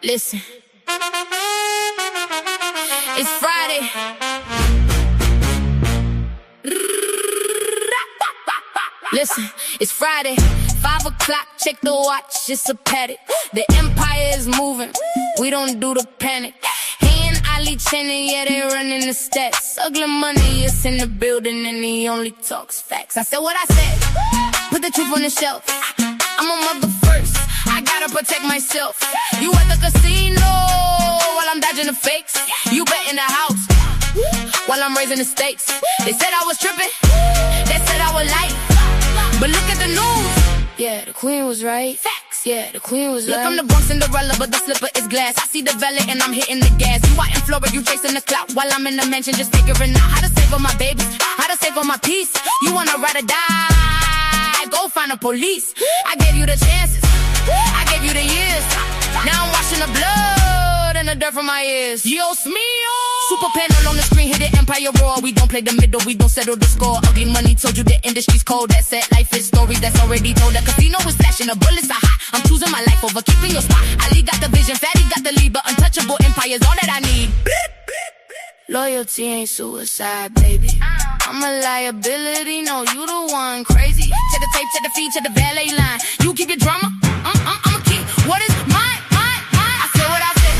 Listen, it's Friday. Listen, it's Friday, 5 o'clock, check the watch, it's a paddock. The empire is moving, we don't do the panic. He and Ali Cheney, yeah, they running the stats. Ugly money is in the building and he only talks facts. I said what I said, put the truth on the shelf. I'm a mother first, I gotta protect myself. You at the casino while I'm dodging the fakes. You bet in the house while I'm raising the stakes. They said I was tripping, they said I was light, but look at the news. Yeah, the queen was right. Facts. Yeah, the queen was right. Look, I'm the Bronx Cinderella, but the slipper is glass. I see the valet and I'm hitting the gas. You out in Florida, you chasing the clout, while I'm in the mansion just figuring out how to save all my babies, how to save all my peace. You wanna ride or die? Go find the police. I gave you the chances, I gave you the years. Now I'm washing the blood and the dirt from my ears. Dios mío. Super panel on the screen, hit the empire roar. We don't play the middle, we don't settle the score. Ugly money told you the industry's cold. That's it, life is stories that's already told. The casino is flashing, the bullets are hot. I'm choosing my life over keeping your spot. Ali got the vision, Fatty got the lead, but untouchable empire's all that I need. Loyalty ain't suicide, baby. I'm a liability, no, you the one crazy. Check the tape, check the feed, check the valet line. You keep your drama, I'm a kid. What is mine? I said what I said,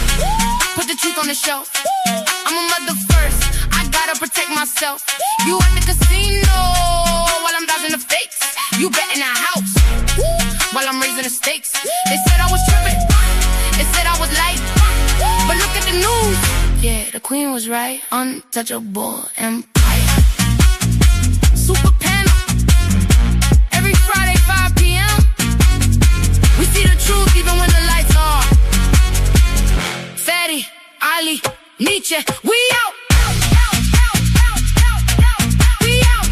put the truth on the shelf. I'm a mother first, I gotta protect myself. You at the casino while I'm dodging the fakes. You bet in a house while I'm raising the stakes. They said I was tripping, they said I was light, but look at the news. Yeah, the queen was right. Untouchable empire. Super panel. Every Friday 5 p.m. We see the truth even when the lights are. Fatty, Ali, Nietzsche, we out. We out.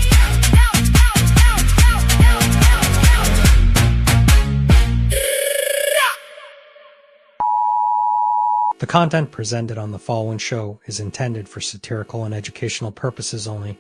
The content presented on the following show is intended for satirical and educational purposes only.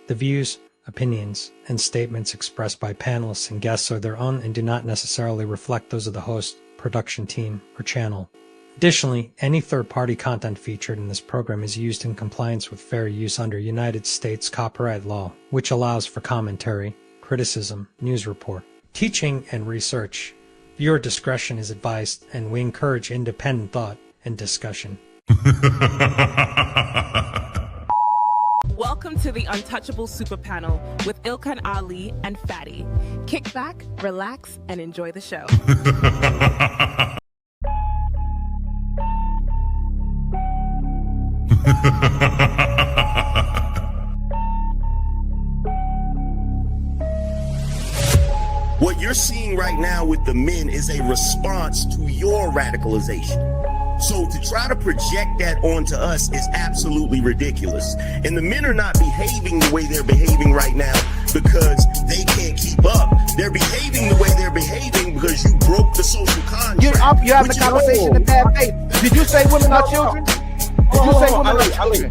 The views, opinions, and statements expressed by panelists and guests are their own and do not necessarily reflect those of the host, production team, or channel. Additionally, any third-party content featured in this program is used in compliance with fair use under United States copyright law, which allows for commentary, criticism, news report, teaching, and research. Viewer discretion is advised, and we encourage independent thought and discussion. Welcome to the Untouchables Super Panel with Ilkan Ali and Fatty. Kick back, relax, and enjoy the show. What you're seeing right now with the men is a response to your radicalization. So to try to project that onto us is absolutely ridiculous. And the men are not behaving the way they're behaving right now because they can't keep up. They're behaving the way they're behaving because you broke the social contract. You're having a conversation in bad faith. Did you say women are children? Did you say women are children?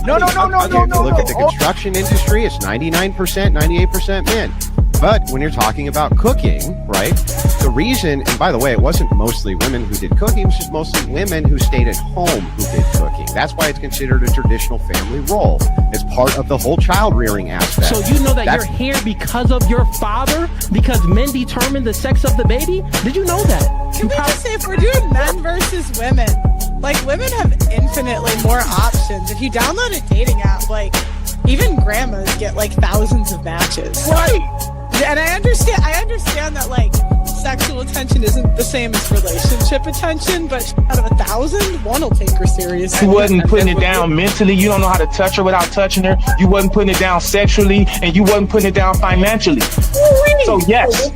No. Look at the construction industry. It's 99%, 98% men. But when you're talking about cooking, right, the reason, and by the way, it wasn't mostly women who did cooking, it was just mostly women who stayed at home who did cooking. That's why it's considered a traditional family role. It's part of the whole child rearing aspect. So you know that you're here because of your father? Because men determine the sex of the baby? Did you know that? Can we just say, if we're doing men versus women, like, women have infinitely more options. If you download a dating app, like, even grandmas get like thousands of matches. Right. And I understand that, like, sexual attention isn't the same as relationship attention, but out of 1,000, one will take her seriously. You wasn't putting it down mentally. You don't know how to touch her without touching her. You wasn't putting it down sexually, and you wasn't putting it down financially. So yes.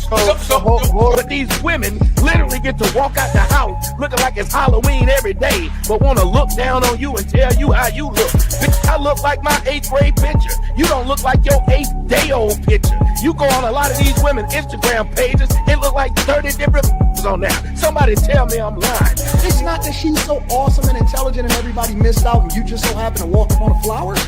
But these women literally get to walk out the house looking like it's Halloween every day, but want to look down on you and tell you how you look. Bitch, I look like my 8th grade picture. You don't look like your 8th day old picture. You go on a lot of these women Instagram pages, it look like 30 different on there. Somebody tell me I'm lying. It's not that she's so awesome and intelligent and everybody missed out and you just so happen to walk up on the flowers.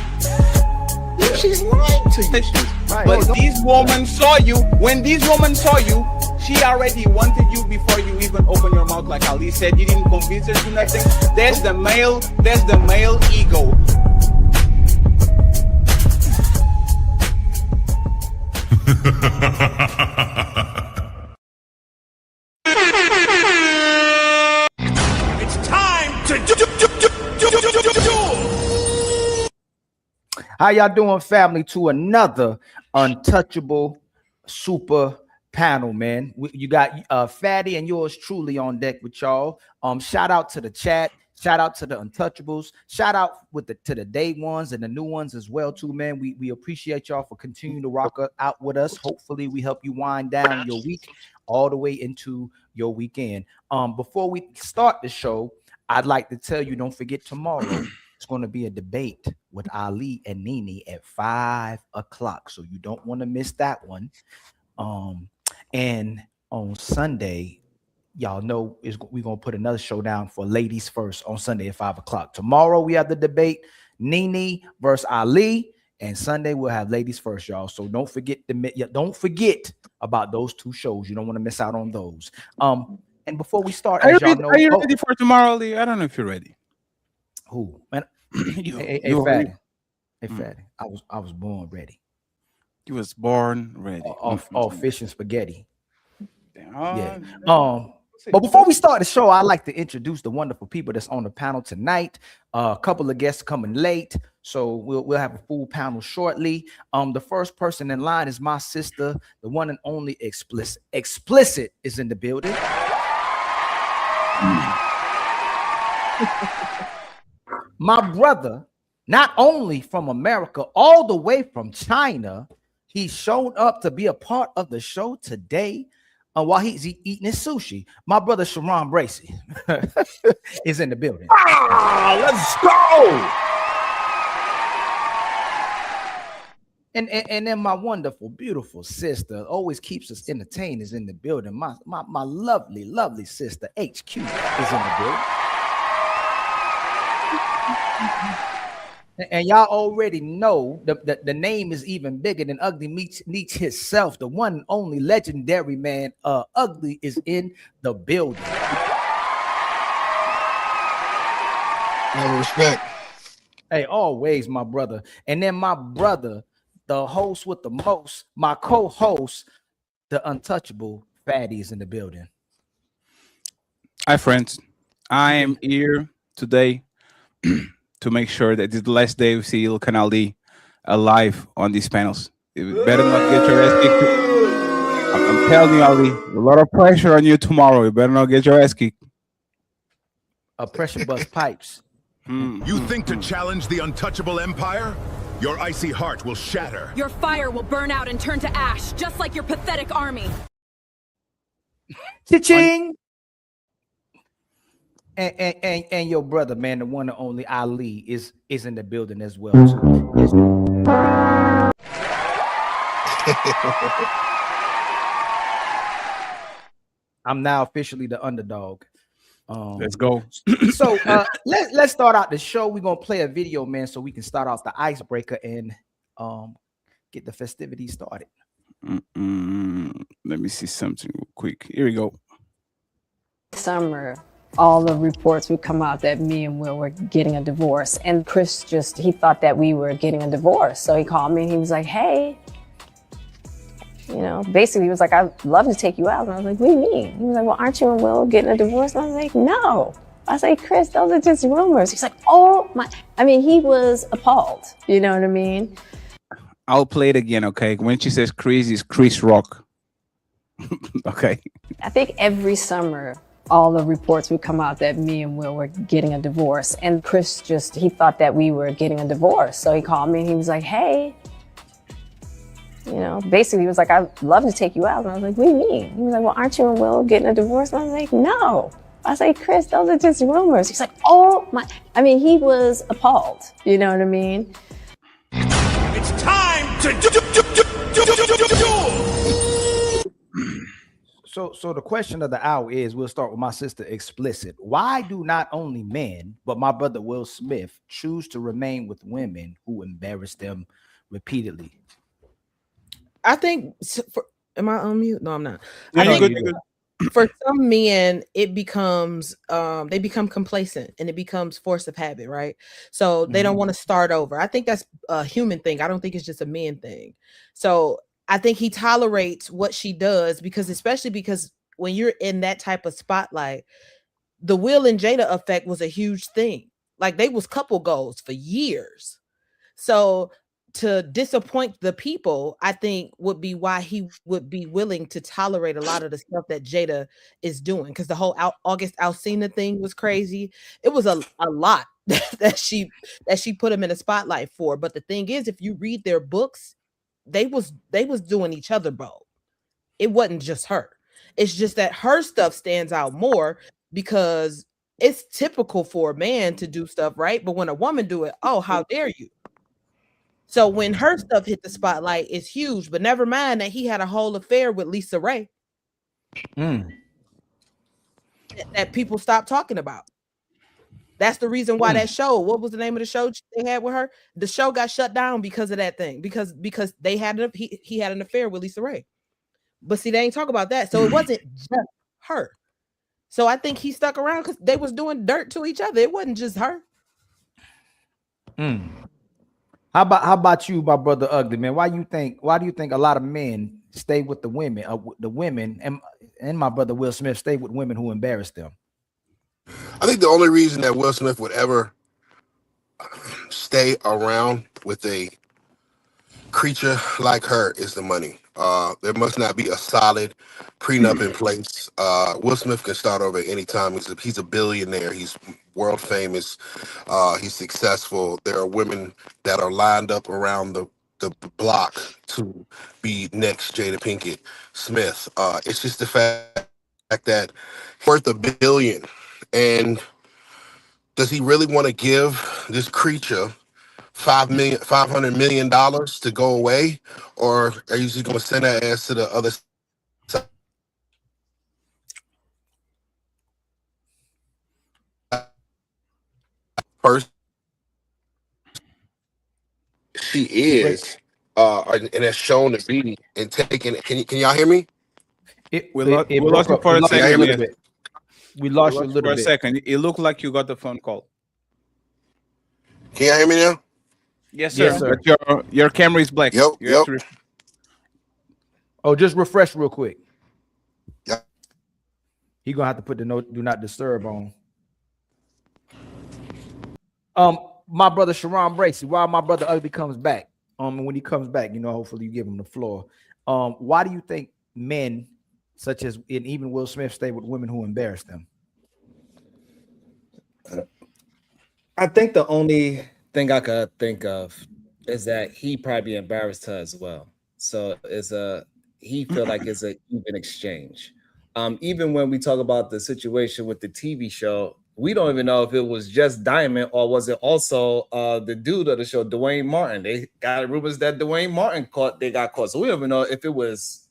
She's lying to you. Right. But these women saw you. When these women saw you, she already wanted you before you even open your mouth. Like Ali said, you didn't convince her to nothing. There's the male ego. It's time to do. How y'all doing, family? To another Untouchable super panel, man. You got Fatty and yours truly on deck with y'all. Shout out to the chat. Shout out to the Untouchables. Shout out to the day ones and the new ones as well, too, man. We appreciate y'all for continuing to rock out with us. Hopefully, we help you wind down your week all the way into your weekend. Before we start the show, I'd like to tell you, don't forget tomorrow. It's going to be a debate with Ali and Nene at 5 o'clock. So you don't want to miss that one. And on Sunday, y'all know we're going to put another showdown for ladies first on Sunday at 5 o'clock. Tomorrow we have the debate, Nene versus Ali. And Sunday we'll have ladies first, y'all. So don't forget about those two shows. You don't want to miss out on those. And before we start, are you ready for tomorrow, Ali? I don't know if you're ready. Who? Man, hey, Fatty. Hey, Fatty. I was born ready. You was born ready. All fish and spaghetti. Yeah. But before we start the show, I'd like to introduce the wonderful people that's on the panel tonight. A couple of guests coming late, so we'll have a full panel shortly. The first person in line is my sister, the one and only Explicit. Explicit is in the building. My brother, not only from America, all the way from China, he showed up to be a part of the show today while he's eating his sushi. My brother, Sharon Bracy, is in the building. Let's go! And then my wonderful, beautiful sister, always keeps us entertained, is in the building. My lovely, lovely sister, HQ, is in the building. And y'all already know the name is even bigger than Ugly Meets himself. The one and only legendary man, Ugly, is in the building. No respect. Hey, always, my brother. And then my brother, the host with the most, my co-host, the untouchable Fatty, is in the building. Hi, friends. I am here today to make sure that this is the last day we see Ilkan Ali alive on these panels. You better not get your ass kicked. I'm telling you, Ali, a lot of pressure on you tomorrow. You better not get your ass kicked. A pressure bust pipes. You think to challenge the untouchable empire? Your icy heart will shatter. Your fire will burn out and turn to ash, just like your pathetic army. Cha-ching! And your brother, man, the one and only Ali, is in the building as well, too. I'm now officially the underdog. Let's go. So let's start out the show. We're gonna play a video, man, so we can start off the icebreaker and get the festivities started. Let me see something real quick. Here we go. Summer, all the reports would come out that me and Will were getting a divorce, and Chris he thought that we were getting a divorce, so he called me and he was like, hey, you know, basically he was like, I'd love to take you out. And I was like, what do you mean? He was like, well, aren't you and Will getting a divorce? And I was like, no. I was like, Chris, those are just rumors. He's like, oh my, I mean, he was appalled, you know what I mean? I'll play it again, okay? When she says Chris, it's Chris Rock. Okay. I think every summer, all the reports would come out that me and Will were getting a divorce, and Chris he thought that we were getting a divorce. So he called me and he was like, hey, you know, basically he was like, I'd love to take you out. And I was like, what do you mean? He was like, well, aren't you and Will getting a divorce? And I was like, no. I was like, Chris, those are just rumors. He's like, oh my, I mean, he was appalled, you know what I mean? It's time to do. So the question of the hour is, we'll start with my sister Explicit. Why do not only men, but my brother Will Smith choose to remain with women who embarrass them repeatedly? I think am I on mute? No, I'm not. Yeah, I you're think good. for some men, it becomes they become complacent and it becomes force of habit, right? So they don't want to start over. I think that's a human thing. I don't think it's just a man thing. So I think he tolerates what she does especially because when you're in that type of spotlight, the Will and Jada effect was a huge thing. Like they was couple goals for years. So to disappoint the people, I think would be why he would be willing to tolerate a lot of the stuff that Jada is doing. Because the whole August Alsina thing was crazy. It was a lot that she put him in a spotlight for. But the thing is, if you read their books, they was doing each other both. It wasn't just her. It's just that her stuff stands out more because it's typical for a man to do stuff, right? But when a woman do it, oh, how dare you? So when her stuff hit the spotlight, it's huge. But never mind that he had a whole affair with Lisa Ray that people stopped talking about. That's the reason why that show, what was the name of the show they had with her? The show got shut down because of that thing, because they had he had an affair with Lisa Ray. But see, they ain't talk about that. So it wasn't just her. So I think he stuck around because they was doing dirt to each other. It wasn't just her. How about you, my brother Ugly, man? Why do you think a lot of men stay with the women, and my brother Will Smith stay with women who embarrass them? I think the only reason that Will Smith would ever stay around with a creature like her is the money. There must not be a solid prenup in place. Will Smith can start over at any time. He's a billionaire. He's world famous. He's successful. There are women that are lined up around the block to be next Jada Pinkett Smith. It's just the fact that he's worth $1 billion. And does he really want to give this creature $500 million to go away, or are you just going to send that ass to the other side? First, she is, and that's shown to be and taking. Can y'all hear me? We lost you for a second. We lost you a little bit. For a second. It looked like you got the phone call. Can y'all hear me now? Yes, sir. Yes, sir. But your camera is black. Yep. Oh, just refresh real quick. Yep. He gonna have to put the do not disturb on. My brother Sharon Bracy, while my brother Ugly comes back, and when he comes back, hopefully you give him the floor. Why do you think men, such as and even Will Smith, stay with women who embarrass them? I think the only thing I could think of is that he probably embarrassed her as well. So he feel like it's an even exchange. Even when we talk about the situation with the TV show, we don't even know if it was just Diamond or was it also the dude of the show, Dwayne Martin. They got rumors that Dwayne Martin got caught. So we don't even know if it was,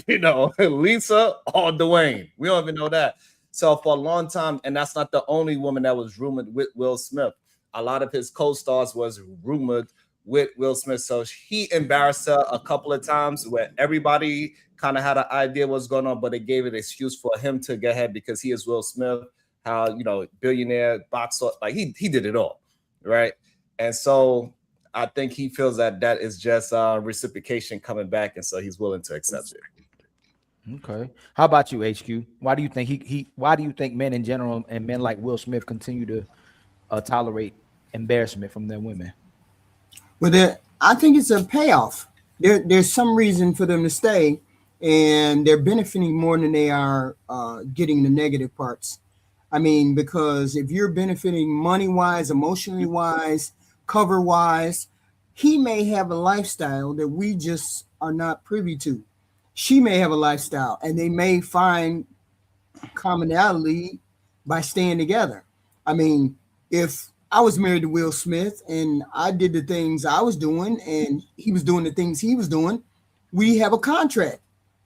Lisa or Dwayne. We don't even know that. So for a long time, and that's not the only woman that was rumored with Will Smith. A lot of his co-stars was rumored with Will Smith. So he embarrassed her a couple of times where everybody kind of had an idea what's going on, but they gave it an excuse for him to get ahead because he is Will Smith, how, billionaire, boxer, like he did it all, right? And so I think he feels that is just reciprocation coming back, and so he's willing to accept it. Okay. How about you, HQ? Why do you think why do you think men in general and men like Will Smith continue to tolerate embarrassment from their women? Well, I think it's a payoff. There's some reason for them to stay, and they're benefiting more than they are getting the negative parts. I mean, because if you're benefiting money-wise, emotionally-wise, cover-wise, he may have a lifestyle that we just are not privy to. She may have a lifestyle, and they may find commonality by staying together. I mean, if I was married to Will Smith and I did the things I was doing and he was doing the things he was doing, we have a contract.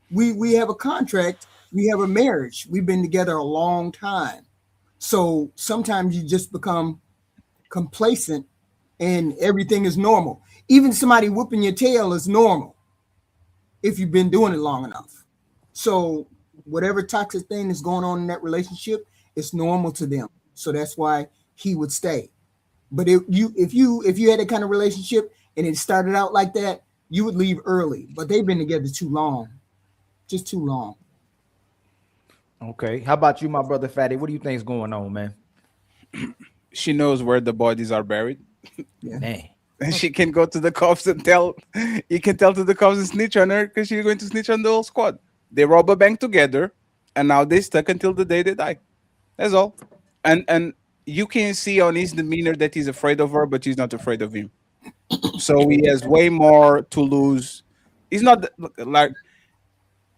We have a contract We have a marriage. We've been together a long time. So sometimes you just become complacent and everything is normal. Even somebody whooping your tail is normal if you've been doing it long enough. So whatever toxic thing is going on in that relationship, it's normal to them. So that's why he would stay. But if you had that kind of relationship and it started out like that, you would leave early. But they've been together too long, just too long. Okay. How about you, my brother Fatty? What do you think is going on, man? She knows where the bodies are buried. Yeah. Man. And she can go to the cops and tell. You can tell to the cops and snitch on her because she's going to snitch on the whole squad. They rob a bank together, and now they stuck until the day they die. That's all. And you can see on his demeanor that he's afraid of her, but she's not afraid of him. So he has way more to lose. He's not like.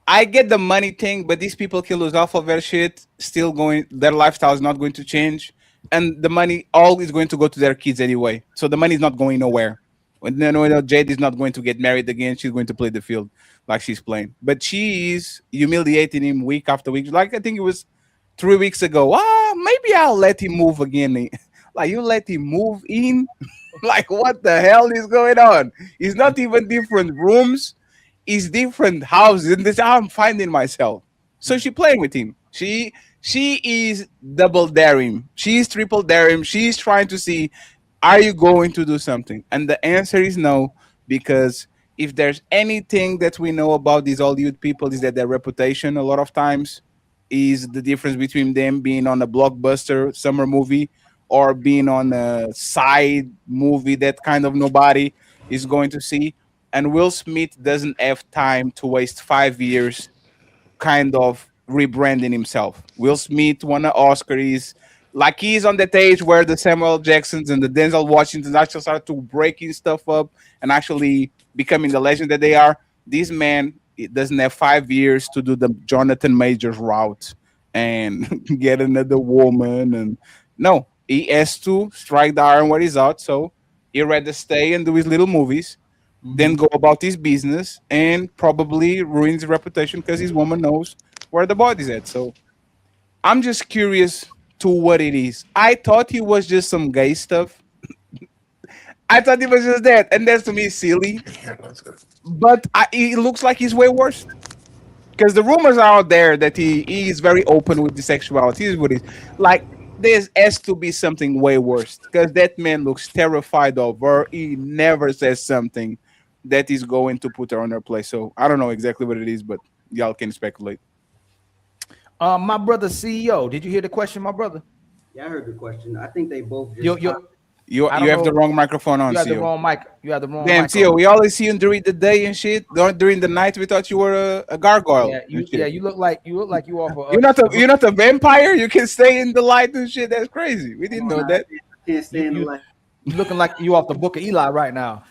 I get the money thing, but these people can lose half of their shit. Still going, their lifestyle is not going to change, and the money all is going to go to their kids anyway. So the money is not going nowhere. When Jade is not going to get married again, she's going to play the field like she's playing. But she is humiliating him week after week. Like I think it was 3 weeks ago. Maybe I'll let him move again. Like you let him move in. Like what the hell is going on? It's not even different rooms. It's different houses. And this I'm finding myself. So she playing with him. She is double daring. She's triple daring. She's trying to see, are you going to do something? And the answer is no, because if there's anything that we know about these Hollywood people is that their reputation a lot of times is the difference between them being on a blockbuster summer movie or being on a side movie that kind of nobody is going to see. And Will Smith doesn't have time to waste 5 years kind of rebranding himself. Will Smith won an Oscar. He's on that age where the Samuel Jacksons and the Denzel Washingtons actually start to breaking stuff up and actually becoming the legend that they are. This man doesn't have 5 years to do the Jonathan Majors route and get another woman. And no, he has to strike the iron where he's out. So he rather stay and do his little movies, then go about his business and probably ruins his reputation because his woman knows where the body's at. So I'm just curious to what it is. I thought he was just some gay stuff. I thought it was just that. And that's to me silly. But it looks like he's way worse. Because the rumors are out there that he is very open with the sexuality. Is what it is. Like, there has to be something way worse. Because that man looks terrified of her. He never says something that is going to put her on her place. So I don't know exactly what it is, but y'all can speculate. My brother CEO, did you hear the question, my brother? Yeah, I heard the question. I think they both just You have the wrong microphone on. You have CEO. the wrong mic. You have the wrong. Damn, mic CEO, on. we always see you during the day and shit. During the night, we thought you were a gargoyle. Yeah, you look like you off. Of, You're not a vampire. You can stay in the light and shit. That's crazy. We didn't know that. Can't stay in the light. You looking like you off the Book of Eli right now.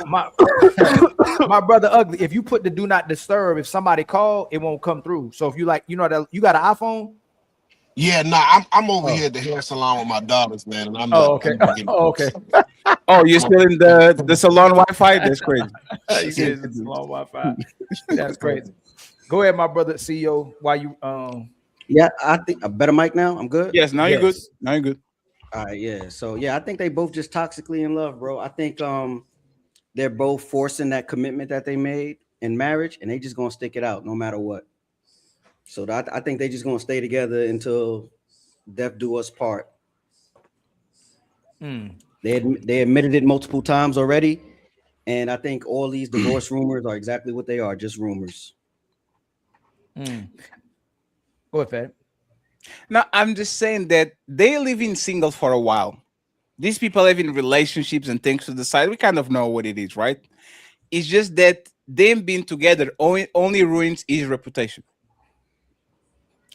My brother Ugly. If you put the do not disturb, if somebody call, it won't come through. So if you like, you got an iPhone. Yeah, nah, I'm over here at the hair salon with my daughters, man, and I'm not. Okay. Okay. Oh, you're still in the salon Wi-Fi? That's crazy. You get the salon Wi-Fi. That's crazy. Go ahead, my brother CEO. Why you Yeah, I think a better mic now. I'm good. Yes, now you're good. Now you're good. All right, yeah. So yeah, I think they both just toxically in love, bro. I think they're both forcing that commitment that they made in marriage, and they just gonna stick it out no matter what. So I think they just gonna stay together until death do us part. They admitted it multiple times already, and I think all these divorce rumors are exactly what they are, just rumors. Go ahead, Fed. No, I'm just saying that they live in single for a while. These people have in relationships and things to the side. We kind of know what it is, right? It's just that them being together only ruins his reputation.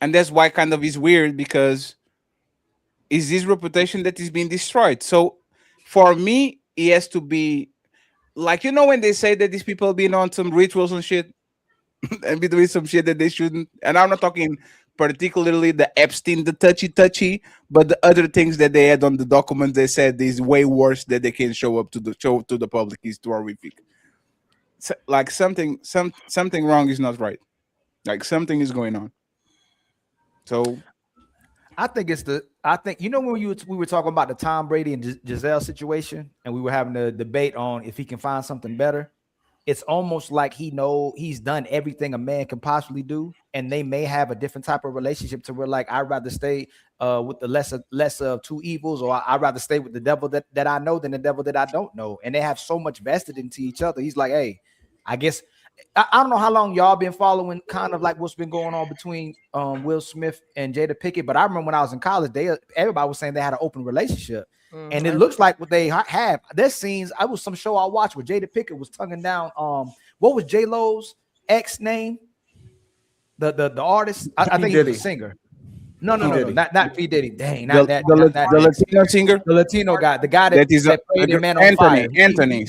And that's why kind of is weird, because it's his reputation that is being destroyed. So for me, he has to be like, when they say that these people being on some rituals and shit and be doing some shit that they shouldn't. And I'm not talking particularly the Epstein, the touchy, but the other things that they had on the documents they said is way worse that they can show to the public is too horrific. So, like something wrong is not right. Like something is going on. So I think you know when we were talking about the Tom Brady and Giselle situation, and we were having a debate on if he can find something better. It's almost like he's done everything a man can possibly do, and they may have a different type of relationship to where like I'd rather stay with the lesser of two evils, or I'd rather stay with the devil that I know than the devil that I don't know. And they have so much vested into each other. He's like, hey, I guess I don't know how long y'all been following kind of like what's been going on between Will Smith and Jada Pinkett, but I remember when I was in college, everybody was saying they had an open relationship. And it looks like what they have. There's scenes. I was some show I watched where Jada Pinkett was tonguing down. What was J Lo's ex name? The artist. I think he was a singer. No, not P Diddy. Dang, not that. The Latino singer, the Latino guy, the guy that played in Man on Fire. Anthony.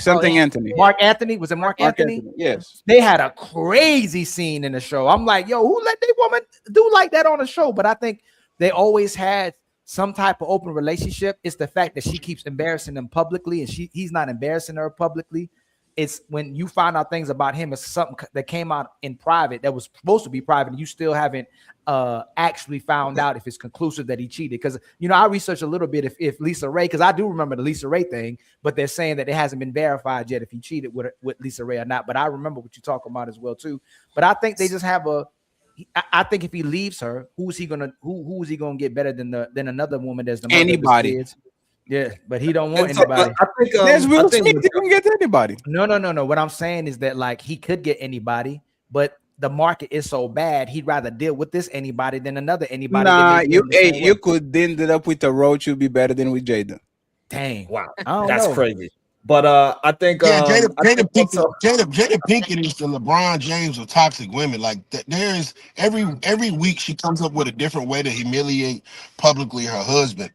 Mark Anthony. Was it Mark Anthony? Yes. They had a crazy scene in the show. I'm like, yo, who let that woman do like that on the show? But I think they always had some type of open relationship. It's the fact that she keeps embarrassing him publicly, and he's not embarrassing her publicly. It's when you find out things about him, it's something that came out in private that was supposed to be private, and you still haven't actually found out if it's conclusive that he cheated. Because I researched a little bit if Lisa Ray, because I do remember the Lisa Ray thing, but they're saying that it hasn't been verified yet if he cheated with Lisa Ray or not. But I remember what you're talking about as well too. But I think they just have I think if he leaves her, who is he gonna get better than another woman that's the mother anybody? Of his kids? Yeah, but he don't want anybody. I think Will Smith didn't get anybody. No. What I'm saying is that like he could get anybody, but the market is so bad, he'd rather deal with this anybody than another anybody. Nah, you could end it up with a Roach. You'd be better than with Jada. Dang, wow, that's crazy. But I think Jada Pinkett is the LeBron James of toxic women. Like there's every week she comes up with a different way to humiliate publicly her husband.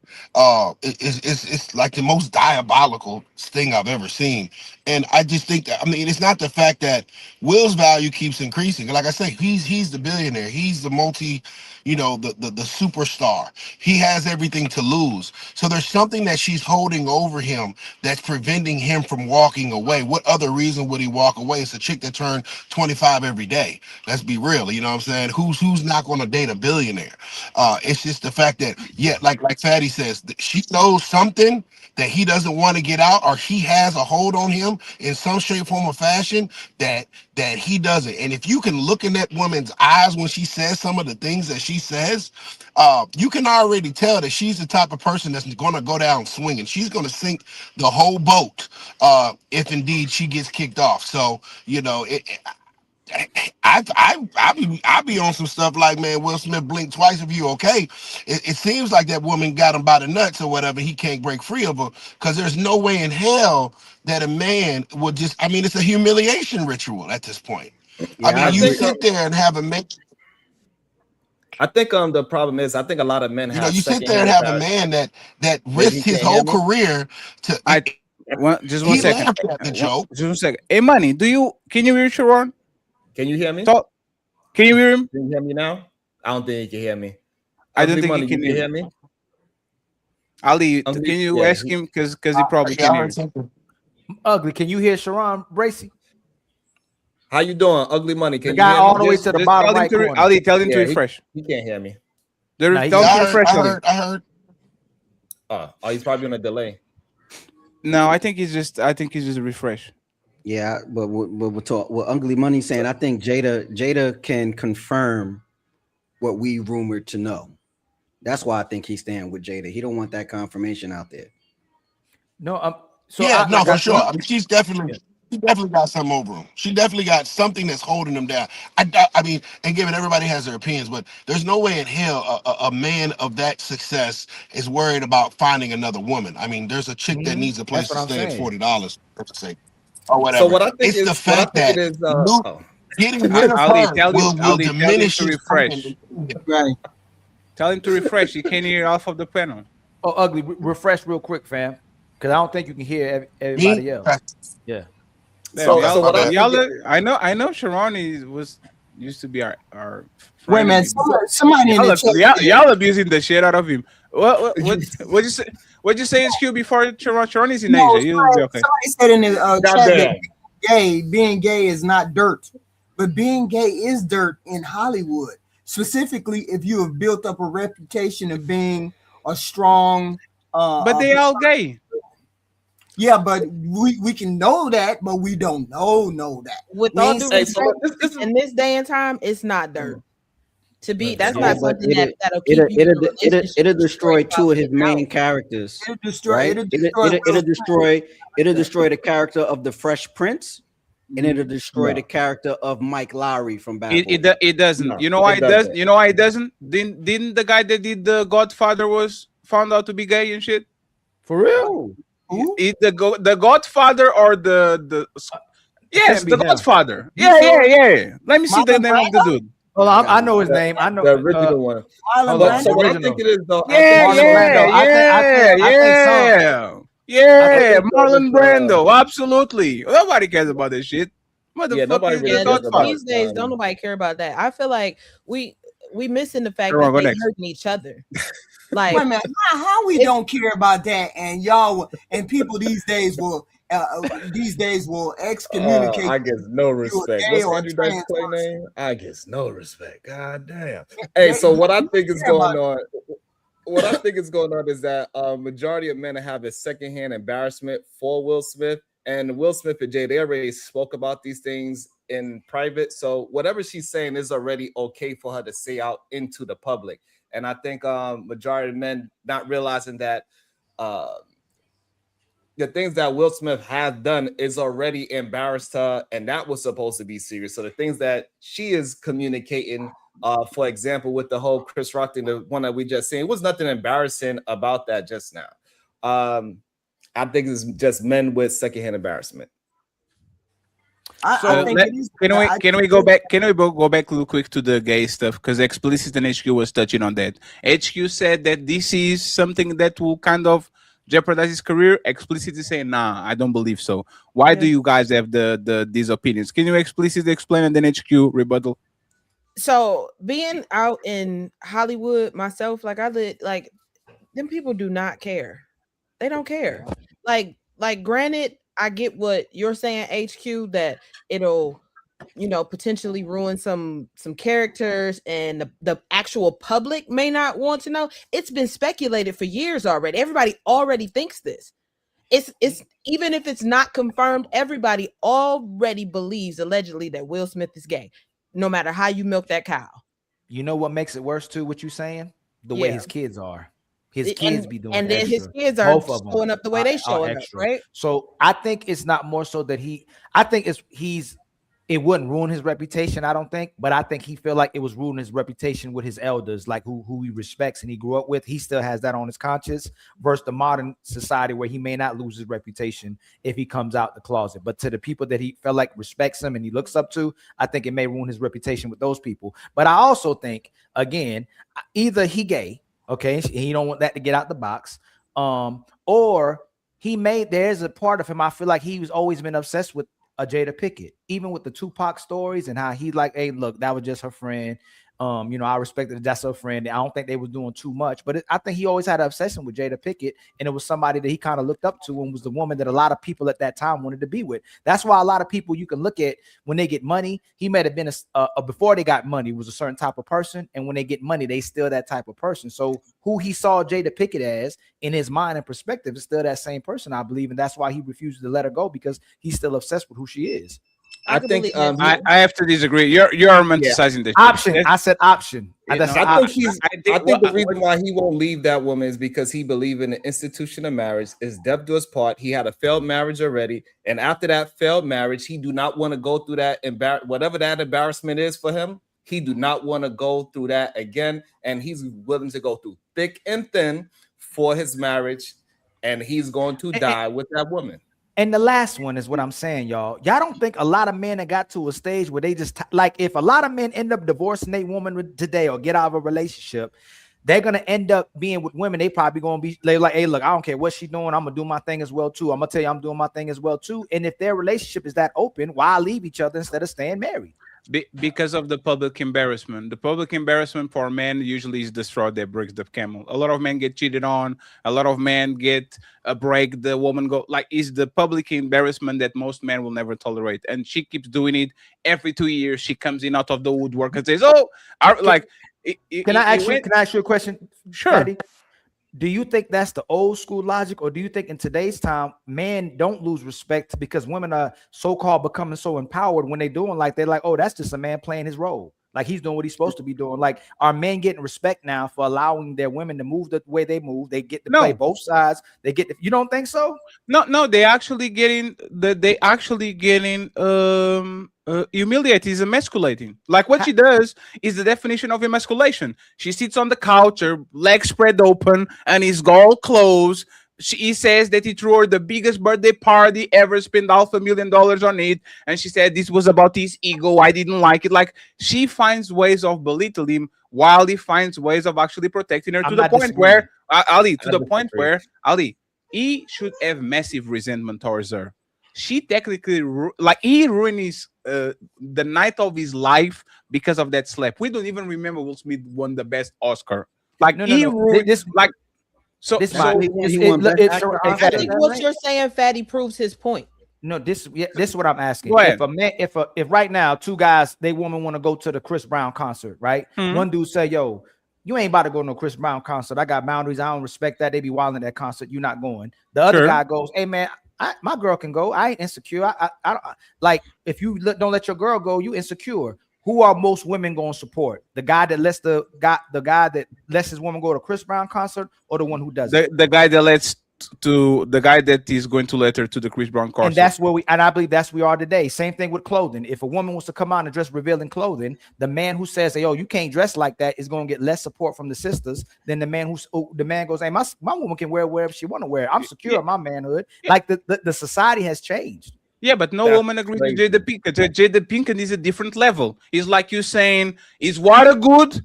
It's like the most diabolical thing I've ever seen. And I just think that it's not the fact that Will's value keeps increasing. Like I say, he's the billionaire. He's the the superstar. He has everything to lose. So there's something that she's holding over him that's preventing him from walking away. What other reason would he walk away? It's a chick that turned 25 every day. Let's be real. You know what I'm saying? Who's not going to date a billionaire? It's just the fact that, like Fatty says, she knows something that he doesn't want to get out, or he has a hold on him in some shape, form, or fashion that he doesn't. And if you can look in that woman's eyes when she says some of the things that she says, you can already tell that she's the type of person that's going to go down swinging. She's going to sink the whole boat if indeed she gets kicked off. So, I be on some stuff like, man, Will Smith blinked twice if you okay. It seems like that woman got him by the nuts or whatever. He can't break free of her because there's no way in hell that a man would just, it's a humiliation ritual at this point. Yeah, you sit there and have a man. I think the problem is I think a lot of men have you sit there and have a man that risked his whole career to just one second. Just 1 second. Hey, Money, can you hear Sharon? Can you hear me? Can you hear him? Can you hear me now? I don't think you can hear me. I don't think he can hear me. Ali, can you ask him because he probably can hear you. Ugly, can you hear Sharon Bracy? How you doing, Ugly Money? Can the guy all the way to the bottom right corner. Ali, tell him to refresh. He can't hear me. Tell him to refresh. I heard. Oh, he's probably on a delay. No, I think he's just a refresh. Yeah, but what Ugly Money saying, I think Jada can confirm what we rumored to know. That's why I think he's staying with Jada. He don't want that confirmation out there. No, for sure. She's definitely got something over him. She definitely got something that's holding him down. And given everybody has their opinions, but there's no way in hell a man of that success is worried about finding another woman. There's a chick that needs a place to stay at $40. Let's say. Or whatever. So what I think it's the fact that getting rid of her will diminish his refresh. Right. Tell him to refresh. He can't hear off of the panel. Oh, Ugly, refresh real quick, fam, because I don't think you can hear everybody else. Yeah. I know Sharon used to be our wait, man. Somebody in the chat. Y'all abusing the shit out of him. What you say? What'd you say, SQ, before Sharon is in Asia? Okay. Somebody said in the chat that being gay is not dirt. but being gay is dirt in Hollywood. Specifically, if you have built up a reputation of being a strong, but they all gay. Yeah, but we can know that, but we don't know that. With We all ain't due saying- respect, in this day and time, it's not dirt. To be, that's not but something that'll keep you in a relationship. it'll destroy two of his main characters. It'll destroy. Right? It'll destroy the character of the Fresh Prince, and it'll destroy the character of Mike Lowry from Bad Boys. It doesn't. No, You know why it it does? doesn't. You know why it doesn't? Didn't the guy that did the Godfather was found out to be gay and shit? For real? The Godfather or the yes, be the him. Godfather. You Yeah, sure? yeah. Let me see the name of the dude. Hold on, I know his name. I know the original one. Hold But on, so what I original. think it is though. Yeah, Marlon Brando. yeah. Marlon Brando, absolutely. Nobody cares about this shit. Yeah, nobody Motherfucker, really the cares Godfather. These days, don't nobody care about that. I feel like we missing the fact Go that they next. hurting each other. Like, Wait a minute, how we don't care about that, and y'all and people these days will excommunicate. I guess no respect. gay What's or Andrew trans Dice Clay name? I guess no respect. God damn. Hey, so what I think is going on? What I think is going on is that majority of men have a secondhand embarrassment for Will Smith, and Will Smith and Jay, they already spoke about these things in private. So whatever she's saying is already okay for her to say out into the public. And I think majority of men not realizing that the things that Will Smith has done is already embarrassed her, and that was supposed to be serious. So the things that she is communicating, for example, with the whole Chris Rock thing, the one that we just seen, it was nothing embarrassing about that just now. I think it's just men with secondhand embarrassment. Can we go back? Can we go back real quick to the gay stuff? Because explicit and HQ was touching on that. HQ said that this is something that will kind of jeopardize his career. Explicit is saying, nah, I don't believe so. Why do you guys have these opinions? Can you explicitly explain and then HQ rebuttal? so being out in Hollywood myself, like them people do not care. They don't care. Like granted, I get what you're saying, HQ, that it'll potentially ruin some characters, and the actual public may not want to know. It's been speculated for years already. Everybody already thinks this. It's even if it's not confirmed, everybody already believes allegedly that Will Smith is gay, no matter how you milk that cow. You know what makes it worse too? What you saying? The way his kids are. His kids be doing, and then extra. his kids are Both of them showing up the way they are showing up, extra. right? So I think it's not more so that it wouldn't ruin his reputation, I don't think, but I think he feel like it was ruining his reputation with his elders, like who he respects and he grew up with. He still has that on his conscience versus the modern society where he may not lose his reputation if he comes out the closet. But to the people that he felt like respects him and he looks up to, I think it may ruin his reputation with those people. But I also think, again, either he gay, okay, he don't want that to get out the box, or there's a part of him, I feel like he was always been obsessed with Jada Pinkett, even with the Tupac stories and how he like, hey, look, that was just her friend. I respected that that's her friend. I don't think they was doing too much, but I think he always had an obsession with Jada Pinkett, and it was somebody that he kind of looked up to and was the woman that a lot of people at that time wanted to be with. That's why a lot of people you can look at when they get money, he might have been before they got money was a certain type of person, and when they get money, they still that type of person. So who he saw Jada Pinkett as in his mind and perspective is still that same person, I believe, and that's why he refuses to let her go, because he's still obsessed with who she is. I think I have to disagree. You're romanticizing this option. I said option. I think the reason why he won't leave that woman is because he believes in the institution of marriage. Is death do us part. He had a failed marriage already, and after that failed marriage, he do not want to go through that whatever that embarrassment is for him. He do not want to go through that again, and he's willing to go through thick and thin for his marriage, and he's going to die with that woman. And the last one is what I'm saying, y'all. Y'all don't think a lot of men have got to a stage where they just like, if a lot of men end up divorcing a woman today or get out of a relationship, they're gonna end up being with women. They probably gonna be like, hey, look, I don't care what she's doing. I'm gonna do my thing as well too. I'm gonna tell you, I'm doing my thing as well too. And if their relationship is that open, why leave each other instead of staying married? Because of the public embarrassment. The public embarrassment for men usually is the straw that breaks the camel. A lot of men get cheated on. A lot of men get a break. The woman go like is the public embarrassment that most men will never tolerate. And she keeps doing it every 2 years. She comes in out of the woodwork and says, "Oh, Can I ask you a question? Sure. Patty? Do you think that's the old school logic, or do you think in today's time men don't lose respect because women are so-called becoming so empowered when they doing like they're like, oh, that's just a man playing his role, like he's doing what he's supposed to be doing? Like, are men getting respect now for allowing their women to move the way they move? They get to play both sides. They get you don't think so? No, they actually getting humiliated, is emasculating. Like what she does is the definition of emasculation. She sits on the couch, her legs spread open, and his all closed. He says that he threw her the biggest birthday party ever, spent $500,000 on it, and she said this was about his ego. I didn't like it. Like she finds ways of belittling him while he finds ways of actually protecting her to the point where Ali, he should have massive resentment towards her. She technically he ruined his the night of his life because of that slap. We don't even remember Will Smith won the best Oscar. Like ruined this like so. I think what you're saying, Fatty, proves his point. No, this is what I'm asking. If a man, if right now two guys, woman want to go to the Chris Brown concert, right? One dude say, "Yo, you ain't about to go to no Chris Brown concert. I got boundaries. I don't respect that. They be wilding at that concert. You're not going." The other guy goes, "Hey man, my girl can go. I ain't insecure. I don't like if you don't let your girl go, you insecure." Who are most women going to support? The guy that lets the guy that lets his woman go to a Chris Brown concert, or the one who doesn't? The guy that is going to let her to the Chris Brown concert. And that's where I believe that's where we are today. Same thing with clothing. If a woman wants to come out and dress revealing clothing, the man who says, "Hey, yo, you can't dress like that," is going to get less support from the sisters than the man goes, "Hey, my woman can wear wherever she want to wear. I'm secure in my manhood." Like the society has changed. Yeah, but no woman agrees with Jada Pinkett. Jada Pinkett is a different level. It's like you saying, is water good?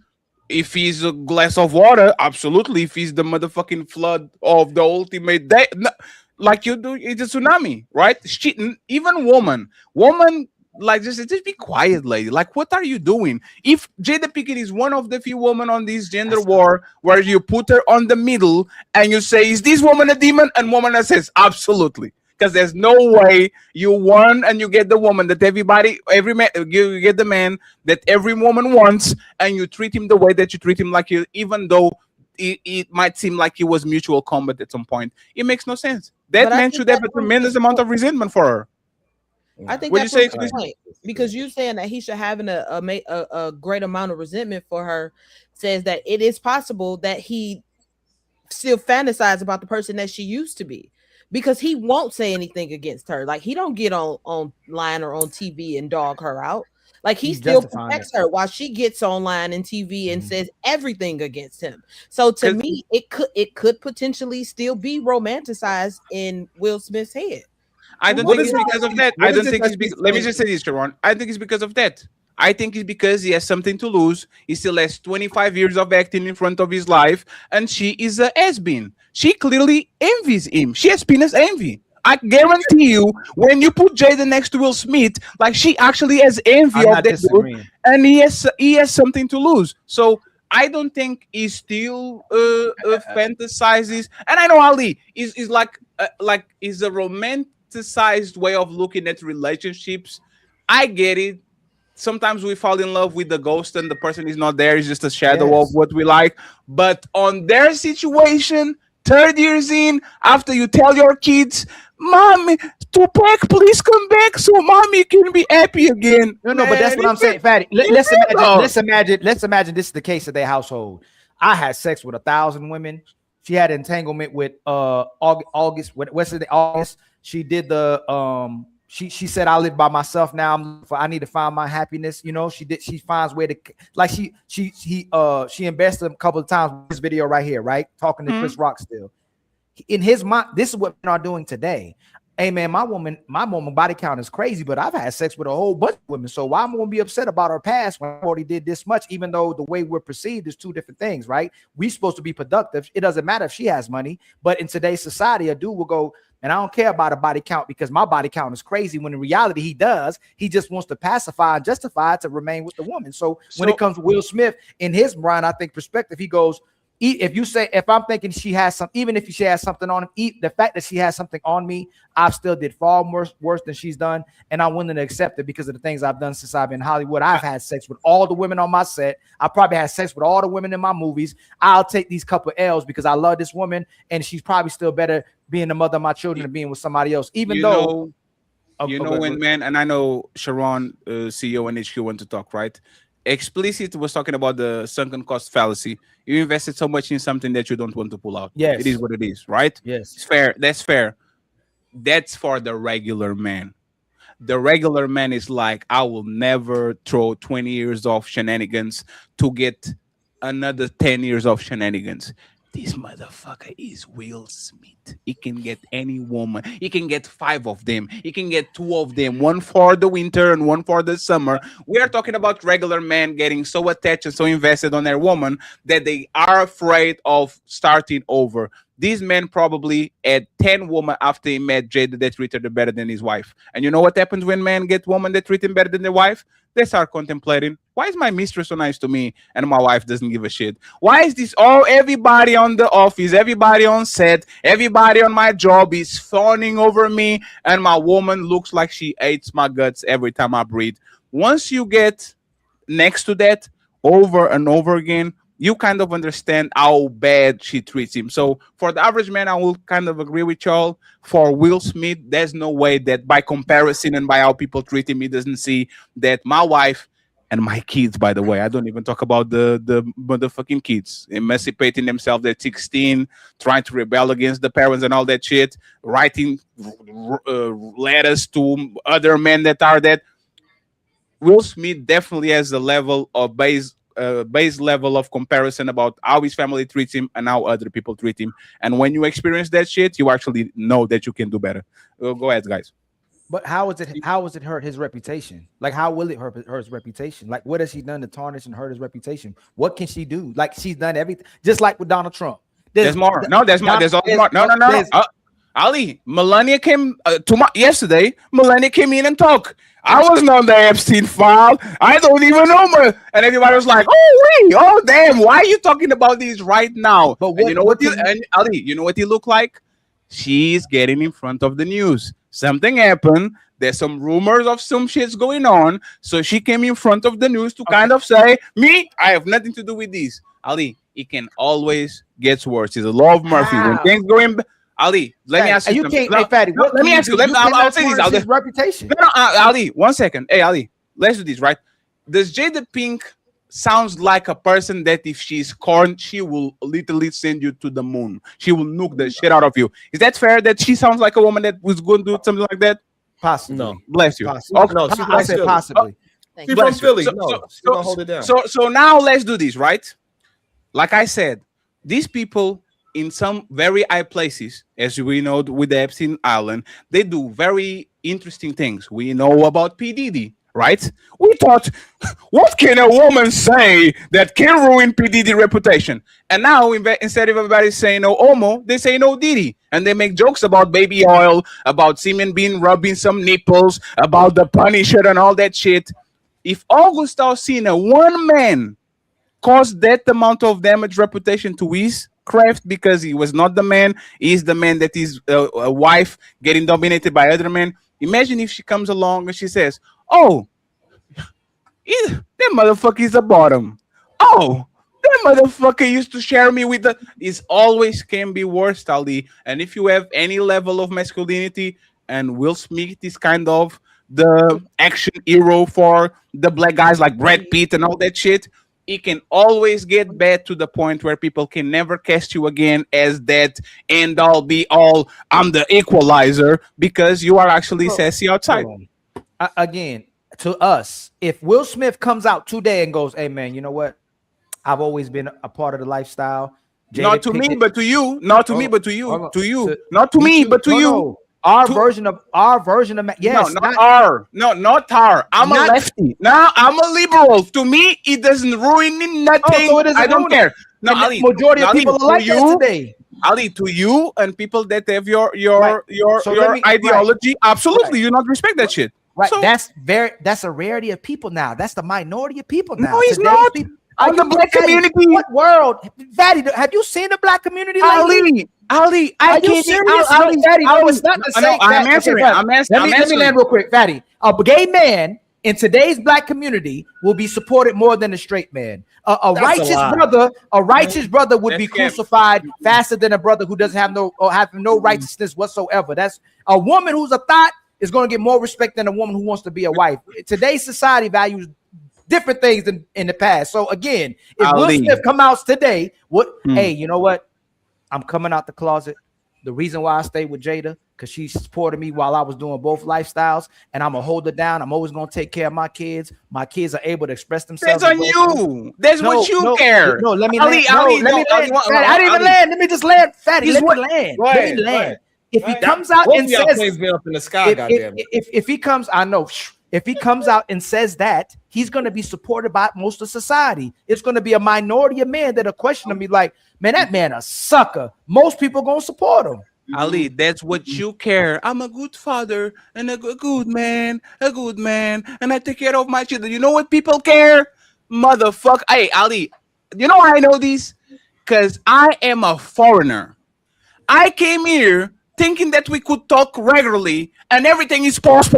If he's a glass of water, absolutely. If he's the motherfucking flood of the ultimate day, no, like you do, it's a tsunami, right? Even woman, like just be quiet, lady. Like, what are you doing? If Jada Pinkett is one of the few women on this gender war where you put her on the middle and you say, is this woman a demon? And woman that says, absolutely. Because there's no way you won and you get the woman that every man, you get the man that every woman wants, and you treat him the way that you treat him, like you, even though it might seem like it was mutual combat at some point. It makes no sense. That man should have a tremendous amount of resentment for her. I think that's the point, because you saying that he should have a great amount of resentment for her says that it is possible that he still fantasizes about the person that she used to be. Because he won't say anything against her. Like he don't get online or on TV and dog her out. Like he still protects her while she gets online and TV and says everything against him. So to me, it could potentially still be romanticized in Will Smith's head. I don't think it's because of that. I don't think it's because. Let me just say this, Sharon. I think it's because of that. I think it's because he has something to lose. He still has 25 years of acting in front of his life, and she is a has-been. She clearly envies him. She has penis envy. I guarantee you, when you put Jada next to Will Smith, like she actually has envy of that dude, and he has something to lose. So I don't think he still fantasizes. And I know Ali is like is a romanticized way of looking at relationships. I get it. Sometimes we fall in love with the ghost and the person is not there. It's just a shadow of what we like. But on their situation, 3 years in, after you tell your kids, "Mommy, Tupac, please come back so mommy can be happy again." No, but that's what I'm saying, Fatty. Let's imagine this is the case of their household. I had sex with 1,000 women. She had entanglement with August. What's it? August. She did the She said, "I live by myself now. I need to find my happiness." You know, she finds way to, like she invested a couple of times with this video right here, right? Talking to Chris Rock still. In his mind, this is what men are doing today. Hey man, my woman body count is crazy, but I've had sex with a whole bunch of women. So why am I gonna be upset about her past when I already did this much, even though the way we're perceived is two different things, right? We're supposed to be productive. It doesn't matter if she has money, but in today's society, a dude will go, And I don't care about a body count because my body count is crazy. When in reality, he does. He just wants to pacify and justify to remain with the woman. So when it comes to Will Smith, in his mind, I think perspective, he goes, if you say, if I'm thinking she has some, even if she has something on him, the fact that she has something on me, I've still did far worse than she's done. And I'm willing to accept it because of the things I've done since I've been in Hollywood. I've had sex with all the women on my set. I probably had sex with all the women in my movies. I'll take these couple L's because I love this woman. And she's probably still better being the mother of my children than being with somebody else, even though. When man, and I know Sharon, CEO and HQ want to talk, right? Explicit was talking about the sunken cost fallacy. You invested so much in something that you don't want to pull out. Yes. It is what it is, right? Yes. It's fair. That's fair. That's for the regular man. The regular man is like, I will never throw 20 years of shenanigans to get another 10 years of shenanigans. This motherfucker is Will Smith. He can get any woman. He can get 5 of them. He can get 2 of them. 1 for the winter and 1 for the summer. We are talking about regular men getting so attached and so invested on their woman that they are afraid of starting over. These men probably had 10 women after he met Jada that treated her better than his wife. And you know what happens when men get women that treat him better than their wife? They start contemplating, why is my mistress so nice to me and my wife doesn't give a shit? Why is this everybody on the office, everybody on set, everybody on my job is fawning over me and my woman looks like she hates my guts every time I breathe? Once you get next to that over and over again, you kind of understand how bad she treats him. So for the average man, I will kind of agree with y'all. For Will Smith, there's no way that by comparison and by how people treat him, he doesn't see that my wife and my kids, by the way, I don't even talk about the motherfucking kids emancipating themselves at 16, trying to rebel against the parents and all that shit, writing letters to other men that are that. Will Smith definitely has a level of base level of comparison about how his family treats him and how other people treat him. And when you experience that shit, you actually know that you can do better. Go ahead, guys. But how is it hurt his reputation? Like, how will it hurt his reputation? Like, what has she done to tarnish and hurt his reputation? What can she do? Like, she's done everything, just like with Donald Trump. There's more. No, there's more. There's more. No. Ali, Melania came yesterday. Melania came in and talked. I wasn't on the Epstein file. I don't even know her. And everybody was like, oh damn, why are you talking about these right now? But and Ali, you know what he looked like? She's getting in front of the news. Something happened. There's some rumors of some shit's going on. So she came in front of the news to kind of say, me, I have nothing to do with this. Ali, it can always get worse. It's a law of Murphy. When things going Ali, let me ask you. Let me ask you. I'll say this. His reputation. No, Ali, 1 second. Hey, Ali, let's do this, right? Does Jada Pink sounds like a person that if she's corn, she will literally send you to the moon. She will nuke the shit out of you. Is that fair that she sounds like a woman that was going to do something like that? Possibly. No. Bless you. Possibly. Okay. No, I said possibly. She's from Philly. She's going to hold it down. So now let's do this, right? Like I said, these people in some very high places, as we know with the Epstein Island, they do very interesting things. We know about P. Diddy, right? We thought, what can a woman say that can ruin P. Diddy's reputation? And now, instead of everybody saying no homo, they say no Diddy. And they make jokes about baby oil, about semen being rubbing some nipples, about the Punisher and all that shit. If August Alsina, one man, caused that amount of damage reputation to his craft because he was not the man, he's the man that is a wife getting dominated by other men. Imagine if she comes along and she says, oh, that motherfucker is a bottom. Oh, that motherfucker used to share me with the... It always can be worse, Ali. And if you have any level of masculinity, and Will Smith is kind of the action hero for the black guys like Brad Pitt and all that shit, it can always get bad to the point where people can never cast you again as that end all be all. I'm the equalizer because you are actually sassy outside. Again, to us, if Will Smith comes out today and goes, hey man, you know what? I've always been a part of the lifestyle. Not to me, but to you. Not to me, but to you. To you. Not to me, but to you. Our version of yes, no, not our. No, not our. I'm a lefty. No, I'm a liberal. To me, it doesn't ruin nothing. So it I don't care. No, Ali, majority of people are like that today. Ali, to you and people that have your Right. ideology, absolutely, Right. you not respect that shit. Right. So, That's a rarity of people now. That's the minority of people now. no, he's Today's not. people- On the black Fatty, community. What world? Fatty, have you seen the black community lately? Ali, I Are you can't. serious? Ali, No, Fatty, no, it's not the no, same. I'm Fatty, answering. Fatty, I'm answering. Let me land real quick, Fatty. A gay man in today's black community will be supported more than a straight man. A righteous brother would be crucified faster than a brother who doesn't have no righteousness whatsoever. That's a woman who's a thought is going to get more respect than a woman who wants to be a wife. Today's society values different things than in the past. So again, if Will Smith come out today, hey, you know what? I'm coming out the closet. The reason why I stayed with Jada, because she supported me while I was doing both lifestyles, and I'm gonna hold it down. I'm always gonna take care of my kids. My kids are able to express themselves. That's on you. That's what you care. No, let me Ali, land. Ali, Let me land. I didn't even land. Let me just land, Fatty. Let me land. Let me land. If he comes out and says, up in the sky, goddamn it. if he comes, I know. If he comes out and says that, he's going to be supported by most of society. It's going to be a minority of men that are questioning me like, man, that man a sucker. Most people going to support him. Ali, that's what you care. I'm a good father and a good man, and I take care of my children. You know what people care? Motherfucker. Hey, Ali, you know why I know this? Because I am a foreigner. I came here thinking that we could talk regularly and everything is pause.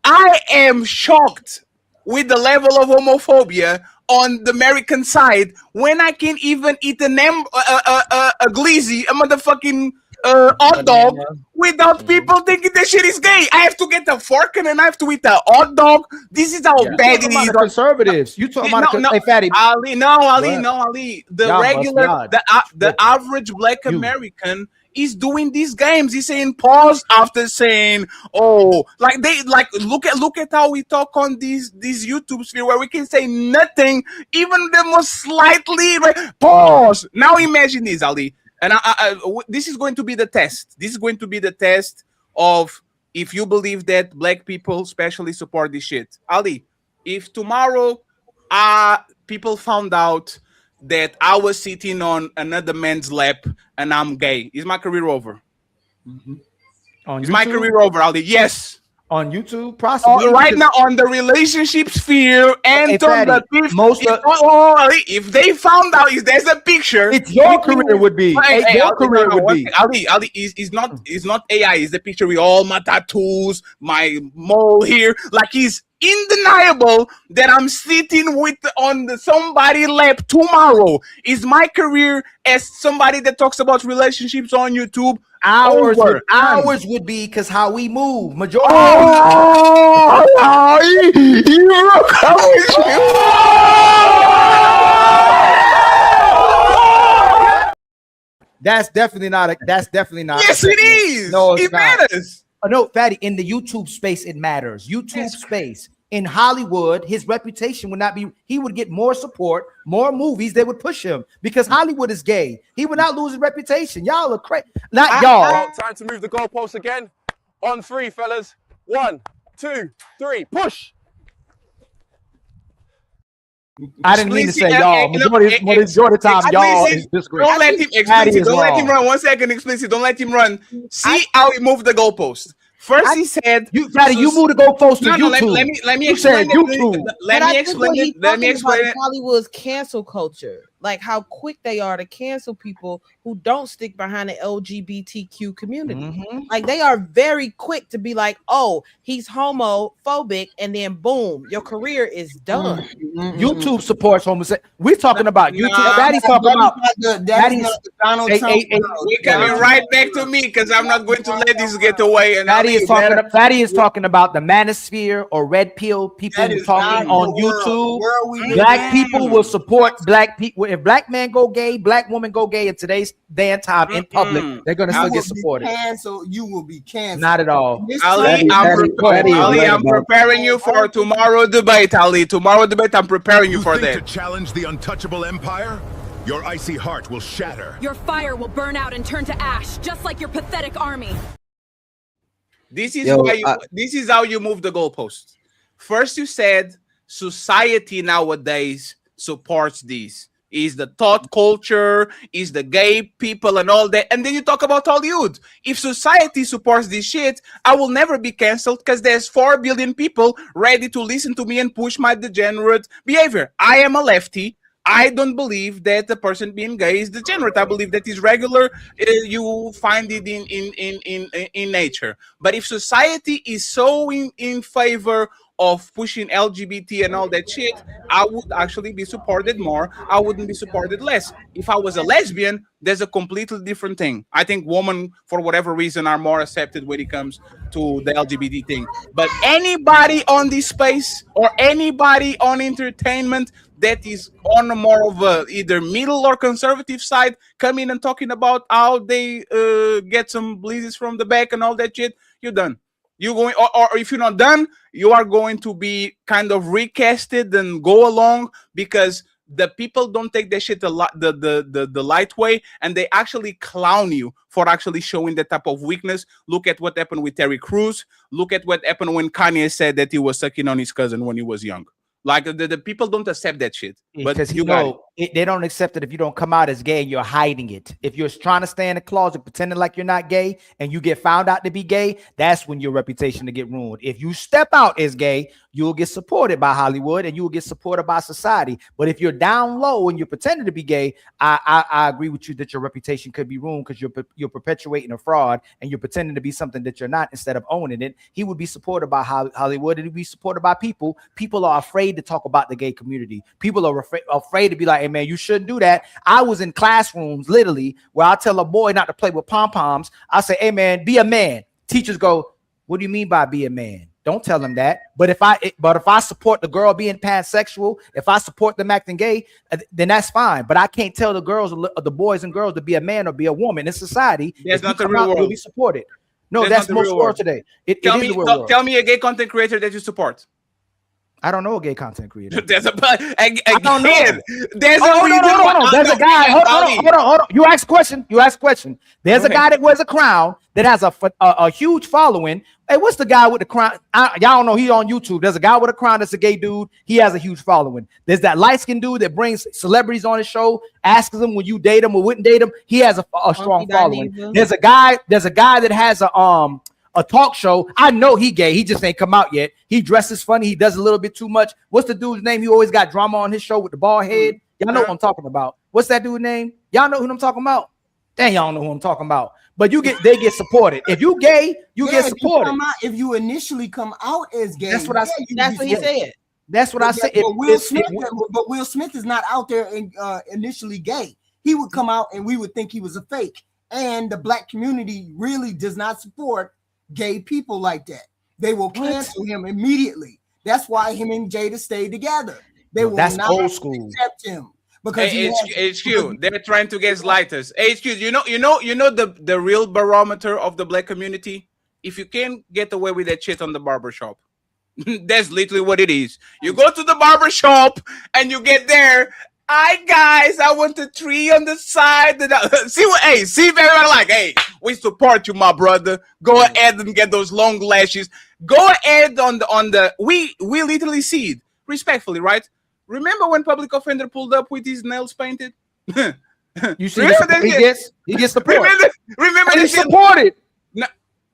I am shocked with the level of homophobia on the American side when I can even eat a glizzy, a motherfucking hot dog without people thinking that shit is gay. I have to get a fork and a knife to eat a hot dog. This is how bad it is. Conservatives. You talking about hey, Fatty. Ali. The Y'all regular, the average black American is doing these games. He's saying pause after saying, oh, like they like look at how we talk on these YouTube sphere where we can say nothing, even the most slightly pause. Now imagine this, Ali. And this is going to be the test. This is going to be the test of if you believe that black people especially support this shit. Ali, if tomorrow people found out that I was sitting on another man's lap and I'm gay, is my career over? Is my career over, Ali? Yes. On YouTube, possibly. Right now, on the relationship sphere and on the if they found out if there's a picture, it's your career would be. Your career would be. Ali is not AI. It's the picture with all my tattoos, my mole here. Like he's undeniable that I'm sitting with on somebody lap tomorrow. Is my career as somebody that talks about relationships on YouTube? Ours would be because how we move. Majority. That's definitely not. Yes, it is. No, it matters. No, Fatty. In the YouTube space, it matters. YouTube space. In Hollywood, his reputation would not be. He would get more support, more movies. They would push him because Hollywood is gay. He would not lose his reputation. Y'all are crazy. Not y'all. Time to move the goalpost again. On three, fellas. 1, 2, 3. Push. I didn't mean to say y'all. Majority of the time, y'all is discreet. Don't let him explicit. Don't let him run. 1 second, explicit. Don't let him run. See how he moved the goalpost. First, he said, "You, Fatty, you moved the goalpost to YouTube." Let me explain. Let me explain it. Hollywood's cancel culture, like how quick they are to cancel people who don't stick behind the LGBTQ community. Like they are very quick to be like, "Oh, he's homophobic," and then boom, your career is done. YouTube supports homosexuality. We're talking about YouTube. Daddy's talking about Daddy's Donald Trump. We're coming right back to me because I'm not going to let this get away. And Fatty is talking about the manosphere or red pill people who talking on YouTube. Black people will support black people. If black man go gay, black woman go gay in today's day and time in public, they're gonna still get supported. You will be canceled. Not at all. Ali, I'm preparing you for tomorrow debate. Ali, tomorrow debate. I'm preparing you for that. To challenge the untouchable empire, your icy heart will shatter. Your fire will burn out and turn to ash, just like your pathetic army. This is this is how you move the goalpost. First, you said society nowadays supports these. is the thought culture, is the gay people and all that. And then you talk about Hollywood. If society supports this shit, I will never be canceled because there's 4 billion people ready to listen to me and push my degenerate behavior. I am a lefty. I don't believe that the person being gay is degenerate. I believe that is regular. You find it in nature. But if society is so in favor of pushing LGBT and all that shit, I would actually be supported more. I wouldn't be supported less. If I was a lesbian, there's a completely different thing. I think women, for whatever reason, are more accepted when it comes to the LGBT thing. But anybody on this space or anybody on entertainment that is on a more of a either middle or conservative side, coming and talking about how they get some blizzards from the back and all that shit, you're done. You're going, or if you're not done, you are going to be kind of recasted and go along because the people don't take that shit the light way, and they actually clown you for actually showing that type of weakness. Look at what happened with Terry Crews. Look at what happened when Kanye said that he was sucking on his cousin when he was young. Like the people don't accept that shit. But Because you know, they don't accept it if you don't come out as gay and you're hiding it. If you're trying to stay in the closet pretending like you're not gay and you get found out to be gay, that's when your reputation to get ruined. If you step out as gay, you'll get supported by Hollywood and you will get supported by society. But if you're down low and you're pretending to be gay, I agree with you that your reputation could be ruined because you're perpetuating a fraud and you're pretending to be something that you're not instead of owning it. He would be supported by Hollywood and he'd be supported by people. People are afraid to talk about the gay community. People are afraid to be like, hey man, you shouldn't do that. I was in classrooms literally where I tell a boy not to play with pom-poms. I say, hey man, be a man. Teachers go, what do you mean by be a man? Don't tell them that. But if I support the girl being pansexual, if I support them acting gay, then that's fine. But I can't tell the girls, the boys and girls to be a man or be a woman in society. That's not the real world. You'll be supported. No, that's most world today. Tell me a gay content creator that you support. I don't know a gay content creator. There's a There's a guy. Hold on. You asked a question. There's a guy that wears a crown that has a huge following. Hey, what's the guy with the crown? Y'all don't know. He's on YouTube. There's a guy with a crown that's a gay dude. He has a huge following. There's that light-skinned dude that brings celebrities on his show, asks them would you date him or wouldn't date him. He has a strong following. There's a guy that has a talk show. I know he gay. He just ain't come out yet. He dresses funny. He does a little bit too much. What's the dude's name? He always got drama on his show with the bald head. Y'all know what I'm talking about. What's that dude's name? Y'all know who I'm talking about? Dang, y'all know who I'm talking about. But they get supported. If you gay, you get supported. If you initially come out as gay, that's what that's what he said. That's what I said. But Will Smith is not out there initially gay. He would come out and we would think he was a fake. And the black community really does not support gay people like that. They will cancel him immediately. That's why him and Jada stayed together. They will not accept him because HQ. They're trying to get lighters. HQ. You know the real barometer of the black community. If you can't get away with that shit on the barbershop, that's literally what it is. You go to the barbershop and you get there. Hi guys, I want a tree on the side. See everyone like, hey, we support you, my brother. Go ahead and get those long lashes. Go ahead on the we literally see it respectfully, right? Remember when Public Offender pulled up with his nails painted? You see, he gets support. Remember he's supported. No,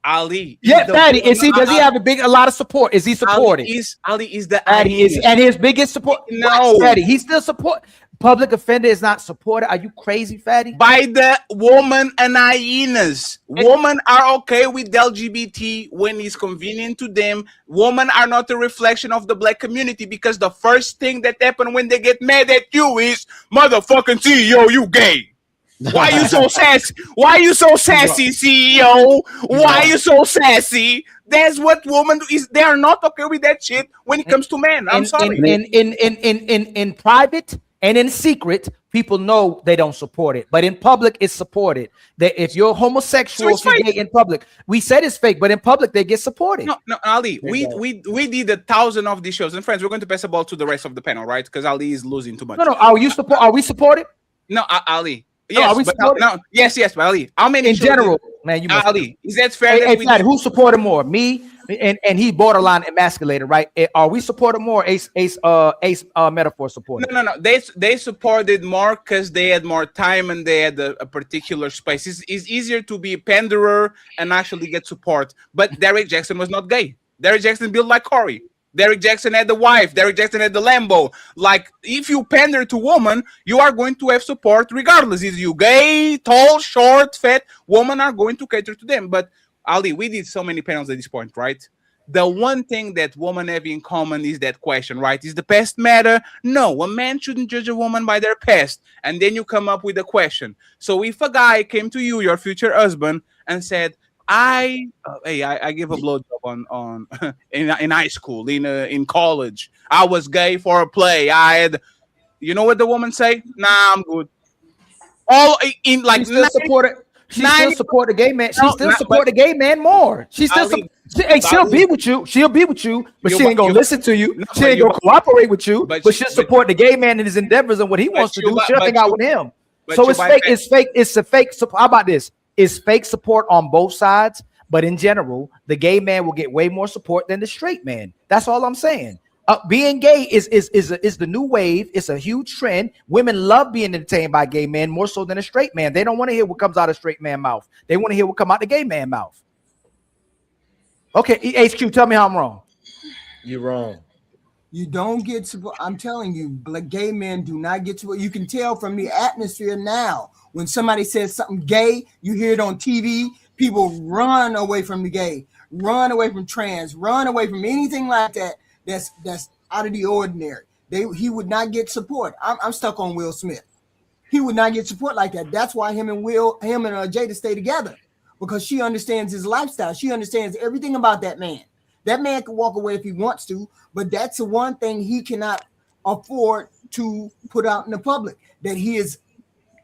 Ali. Yeah, Fatty. Does he have a lot of support? Is he supported? Ali is the and his biggest support. No, Fatty, he still support. Public Offender is not supported. Are you crazy, Fatty? By the woman and hyenas. Women are okay with LGBT when it's convenient to them. Women are not a reflection of the black community because the first thing that happens when they get mad at you is motherfucking CEO, you gay. Why you so sassy? Why you so sassy, CEO? Why you so sassy? That's what women is. They are not okay with that shit when it comes to men. I'm sorry. In private and in secret, people know they don't support it, but in public, it's supported. That if you're homosexual, if you're gay in public, we said it's fake, but in public, they get supported. No, Ali, we did 1,000 of these shows, and friends, we're going to pass the ball to the rest of the panel, right? Because Ali is losing too much. No, are we supported? No, Ali. Yes, yes, but Ali. How many in general, man? Ali, is that fair? Who supported more, me and he borderline emasculated, right? Are we supporting more Ace metaphor supported? No. They supported more because they had more time and they had a particular space. It's easier to be a panderer and actually get support. But Derek Jackson was not gay. Derek Jackson built like Corey. Derek Jackson had the wife. Derek Jackson had the Lambo. Like, if you pander to woman, you are going to have support regardless. Is you gay, tall, short, fat, women are going to cater to them. But Ali, we did so many panels at this point, right? The one thing that women have in common is that question, right? Is the past matter? No, a man shouldn't judge a woman by their past. And then you come up with a question. So if a guy came to you, your future husband, and said, I give a blowjob on in high school, in college. I was gay for a play. I had, you know what the woman say? Nah, I'm good. All in like she still support the gay man. She still support the gay man more. She still she'll be with you. She'll be with you, but she ain't gonna listen to you. She ain't gonna cooperate with you. But she'll support the gay man in his endeavors and what he wants to do. She'll hang out with him. So it's fake. It's fake. It's a fake. How about this? It's fake support on both sides, but in general, the gay man will get way more support than the straight man. That's all I'm saying. Being gay is the new wave. It's a huge trend. Women love being entertained by gay men more so than a straight man. They don't want to hear what comes out of straight man mouth. They want to hear what come out the gay man mouth. Okay, HQ, tell me how I'm wrong. You're wrong. You don't get support. I'm telling you, gay men do not get support. You can tell from the atmosphere now. When somebody says something gay, you hear it on TV, people run away from the gay, run away from trans, run away from anything like that that's out of the ordinary. He would not get support. I'm stuck on Will Smith. He would not get support like that. That's why him and Jada stay together, because she understands his lifestyle. She understands everything about that man. That man can walk away if he wants to, but that's the one thing he cannot afford to put out in the public, that he is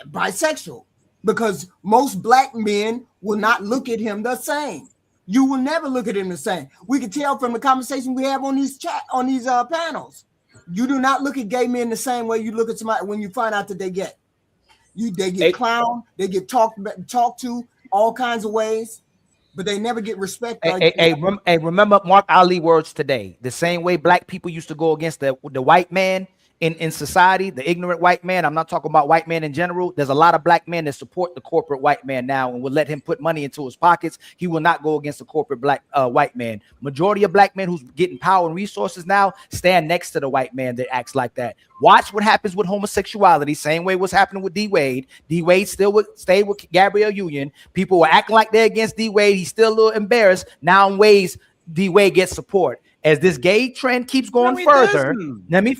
bisexual, because most black men will not look at him the same. You will never look at him the same. We can tell from the conversation we have on these panels. You do not look at gay men the same way you look at somebody when you find out that they gay. They get clowned, they get talked to all kinds of ways, but they never get respect. Remember Mark Ali words today. The same way black people used to go against the white man in society, the ignorant white man. I'm not talking about white men in general. There's a lot of black men that support the corporate white man now and will let him put money into his pockets. He will not go against the corporate black white man. Majority of black men who's getting power and resources now stand next to the white man that acts like that. Watch what happens with homosexuality. Same way what's happening with D Wade. D Wade still would stay with Gabrielle Union. People were acting like they're against D Wade. He's still a little embarrassed. Now in ways D Wade gets support. As this gay trend keeps going further,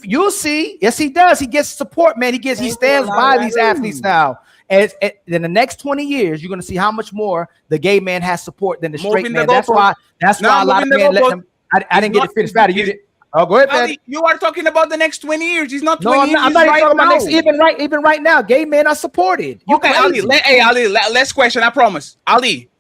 you'll see. Yes, he does. He gets support, man. He stands by these athletes now. And in the next 20 years, you're going to see how much more the gay man has support than the straight man. That's why a lot of men let him. I didn't get to finish that. You did. Oh, go ahead, Ali, you are talking about the next 20 years. It's not 20 years. I'm not even talking about next. Even right now, gay men are supported. Okay, Ali. Ali, last question. I promise. Ali,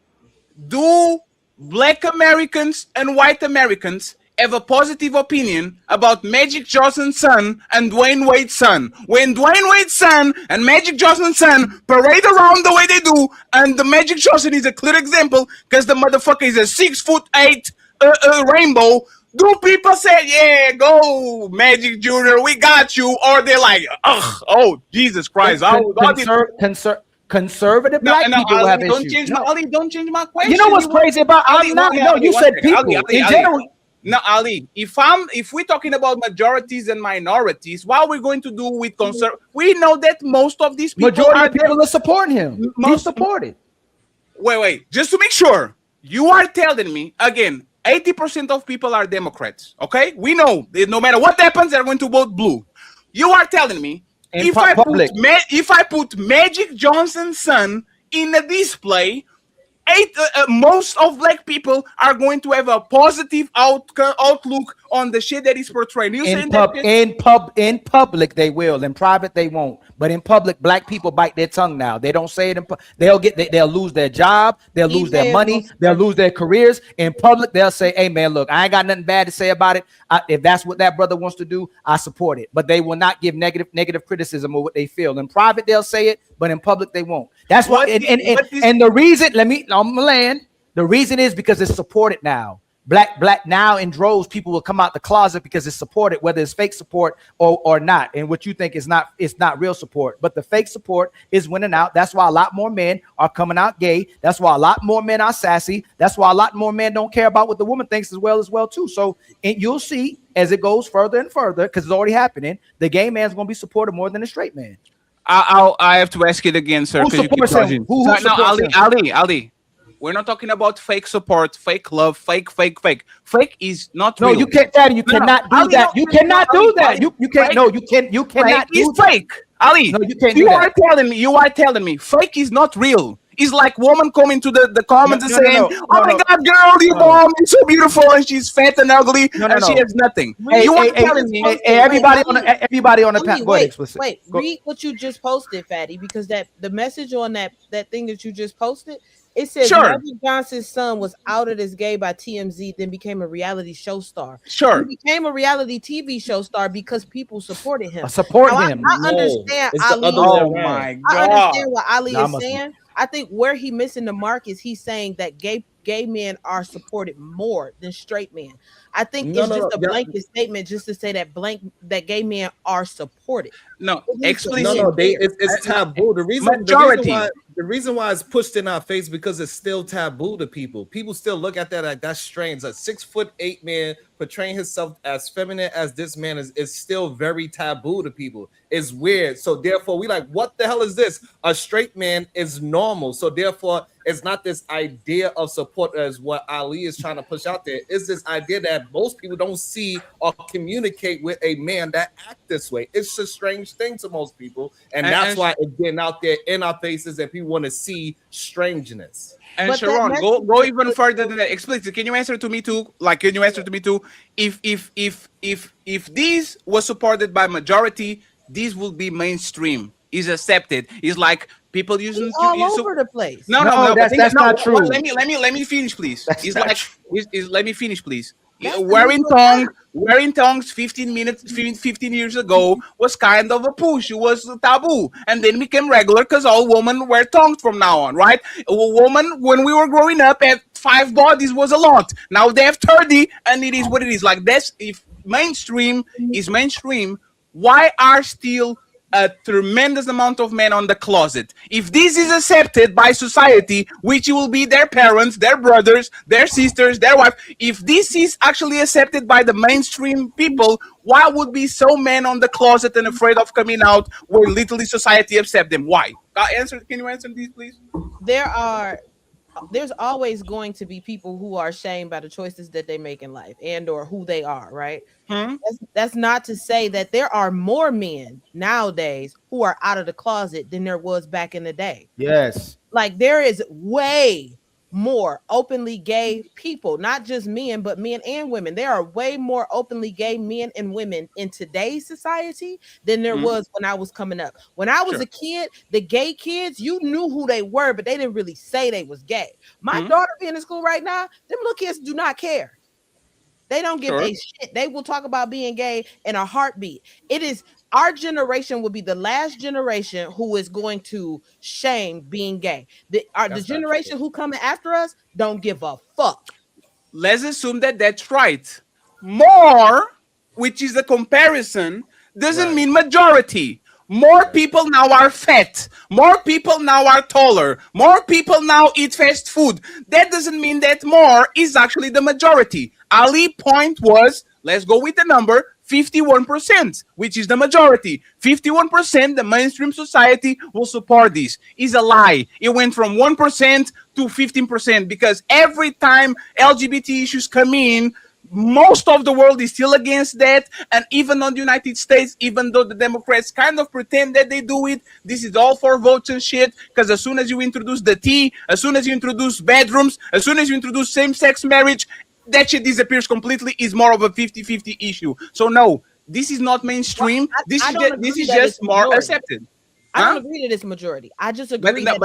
do Black Americans and white Americans have a positive opinion about Magic Johnson's son and Dwayne Wade's son? When Dwayne Wade's son and Magic Johnson's son parade around the way they do, and the Magic Johnson is a clear example because the motherfucker is a 6'8" rainbow, do people say, yeah, go Magic Jr., we got you? Or they're like, ugh, oh, Jesus Christ. Conservative black people Ali, have don't issues. Don't change my question. You know what's crazy about Ali? You said people in general. No, Ali, if we're talking about majorities and minorities, what are we going to do with we know that most of these people are supporting him. Most supported. Wait, just to make sure, you are telling me again, 80% of people are Democrats. Okay, we know that no matter what happens, they're going to vote blue. You are telling me if I put Magic Johnson's son in a display, most of black people are going to have a positive outlook on the shit that is portrayed. In public they will. In private they won't. But in public, black people bite their tongue now. They don't say it. They'll lose their job. They'll lose their money. They'll lose their careers. In public, they'll say, "Hey man, look, I ain't got nothing bad to say about it. If that's what that brother wants to do, I support it." But they will not give negative criticism of what they feel. In private, they'll say it, but in public, they won't. That's why. And the reason, I'm gonna land. The reason is because it's supported now. black now in droves, people will come out the closet because it's supported, whether it's fake support or not. And what you think is not, it's not real support, but the fake support is winning out. That's why a lot more men are coming out gay. That's why a lot more men are sassy. That's why a lot more men don't care about what the woman thinks as well too. So you'll see as it goes further and further, because it's already happening, the gay man's going to be supported more than the straight man. I have to ask it again, sir. Who supports him? Who supports him? Ali. We're not talking about fake support, fake love, fake. Fake is not real. No, you can't, Daddy. You cannot do that. You cannot do that. You can't. No, you can't. You cannot. Fake is fake. Ali, no, you can't. You are telling me fake is not real. It's like woman coming to the comments and saying, "Oh my God, girl, your mom is so beautiful and she's fat and ugly and she has nothing." You are telling me, everybody on the panel. Wait, read what you just posted, Fatty, because the message on that thing that you just posted. It says Magic Johnson's son was outed as gay by TMZ, then became a reality show star. Sure. He became a reality TV show star because people supported him. I understand Ali. Oh my God. I understand what Ali is saying. I think where he missing the mark is he's saying that gay men are supported more than straight men. I think it's just a blanket statement just to say that gay men are supported. No, explicitly. It's taboo. The reason why it's pushed in our face because it's still taboo to people. People still look at that like that's strange. A 6'8" man portraying himself as feminine as this man is still very taboo to people. It's weird. So therefore, we like, what the hell is this? A straight man is normal. So therefore, it's not this idea of support as what Ali is trying to push out there. It's this idea that most people don't see or communicate with a man that act this way. It's a strange thing to most people, and that's why it's getting out there in our faces, and people want to see strangeness. And Sharon, go even further than that. Explicit. Can you answer to me too? Like, can you answer to me too? If this was supported by majority, this will be mainstream. Is accepted. Is like people using all over the place. No, that's not true. Let me finish, please. Let me finish, please. Wearing tongues 15 years ago was kind of a push. It was a taboo, and then became regular because all women wear tongues from now on, right? A woman, when we were growing up, had 5 bodies was a lot. Now they have 30, and it is what it is. Like this, if mainstream is mainstream, why are still a tremendous amount of men on the closet? If this is accepted by society, which will be their parents, their brothers, their sisters, their wife, if this is actually accepted by the mainstream people, why would be so men on the closet and afraid of coming out where literally society accept them? Why? Can you answer these, please? There's always going to be people who are shamed by the choices that they make in life and or who they are, right? That's not to say that there are more men nowadays who are out of the closet than there was back in the day. Yes. Like there is way more openly gay people, not just men, but men and women. There are way more openly gay men and women in today's society than there was when I was coming up. When I was a kid, the gay kids, you knew who they were, but they didn't really say they was gay. My daughter being in school right now, them little kids do not care. They don't give a shit. They will talk about being gay in a heartbeat. It is our generation will be the last generation who is going to shame being gay. The generation who coming after us don't give a fuck. Let's assume that that's right. More, which is a comparison, doesn't mean majority. More people now are fat. More people now are taller. More people now eat fast food. That doesn't mean that more is actually the majority. Ali's point was, let's go with the number, 51%, which is the majority. 51%, the mainstream society will support this. Is a lie. It went from 1% to 15% because every time LGBT issues come in, most of the world is still against that, and even on the United States, even though the Democrats kind of pretend that they do it, this is all for votes and shit, because as soon as you introduce the T, as soon as you introduce bedrooms, as soon as you introduce same-sex marriage, that shit disappears completely. Is more of a 50-50 issue. So no, this is not mainstream. This is just more accepted. I don't agree that it's majority. I just agree. Ali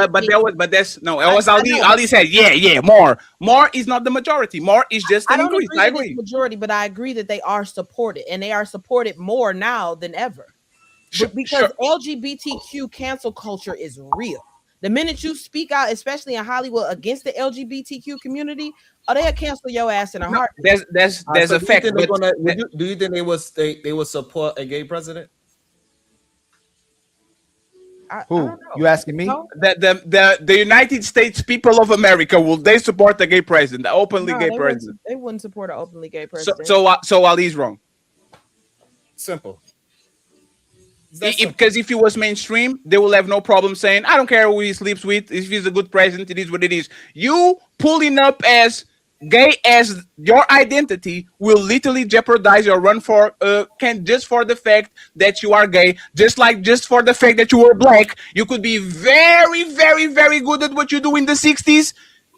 said, yeah, more. More is not the majority. More is just an increase. I agree. It's majority, but I agree that they are supported, and they are supported more now than ever. Because LGBTQ cancel culture is real. The minute you speak out, especially in Hollywood, against the LGBTQ community, they'll cancel your ass in a heartbeat. There's So a do you fact. think they're But gonna? Do you think they will support a gay president? Who? You asking me? The United States people of America, will they support the gay president, the openly No, gay they president? wouldn't support an openly gay So president. so Ali's wrong. Simple. Because if he was mainstream, they will have no problem saying, I don't care who he sleeps with. If he's a good president, it is what it is. You pulling up as gay as your identity will literally jeopardize your run for just for the fact that you are gay. Just for the fact that you were black, you could be very, very, very good at what you do in the 60s.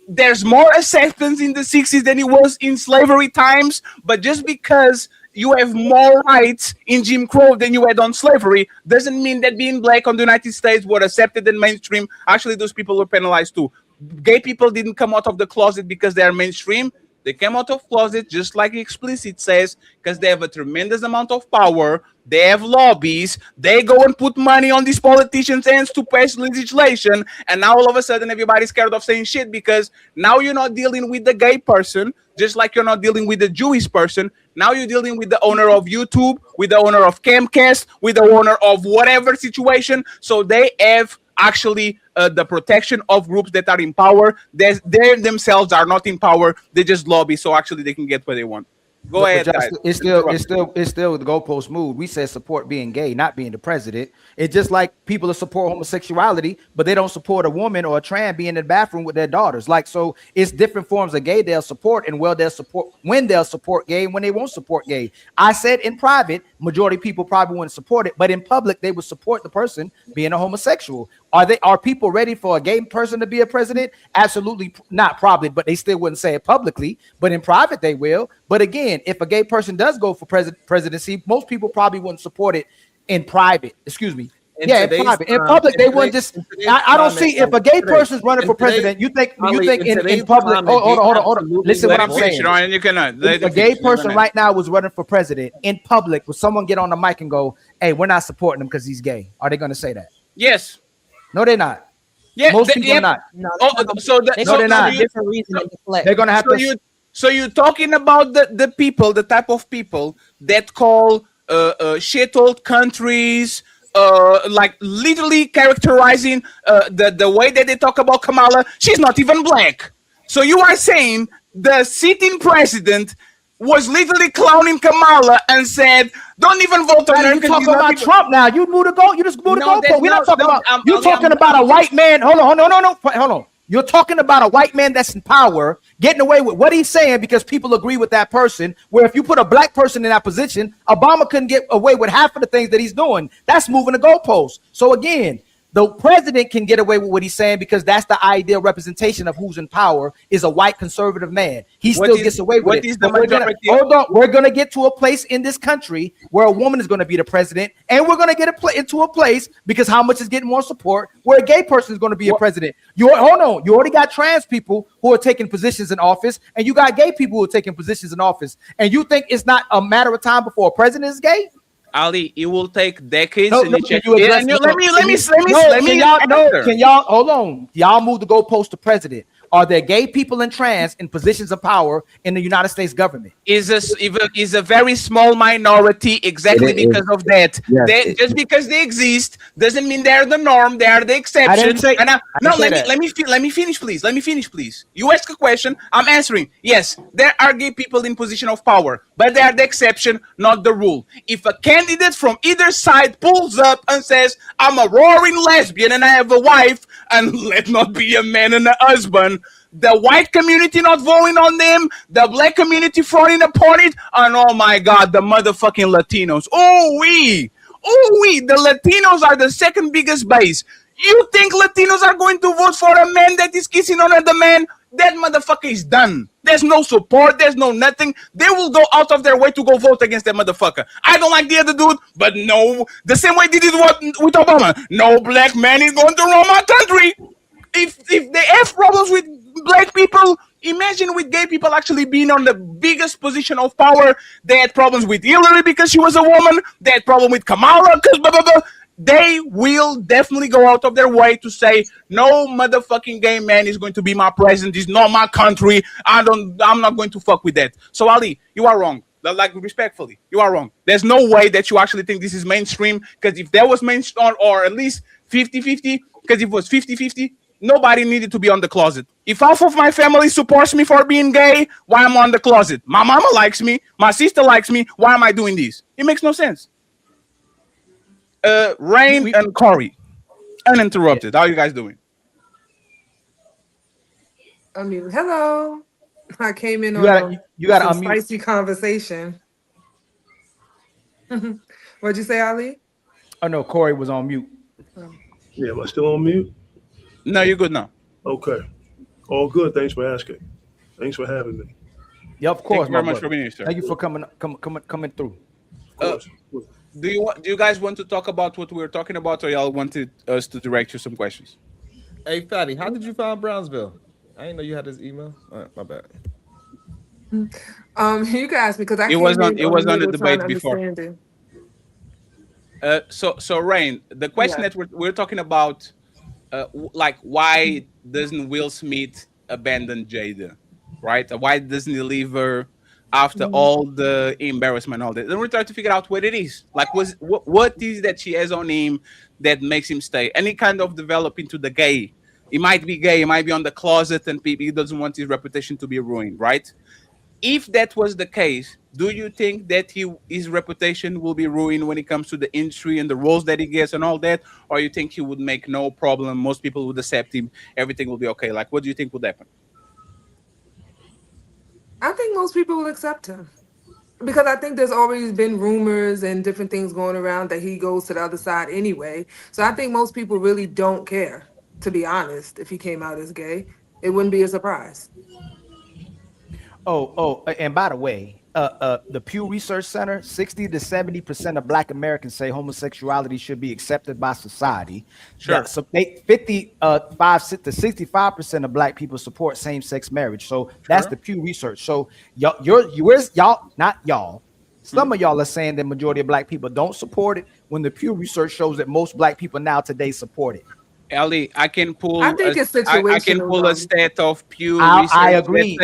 There's more acceptance in the 60s than it was in slavery times, but just because you have more rights in Jim Crow than you had on slavery doesn't mean that being black on the United States were accepted and mainstream. Actually, those people were penalized too. Gay people didn't come out of the closet because they are mainstream. They came out of closet, just like explicit says, because they have a tremendous amount of power. They have lobbies. They go and put money on these politicians' hands to pass legislation. And now all of a sudden, everybody's scared of saying shit because now you're not dealing with the gay person, just like you're not dealing with the Jewish person. Now you're dealing with the owner of YouTube, with the owner of Camcast, with the owner of whatever situation. So they have actually the protection of groups that are in power. They themselves are not in power. They just lobby so actually they can get what they want. Go ahead, guys. It's still the goalpost move. We said support being gay, not being the president. It's just like people that support homosexuality, but they don't support a woman or a trans being in the bathroom with their daughters. Like, so it's different forms of gay they'll support, and they'll support gay and when they won't support gay. I said in private, majority of people probably wouldn't support it, but in public they would support the person being a homosexual. Are people ready for a gay person to be a president? Absolutely not, probably, but they still wouldn't say it publicly. But in private, they will. But again, if a gay person does go for presidency, most people probably wouldn't support it in private. Excuse me. In private. In public, they wouldn't just. I don't see if a gay person's running for president. You think in public? Hold on. Listen, what I'm saying. You cannot. If a gay person right now was running for president in public, would someone get on the mic and go, "Hey, we're not supporting him because he's gay"? Are they going to say that? Yes. No, they're not. Yeah, most people are not. No, they're not. Different reason to deflect. They're going to have to. So you're talking about the people, the type of people that call shit-old countries, like literally characterizing the way that they talk about Kamala. She's not even black. So you are saying the sitting president was literally clowning Kamala and said, "Don't even vote on her." You talking about Trump now? You move the goal. You just move the goalpost. We're not talking about. You're talking about a white man. Hold on. Hold on. You're talking about a white man that's in power getting away with what he's saying because people agree with that person. Where if you put a black person in that position, Obama couldn't get away with half of the things that he's doing. That's moving the goalpost. So again, the president can get away with what he's saying because that's the ideal representation of who's in power is a white conservative man. He still gets away with it. Hold on. We're going to get to a place in this country where a woman is going to be the president, and we're going to get into a place because how much is getting more support where a gay person is going to be a president. Hold on. You already got trans people who are taking positions in office, and you got gay people who are taking positions in office. And you think it's not a matter of time before a president is gay? Ali, it will take decades. Can y'all hold on? Y'all move the goalpost to president. Are there gay people and trans in positions of power in the United States government? Is a very small minority exactly because of that. Yes, just because they exist doesn't mean they're the norm. They are the exception. Let me finish, please. Let me finish, please. You ask a question, I'm answering. Yes, there are gay people in position of power, but they are the exception, not the rule. If a candidate from either side pulls up and says, "I'm a roaring lesbian and I have a wife," and let not be a man and a husband, the white community not voting on them, the black community frowning upon it, and oh my God, the motherfucking Latinos. The Latinos are the second biggest base. You think Latinos are going to vote for a man that is kissing another man? That motherfucker is done. There's no support. There's no nothing. They will go out of their way to go vote against that motherfucker. I don't like the other dude, but no, the same way they did with Obama. No black man is going to run my country. If they have problems with black people, imagine with gay people actually being on the biggest position of power. They had problems with Hillary because she was a woman. They had problem with Kamala because blah, blah, blah. they will definitely go out of their way to say no motherfucking gay man is going to be my president. It's not my country. I'm not going to fuck with that. So Ali, you are wrong. Like respectfully, you are wrong. There's no way that you actually think this is mainstream, because if there was mainstream or at least 50-50, because if it was 50-50, nobody needed to be on the closet. If half of my family supports me for being gay, why am I on the closet? My mama likes me, my sister likes me, why am I doing this? It makes no sense. Rain and Corey, uninterrupted. How are you guys doing? I mean, hello. I came in You on gotta some unmute. spicy conversation. What'd you say, Ali? Oh no, Corey was on mute. Yeah, am I still on mute? No, you're good now. Okay. All good. Thanks for asking. Thanks for having me. Yeah, of course. Thank you very my much brother. for being here, sir. Thank you for coming through. Do you guys want to talk about what we were talking about, or y'all wanted us to direct you some questions? Hey, Fatty, how did you find Brownsville? I didn't know you had his email. All right, my bad. You can ask me because I It came was in on. It was on the middle trying debate to before. understand it. So Rain, the question that we're talking about, like, why doesn't Will Smith abandon Jada, right? Why doesn't he leave her after all the embarrassment, all that? Then we try to figure out what it is. Like, what is that she has on him that makes him stay? Any kind of develop into the gay. He might be gay. He might be on the closet, and he doesn't want his reputation to be ruined, right? If that was the case, do you think that his reputation will be ruined when it comes to the industry and the roles that he gets and all that? Or you think he would make no problem? Most people would accept him. Everything will be okay. Like, what do you think would happen? I think most people will accept him because I think there's always been rumors and different things going around that he goes to the other side anyway. So I think most people really don't care, to be honest. If he came out as gay, it wouldn't be a surprise. And by the way, the Pew Research Center, 60 to 70% of Black Americans say homosexuality should be accepted by society. Sure. Yeah, so 55 to 65% of Black people support same-sex marriage. So that's the Pew Research. So not y'all. Some of y'all are saying that majority of Black people don't support it, when the Pew Research shows that most Black people now today support it. Ali, I can pull. I think it's I can situational, pull though. a stat of Pew I Research agree,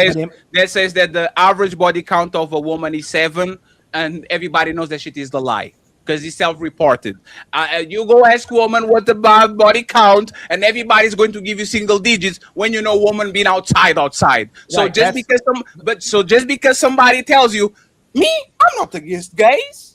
that says that the average body count of a woman is 7, and everybody knows that shit is the lie because it's self-reported. You go ask woman what the body count, and everybody's going to give you single digits when you know woman being outside. So Right, just because somebody tells you, me, I'm not against gays.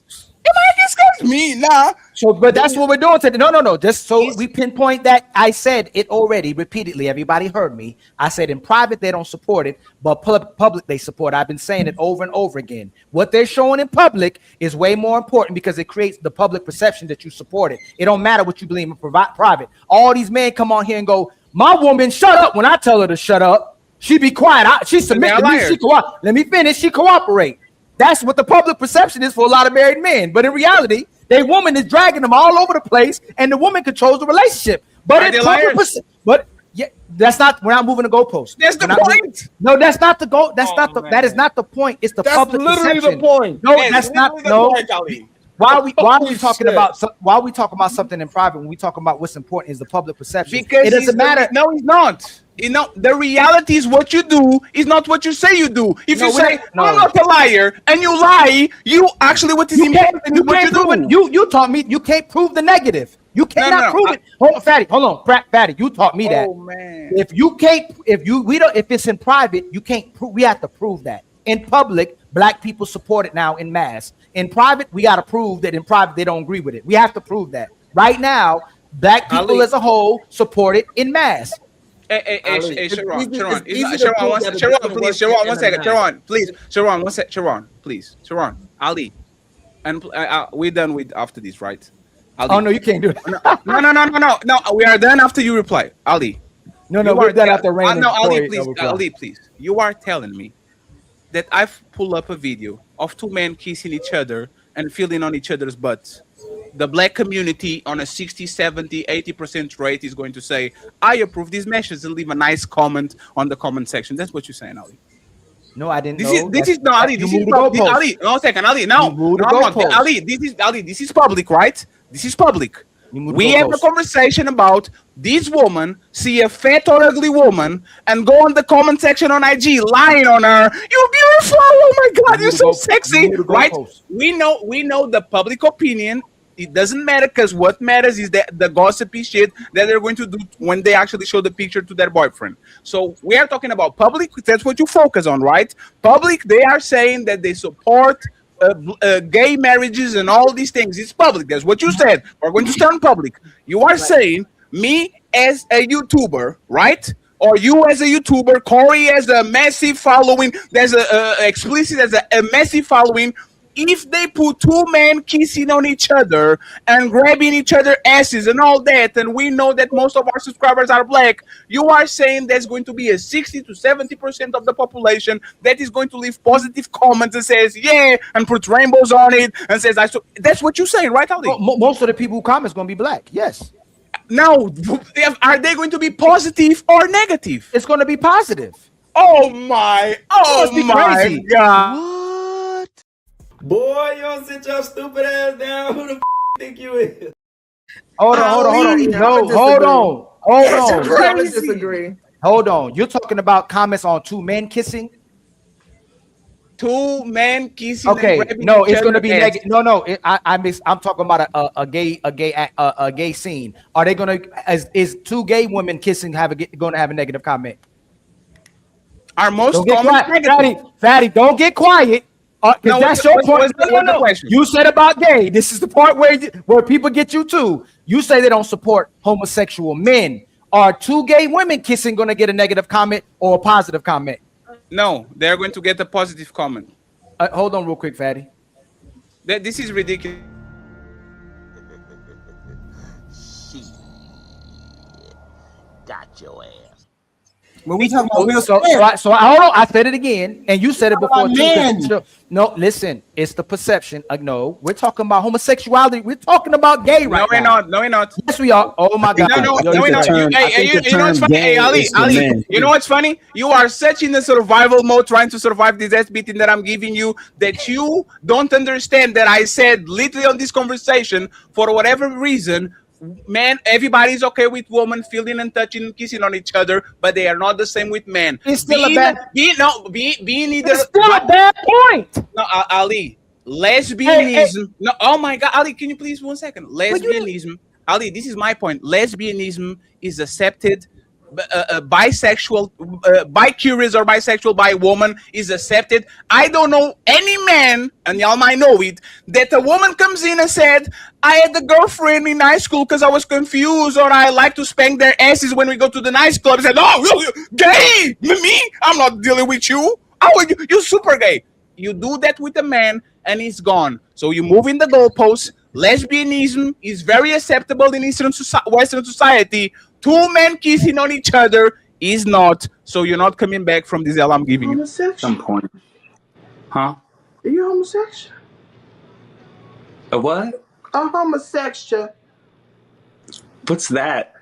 Am I against gays? Me, nah. So, but that's what we're doing today. No. Just so we pinpoint that, I said it already repeatedly. Everybody heard me. I said in private they don't support it, but public they support. I've been saying it over and over again. What they're showing in public is way more important because it creates the public perception that you support it. It don't matter what you believe in private. All these men come on here and go, "My woman, shut up." When I tell her to shut up, she be quiet. She submit to me. Let me finish. She cooperate. That's what the public perception is for a lot of married men. But in reality, their woman is dragging them all over the place, and the woman controls the relationship. But that's not. We're not moving the goalpost. That's the point. No, that's not the goal. That is not the point. It's the public literally perception. the point. No, Yes, that's not. literally No. the point, Ali. Why are we talking about something in private when we talk about what's important is the public perception? Because it doesn't matter. No, he's not. The reality is what you do is not what you say you do. If you say I'm not a liar and you lie, you actually what is important is what you do. You taught me you can't prove the negative. You cannot prove it. Hold on, Fatty. You taught me that. Oh man. If it's in private, you can't prove. We have to prove that. In public, Black people support it now in mass. In private, we got to prove that in private they don't agree with it. We have to prove that. Right now, Black people as a whole support it in mass. Hey, Sharon, please. Sharon, Ali, and we're done with after this, right? Ali. Oh no, you can't do it. No, we are done after you reply, Ali. No, we're done after Rain. No, Ali, please. You are telling me that I've pulled up a video of 2 men kissing each other and feeling on each other's butts. The Black community on a 60, 70, 80% rate is going to say, I approve these measures, and leave a nice comment on the comment section. That's what you're saying, Ali. No, I didn't this know. This is Ali. This is public. Ali, no second, Ali. No, Ali. This is public, right? This is public. We have a conversation about this woman see a fat or ugly woman and go on the comment section on IG lying on her. You're beautiful. Oh my God, you're so sexy, right? We know the public opinion. It doesn't matter because what matters is that the gossipy shit that they're going to do when they actually show the picture to their boyfriend. So we are talking about public. That's what you focus on, right? Public, they are saying that they support gay marriages and all these things. It's public. That's what you said. We're going to stay on public. You are saying me as a YouTuber, right? Or you as a YouTuber, Corey has a massive following. There's a explicit as a massive following. If they put two men kissing on each other and grabbing each other asses and all that, and we know that most of our subscribers are black, you are saying there's going to be a 60 to 70% of the population that is going to leave positive comments and says, yeah, and put rainbows on it and says, that's what you're saying, right, Ali? Most of the people who comment is going to be black. Yes. Now, are they going to be positive or negative? It's going to be positive. Oh my crazy. God. Boy, you don't sit your stupid ass down. Who the think you is? Hold on. Disagree. Hold on. You're talking about comments on two men kissing? Two men kissing. Okay, no, it's going to be negative. No, I'm talking about a gay scene. Are they going to? Is two gay women kissing going to have a negative comment? Are most comments negative? Fatty, don't get quiet. No, that's your point. No. You said about gay. This is the part where people get you too. You say they don't support homosexual men. Are two gay women kissing going to get a negative comment or a positive comment? No, they're going to get a positive comment. Hold on real quick, Fatty. This is ridiculous. Got your ass. When we talk about Will so Smith, hold on. I said it again, and you said it before men. too. No, listen, it's the perception. No, we're talking about homosexuality. We're talking about gay right now. No, we're not. Yes, we are. Oh my God. No, we're not. You know what's funny? Hey, Ali, you know what's funny? You are such in the survival mode trying to survive this ass beating that I'm giving you that you don't understand that I said literally on this conversation, for whatever reason, man, everybody's okay with women feeling and touching and kissing on each other, but they are not the same with men. It's still a bad. Being either. It's still a bad point. No, Ali, lesbianism. No, oh my God, Ali, can you please 1 second? Lesbianism, Ali, this is my point. Lesbianism is accepted. Bisexual, bi-curious or bisexual by woman is accepted. I don't know any man, and y'all might know it, that a woman comes in and said, I had a girlfriend in high school because I was confused, or I like to spank their asses when we go to the nice club. And said, oh, you gay? Me? I'm not dealing with you. Oh, you're super gay. You do that with a man and he's gone. So you move in the goalposts. Lesbianism is very acceptable in Western society. Two men kissing on each other is not. So you're not coming back from this hell I'm giving you. Some point. Huh? Are you homosexual? A what? A homosexual. What's that?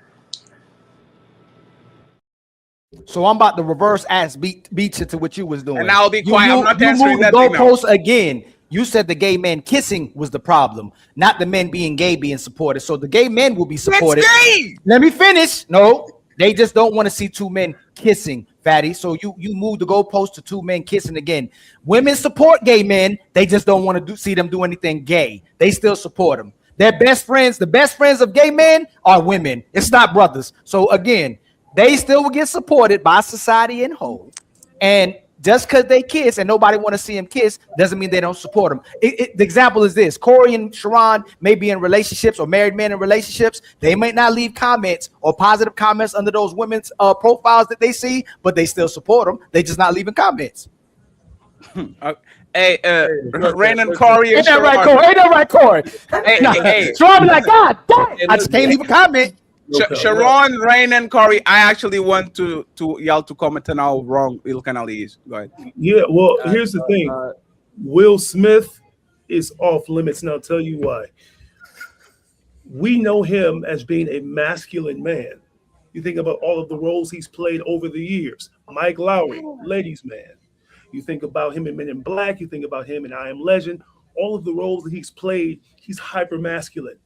So I'm about to reverse beat you to what you was doing. And I'll be quiet. I'm not answering that. Goalpost again. You said the gay men kissing was the problem, not the men being gay being supported. So the gay men will be supported. That's gay. Let me finish. No, they just don't want to see two men kissing, Fatty. So you move the goalpost to two men kissing again. Women support gay men. They just don't want to see them do anything gay. They still support them. Their best friends, the best friends of gay men are women. It's not brothers. So again, they still will get supported by society in whole. And just because they kiss and nobody want to see them kiss doesn't mean they don't support them. The example is this. Corey and Sharon may be in relationships or married men in relationships. They may not leave comments or positive comments under those women's profiles that they see, but they still support them. They just not leaving comments. Hey, Rain and Corey. Ain't that right, Corey? Ain't that right, Corey? Hey. So I'm like, God damn, I just can't leave a comment. Sharon, Rain, and Corey, I actually want to y'all to comment on how wrong Il Canali is. Go ahead. Yeah, well, here's the thing. Will Smith is off limits, and I'll tell you why. We know him as being a masculine man. You think about all of the roles he's played over the years. Mike Lowry, ladies' man. You think about him in Men in Black. You think about him in I Am Legend. All of the roles that he's played, he's hyper masculine.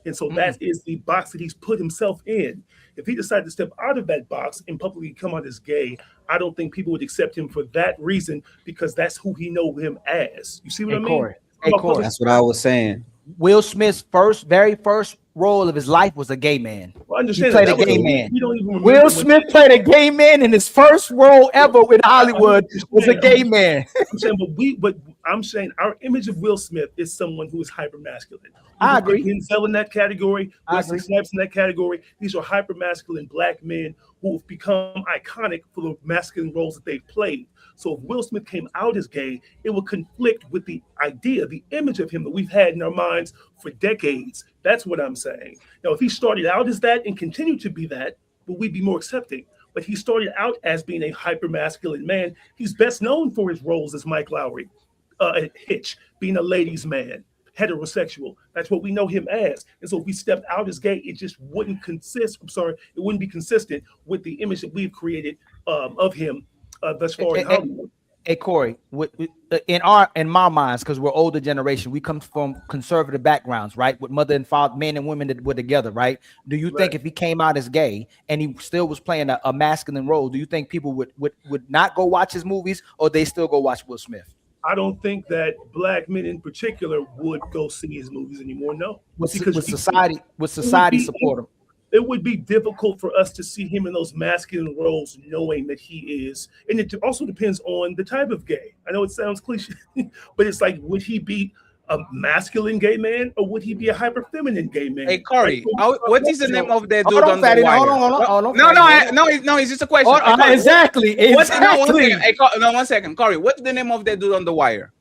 And so that is the box that he's put himself in. If he decided to step out of that box and publicly come out as gay, I don't think people would accept him for that reason, because that's who he know him as. You see what I mean? Corey. Hey, Corey. That's what I was saying. Will Smith's very first role of his life was a gay man. Well, I understand he played that a gay was man. we don't even remember Will when- Smith played a gay man, and his first role ever in Hollywood was a gay man. I'm saying, but I'm saying our image of Will Smith is someone who is hyper masculine. I agree. Denzel in that category, I Wesley agree. Snipes in that category. These are hyper masculine black men who have become iconic for the masculine roles that they've played. So if Will Smith came out as gay, it would conflict with the idea, the image of him that we've had in our minds for decades. That's what I'm saying. Now, if he started out as that and continued to be that, would we be more accepting? But he started out as being a hyper masculine man. He's best known for his roles as Mike Lowry, Hitch, being a ladies' man, heterosexual. That's what we know him as. And so if we stepped out as gay, it just wouldn't it wouldn't be consistent with the image that we've created of him thus far in Hollywood. Hey Corey, in my minds, because we're older generation, we come from conservative backgrounds, right? With mother and father, men and women that were together, right? Do you think if he came out as gay and he still was playing a masculine role, do you think people would not go watch his movies, or they still go watch Will Smith? I don't think that black men in particular would go see his movies anymore. No, Would society support him? It would be difficult for us to see him in those masculine roles, knowing that he is, and it also depends on the type of gay. I know it sounds cliche, but it's like, would he be a masculine gay man, or would he be a hyper feminine gay man? Hey, Corey, what is the name of that dude Hold on, on the Fatty, wire? hold on. No, it's just a question. Hold on, Hey, Corey, exactly. What's one second, Corey. What's the name of that dude on the wire?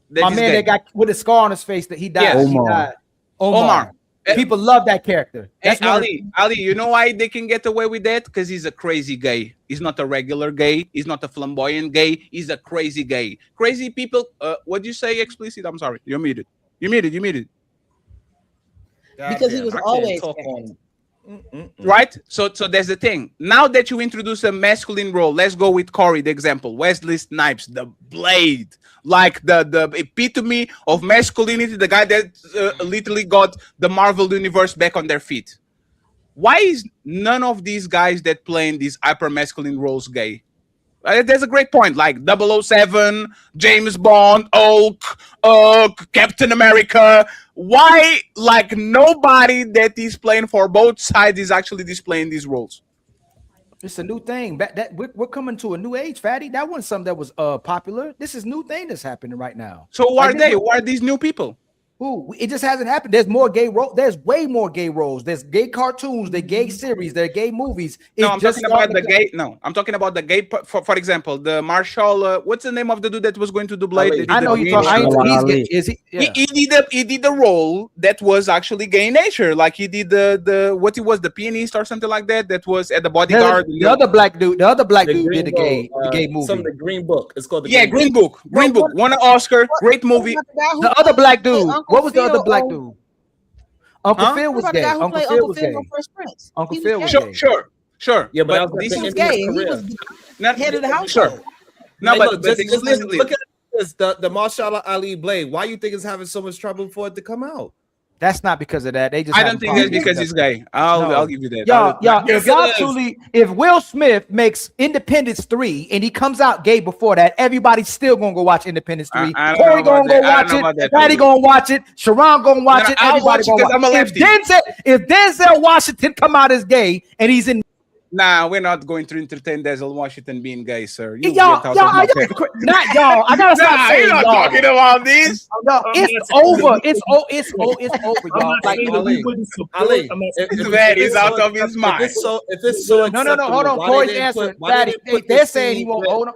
My man that got with a scar on his face that he died. Yes. He died. Omar. People love that character. Hey, Ali, you know why they can get away with that? Because he's a crazy gay. He's not a regular gay. He's not a flamboyant gay. He's a crazy gay. Crazy people. What do you say explicit? I'm sorry. You're muted. You muted. Because he was always right. So that's the thing. Now that you introduce a masculine role, let's go with Corey, the example. Wesley Snipes, the Blade, like the epitome of masculinity, the guy that literally got the Marvel universe back on their feet. Why is none of these guys that play in these hyper masculine roles gay? There's a great point, like 007, James Bond, Hulk, Captain America. Why, like, nobody that is playing for both sides is actually displaying these roles? It's a new thing. We're coming to a new age, Fatty. That wasn't something that was popular. This is a new thing that's happening right now. So who are they? Who are these new people? Who? It just hasn't happened. There's more gay roles. There's way more gay roles. There's gay cartoons. There's gay series. There are gay movies. No, I'm talking about the gay. No, I'm talking about the gay. For example, the Marshall. What's the name of the dude that was going to do Blade? I know he's gay. Is he? Yeah. He did the role that was actually gay in nature. Like he did the what he was, the pianist or something like that. That was at the Bodyguard. The other black dude did the gay movie. Some of the Green Book. It's called the Green Book. Green Book. Won an Oscar. Great movie. The other black dude. What was the other black dude? Uncle Phil was gay. Uncle Phil was gay. Uncle Phil was gay. Sure. Yeah, but this he is gay. He was not head of the household. Sure. No, Hey, but look, just explicitly. look at this. The Marshall Ali Blade. Why you think it's having so much trouble for it to come out? That's not because of that. They just. I don't think that's because he's gay. I'll give you that. Y'all, if Will Smith makes Independence 3 and he comes out gay before that, everybody's still gonna go watch Independence 3. Corey gonna go watch it. Patty gonna watch it. Sharon gonna watch it. Everybody gonna watch it. If Denzel Washington come out as gay and he's in. Nah, we're not going to entertain Denzel Washington being gay, sir. Not y'all. I gotta stop saying you're not y'all. talking about this. It's over. It's over, y'all. Like, Ali, he's out of his mind. If it's so no. Hold on, Corey's answering. They're saying he won't. Hold on.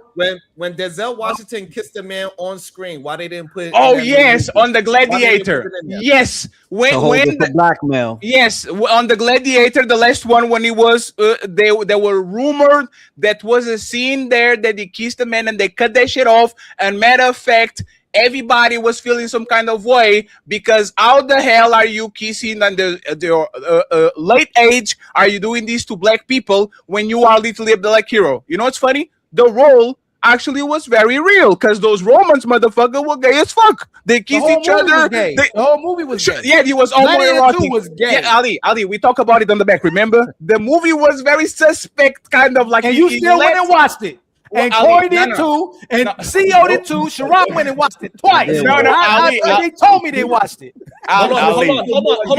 When Denzel Washington kissed a man on screen, why they didn't put? Oh yes, on the Gladiator. Yes, when the blackmail. Yes, on the Gladiator, the last one when he was they were rumored that was a scene there that he kissed a man and they cut that shit off. And matter of fact, everybody was feeling some kind of way because how the hell are you kissing on the late age? Are you doing this to black people when you are literally a black hero? You know what's funny? The role actually was very real because those Romans motherfucker were gay as fuck. They kissed each other. The whole movie was gay. Yeah, he was Gladiator homoerotic. 2 was gay. Yeah, Ali, we talk about it on the back. Remember, the movie was very suspect, kind of like. And you still went and watched it. And Corey did too, and CEO did too. Sharon went and watched it twice. Ali, they told me they watched it. Hold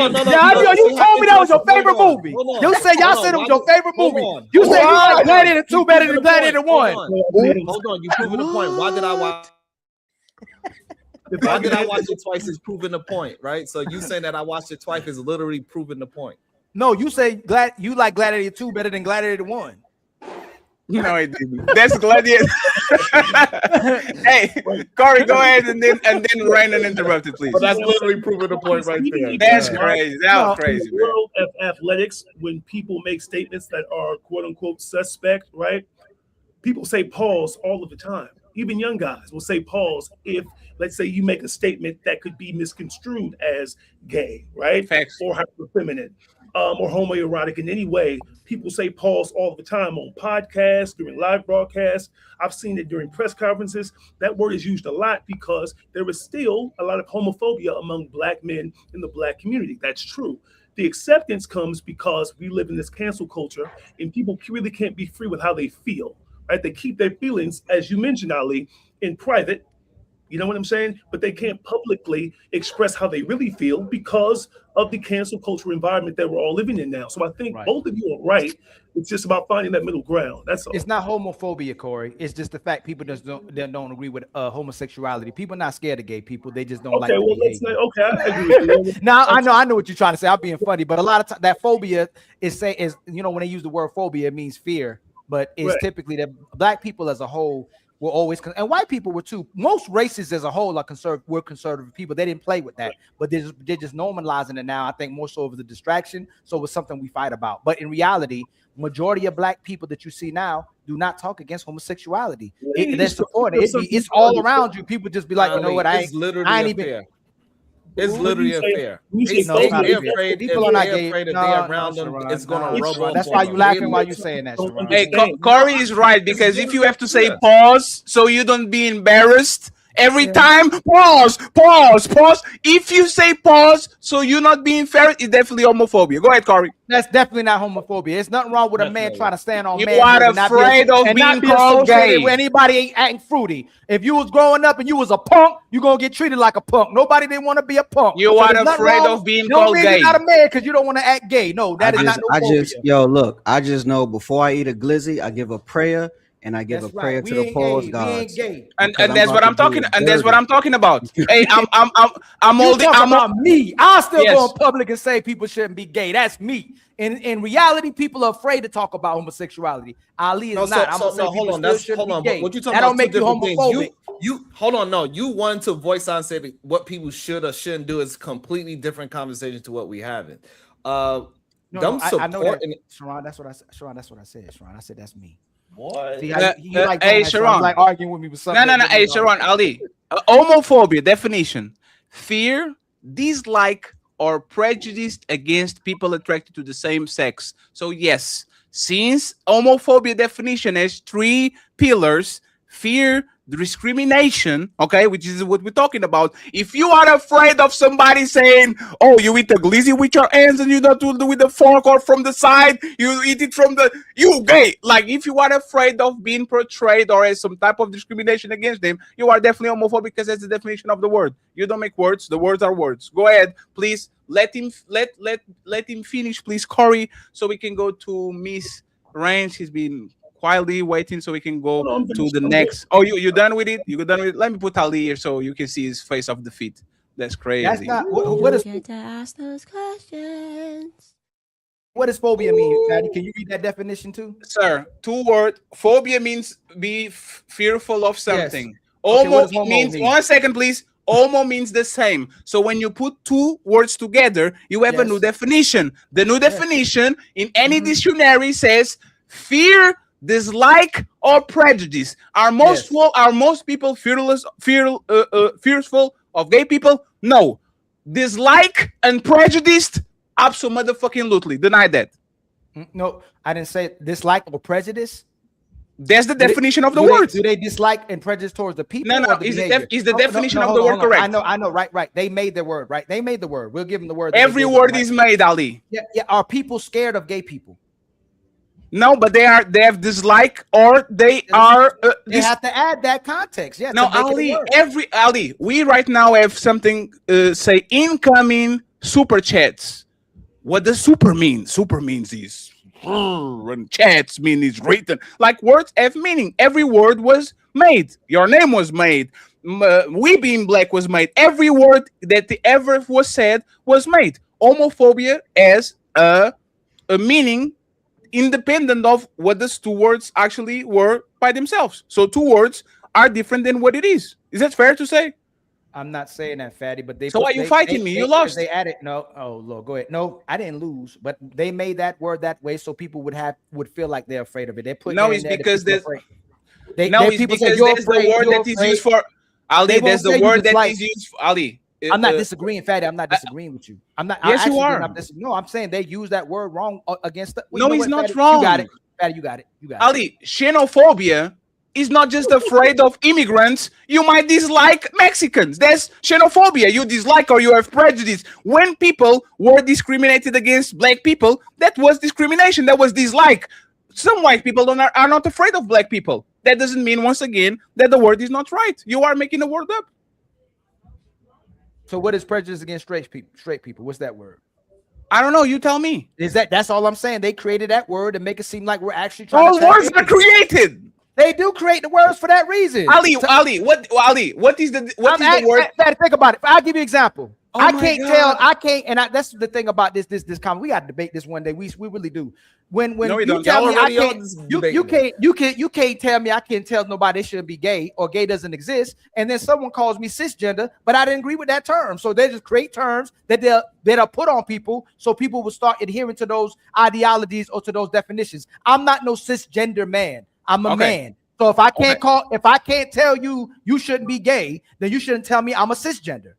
on. No. Yeah, you told me that was your favorite movie. You said y'all said it was your favorite movie. You said you like Gladiator 2 better than Gladiator 1. Hold on, you proving the point. Why did I watch? Why did I watch it twice? Is proving the point, right? So you saying that I watched it twice is literally proving the point. No, you say you like Gladiator 2 better than Gladiator 1. No, it didn't. That's Gladiator. Hey, Corey, go ahead and then Randon interrupted, please. But that's literally proving the point right there. That's crazy. That was crazy. In the world of athletics, when people make statements that are quote unquote suspect, right? People say pause all of the time. Even young guys will say pause if, let's say, you make a statement that could be misconstrued as gay, right? Facts. Or hyperfeminine, or homoerotic in any way. People say pause all the time on podcasts, during live broadcasts. I've seen it during press conferences. That word is used a lot because there is still a lot of homophobia among Black men in the Black community. That's true. The acceptance comes because we live in this cancel culture and people really can't be free with how they feel, right? They keep their feelings, as you mentioned, Ali, in private. You know what I'm saying? But they can't publicly express how they really feel because of the cancel culture environment that we're all living in now. So I think both of you are right. It's just about finding that middle ground. That's all. It's not homophobia, Corey. It's just the fact people just don't agree with homosexuality. People are not scared of gay people. They just don't like the behavior. Okay, I agree with you. Now I know what you're trying to say. I'm being funny, but a lot of times that phobia is when they use the word phobia, it means fear. But it's typically that Black people as a whole were always, and white people were too. Most races as a whole are were conservative people. They didn't play with that, but they're just normalizing it now. I think more so as a distraction. So it's something we fight about. But in reality, majority of Black people that you see now do not talk against homosexuality. They're supporting it. It's all around you. People just be like, you know what? I ain't even. Fair. It's literally unfair. People are not gay. Afraid if they're around them, it's gonna rub off. That's why you laughing while you saying that. Hey, Corey is right because if you have to say pause so you don't be embarrassed every time, pause. If you say pause so you're not being fair, it's definitely homophobia. Go ahead, Corey. That's definitely not homophobia. It's nothing wrong with a man trying to stand on you man. are afraid of being called gay. With anybody acting fruity. If you was growing up and you was a punk, you're gonna get treated like a punk. Nobody didn't want to be a punk. You are afraid of being called gay. You're not a man because you don't want to act gay. No, that is not no phobia. I just know before I eat a glizzy, I give a prayer. And I give a prayer to the pause gods. And that's what I'm talking. And that's what I'm talking about. Hey, I'm old. I'm about me. I still go in public and say people shouldn't be gay. That's me. In reality, people are afraid to talk about homosexuality. Ali is not. I'm saying hold on. But what you talking that about? Don't make you homophobic. You hold on. No, you want to voice out and say that what people should or shouldn't do is completely different conversation to what we having. I know that, Sharon. That's what I said. Sharon, that's what I said. Sharon, I said that's me. What? See, hey, Sharon. Like arguing with me with something. No. Hey, Sharon, Ali. Homophobia definition: fear, dislike, or prejudice against people attracted to the same sex. So yes, since homophobia definition has 3 pillars: fear, discrimination, okay, which is what we're talking about. If you are afraid of somebody saying, oh, you eat the glizzy with your hands and you don't do it with the fork or from the side, you eat it from the, you gay. Like if you are afraid of being portrayed or as some type of discrimination against them, you are definitely homophobic because that's the definition of the word. You don't make words, the words are words. Go ahead, please let him finish, please, Corey, so we can go to Miss Range. He's been quietly waiting so we can go to the next. Oh, you done with it? You done with it? Let me put Ali here so you can see his face of defeat. That's crazy. That's not what is get to ask those questions. What does phobia mean, Patty? Can you read that definition too? Sir, 2 words. Phobia means be fearful of something. Yes. Homo means 1 second, please. Homo means the same. So when you put 2 words together, you have a new definition. The new definition in any dictionary says fear, dislike, or prejudice. Are most people fearful of gay people? No. Dislike and prejudiced? Absolutely. Deny that. No, I didn't say dislike or prejudice. That's the definition of the do word. Do they dislike and prejudice towards the people? No, or the is behavior? the definition of the hold word on. correct? I know, right. They made the word, right? They made the word. We'll give them the word. Every word is made, Ali. Yeah. Are people scared of gay people? No, but they have dislike, or they are. They have to add that context. Yeah. No, Ali, we right now have something say incoming super chats. What does super mean? Super means is and chats mean is written. Like words have meaning. Every word was made. Your name was made. We being black was made. Every word that ever was said was made. Homophobia as a meaning independent of what those two words actually were by themselves. So two words are different than what it is. Is that fair to say? I'm not saying that, Fatty, but they. So why are you fighting me? You lost. They added no. Oh Lord, go ahead. No, I didn't lose, but they made that word that way so people would feel like they're afraid of it. They put no, it's because there's no, it's because that's the word that is used for Ali. That's the word that is used for Ali. I'm not disagreeing, Fatty. I'm not disagreeing with you. I'm not. Yes, you are. No, I'm saying they use that word wrong against. No, he's not wrong. You got it, Fatty. You got it. You got it. Ali, xenophobia is not just afraid of immigrants. You might dislike Mexicans. That's xenophobia. You dislike or you have prejudice. When people were discriminated against black people, that was discrimination. That was dislike. Some white people are not afraid of black people. That doesn't mean, once again, that the word is not right. You are making the word up. So what is prejudice against straight people? What's that word? I don't know. You tell me. That's all I'm saying. They created that word to make it seem like we're actually trying All words are created. They do create the words for that reason. Ali, what is the word? Think about it. I'll give you an example. Oh I my can't God. tell. I can't, and that's the thing about this comment. We got to debate this one day. We really do. When No, we you don't. tell Y'all me I already on can't, this you debate, you can't tell me I can't tell nobody they shouldn't be gay or gay doesn't exist, and then someone calls me cisgender, but I didn't agree with that term. So they just create terms that they'll put on people, so people will start adhering to those ideologies or to those definitions. I'm not no cisgender man. I'm a man. So if I can't tell you shouldn't be gay, then you shouldn't tell me I'm a cisgender.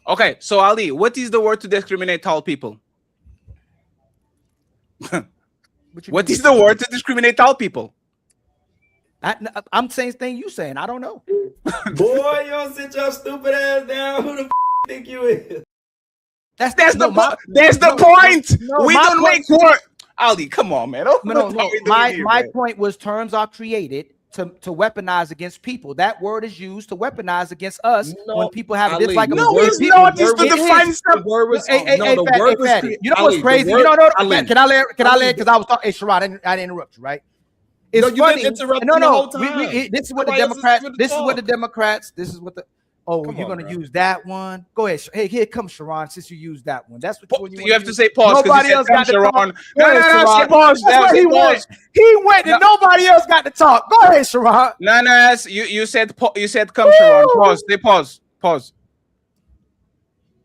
Okay, so Ali, what is the word to discriminate tall people? What is the word to discriminate tall people? I'm saying thing you saying. I don't know. Boy, y'all sit your stupid ass down. Who the think you is? That's the point. We don't make word. Ali, come on, man. No. My point was terms are created to weaponize against people. That word is used to weaponize against us when people have a dislike. No, it's not. It's to define stuff. The word was You know what's crazy? You know, can I let? Because I was talking. Hey, Sharon, I didn't interrupt you, right? It's funny. This is what the Democrats. This is what the Democrats. This is what the. Oh, you're gonna use that one? Go ahead. Hey, here comes Sharon. Since you used that one, that's what you have to say pause. Nobody else got to talk. No, say pause. He went. He went, and nobody else got to talk. Go ahead, Sharon. No. You said come, Sharon. Pause. Say pause. Pause.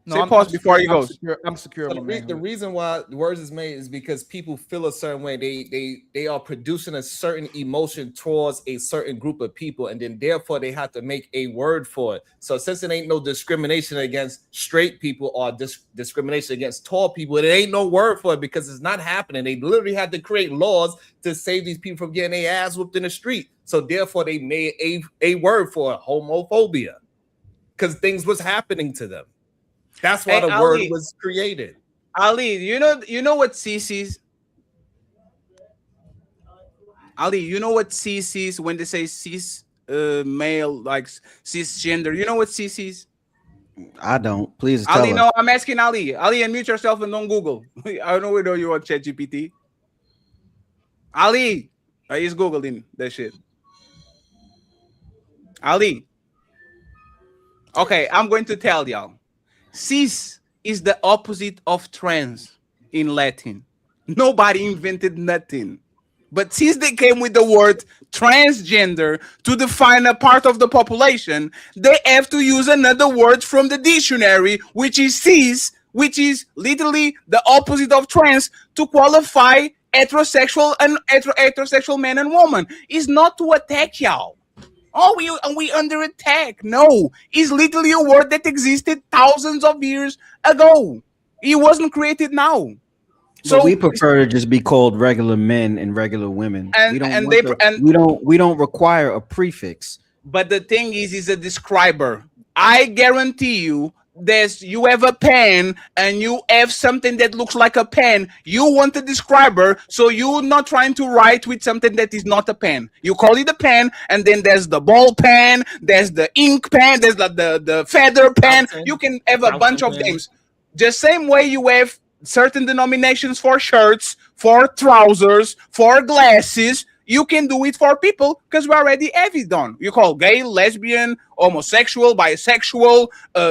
Say pause before he goes. I'm secure. The reason why the words is made is because people feel a certain way. They are producing a certain emotion towards a certain group of people, and then therefore they have to make a word for it. So since it ain't no discrimination against straight people or discrimination against tall people, it ain't no word for it because it's not happening. They literally had to create laws to save these people from getting their ass whooped in the street. So therefore they made a word for it, homophobia, because things was happening to them. That's why the word was created. Ali, you know what CC's? Ali, you know what CC's when they say cis male, like cisgender? You know what CC's? I don't. Please tell Ali, us. no, I'm asking Ali. Ali, unmute yourself and don't Google. I know we know you on ChatGPT. Ali, he's Googling that shit. Ali. Okay, I'm going to tell y'all. Cis is the opposite of trans in Latin. Nobody invented nothing. But since they came with the word transgender to define a part of the population, they have to use another word from the dictionary, which is cis, which is literally the opposite of trans, to qualify heterosexual and heterosexual man and woman. It's not to attack y'all. Oh, we under attack. No, it's literally a word that existed thousands of years ago. It wasn't created now. So we prefer to just be called regular men and regular women. We don't we don't require a prefix. But the thing is a describer. I guarantee you, you have a pen and you have something that looks like a pen. You want a describer, so you're not trying to write with something that is not a pen. You call it a pen, and then there's the ball pen, there's the ink pen, there's the feather pen. You can have a bunch of names. Just same way you have certain denominations for shirts, for trousers, for glasses. You can do it for people because we already have it done. You call gay, lesbian, homosexual, bisexual,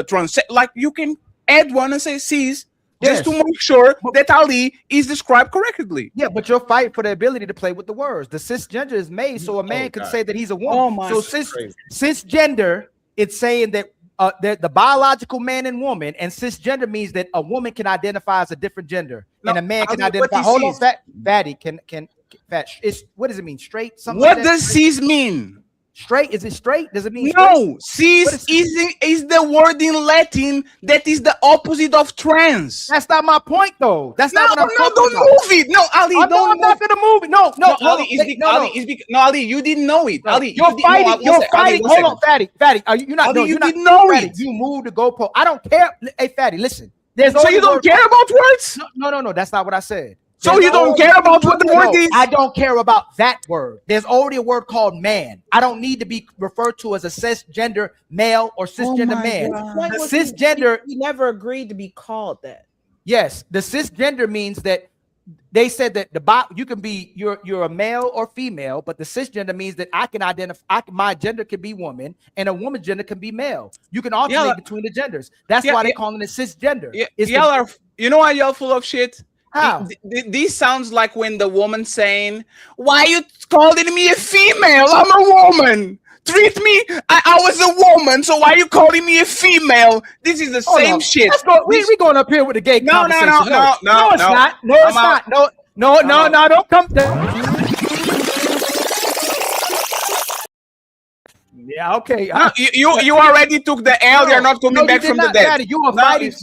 trans. Like you can add one and say cis just to make sure that Ali is described correctly. Yeah, but you're fighting for the ability to play with the words. The cisgender is made so a man can say that he's a woman. So cisgender, it's saying that the biological man and woman, and cisgender means that a woman can identify as a different gender, and a man can identify. Hold on, fatty can. It's what does it mean? Straight? Something what like does cis mean? Straight? Is it straight? Does it mean no? Cis is the word in Latin that is the opposite of trans. That's not my point, though. That's not what I'm talking don't about. move it. No, Ali, I'm not gonna move it. No, Ali, you didn't know it. Ali, you're fighting. You're fighting. Hold on, fatty. You're not. Ali, you didn't know it. You moved the goalpost. I don't care. Hey, fatty, listen. So you don't care about words? No. That's not what I said. So you don't care about what the word is? I don't care about that word. There's already a word called man. I don't need to be referred to as a cisgender male or cisgender man. The cisgender. We never agreed to be called that. Yes, the cisgender means that they said that you can be you're a male or female, but the cisgender means that I can identify. My gender can be woman, and a woman's gender can be male. You can alternate between the genders. That's why they're calling it cisgender. You know why y'all full of shit? How? This sounds like when the woman saying, "Why you calling me a female? I'm a woman. Treat me. I was a woman, so why you calling me a female?" This is the same shit. We going up here with the gay conversation. No, it's not. No, it's not. No, don't come down. Yeah, okay. You already took the L. You're not coming back from the dead. You are fighting.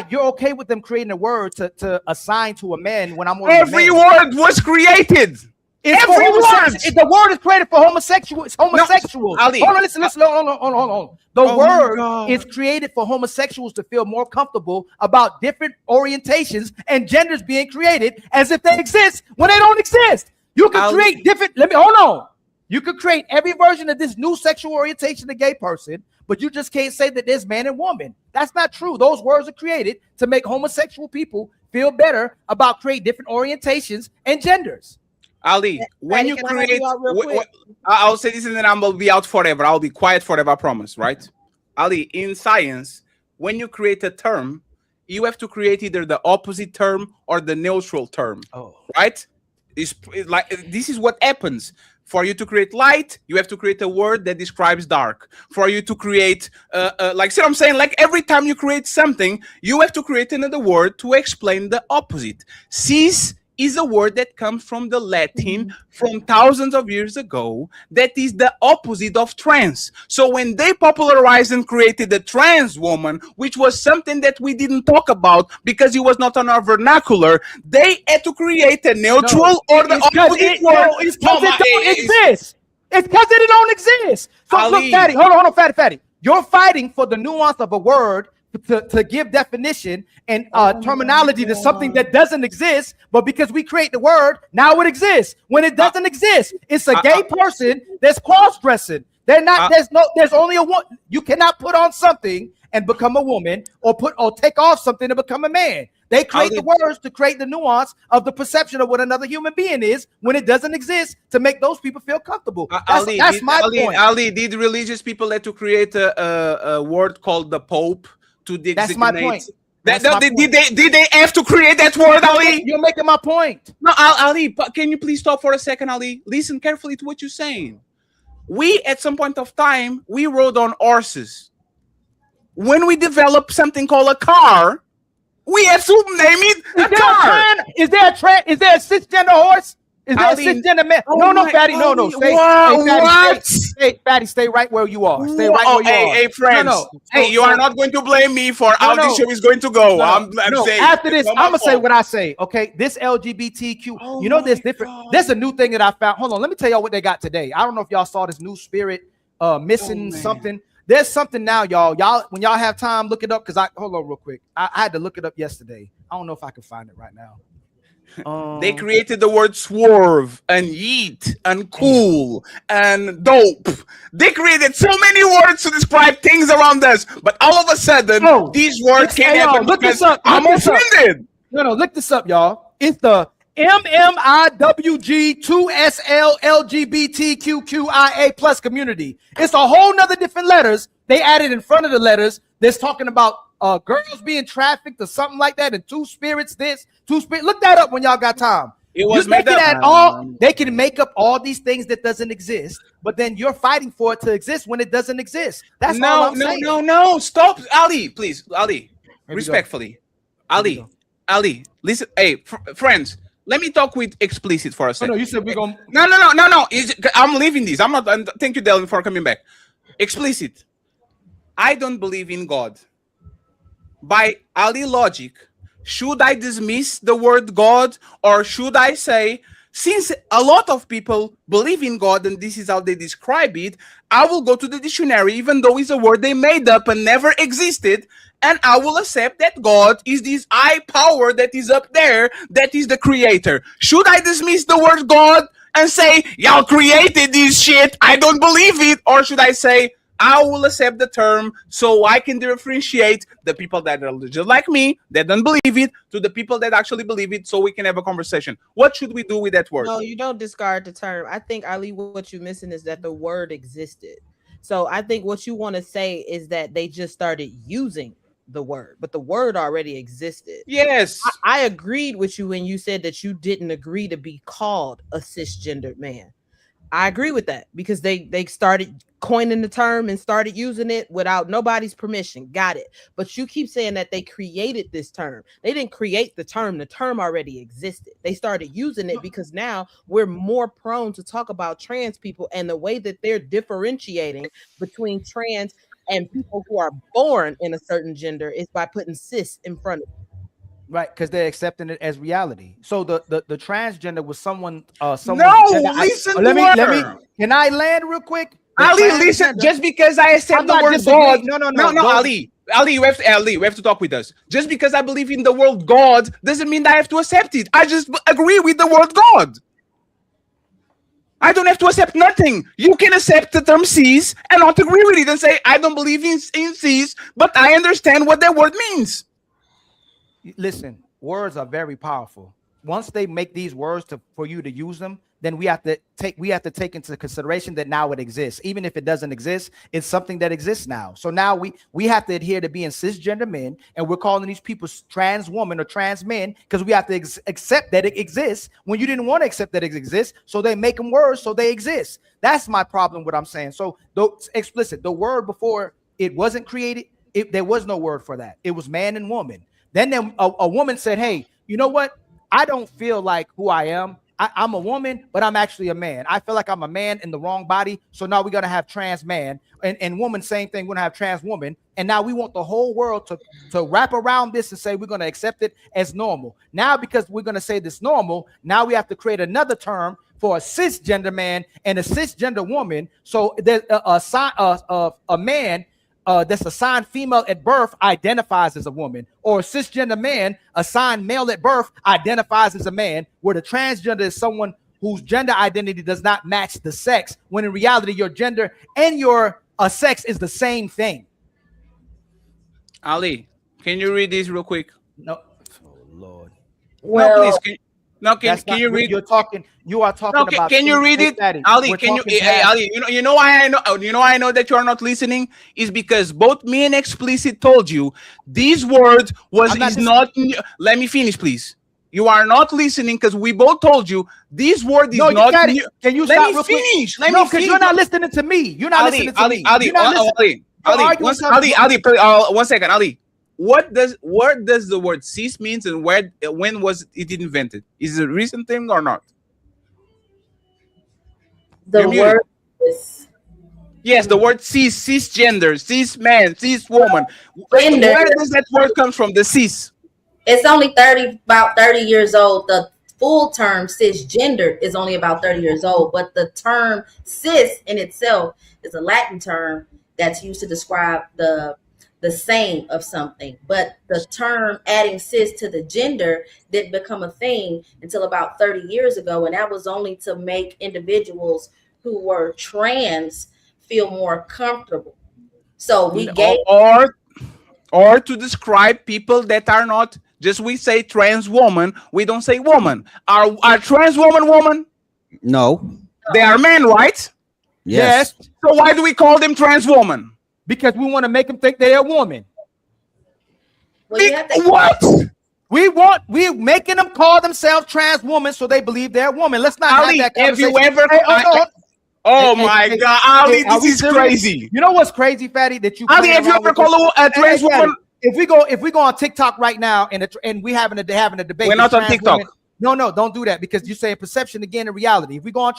You're okay with them creating a word to assign to a man when I'm on every word was created. Every word. The word is created for homosexuals. Homosexuals. Ali. Hold on, listen. Hold on. The word is created for homosexuals to feel more comfortable about different orientations and genders being created as if they exist when they don't exist. You can create different. Hold on. You could create every version of this new sexual orientation to gay person, but you just can't say that there's man and woman. That's not true. Those words are created to make homosexual people feel better about creating different orientations and genders. Ali, when you create, I'll say this and then I'm gonna be out forever. I'll be quiet forever, I promise, right? Ali, in science, when you create a term, you have to create either the opposite term or the neutral term, right? It's like this is what happens. For you to create light, you have to create a word that describes dark. For you to create, like, see what I'm saying? Like every time you create something, you have to create another word to explain the opposite. Cis is a word that comes from the Latin from thousands of years ago that is the opposite of trans. So when they popularized and created the trans woman, which was something that we didn't talk about because it was not on our vernacular, they had to create a neutral or the opposite word. It's because it don't exist. It's because it don't exist. So Ali. look, Fatty, hold on, Fatty. You're fighting for the nuance of a word to give definition and terminology to something that doesn't exist, but because we create the word, now it exists. When it doesn't exist, it's a gay person that's cross-dressing. They're not. There's only a one. You cannot put on something and become a woman, or take off something to become a man. They create the words to create the nuance of the perception of what another human being is when it doesn't exist, to make those people feel comfortable. That's my point. Ali, did religious people had to create a word called the Pope to designate? That's my point. Did they have to create that word, Ali? You're making my point. No, Ali, can you please stop for a second, Ali? Listen carefully to what you're saying. We, at some point of time, we rode on horses. When we developed something called a car, we have to name it a car. Is there a cisgender horse? Is there a Ali, cisgender man? oh No, my- Fatty, no. Ali, Stay, what? Fatty, Fatty, stay right where you are. Stay right Oh, where you are. hey, friends. No. Hey, you are not going to blame me for how this show is going to go. I'm saying. After it's this, not I'm my gonna say fault. what I say. Okay, this LGBTQ. You know, there's different. There's a new thing that I found. Hold on, let me tell y'all what they got today. I don't know if y'all saw this new spirit missing something. There's something now, y'all. When y'all have time, look it up. Cause hold on real quick. I had to look it up yesterday. I don't know if I can find it right now. They created the word swerve and yeet and cool and dope. They created so many words to describe things around us, but all of a sudden, these words can't happen look because this up. I'm offended. No, look this up, y'all. It's the MMIWG2SLLGBTQQIA plus community. It's a whole nother different letters they added in front of the letters that's talking about girls being trafficked or something like that, and two spirits this, two spirits. Look that up when y'all got time. It was They made can up. add all. They can make up all these things that doesn't exist, but then you're fighting for it to exist when it doesn't exist. That's all I'm saying. No. Stop, Ali, please, Ali. we Respectfully, Ali, listen. Hey, friends. Let me talk with explicit for a second. No, you said we're gonna. No. I'm leaving this. I'm not. Thank you, Dylan, for coming back. Explicit. I don't believe in God. By Ali logic, should I dismiss the word God, or should I say, since a lot of people believe in God and this is how they describe it, I will go to the dictionary, even though it's a word they made up and never existed, and I will accept that God is this high power that is up there, that is the creator. Should I dismiss the word God and say, y'all created this shit, I don't believe it? Or should I say, I will accept the term so I can differentiate the people that are just like me, that don't believe it, to the people that actually believe it, so we can have a conversation. What should we do with that word? No, you don't discard the term. I think, Ali, what you're missing is that the word existed. So I think what you want to say is that they just started using the word, but the word already existed. Yes. I agreed with you when you said that you didn't agree to be called a cisgendered man. I agree with that because they started coining the term and started using it without nobody's permission. Got it. But you keep saying that they created this term. They didn't create the term. The term already existed. They started using it because now we're more prone to talk about trans people, and the way that they're differentiating between trans and people who are born in a certain gender is by putting cis in front of it. Right, because they're accepting it as reality. So the transgender was someone. Listen let me. her. Can I land real quick? Ali, listen. Just because I accept the word God, no, Ali, we have to talk with us. Just because I believe in the word God doesn't mean that I have to accept it. I just agree with the word God. I don't have to accept nothing. You can accept the term cis and not agree with it and say I don't believe in cis, but I understand what that word means. Listen, words are very powerful. Once they make these words for you to use them, then we have to take into consideration that now it exists. Even if it doesn't exist, it's something that exists now. So now we have to adhere to being cisgender men, and we're calling these people trans women or trans men because we have to accept that it exists when you didn't want to accept that it exists. So they make them words so they exist. That's my problem. What I'm saying. So the word before it wasn't created, there was no word for that. It was man and woman. Then a woman said, hey, you know what? I don't feel like who I am. I'm a woman, but I'm actually a man. I feel like I'm a man in the wrong body. So now we're going to have trans man and woman, same thing. We're going to have trans woman. And now we want the whole world to wrap around this and say we're going to accept it as normal. Now, because we're going to say this normal, now we have to create another term for a cisgender man and a cisgender woman. So there's a man that's assigned female at birth identifies as a woman, or a cisgender man assigned male at birth identifies as a man, where the transgender is someone whose gender identity does not match the sex, when in reality your gender and your sex is the same thing. Ali, can you read this real quick? No. Oh, Lord. Well, no, please. Can you read? You are talking about. Can you read it, Ali? Can you, Ali? You know why I know. You know why I know that you are not listening is because both me and Explicit told you these words is not. Let me finish, please. You are not listening because we both told you this word is not. Can you let stop me real finish? Quick? No, because you're not listening to me. You're not listening to me. Ali, one second, Ali. What does the word cis means, and when was it invented? Is it a recent thing or not? The word is yes, the word cisgender, cis man, cis woman. Gender. Where does that word come from? The cis. It's only about 30 years old. The full term cisgendered is only about 30 years old, but the term cis in itself is a Latin term that's used to describe the same of something. But the term adding cis to the gender didn't become a thing until about 30 years ago, and that was only to make individuals who were trans feel more comfortable. So we gave or to describe people that are not just, we say trans woman, we don't say woman. Are trans woman? No. They are men, right? Yes. So why do we call them trans woman? Because we want to make them think they're a woman. What? We're making them call themselves trans woman so they believe they're a woman. Let's not Ali, have that have conversation. you ever? My God, Ali, this is crazy. You know what's crazy, Fatty? That you. Ali, have you ever called a trans woman? If we go on TikTok right now and we having a debate. We're not on TikTok. Women, no, don't do that because you're saying perception again and reality. If we go on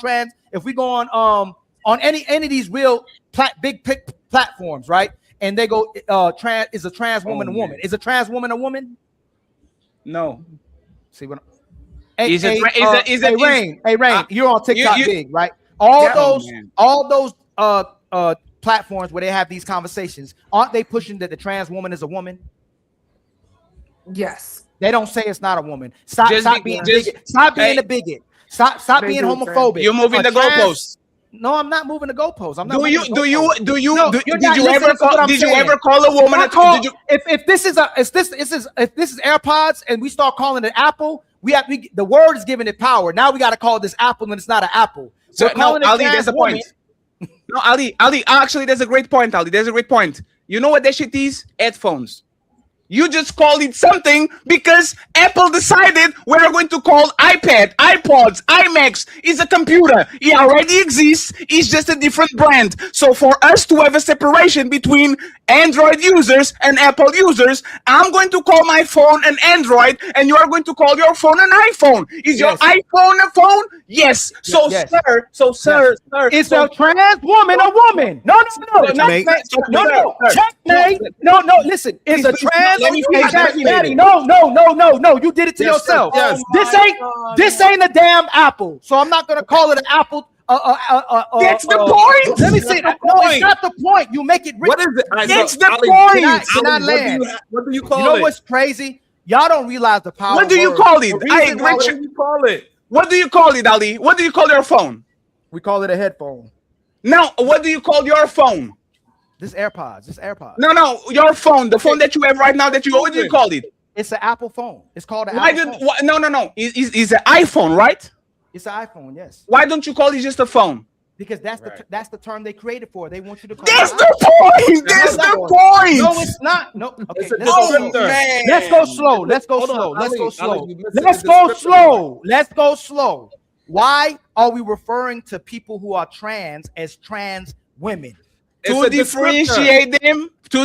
any of these real big platforms, right? And they go trans is a trans woman a woman. Is a trans woman a woman? No. See what? Hey, Rain, you're on TikTok big, right? All those platforms where they have these conversations, aren't they pushing that the trans woman is a woman? Yes. They don't say it's not a woman. Stop being a bigot. Stop being homophobic. You're moving the goalposts. No, I'm not moving the goalposts. I'm not. Did you ever call a woman? If this is AirPods and we start calling it Apple, the word is giving it power. Now we got to call this Apple and it's not an Apple. So, no, Ali, there's a point. No, Ali, actually, there's a great point, Ali. There's a great point. You know what that shit is? Headphones. You just called it something because Apple decided we're going to call iPad, iPods, iMacs is a computer. It already exists. It's just a different brand. So for us to have a separation between Android users and Apple users, I'm going to call my phone an Android and you are going to call your phone an iPhone. Is your iPhone a phone? Yes. Sir. Is a trans woman a woman? No. Checkmate. No. Listen. Is a trans? No. You did it to yourself. Yes. This ain't a damn Apple. So I'm not gonna call it an Apple. That's the point. Let me see. No, it's not the point. You make it. What is it? It's the point. What do you call it? You know what's crazy? Y'all don't realize the power. What do you call it? What do you call it? What do you call it, Ali? What do you call your phone? We call it a headphone. Now, what do you call your phone? This AirPods. No, your phone. The phone that you have right now. What do you call it? It's an Apple phone. It's called an Apple phone. No. It's an iPhone, right? It's an iPhone, yes. Why don't you call it just a phone? Because that's the term they created for. They want you to call That's the point. That's the point. No, it's not. No. Okay. Man. Let's go slow. Let's go slow. Why are we referring to people who are trans as trans women? To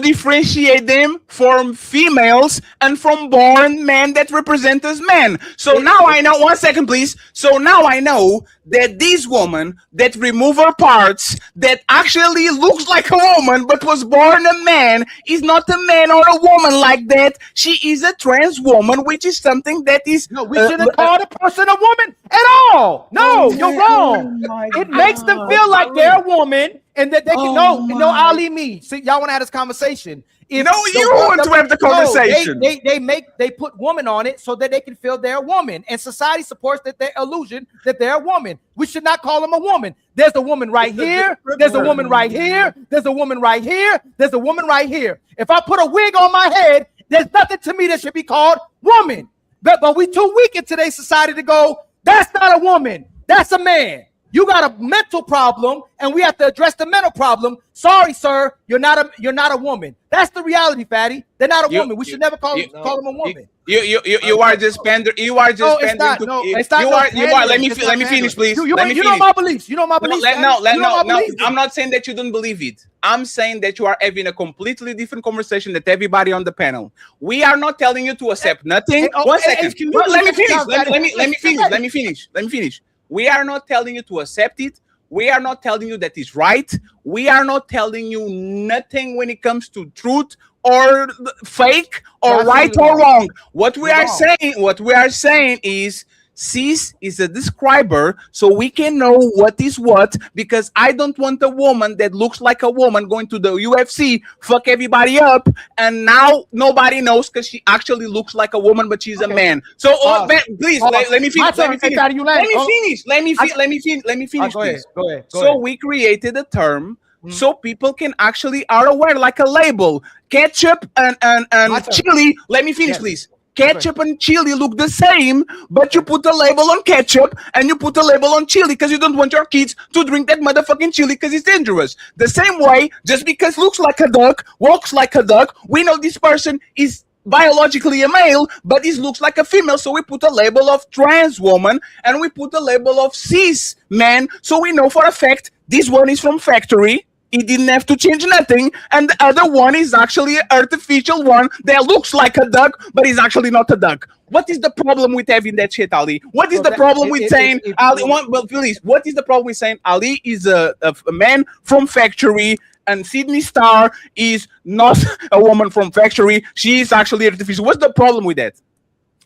differentiate them from females and from born men that represent as men. So now I know, 1 second please. So now I know that this woman that remove her parts that actually looks like a woman but was born a man is not a man or a woman like that. She is a trans woman, which is something that is... No, we shouldn't call the person a woman at all. No, you're wrong. It makes them feel like they're a woman and that they can Ali me. See, y'all want to have this conversation. You want to have the conversation. They put woman on it so that they can feel they're a woman, and society supports their illusion that they're a woman. We should not call them a woman. There's a woman right here. There's a woman right here. There's a woman right here. There's a woman right here. If I put a wig on my head, there's nothing to me that should be called woman. But we too weak in today's society to go, that's not a woman. That's a man. You got a mental problem, and we have to address the mental problem. Sorry, sir, you're not a woman. That's the reality, Fatty. They're not a woman. We should never call them a woman. You are just pandering. You are just pandering. It's not. Let me finish, please. You know my beliefs. You know my beliefs. No. I'm not saying that you don't believe it. I'm saying that you are having a completely different conversation that everybody on the panel. We are not telling you to accept nothing. 1 second. Let me finish. We are not telling you to accept it. We are not telling you that is right. We are not telling you nothing when it comes to truth or fake or right or wrong. What we are saying is cis is a describer, so we can know what is what, because I don't want a woman that looks like a woman going to the UFC, fuck everybody up, and now nobody knows because she actually looks like a woman, but she's a man. So, please, let me finish. Let me finish. Go ahead. So we created a term so people can actually are aware, like a label. Ketchup and chili. Let me finish, please. Ketchup and chili look the same, but you put a label on ketchup and you put a label on chili because you don't want your kids to drink that motherfucking chili because it's dangerous. The same way, just because looks like a duck, walks like a duck, we know this person is biologically a male, but it looks like a female, so we put a label of trans woman and we put a label of cis man, so we know for a fact this one is from factory. He didn't have to change nothing, and the other one is actually an artificial one that looks like a duck, but is actually not a duck. What is the problem with having that shit, Ali? What is the problem with saying Ali? Please, what is the problem with saying Ali is a man from factory and Sydney Star is not a woman from factory? She is actually artificial. What's the problem with that?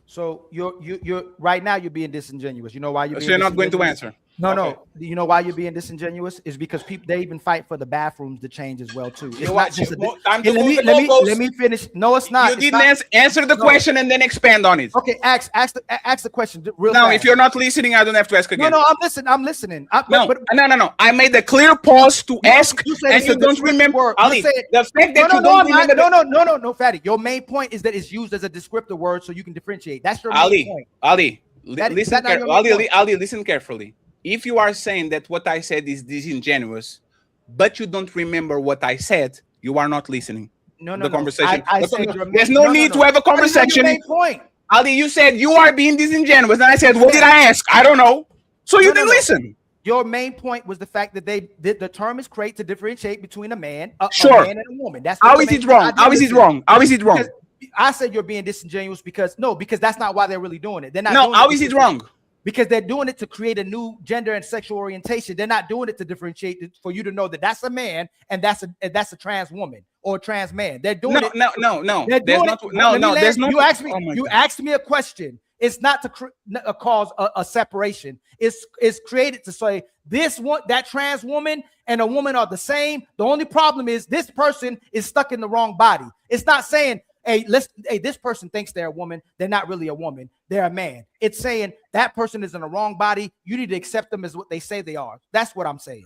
So you're right now you're being disingenuous. You know why you're being so you're not going to answer? No. You know why you're being disingenuous is because people, they even fight for the bathrooms to change as well too. It's not just let me finish. No, it's not. You didn't answer the question and then expand on it. Okay, ask the question real now fast. If you're not listening, I don't have to ask again. No, I'm listening. No. I made a clear pause to ask, and you don't remember. Ali, the fact that you don't remember. No, Fatty. Your main point is that it's used as a descriptor word so you can differentiate. That's your main point. Ali, listen carefully. If you are saying that what I said is disingenuous, but you don't remember what I said, you are not listening. The conversation. There's no need to have a conversation. Point. Ali, you said you are being disingenuous, and I said, what did I ask? I don't know. So you didn't listen. Your main point was the fact that the term is created to differentiate between a man, a man and a woman. That's how is it wrong? How is it wrong? How is it wrong? I said you're being disingenuous because that's not why they're really doing it. They're not. No, how is it wrong? Because they're doing it to create a new gender and sexual orientation. They're not doing it to differentiate for you to know that that's a man and that's a trans woman or a trans man. They're doing it. No. There's no. You asked me a question. It's not to cause a separation. It's created to say that trans woman and a woman are the same. The only problem is this person is stuck in the wrong body. It's not saying, hey, this person thinks they're a woman. They're not really a woman. They're a man. It's saying that person is in the wrong body. You need to accept them as what they say they are. That's what I'm saying.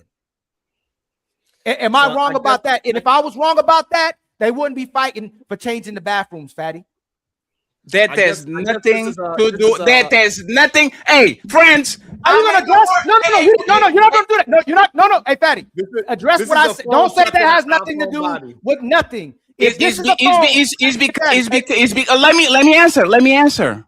Am I wrong about that? And if I was wrong about that, they wouldn't be fighting for changing the bathrooms, Fatty. That has nothing to do. That has nothing. Hey, friends, are you gonna address? No. You're not gonna do that. No, you're not. No. Hey, Fatty, address what I said. Don't say that has nothing to do with nothing. Let me answer.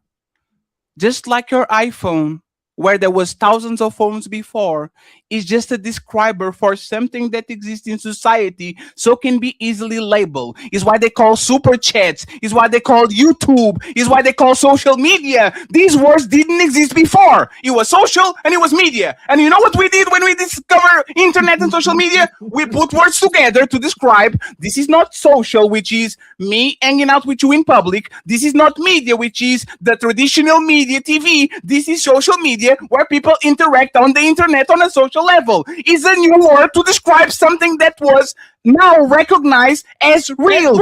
Just like your iPhone, where there was thousands of phones before, is just a describer for something that exists in society, so can be easily labeled. Is why they call super chats. Is why they call YouTube. Is why they call social media. These words didn't exist before. It was social and it was media. And you know what we did when we discovered internet and social media? We put words together to describe. This is not social, which is me hanging out with you in public. This is not media, which is the traditional media TV. This is social media, where people interact on the internet on a social level. Is a new word to describe something that was now recognized as real.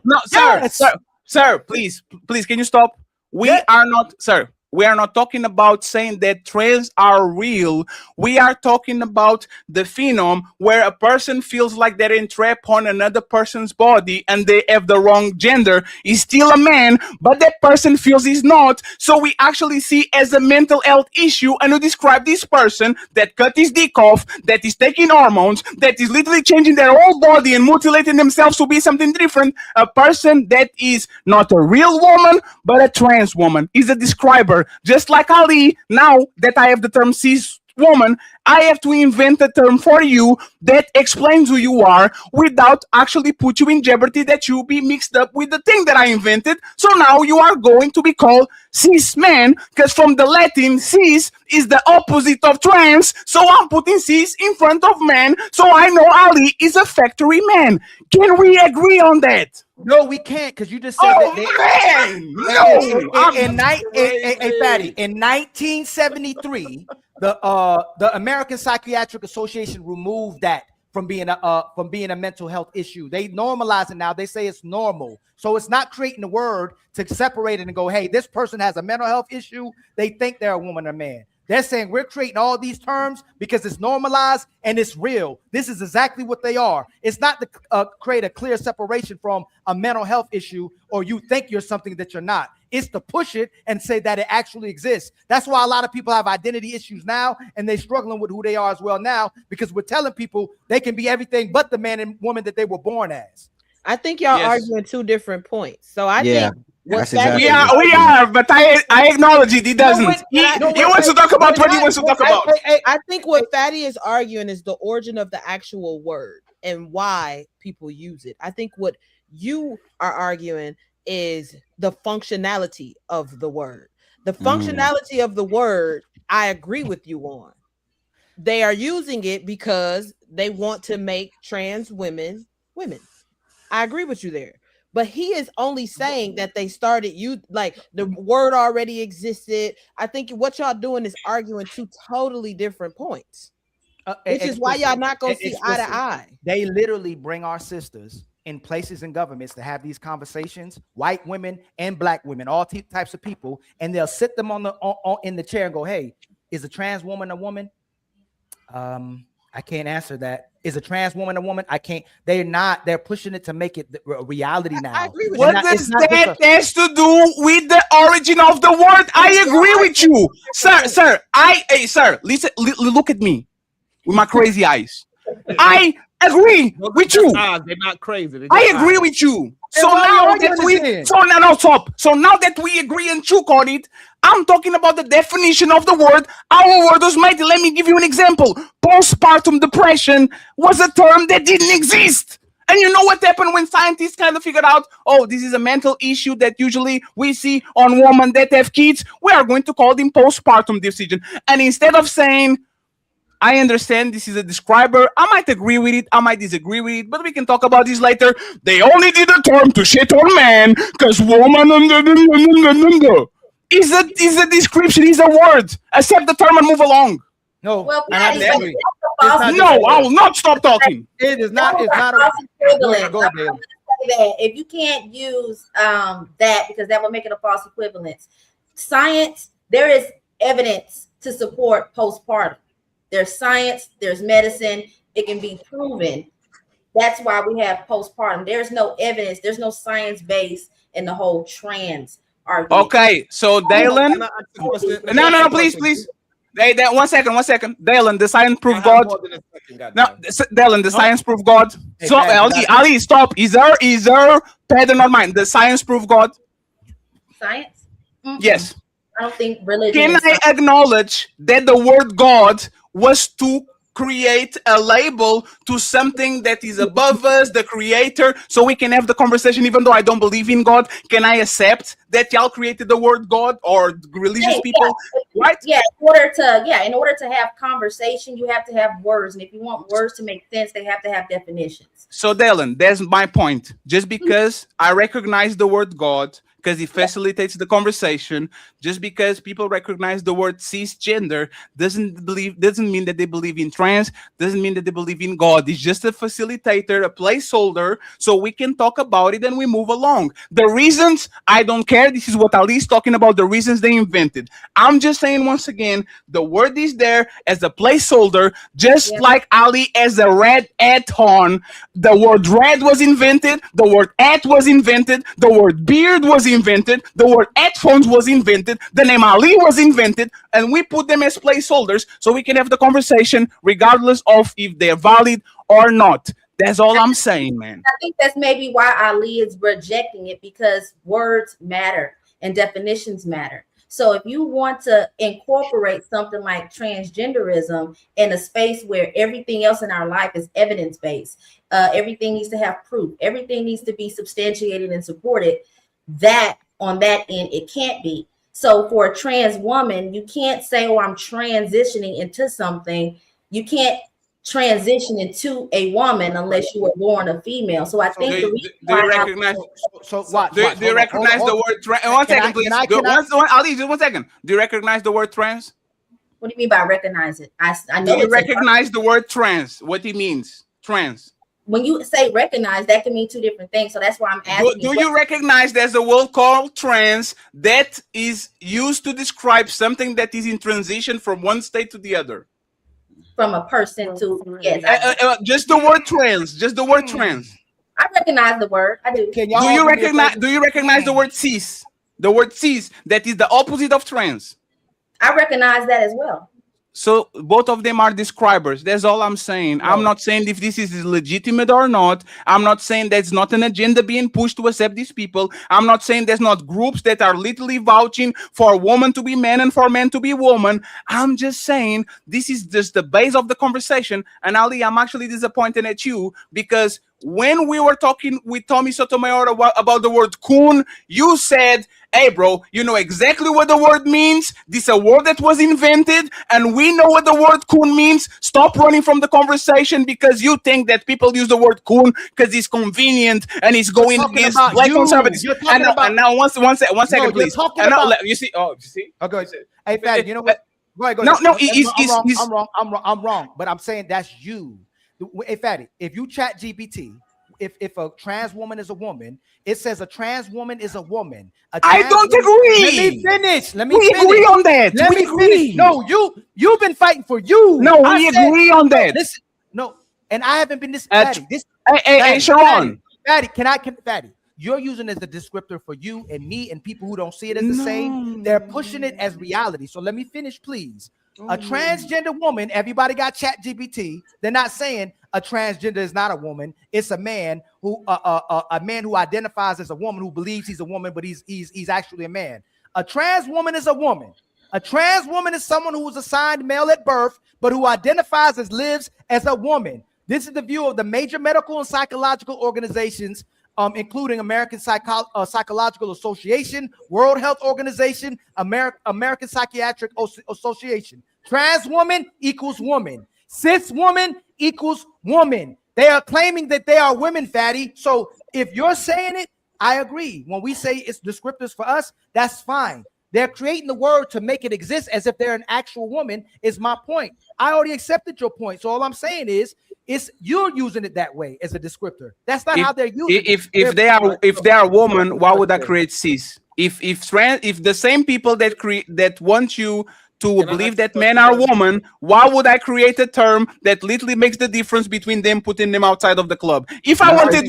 No, sir, please, can you stop? We are not talking about saying that trans are real. We are talking about the phenom where a person feels like they're entrapped on another person's body and they have the wrong gender. He's still a man, but that person feels he's not. So we actually see as a mental health issue, and we describe this person that cut his dick off, that is taking hormones, that is literally changing their whole body and mutilating themselves to be something different. A person that is not a real woman, but a trans woman is a describer. Just like Ali, now that I have the term cis woman, I have to invent a term for you that explains who you are without actually put you in jeopardy that you be mixed up with the thing that I invented. So now you are going to be called cis man, because from the Latin, cis is the opposite of trans. So I'm putting cis in front of man. So I know Ali is a factory man. Can we agree on that? No, we can't, because you just said Oh that man, no. Fatty, in 1973, the American Psychiatric Association removed that from being a mental health issue. They normalize it now. They say it's normal. So it's not creating a word to separate it and go, hey, this person has a mental health issue. They think they're a woman or man. They're saying we're creating all these terms because it's normalized and it's real. This is exactly what they are. It's not to create a clear separation from a mental health issue or you think you're something that you're not. It's to push it and say that it actually exists. That's why a lot of people have identity issues now and they're struggling with who they are as well now, because we're telling people they can be everything but the man and woman that they were born as. I think y'all arguing two different points. So I think we are, but I acknowledge it. He doesn't. He wants to talk about what he wants to talk about. I think what Fatty is arguing is the origin of the actual word and why people use it. I think what you are arguing is the functionality of the word. The functionality of the word, I agree with you on. They are using it because they want to make trans women women. I agree with you there. But he is only saying that they started like the word already existed. I think what y'all doing is arguing two totally different points, which is why y'all not gonna see eye to eye. They literally bring our sisters in places and governments to have these conversations, white women and black women, all types of people, and they'll sit them in the chair and go, "Hey, is a trans woman a woman?" I can't answer that. Is a trans woman a woman? I can't. They're not. They're pushing it to make it a reality now. I agree with what does that has to do with the origin of the word? I agree with you, sir. Sir, listen. Look at me with my crazy eyes. I agree with you. They're not crazy. I agree with you. So now that we agree and choke on it, I'm talking about the definition of the word. Our word was mighty. Let me give you an example. Postpartum depression was a term that didn't exist. And you know what happened when scientists kind of figured out, oh, this is a mental issue that usually we see on women that have kids. We are going to call them postpartum depression. And instead of saying, I understand this is a describer, I might agree with it, I might disagree with it, but we can talk about this later. They only did a term to shit on man because woman is a description, is a word. Accept the term and move along. No, well, I disagree. No, I will not stop talking. It is not. It's not false a equivalence. That if you can't use that because that will make it a false equivalence. Science, there is evidence to support postpartum. There's science, there's medicine, it can be proven. That's why we have postpartum. There's no evidence, there's no science base in the whole trans argument. Okay, so Dalen, no, please. Hey, one second. Dalen, the science proof God. No, Dalen, the science proof God. So Ali, stop. Is there pattern on mine? The science proof God. Science? Mm-hmm. Yes. I don't think religion. Can I acknowledge that the word God was to create a label to something that is above us, the creator, so we can have the conversation even though I don't believe in God? Can I accept that y'all created the word God or religious people? Right? Yeah, in order to have conversation, you have to have words. And if you want words to make sense, they have to have definitions. So Dalen, that's my point. Just because I recognize the word God, because it facilitates the conversation, just because people recognize the word cisgender doesn't mean that they believe in trans, doesn't mean that they believe in God. It's just a facilitator, a placeholder, so we can talk about it and we move along. The reasons, I don't care. This is what Ali's talking about, the reasons they invented. I'm just saying once again, the word is there as a placeholder, just like Ali as a red at on. The word red was invented, the word at was invented, the word beard was invented, the word headphones was invented, the name Ali was invented, and we put them as placeholders so we can have the conversation regardless of if they're valid or not. That's all I'm saying, man. I think that's maybe why Ali is rejecting it, because words matter and definitions matter. So if you want to incorporate something like transgenderism in a space where everything else in our life is evidence-based, everything needs to have proof, everything needs to be substantiated and supported, that on that end, it can't be. So for a trans woman, you can't say, oh, I'm transitioning into something. You can't transition into a woman unless you were born a female. So I think the reason Do you why recognize? Watch. Do you recognize the word trans? One second, please. Ali, just 1 second. Do you recognize the word trans? What do you mean by recognize it? I know. Do you recognize the word trans? What it means? Trans. When you say recognize, that can mean two different things. So that's why I'm asking. Do you recognize there's a word called trans that is used to describe something that is in transition from one state to the other? From a person to, yes. Just the word trans. Just the word trans. I recognize the word. I do. Do you recognize the word cis? The word cis, that is the opposite of trans. I recognize that as well. So both of them are describers. That's all I'm saying. I'm not saying if this is legitimate or not. I'm not saying there's not an agenda being pushed to accept these people. I'm not saying there's not groups that are literally vouching for women to be men and for men to be women. I'm just saying this is just the base of the conversation. And Ali, I'm actually disappointed at you because when we were talking with Tommy Sotomayor about the word coon, you said, hey, bro, you know exactly what the word means. This is a word that was invented, and we know what the word coon means. Stop running from the conversation because you think that people use the word coon because it's convenient and it's going against black conservatives. And now, one second, please. And now, you see? Oh, you see? Okay. Hey, Fatty, you know what? Go No, I'm wrong, but I'm saying that's you. Hey, Fatty, if you chat GPT, if a trans woman is a woman, it says a trans woman is a woman. I don't agree. Let me We finish. agree on that. Let We me agree. finish. No, you've been fighting for you. No, we agree on that. Listen, no, and I haven't been this. Hey, Sharon. Fatty, Fatty, you're using it as the descriptor for you and me and people who don't see it as the same. They're pushing it as reality. So let me finish, please. A transgender woman, everybody got chat GPT. They're not saying a transgender is not a woman. It's a man who identifies as a woman, who believes he's a woman, but he's actually a man. A trans woman is a woman. A trans woman is someone who was assigned male at birth, but who identifies as lives as a woman. This is the view of the major medical and psychological organizations, including American Psychological Association, World Health Organization, American Psychiatric Association. Trans woman equals woman. Cis woman equals woman. They are claiming that they are women, Fatty. So if you're saying it, I agree. When we say it's descriptors for us, that's fine. They're creating the word to make it exist as if they're an actual woman, is my point. I already accepted your point. So all I'm saying is you're using it that way as a descriptor. That's not how they're using it. If they are woman, why would I create cis? If the same people that want you to believe that men are women, why would I create a term that literally makes the difference between them, putting them outside of the club? If I wanted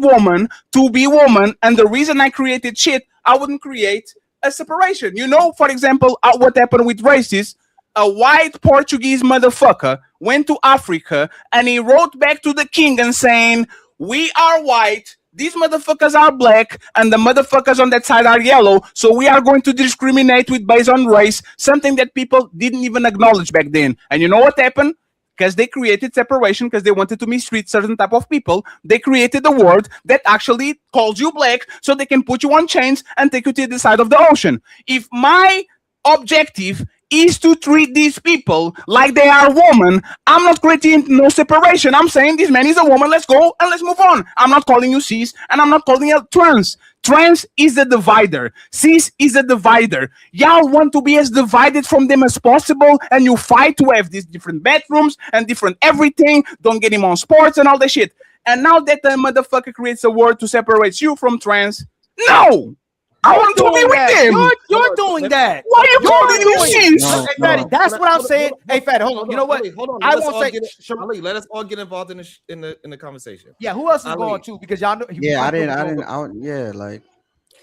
woman to be woman, and the reason I created shit, I wouldn't create a separation. You know, for example, what happened with racists? A white Portuguese motherfucker went to Africa and he wrote back to the king and saying, we are white, these motherfuckers are black, and the motherfuckers on that side are yellow, so we are going to discriminate based on race, something that people didn't even acknowledge back then. And you know what happened? Because they created separation, because they wanted to mistreat certain type of people, they created a word that actually calls you black so they can put you on chains and take you to the side of the ocean. If my objective is to treat these people like they are women, I'm not creating no separation. I'm saying this man is a woman, let's go and let's move on. I'm not calling you cis and I'm not calling you trans. Trans is a divider. Cis is a divider. Y'all want to be as divided from them as possible, and you fight to have these different bedrooms and different everything. Don't get him on sports and all that shit. And now that the motherfucker creates a word to separate you from trans, no! I want to be with them. You're doing that. Why are you calling you cis? Hey, Fatty, that's what I'm saying. Hey, Fatty, hold on. You know what? Hold on. I won't say. Ali, let us all get involved in the conversation. Yeah, who else is Ali. going to? Because y'all know. Yeah, I didn't. Yeah, like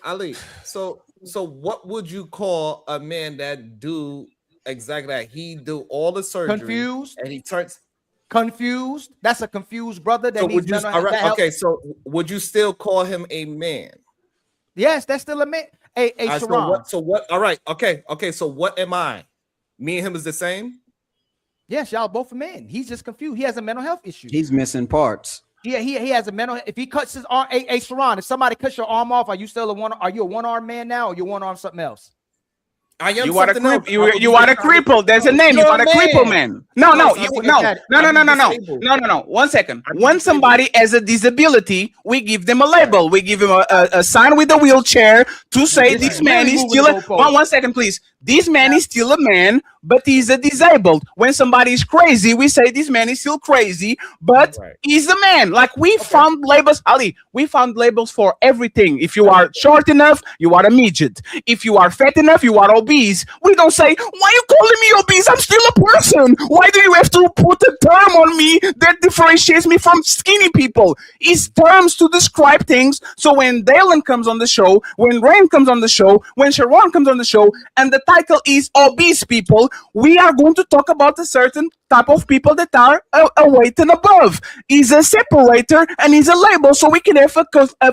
Ali. So what would you call a man that do exactly that? He do all the surgery. Confused. And he turns confused. That's a confused brother. That so needs would you, okay, so would you still call him a man? Yes, that's still a man. Hey, All right, Sharon. so what? All right, okay. So what am I? Me and him is the same. Yes, y'all both are men. He's just confused. He has a mental health issue. He's missing parts. Yeah, he has a mental. If he cuts his arm, hey, Sharon, if somebody cuts your arm off, are you still a one? Are you a one-armed man now, or you one-armed something else? I am You are a something else. you are a cripple. There's a name. You You're are a a cripple, man. man. No. disabled. 1 second. When somebody has a disability, we give them a label. We give him a sign with a wheelchair to say this man is still a 1 second, please. This man is still a man, but he's a disabled. When somebody is crazy, we say this man is still crazy, but he's a man. Like we found labels, Ali. We found labels for everything. If you are short enough, you are a midget. If you are fat enough, you are obese. We don't say, why are you calling me obese? I'm still a person. Why do you have to put a term on me that differentiates me from skinny people? It's terms to describe things. So when Dalen comes on the show, when Rain comes on the show, when Sharon comes on the show, and the title is obese people, we are going to talk about a certain type of people that are a weight and above. Is a separator and is a label, so we can have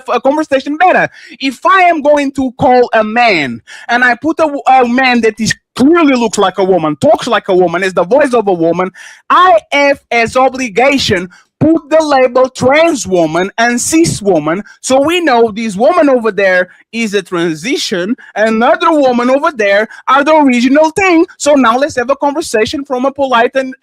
a conversation better. If I am going to call a man and I put a man that is clearly looks like a woman, talks like a woman, is the voice of a woman, I have as obligation put the label trans woman and cis woman, so we know this woman over there is a transition, another woman over there are the original thing. So now let's have a conversation from a polite and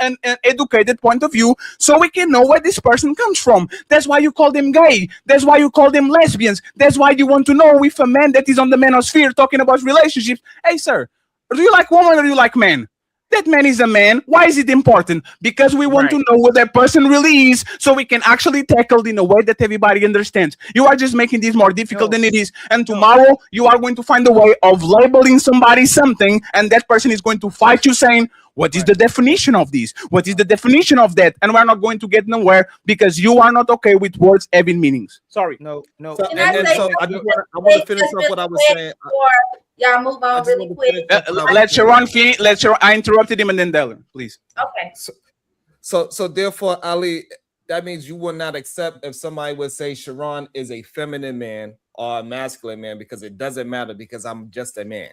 educated point of view, so we can know where this person comes from. That's why you call them gay. That's why you call them lesbians. That's why you want to know if a man that is on the manosphere talking about relationships. Hey, sir, do you like woman or do you like men? That man is a man. Why is it important? Because we want to know what that person really is, so we can actually tackle it in a way that everybody understands. You are just making this more difficult than it is. And tomorrow you are going to find a way of labeling somebody something, and that person is going to fight you saying, what is the definition of this? What is the definition of that? And we're not going to get nowhere because you are not okay with words having meanings. Sorry. No. So, I want to finish up what I was saying. Y'all move on really quick. Let Sharon finish. I interrupted him and then Dellen, please. Okay. So therefore, Ali, that means you will not accept if somebody would say Sharon is a feminine man or a masculine man, because it doesn't matter because I'm just a man.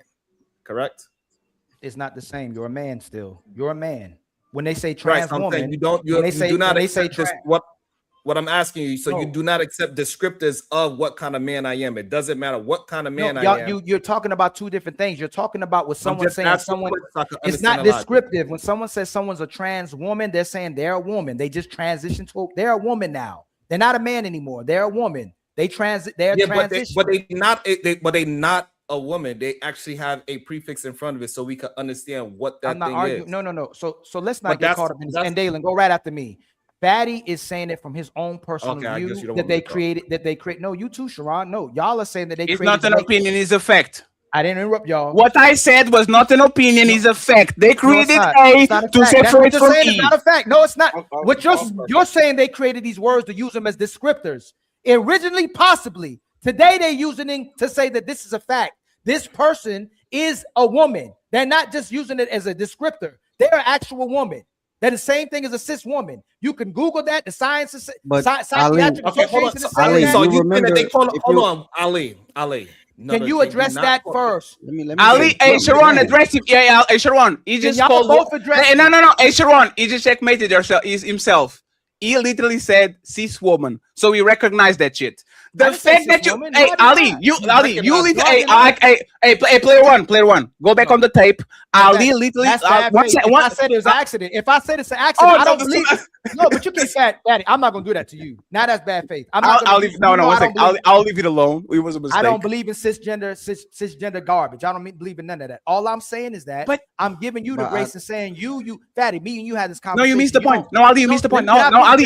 Correct? It's not the same. You're a man still. You're a man. When they say trans I'm woman, saying you do not accept this, what I'm asking you. So you do not accept descriptors of what kind of man I am. It doesn't matter what kind of man I am. You're talking about two different things. You're talking about what someone saying someone. It's not logic. descriptive. When someone says someone's a trans woman, they're saying they're a woman. They just transition to they're a woman now. They're not a man anymore. They're a woman. They're transition. But they not a woman. They actually have a prefix in front of it, so we can understand what that thing is. No. So let's not get caught up in this. And Dalen, go right after me. Fatty is saying it from his own personal view that they create. No, you too, Sharon. No, y'all are saying that they created. It's not an opinion, it's a fact. I didn't interrupt y'all. What I said was not an opinion, it's a fact. They created A to separate from E. It's not a fact. No, it's not. What you're saying, they created these words to use them as descriptors. Originally, possibly. Today, they're using it to say that this is a fact. This person is a woman. They're not just using it as a descriptor. They're an actual woman. They're the same thing as a cis woman. You can Google that. The science is psychiatric association is saying that. So you remember they call it, hold on, Ali. No, can you address that first? Let me Ali, hey Sharon, address it. Yeah, hey Sharon, he just called. Both address no. Hey Sharon, he just checkmated himself. He literally said cis woman, so we recognize that shit. The fact that you, hey Ali, you literally, hey, player one, go back on the tape. Ali literally, if I said it was an accident, it's an accident, I don't believe it. No, but you can't say that. I'm not gonna do that to you. Now that's bad faith. I'll leave it alone. It was a mistake. I don't believe in cisgender garbage. I don't believe in none of that. All I'm saying is that I'm giving you the grace and saying you, Fatty, me and you had this conversation. No, you missed the point. No, Ali, you missed the point. No, Ali,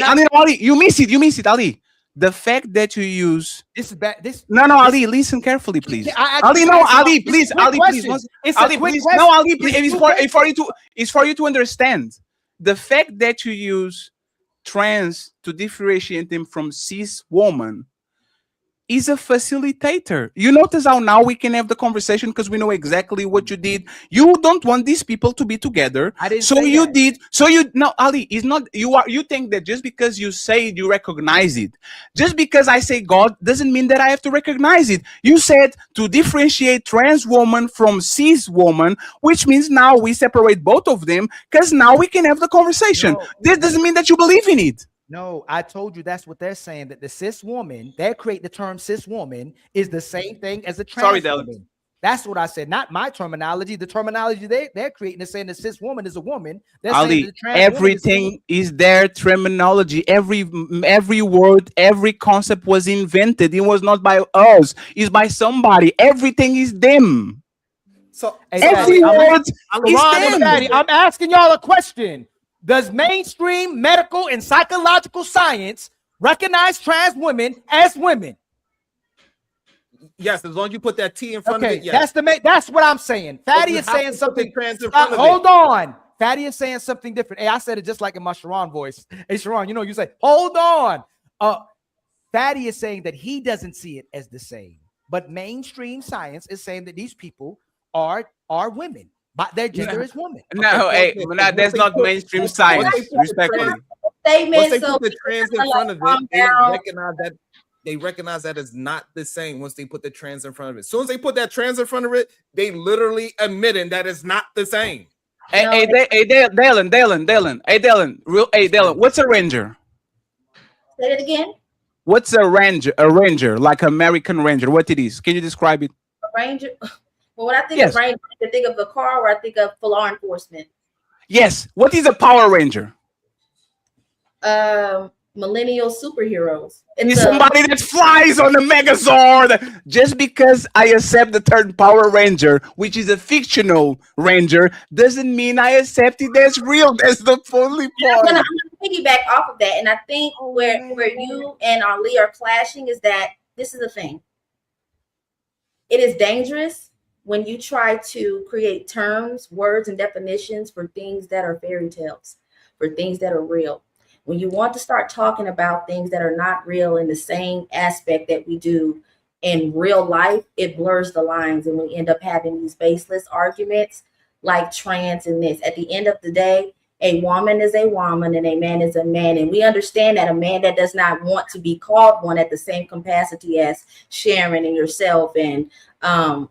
you missed it, Ali. The fact that you use this is bad. Ali, listen carefully, please. Ali, please. It's for you to understand. The fact that you use trans to differentiate them from cis woman is a facilitator. You notice how now we can have the conversation because we know exactly what you did. You don't want these people to be together. I didn't So say you that. did. So you no, Ali, is not you are you think that just because you say it, you recognize it. Just because I say God doesn't mean that I have to recognize it. You said to differentiate trans woman from cis woman, which means now we separate both of them because now we can have the conversation. This doesn't mean that you believe in it. No, I told you that's what they're saying, that the cis woman, they create the term cis woman is the same thing as a Sorry, trans Dylan. woman. That's what I said, not my terminology. The terminology they're creating is saying the cis woman is a woman. They're saying that Ali, the trans woman is everything is their terminology. Every word, every concept was invented. It was not by us. It's by somebody. Everything is them. So Every word is them. I'm asking y'all a question. Does mainstream medical and psychological science recognize trans women as women? Yes, as long as you put that T in front of Okay, it. Yes. that's what I'm saying. Fatty you is have saying to put the something. trans in front of Hold it. on. Fatty is saying something different. Hey, I said it just like in my Sharon voice. Hey, Sharon, you know, you say, hold on. Fatty is saying that he doesn't see it as the same. But mainstream science is saying that these people are women. But their gender is woman. No, hey, that's not mainstream science, respectfully. Once they so put the trans in front of it, they recognize that is not the same once they put the trans in front of it. As soon as they put that trans in front of it, they literally admitting that it's not the same. Hey, Dalen. Hey, Dalen, what's a ranger? Say it again. What's a ranger? A ranger, like American Ranger. What it is? Can you describe it? A ranger. Well, when I think Yes. of ranger, I think of a car, or I think of law enforcement. Yes. What is a Power Ranger? Millennial superheroes. It's somebody that flies on the Megazord. Just because I accept the term Power Ranger, which is a fictional ranger, doesn't mean I accept it as real. That's the only I'm point. gonna piggyback off of that, and I think where you and Ali are clashing is that this is the thing. It is dangerous when you try to create terms, words, and definitions for things that are fairy tales, for things that are real. When you want to start talking about things that are not real in the same aspect that we do in real life, it blurs the lines, and we end up having these baseless arguments like trans and this. At the end of the day, a woman is a woman and a man is a man. And we understand that a man that does not want to be called one at the same capacity as Sharon and yourself and the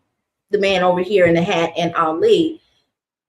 man over here in the hat and Ali,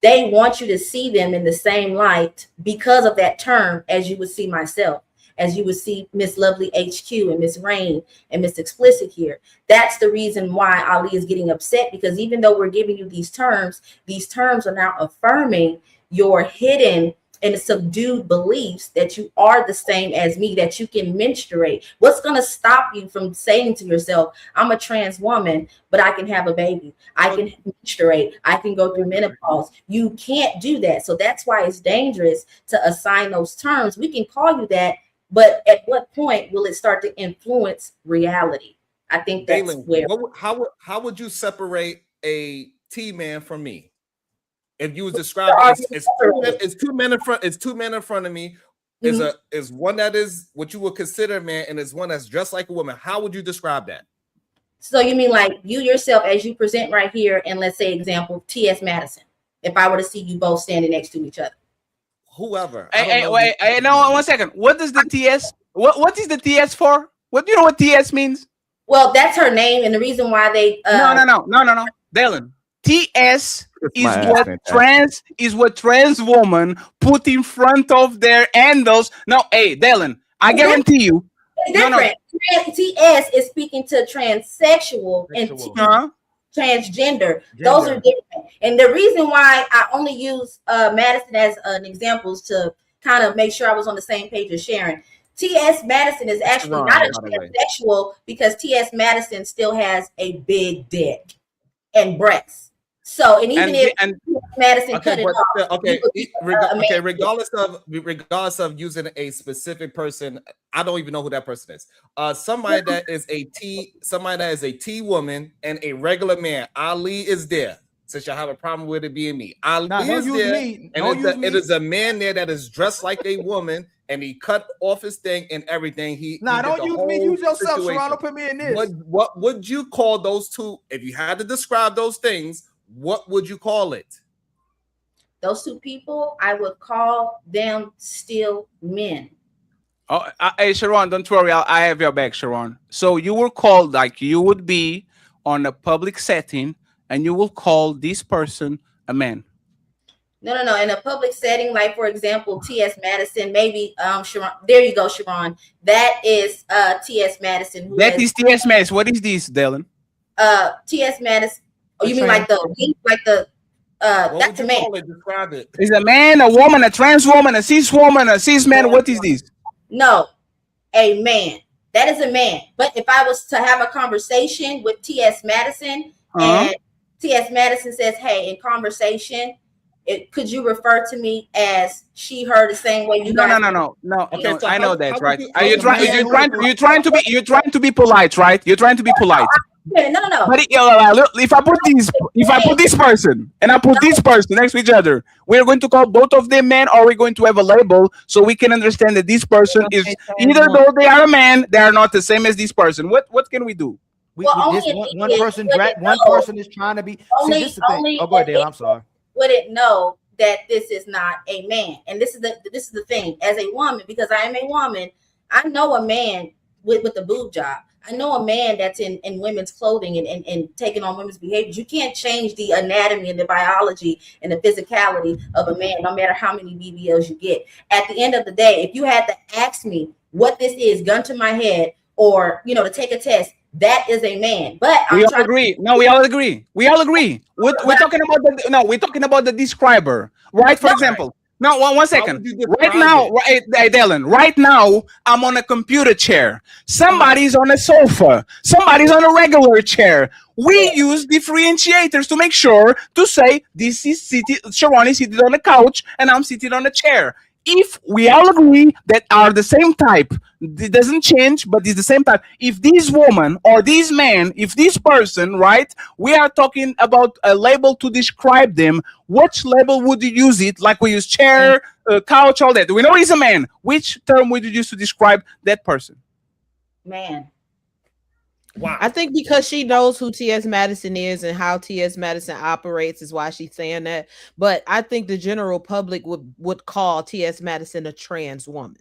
they want you to see them in the same light because of that term as you would see myself, as you would see Miss Lovely HQ and Miss Rain and Miss Explicit here. That's the reason why Ali is getting upset, because even though we're giving you these terms are now affirming your hidden and subdued beliefs that you are the same as me, that you can menstruate. What's going to stop you from saying to yourself, I'm a trans woman, but I can have a baby. I can menstruate. I can go through menopause. You can't do that. So that's why it's dangerous to assign those terms. We can call you that, but at what point will it start to influence reality? I think that's Galen, where. how would you separate a T-man from me? If you was describing it's two men in front, it's two men in front of me. Is one that is what you would consider a man, and is one that's dressed like a woman. How would you describe that? So you mean like you yourself as you present right here, and let's say example T.S. Madison. If I were to see you both standing next to each other, whoever. Wait, no, 1 second. What does the TS? What is the TS for? What do you know what TS means? Well, that's her name, and the reason why they no, Dylan. TS is what trans woman put in front of their handles. No, hey, Dylan, I guarantee you. It's different. No. TS is speaking to transsexual and transgender. Those are different. And the reason why I only use Madison as an example is to kind of make sure I was on the same page as Sharon. T.S. Madison is actually not a transsexual because T.S. Madison still has a big dick and breasts. So, and even if Madison cut it off, regardless of using a specific person, I don't even know who that person is. Somebody that is a T woman and a regular man. Ali is there. Since y'all have a problem with it being me, Ali is there, and it is a man there that is dressed like a woman, and he cut off his thing and everything. He Nah, did don't the use whole me. Use yourself, situation. Sharon. Don't put me in this. What would you call those two? If you had to describe those things, what would you call it? Those two people, I would call them still men. Oh, hey, Sharon, don't worry. I have your back, Sharon. So you were called, like you would be on a public setting, and you will call this person a man. No. In a public setting, like for example, T.S. Madison, maybe Sharon. There you go, Sharon. That is T.S. Madison. That is T.S. Madison. What is this, Dylan? T.S. Madison. Oh, you mean like the that's a man. Describe it. Is a man, a woman, a trans woman, a cis woman, a cis man? What is this? No, a man. That is a man. But if I was to have a conversation with T.S. Madison and T.S. Madison says, "Hey, in conversation, could you refer to me as she, her, the same way you guys?" No. Okay, No, so I know that, right? you're Trying to be polite, right? You're trying to be polite. No. But if I put this person and I put this person next to each other, we're going to call both of them men, or we're going to have a label so we can understand that this person is, either though they are a man, they are not the same as this person. What can we do? One person is trying to be. See, this is the thing. Oh, go ahead, Dale. I'm sorry. Wouldn't know that this is not a man, and this is the thing. As a woman, because I am a woman, I know a man with the boob job. I know a man that's in women's clothing and taking on women's behaviors. You can't change the anatomy and the biology and the physicality of a man, no matter how many BBLs you get. At the end of the day, if you had to ask me what this is, gun to my head, or to take a test, that is a man. But we all agree. We all agree. We're talking about the describer, right? For example. No, one second. Right now, Dylan, right now, I'm on a computer chair. Somebody's on a sofa. Somebody's on a regular chair. We use differentiators to make sure to say this is Sharon is seated on a couch and I'm seated on a chair. If we all agree that are the same type, it doesn't change, but it's the same type. If this woman or this man, if this person, right, we are talking about a label to describe them, which label would you use it? Like we use chair, couch, all that. We know he's a man. Which term would you use to describe that person? Man. Wow. I think because she knows who T.S. Madison is and how T.S. Madison operates is why she's saying that. But I think the general public would call T.S. Madison a trans woman.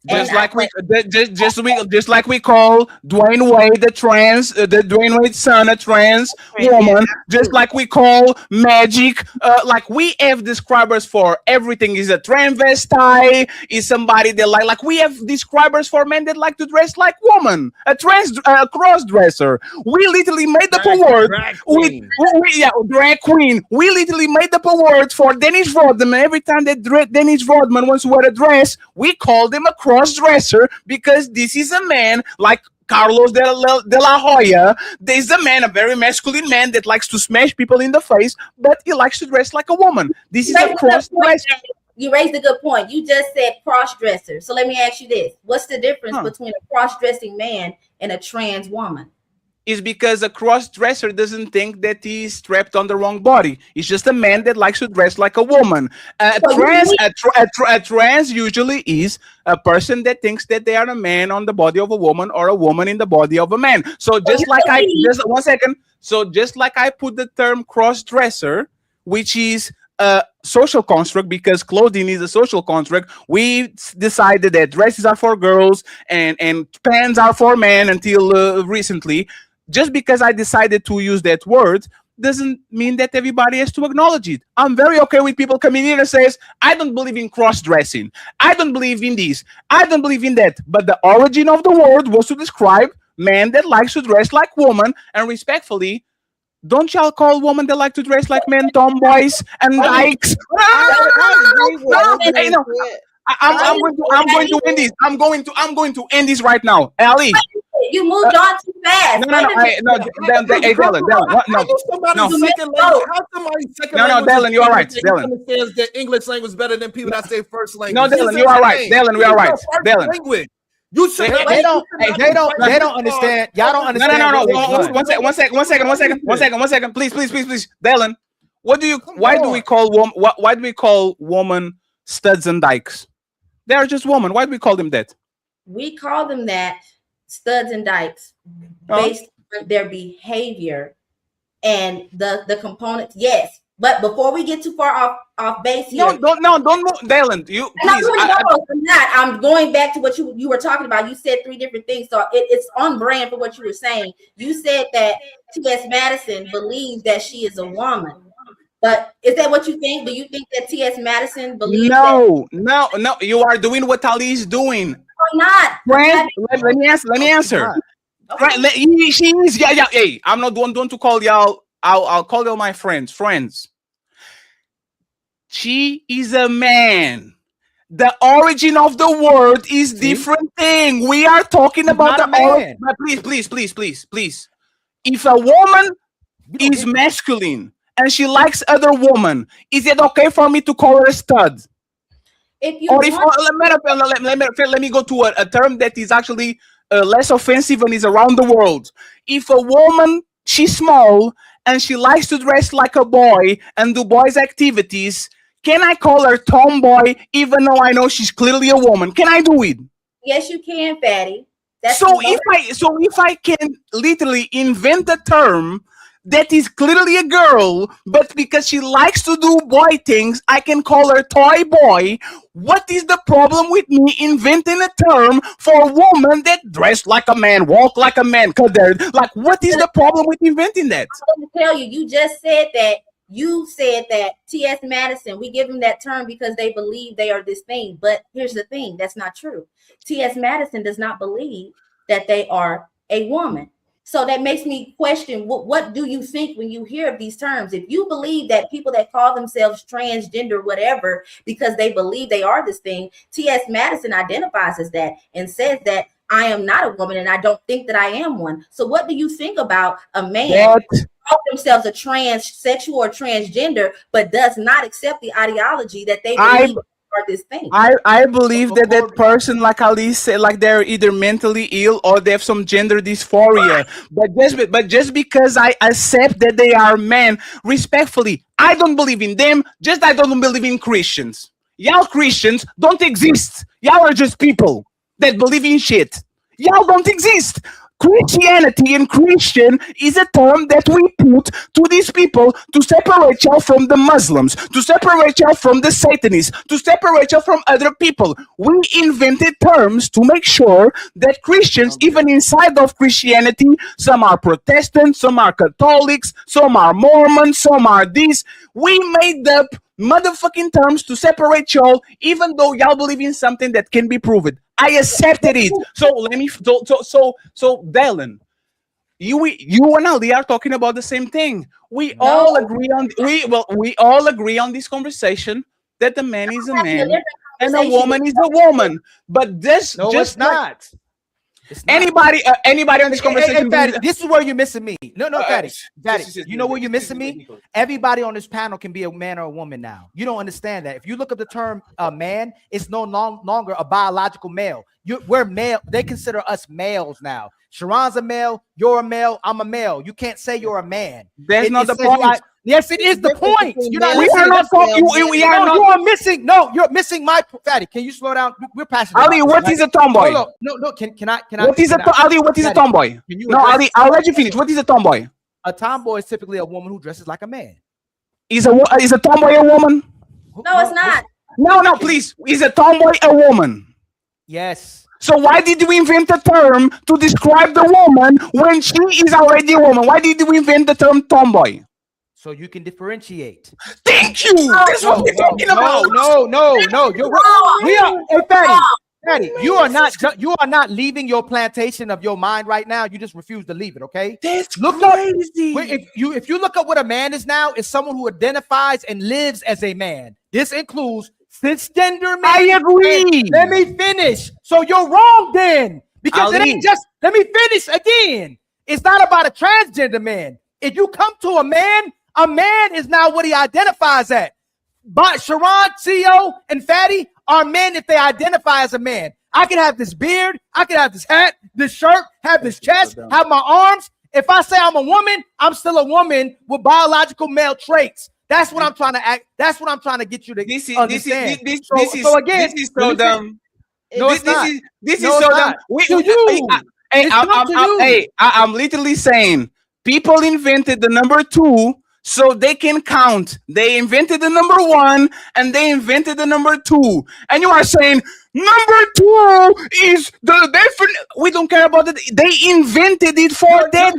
Just like we call Dwayne Wade the Dwayne Wade's son a trans woman, just like we call Magic. Like we have describers for everything. Is a transvestite, is somebody that like we have describers for men that like to dress like woman, a cross dresser. We literally made up a word. Drag queen. We literally made up a word for Dennis Rodman. Every time that Dennis Rodman wants to wear a dress, we call them a cross dresser because this is a man like Carlos de la Hoya. There's a man, a very masculine man that likes to smash people in the face, but he likes to dress like a woman. This is a cross dresser. You raised a good point. You just said cross dresser. So let me ask you this: what's the difference between a cross dressing man and a trans woman? Is because a cross-dresser doesn't think that he's strapped on the wrong body. He's just a man that likes to dress like a woman. A trans usually is a person that thinks that they are a man on the body of a woman or a woman in the body of a man. So just like I put the term cross-dresser, which is a social construct because clothing is a social construct. We decided that dresses are for girls and pants are for men until recently. Just because I decided to use that word doesn't mean that everybody has to acknowledge it. I'm very okay with people coming in and says, I don't believe in cross-dressing. I don't believe in this. I don't believe in that. But the origin of the word was to describe man that likes to dress like woman. And respectfully, don't y'all call women that like to dress like men tomboys and dykes? I'm going to end this. I'm going to end this right now. Ali. You moved on too fast. Dylan, you are right. Dylan understands the English language better than people that say first language. No, Dylan, you are right. Dylan, we are right. Dylan. You say they don't understand. Y'all don't understand. No. One second. Please. Dylan, why do we call woman studs and dykes? They are just women. Why do we call them that? We call them that studs and dykes based on their behavior and the components. Yes, but before we get too far off base here, don't move, Dylan. You please. I'm not. I'm going back to what you were talking about. You said 3 different things, so it's on brand for what you were saying. You said that T.S. Madison believes that she is a woman. But is that what you think? Do you think that T.S. Madison believes No. You are doing what Ali is doing. I'm not. Friend, let me answer. Okay. Right, she is. Yeah. Hey, I'm not one to call y'all. I'll call y'all my friends. She is a man. The origin of the word is different thing. We are talking about the origin. Please. If a woman is masculine and she likes other women, is it okay for me to call her a stud? If you let me go to a term that is actually less offensive and is around the world. If a woman, she's small and she likes to dress like a boy and do boys' activities, can I call her tomboy even though I know she's clearly a woman? Can I do it? Yes, you can, Fatty. If I can literally invent a term that is clearly a girl, but because she likes to do boy things, I can call her toy boy. What is the problem with me inventing a term for a woman that dressed like a man, walk like a man? Like, what is the problem with inventing that? I'm going to tell you, you just said that. You said that T.S. Madison, we give them that term because they believe they are this thing. But here's the thing, that's not true. T.S. Madison does not believe that they are a woman. So that makes me question, what do you think when you hear of these terms? If you believe that people that call themselves transgender, whatever, because they believe they are this thing, T.S. Madison identifies as that and says that I am not a woman and I don't think that I am one. So what do you think about a man who calls themselves a transsexual or transgender, but does not accept the ideology that they believe are this thing? I believe that person, like Ali said, like they're either mentally ill or they have some gender dysphoria. But just because I accept that they are men, respectfully, I don't believe in them. Just I don't believe in Christians. Y'all Christians don't exist. Y'all are just people that believe in shit. Y'all don't exist. Christianity and Christian is a term that we put to these people to separate y'all from the Muslims, to separate y'all from the Satanists, to separate y'all from other people. We invented terms to make sure that Christians, even inside of Christianity, some are Protestant, some are Catholics, some are Mormons, some are this. We made up motherfucking terms to separate y'all, even though y'all believe in something that can be proven. I accepted it. So Dylan, you and Ali are talking about the same thing. We all agree on this conversation that a man is a man and a woman is a woman. But this it's not. Anybody on this conversation? Hey, Fatty, this is where you're missing me. No, Fatty. You know where you're missing me? Everybody on this panel can be a man or a woman now. You don't understand that. If you look up the term man, it's no longer a biological male. We're male. They consider us males now. Sharon's a male. You're a male. I'm a male. You can't say you're a man. That's not the point. Yes, it is the point. We are not talking. We are not. You are missing. No, you're missing my Fatty. Can you slow down? We're passionate. Ali, what is a tomboy? No. Can I? What is Ali? What is a tomboy? No, Ali, I'll let you finish. What is a tomboy? A tomboy is typically a woman who dresses like a man. Is a tomboy a woman? No, it's not. No, please. Is a tomboy a woman? Yes. So why did we invent a term to describe the woman when she is already a woman? Why did we invent the term tomboy? So you can differentiate. Thank you. That's what we're talking about. No. You're right. We are. Hey, Fatty, you are not leaving your plantation of your mind right now. You just refuse to leave it. Okay. That's crazy. If you look up what a man is now, it's someone who identifies and lives as a man. This includes cisgender men. I agree. Let me finish. So you're wrong then, because it ain't just. Let me finish again. It's not about a transgender man. If you come to a man is now what he identifies at. But Sharon, CEO, and Fatty are men if they identify as a man. I can have this beard, I can have this hat, this shirt, have this chest, have my arms. If I say I'm a woman, I'm still a woman with biological male traits. That's what I'm trying to act. That's what I'm trying to get you to understand. This is so dumb. No, it's not. This No, is it's so not. dumb. To you. It's not to you. I'm literally saying people invented the number 2 so they can count. They invented the number 1 and they invented the number 2. And you are saying number 2 is the definite. We don't care about it. They invented it for that.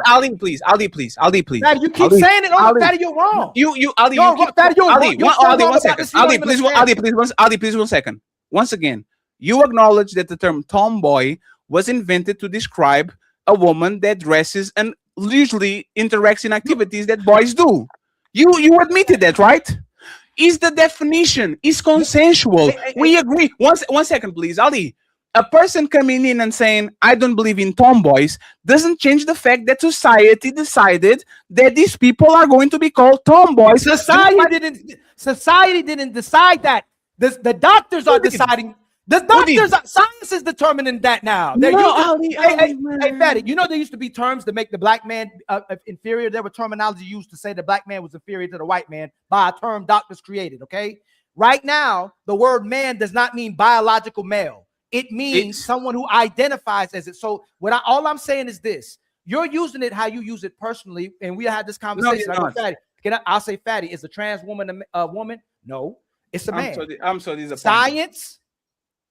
Ali, please. Fatty, you keep saying it. Oh, Fatty, you're wrong. Ali, you're wrong. Fatty, you're wrong. You're so Ali, wrong one about second. this, you don't even understand. Please, 1 second. Once again, you acknowledge that the term tomboy was invented to describe a woman that dresses and usually interacts in activities that boys do. You admitted that, right? Is the definition is consensual? We agree. One second, please, Ali. A person coming in and saying, I don't believe in tomboys, doesn't change the fact that society decided that these people are going to be called tomboys. Society didn't decide that. The doctors are deciding. The doctors, science is determining that now. Hey, Fatty, you know there used to be terms to make the black man inferior. There were terminology used to say the black man was inferior to the white man by a term doctors created, okay? Right now, the word man does not mean biological male. It means someone who identifies as it. So all I'm saying is this. You're using it how you use it personally, and we had this conversation. I'll say, Fatty, is a trans woman a woman? No, it's a man. I'm so disappointed. Science,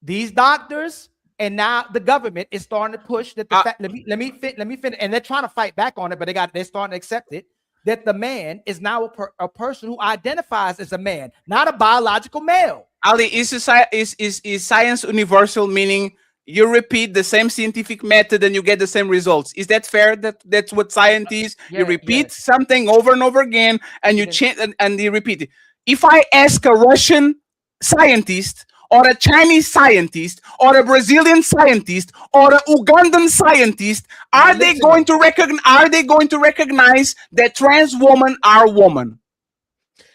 these doctors, and now the government is starting to push that. Let me finish. And they're trying to fight back on it, but they're starting to accept it. That the man is now a person who identifies as a man, not a biological male. Ali, is science universal, meaning you repeat the same scientific method and you get the same results? Is that fair? That's what science is. You repeat something over and over again, and you change and you repeat it. If I ask a Russian scientist, or a Chinese scientist, or a Brazilian scientist, or a Ugandan scientist, are they going to recognize that trans women are women?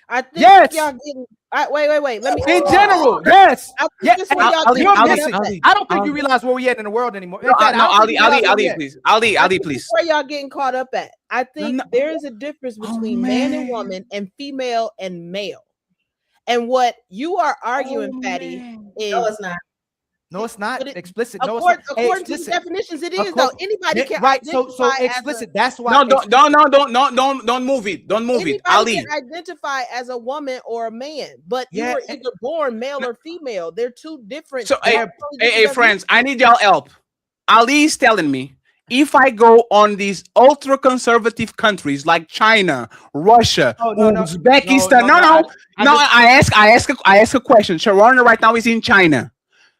I think Yes. y'all getting. Wait. Let me. In general, yes. I think this is where y'all getting caught up at. I don't think you realize where we at in the world anymore. Ali, please. Where y'all getting caught up at? I think there is a difference between man and woman and female and male. And what you are arguing, Fatty, is No, it's not. No, it's not explicit. According to the definitions, it is though. Anybody can so explicit. That's why. No, don't move it. Don't move it, Ali. Can identify as a woman or a man, but you were either born male or female. They're two different. So, hey, friends, I need y'all help. Ali is telling me if I go on these ultra conservative countries like China, Russia, Uzbekistan, I ask a question. Sharon right now is in China.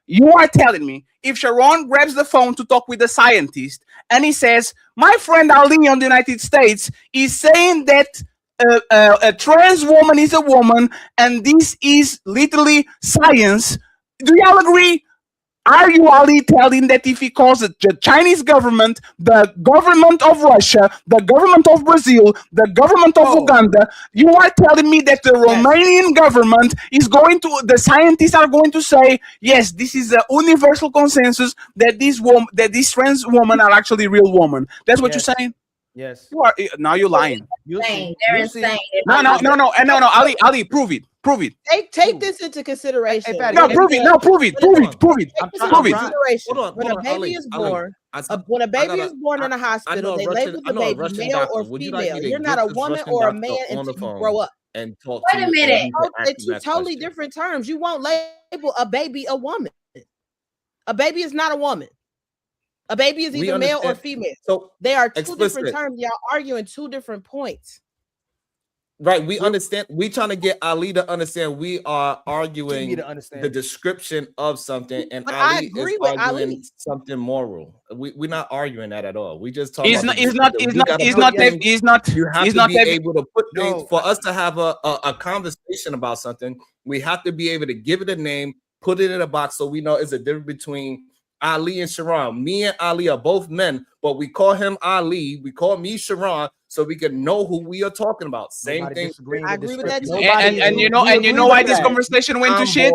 You are telling me if Sharon grabs the phone to talk with a scientist and he says, my friend Ali on the United States is saying that a trans woman is a woman and this is literally science. Do y'all agree? Are you, Ali, telling that if he calls it the Chinese government, the government of Russia, the government of Brazil, the government of Uganda, you are telling me that the Romanian government is going to, the scientists are going to say, yes, this is a universal consensus that these trans women are actually real women. That's what you're saying? Yes. You are now you're lying. They're insane. No, Ali, prove it. Take this into consideration. No, prove it. Prove it. When a baby is born, when a baby is born in a hospital, they label the baby male or female. You're not a woman or a man until you grow up. And talk. Wait a minute. They're two totally different terms. You won't label a baby a woman. A baby is not a woman. A baby is either male or female. So they are two different terms. Y'all arguing two different points. Right, we understand. We trying to get Ali to understand. We are arguing the description of something, and but Ali I agree is with arguing Ali. something moral. We're not arguing that at all. We just talking. He's not able to put things for us to have a conversation about something. We have to be able to give it a name, put it in a box, so we know it's a difference between Ali and Sharon. Me and Ali are both men, but we call him Ali. We call me Sharon, so we can know who we are talking about. Same thing. I agree with that too. And you know why this conversation went to shit?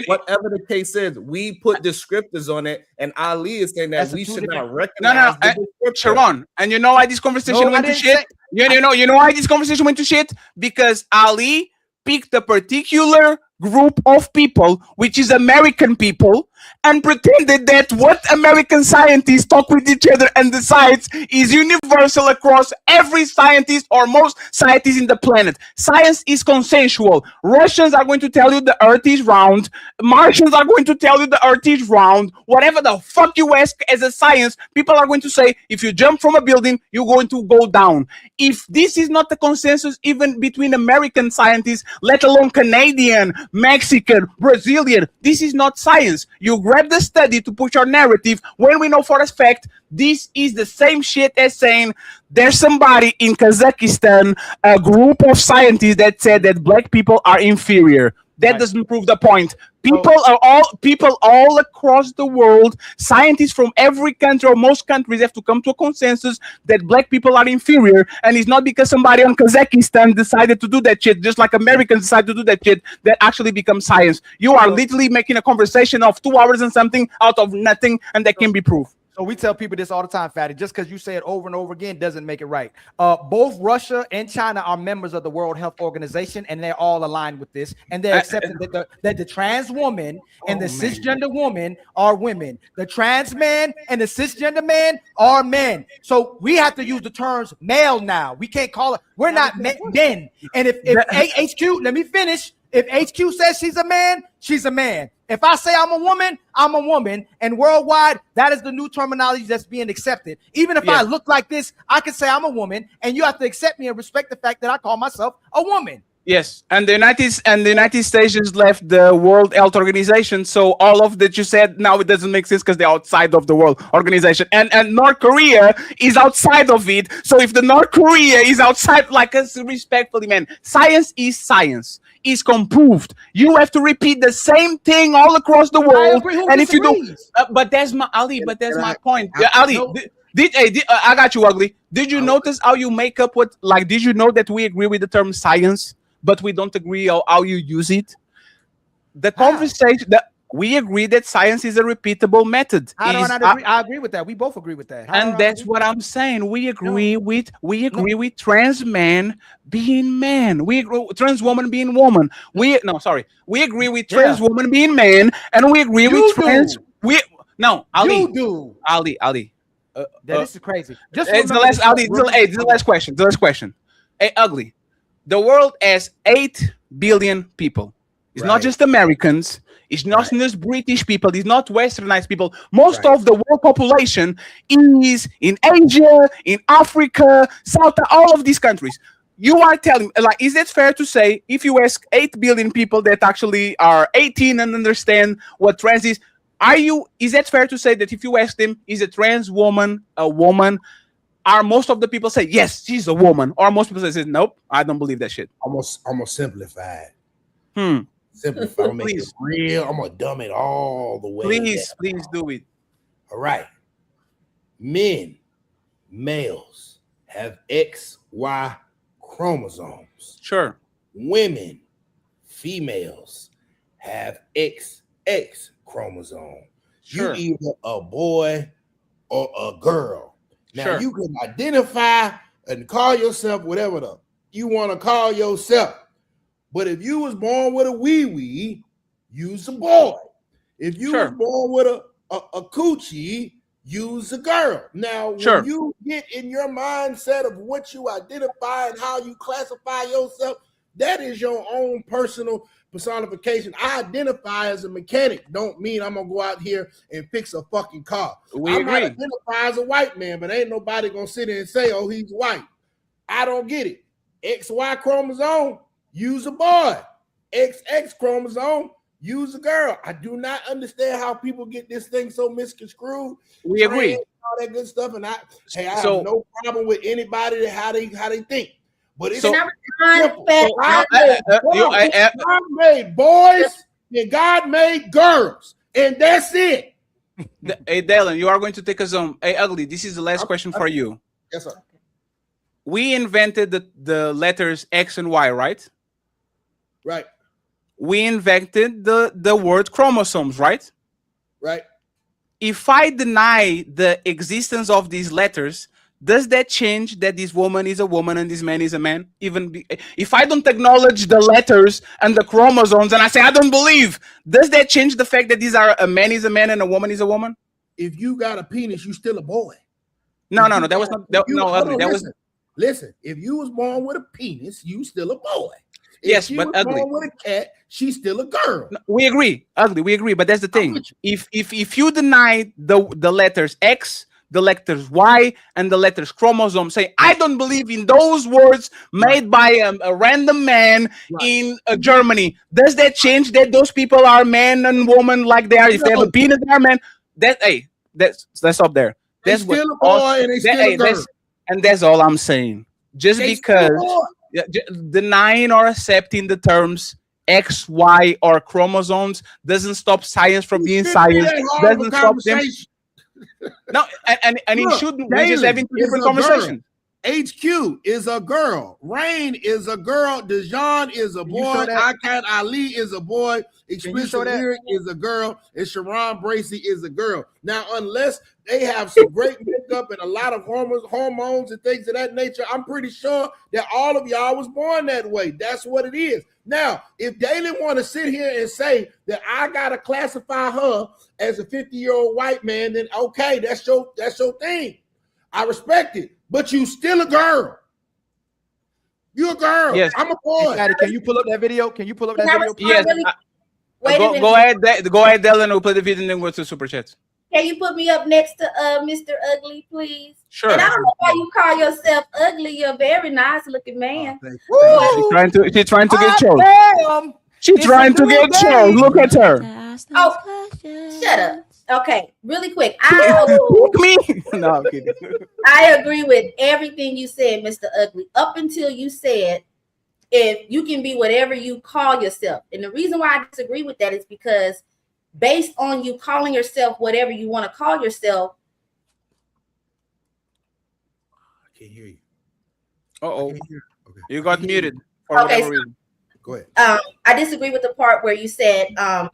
Whatever the case is, we put descriptors on it, and Ali is saying that we should not recognize. No, Sharon. And you know why this conversation went to shit? You know why this conversation went to shit? Because Ali picked a particular group of people, which is American people, and pretended that what American scientists talk with each other and decides is universal across every scientist or most scientists in the planet. Science is consensual. Russians are going to tell you the earth is round. Martians are going to tell you the earth is round. Whatever the fuck you ask as a science, people are going to say, if you jump from a building, you're going to go down. If this is not the consensus even between American scientists, let alone Canadian, Mexican, Brazilian, this is not science. You grab the study to push your narrative when we know for a fact this is the same shit as saying there's somebody in Kazakhstan, a group of scientists that said that black people are inferior. That doesn't prove the point. People all across the world, scientists from every country or most countries have to come to a consensus that black people are inferior, and it's not because somebody on Kazakhstan decided to do that shit, just like Americans decided to do that shit, that actually becomes science. You are literally making a conversation of 2 hours and something out of nothing, and that can be proof. So we tell people this all the time, Fatty. Just because you say it over and over again doesn't make it right. Both Russia and China are members of the World Health Organization, and they're all aligned with this. And they're accepting that the trans woman and the cisgender woman are women. The trans man and the cisgender man are men. So we have to use the terms male now. We can't call it. We're not men. And if HQ, let me finish. If HQ says she's a man, she's a man. If I say I'm a woman, I'm a woman. And worldwide, that is the new terminology that's being accepted. Even if I look like this, I can say I'm a woman, and you have to accept me and respect the fact that I call myself a woman. Yes, and the United States just left the World Health Organization, so all of that you said now it doesn't make sense because they're outside of the World Organization, and North Korea is outside of it. So if the North Korea is outside, like us, respectfully, man, science is science. Is comproved. You have to repeat the same thing all across the world, and if you don't, but that's my Ali. But that's my point, Ali. No. I got you, Ugly. Did you notice how you make up what? Like, did you know that we agree with the term science, but we don't agree how you use it? The conversation that we agree that science is a repeatable method. I agree. I agree with that. We both agree with that. And that's what I'm saying. We agree with with trans man being man. We agree with trans woman being woman. We agree with trans woman being man, and we agree with trans. Ali. You do. Ali. This is crazy. It's the last. Ali. This is the last question. The last question. Hey, Ugly. The world has 8 billion people. It's not just Americans. It's not just British people. It's not Westernized people. Most of the world population is in Asia, in Africa, South, all of these countries. You are telling, like, is it fair to say if you ask 8 billion people that actually are 18 and understand what trans is, is that fair to say that if you ask them, is a trans woman a woman? Are most of the people say, yes, she's a woman? Or most people say, nope, I don't believe that shit. I'm gonna simplify it. Simplify, I'm gonna make it real. I'm gonna dumb it all the way. Please do it. All right. Males have XY chromosomes. Sure. Women, females have XX chromosome. Sure. You either a boy or a girl. Now you can identify and call yourself whatever you want to call yourself. But if you was born with a wee-wee, you's a boy. If you was born with a coochie, you's a girl. Now, when you get in your mindset of what you identify and how you classify yourself, that is your own personal personification. I identify as a mechanic. Don't mean I'm gonna go out here and fix a fucking car. I might identify as a white man, but ain't nobody gonna sit there and say, oh, he's white. I don't get it. XY chromosome, use a boy. XX chromosome, use a girl. I do not understand how people get this thing so misconstrued. We agree. All that good stuff, and I have no problem with anybody how they think. But it's God made boys and God made girls, and that's it. Hey, Dylan, you are going to take us on. Hey, Ugly, this is the last question for you. Yes, sir. We invented the letters X and Y, right? Right. We invented the word chromosomes, right? Right. If I deny the existence of these letters, does that change that this woman is a woman and this man is a man? If I don't acknowledge the letters and the chromosomes and I say I don't believe, does that change the fact that these are a man is a man and a woman is a woman? If you got a penis, you still a boy. No, that was not. Ugly. That was. Listen, if you was born with a penis, you still a boy. If Yes, she but was ugly. born with a cat, she's still a girl. No, we agree, ugly. We agree, but that's the thing. If you deny the letters X, the letters Y, and the letters chromosome, say I don't believe in those words made by a random man in Germany. Does that change that those people are man and woman like they are? If they have a penis, they are man. Let's stop there. That's still a boy and they still a girl. And that's all I'm saying. Just because denying or accepting the terms X, Y, or chromosomes doesn't stop science from being science. Doesn't stop them. No, and it shouldn't. We're just having two different conversations. HQ is a girl. Rain is a girl. Dejan is a boy. Ikat Ali is a boy. Explicit Lyric is a girl. And Sharon Bracey is a girl. Now, unless they have some great makeup and a lot of hormones and things of that nature, I'm pretty sure that all of y'all was born that way. That's what it is. Now, if Daylon want to sit here and say that I gotta classify her as a 50-year-old white man, then okay, that's your thing. I respect it. But you still a girl. You're a girl. Yes. I'm a boy. Can you pull up that video? Can you pull up that video? Yes. Go ahead, Dylan. We'll play the video and then go to super chats. Can you put me up next to Mr. Ugly, please? Sure. And I don't know why you call yourself ugly. You're a very nice looking man. She's trying to get chose. She's trying to get chose. Look at her. Oh, shut up. Okay, really quick. No, I'm kidding. I agree with everything you said, Mr. Ugly, up until you said if you can be whatever you call yourself. And the reason why I disagree with that is because based on you calling yourself whatever you want to call yourself. I can't hear you. Okay. You got muted for whatever reason. Go ahead. I disagree with the part where you said I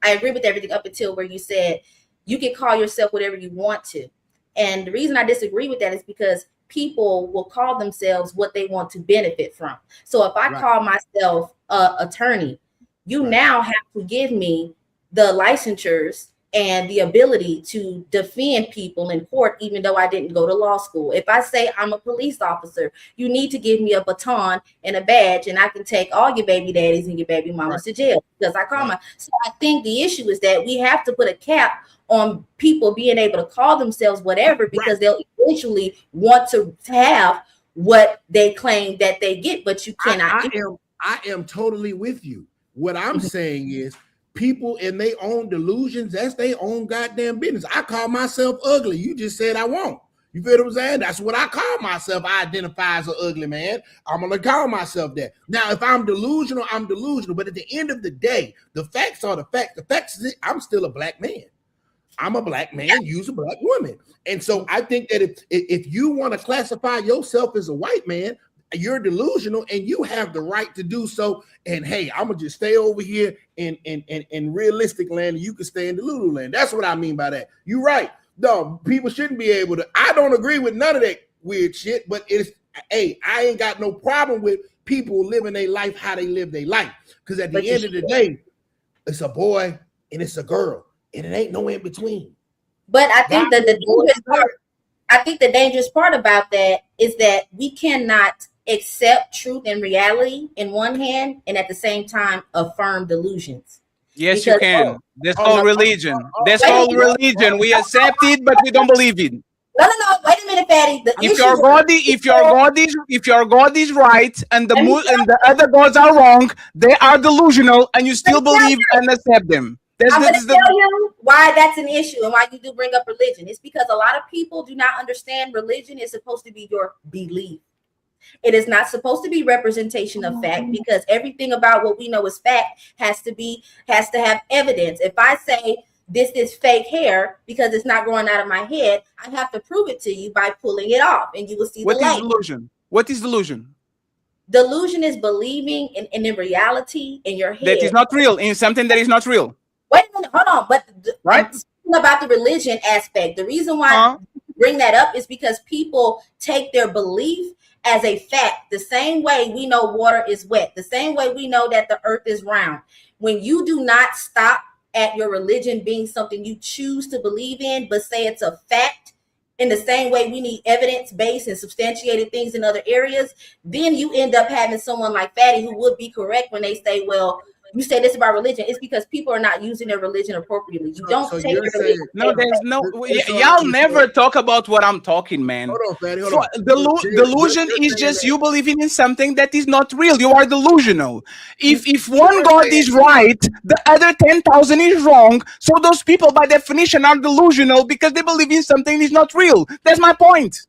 agree with everything up until where you said you can call yourself whatever you want to. And the reason I disagree with that is because people will call themselves what they want to benefit from. So if I call myself attorney, you now have to give me the licensures and the ability to defend people in court, even though I didn't go to law school. If I say I'm a police officer, you need to give me a baton and a badge, and I can take all your baby daddies and your baby mamas to jail because I call my. So I think the issue is that we have to put a cap on people being able to call themselves whatever because they'll eventually want to have what they claim that they get, but you cannot. I am totally with you. What I'm saying is people in their own delusions, that's their own goddamn business. I call myself ugly. You just said I won't. You feel what I'm saying? That's what I call myself. I identify as an ugly man. I'm going to call myself that. Now, if I'm delusional, I'm delusional. But at the end of the day, the facts are the facts. The facts is I'm still a black man. I'm a black man, you's a black woman. And so I think that if you want to classify yourself as a white man, you're delusional and you have the right to do so. And hey, I'm gonna just stay over here in realistic land and you can stay in the Lulu land. That's what I mean by that. You're right. No, people shouldn't be able to. I don't agree with none of that weird shit, but it's I ain't got no problem with people living their life how they live their life. Because at the end of the day, it's a boy and it's a girl, and it ain't no in between. But I think that the dangerous part about that is that we cannot accept truth and reality in one hand and at the same time affirm delusions. Yes, you can. That's called religion. That's called religion. We accept it, but we don't believe it. No. Wait a minute, Patty. If your God is right and the other gods are wrong, they are delusional, and you still believe and accept them. I'm going to tell you why that's an issue and why you do bring up religion. It's because a lot of people do not understand religion is supposed to be your belief. It is not supposed to be representation of fact, because everything about what we know is fact has to have evidence. If I say this is fake hair because it's not growing out of my head, I have to prove it to you by pulling it off, and you will see the light. What is delusion? What is delusion? Delusion is believing in reality in your head. That is not real, in something that is not real. Wait a minute, hold on. But right? I'm speaking about the religion aspect. The reason why bring that up is because people take their belief as a fact. The same way we know water is wet, the same way we know that the earth is round. When you do not stop at your religion being something you choose to believe in, but say it's a fact, in the same way we need evidence-based and substantiated things in other areas, then you end up having someone like Fatty who would be correct when they say, well, you say this about religion. It's because people are not using their religion appropriately. You don't take your religion. No, there's no. Y'all never talk about what I'm talking, man. Hold on, Fatty. Hold on. Delusion is just you believing in something that is not real. You are delusional. If one God is right, the other 10,000 is wrong. So those people, by definition, are delusional because they believe in something that is not real. That's my point.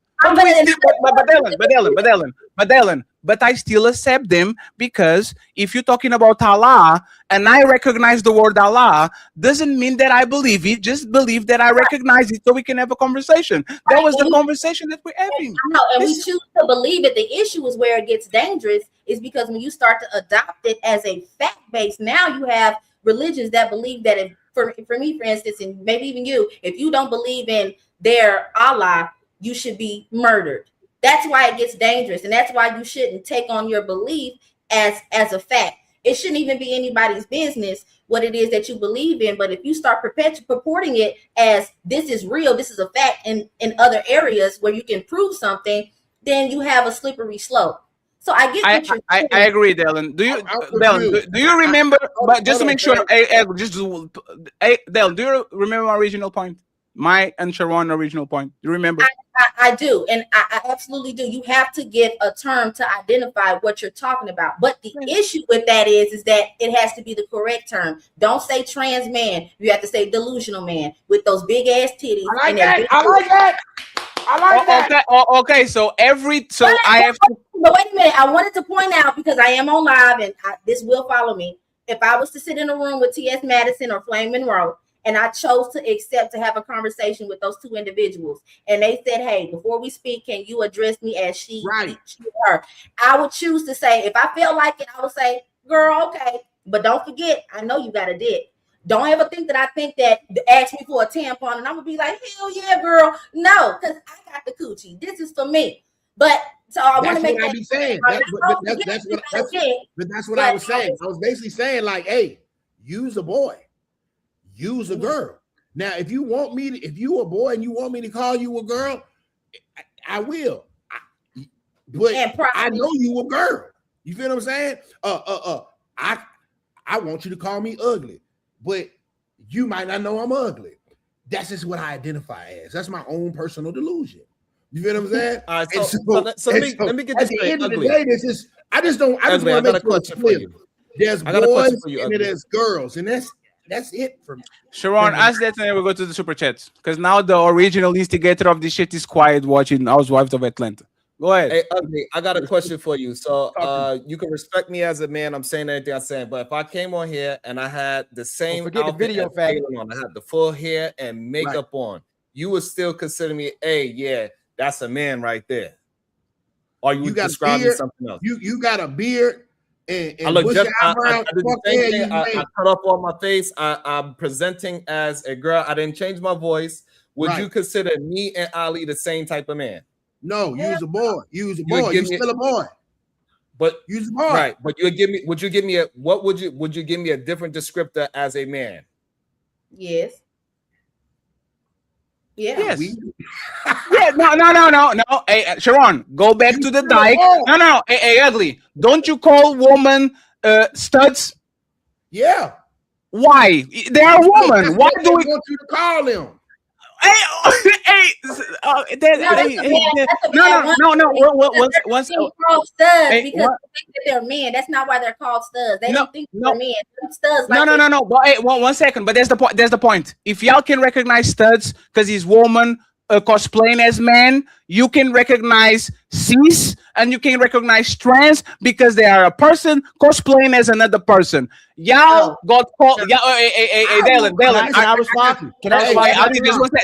But I still accept them because if you're talking about Allah and I recognize the word Allah, doesn't mean that I believe it. Just believe that I recognize it so we can have a conversation. That was the conversation that we're having. No, and we choose to believe it. The issue is where it gets dangerous is because when you start to adopt it as a fact base, now you have religions that believe that if, for me, for instance, and maybe even you, if you don't believe in their Allah, you should be murdered. That's why it gets dangerous, and that's why you shouldn't take on your belief as a fact. It shouldn't even be anybody's business what it is that you believe in. But if you start purporting it as this is real, this is a fact in other areas where you can prove something, then you have a slippery slope. So I get what you're saying. I agree, Dylan. Do you remember? But just to make sure, Dylan, do you remember my original point? My and Sharon original point. You remember? I do, and I absolutely do. You have to give a term to identify what you're talking about. But the issue with that is that it has to be the correct term. Don't say trans man. You have to say delusional man with those big ass titties. I like that. Okay. So I have to. But wait a minute. I wanted to point out because I am on live, and this will follow me. If I was to sit in a room with T.S. Madison or Flame Monroe, and I chose to accept to have a conversation with those two individuals, and they said, hey, before we speak, can you address me as she, her? I would choose to say, if I felt like it, I would say, girl, okay. But don't forget, I know you got a dick. Don't ever think that I think that ask me for a tampon, and I'm going to be like, hell yeah, girl. No, because I got the coochie. This is for me. But so I want to make that. That's what I was saying. I was basically saying, like, hey, use a boy. Use a girl. Now, if you want me to, if you a boy and you want me to call you a girl, I will. But I know you a girl. You feel what I'm saying? I want you to call me ugly, but you might not know I'm ugly. That's just what I identify as. That's my own personal delusion. You feel what I'm saying? All right, so let me get this straight. At the end of the day, I just want to make sure it's clear. There's boys and there's girls, and that's it for me. Sharon, ask that and then we'll go to the super chats. Because now the original instigator of this shit is quiet watching Housewives of Atlanta. Go ahead. Hey, Ugly, I got a question for you. So you can respect me as a man. I'm saying everything I'm saying. But if I came on here and I had the same forget the video fact on, I had the full hair and makeup on, you would still consider me, hey, yeah, that's a man right there. Or you would describe me something else. You got a beard. And I look just I did the same thing. I cut off all my face. I'm presenting as a girl. I didn't change my voice. Would you consider me and Ali the same type of man? No, use a boy. Use a boy. You're still a boy. But use a boy. Right. But would you give me a different descriptor as a man? Yes. Yeah. Yes. Yeah. No. Hey, Sharon, go back to the dike. No. Hey, Ugly. Don't you call women studs? Yeah. Why? They are women. Why do we want you to call them? No. Once called studs because they think that they're men. That's not why they're called studs. They don't think they're men. Studs. No. But hey, 1 second. But there's the point. There's the point. If y'all can recognize studs because he's woman cosplaying as man, you can recognize cis and you can recognize trans because they are a person cosplaying as another person. Y'all got called. Hey, Dylan. Can I respond?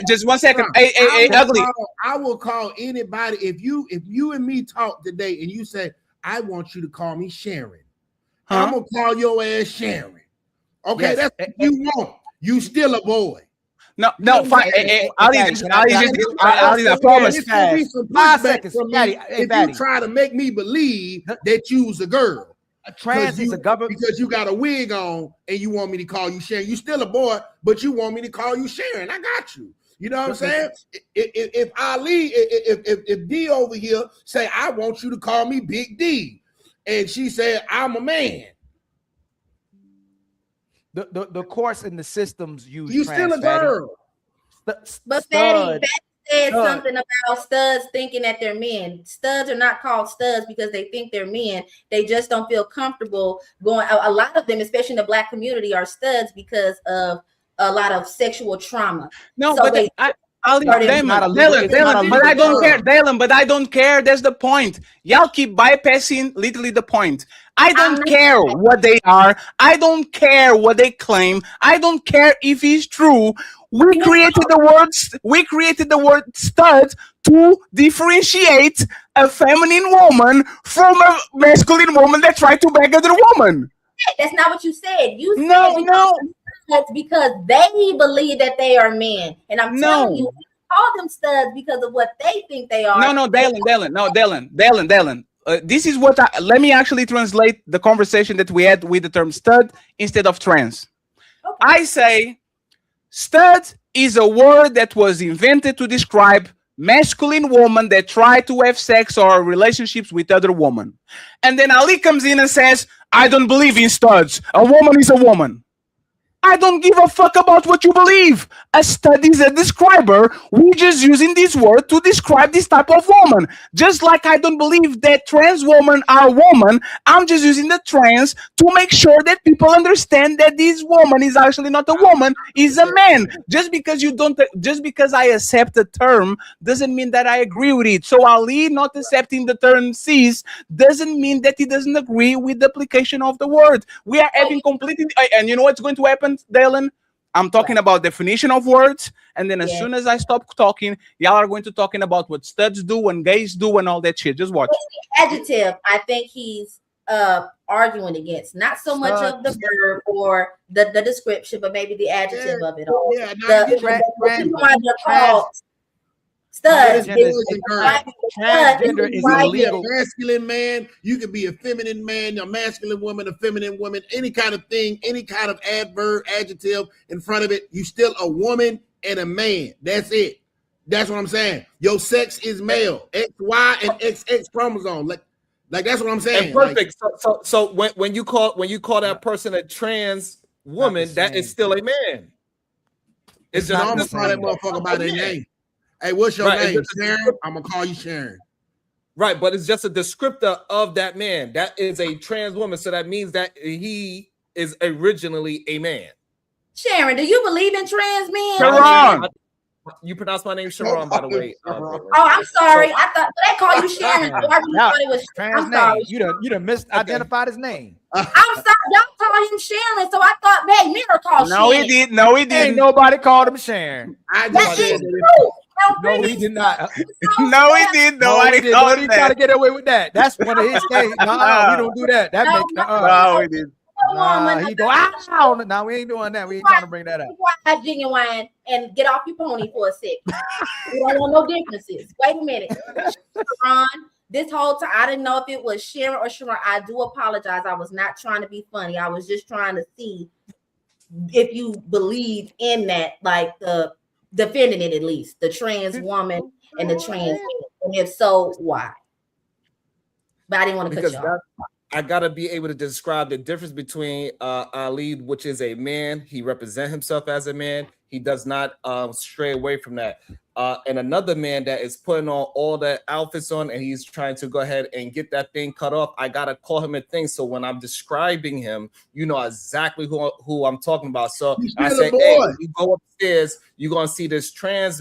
Just one second. Hey, Ugly. I will call anybody if you and me talk today and you say I want you to call me Sharon. I'm gonna call your ass Sharon. Okay, that's what you want. You still a boy. No, fine. Ali, I promise. It's gonna be some 5 pushback seconds, from Fatty. me Hey, if Fatty. you try to make me believe that you was a girl. Trans is a government because you got a wig on and you want me to call you Sharon. You still a boy, but you want me to call you Sharon. I got you. You know what I'm saying? If Ali, if D over here say I want you to call me Big D, and she said I'm a man, the course and the systems use you trans, still a Fatty. girl. But Fatty said something about studs thinking that they're men. Studs are not called studs because they think they're men. They just don't feel comfortable going. A lot of them, especially in the Black community, are studs because of a lot of sexual trauma. No, so but they Dylan, but I don't care. Dylan, but I don't care. That's the point. Y'all keep bypassing literally the point. I don't care what they are. I don't care what they claim. I don't care if it's true. We created the words. We created the word stud to differentiate a feminine woman from a masculine woman that tried to beg another woman. That's not what you said. You said studs because they believe that they are men, and I'm telling you, we call them studs because of what they think they are. No, Dylan. This is what let me actually translate the conversation that we had with the term stud instead of trans. Okay. I say stud is a word that was invented to describe masculine woman that try to have sex or relationships with other women. And then Ali comes in and says, I don't believe in studs. A woman is a woman. I don't give a fuck about what you believe. A stud is a describer. We're just using this word to describe this type of woman. Just like I don't believe that trans women are women, I'm just using the trans to make sure that people understand that this woman is actually not a woman, is a man. Just because I accept the term doesn't mean that I agree with it. So Ali not accepting the term cis doesn't mean that he doesn't agree with the application of the word. We are having completely, and you know what's going to happen, Dylan? I'm talking about definition of words, and then as soon as I stop talking, y'all are going to talking about what studs do and gays do and all that shit. Just watch. The adjective, I think he's arguing against, not so much of the verb or the description, but maybe the adjective of it all. Yeah, studs. Transgender is illegal. A masculine man, you can be a feminine man, a masculine woman, a feminine woman, any kind of thing, any kind of adverb, adjective in front of it. You still a woman and a man. That's it. That's what I'm saying. Your sex is male, XY and XX chromosome. Like that's what I'm saying. And perfect. So when you call that person a trans woman, that is still a man. It's just I'm gonna call that motherfucker by their name. Hey, what's your name? Sharon? I'm gonna call you Sharon. Right, but it's just a descriptor of that man. That is a trans woman, so that means that he is originally a man. Sharon, do you believe in trans men? Sharon. You pronounce my name Sharon, by the way. Oh, I'm sorry. I thought they call you Sharon. I really thought it was trans I'm sorry. You done misidentified his name. I'm sorry. Y'all call him Sharon, so I thought, hey, Mirror called No, Sharon. he did. No, he didn't. Ain't nobody called him Sharon. That is true. No, he did not. No, he did. Nobody called him that. Try to get away with that. That's one of his things. No, we don't do that. That makes no, he did. He go, ow! No, we ain't doing that. We ain't trying to bring that up. Be genuine and get off your pony for a sec. We don't want no differences. Wait a minute, Sharon. This whole time, I didn't know if it was Sharon or Sharon. I do apologize. I was not trying to be funny. I was just trying to see if you believe in that, like the defending it at least, the trans woman and the trans man. And if so, why? But I didn't want to cut you off. I gotta be able to describe the difference between Ali, which is a man. He represents himself as a man. He does not stray away from that. And another man that is putting on all the outfits on, and he's trying to go ahead and get that thing cut off. I gotta call him a thing. So when I'm describing him, you know exactly who I'm talking about. So I say, hey, when you go upstairs, you're gonna see this trans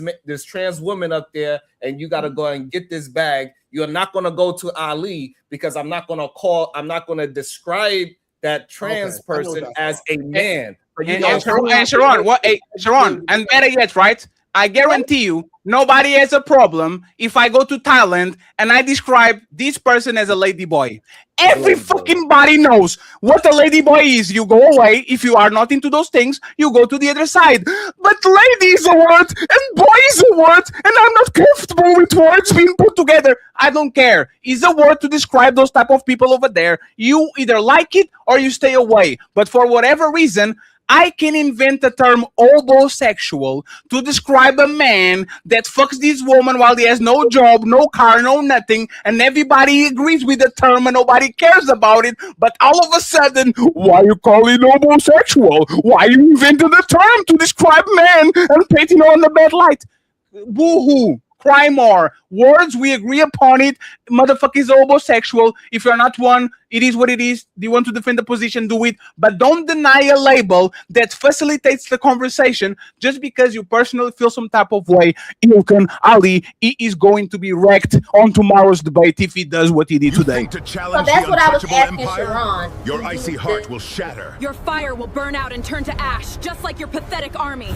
woman up there, and you gotta go and get this bag. You're not gonna go to Ali because I'm not gonna describe that trans person as a man. And Sharon, Sharon, and better yet, right? I guarantee you, Nobody has a problem if I go to Thailand and I describe this person as a lady boy. Every fucking body knows what a lady boy is. You go away. If you are not into those things, you go to the other side. But lady is a word and boy is a word, and I'm not comfortable with words being put together. I don't care. It's a word to describe those type of people over there. You either like it or you stay away. But for whatever reason, I can invent the term homosexual to describe a man that fucks this woman while he has no job, no car, no nothing, and everybody agrees with the term and nobody cares about it. But all of a sudden, why you call it homosexual? Why you invented the term to describe man and painting on the bad light? Boo-hoo. Cry more. Words, we agree upon it. Motherfucker is homosexual. If you're not one, it is what it is. Do you want to defend the position? Do it. But don't deny a label that facilitates the conversation just because you personally feel some type of way. Ilkan Ali, he is going to be wrecked on tomorrow's debate if he does what he did today. So that's what I was asking Sharon. Your icy heart will shatter. Your fire will burn out and turn to ash, just like your pathetic army.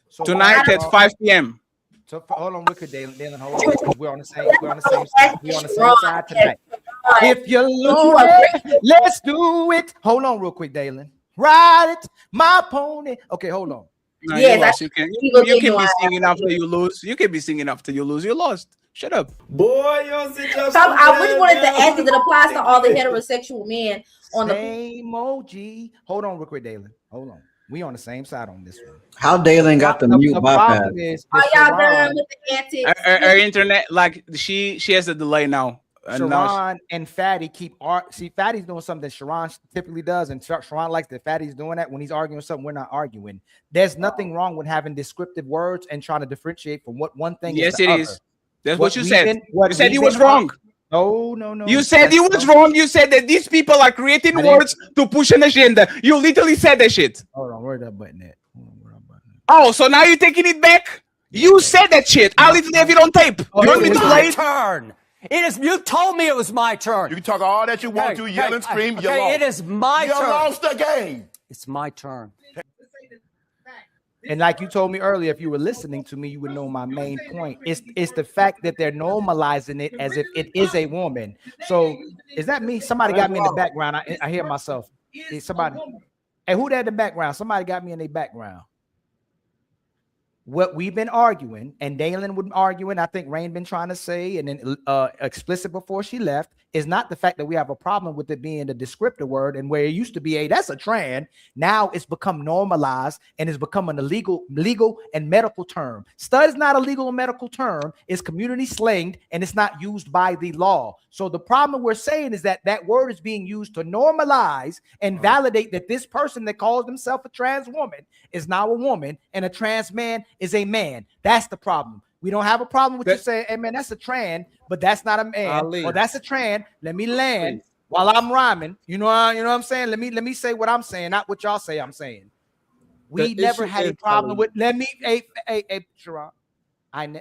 So Tonight at 5 p.m. So hold on, Wicked Dalen, hold on. We're on the same side. We're on the same side tonight. If you're lonely, let's do it. Hold on, real quick, Dalen. Ride it, my pony. Okay, hold on. No, you lost. You can be singing after you lose. You can be singing after you lose. You lost. Shut up. Boy, yo, sit your So I really wanted to ask if it applies to all the heterosexual men on the same emoji. Hold on, real quick, Dalen. Hold on. We on the same side on this one. How Dalen got the mute bypass? Are y'all done with the antics? Her internet, like she has a delay now. Sharon and Fatty see, Fatty's doing something that Sharon typically does, and Sharon likes that Fatty's doing that. When he's arguing something, we're not arguing. There's nothing wrong with having descriptive words and trying to differentiate from what one thing is. Yes, it is. That's what you said. You said he was wrong. No. You said he was wrong. You said that these people are creating words to push an agenda. You literally said that shit. Hold on, where's that button at? Oh, so now you're taking it back? You said that shit. I literally have it on tape. You want me to play it? Turn. It is. You told me it was my turn. You can talk all that you want to, yell and scream. You lost. It is my you turn. You lost the game. It's my turn. And like you told me earlier, if you were listening to me, you would know my main point. It's the fact that they're normalizing it as if it is a woman. So is that me? Somebody got me in the background. I hear myself. Is somebody. Hey, who there in the background? Somebody got me in the background. What we've been arguing, and Dalen would arguing, I think Rain been trying to say, and then explicit before she left, is not the fact that we have a problem with it being a descriptive word, and where it used to be that's a trans, now it's become normalized and it's becoming a legal and medical term. Stud is not a legal and medical term, it's community slanged, and it's not used by the law. So the problem we're saying is that that word is being used to normalize and validate that this person that calls himself a trans woman is now a woman, and a trans man is a man. That's the problem. We don't have a problem with you saying, hey man, that's a trans, but that's not a man. Or that's a trans. Let me land while I'm rhyming. You know what I'm saying? Let me say what I'm saying, not what y'all say I'm saying. We never had a problem with Sharon.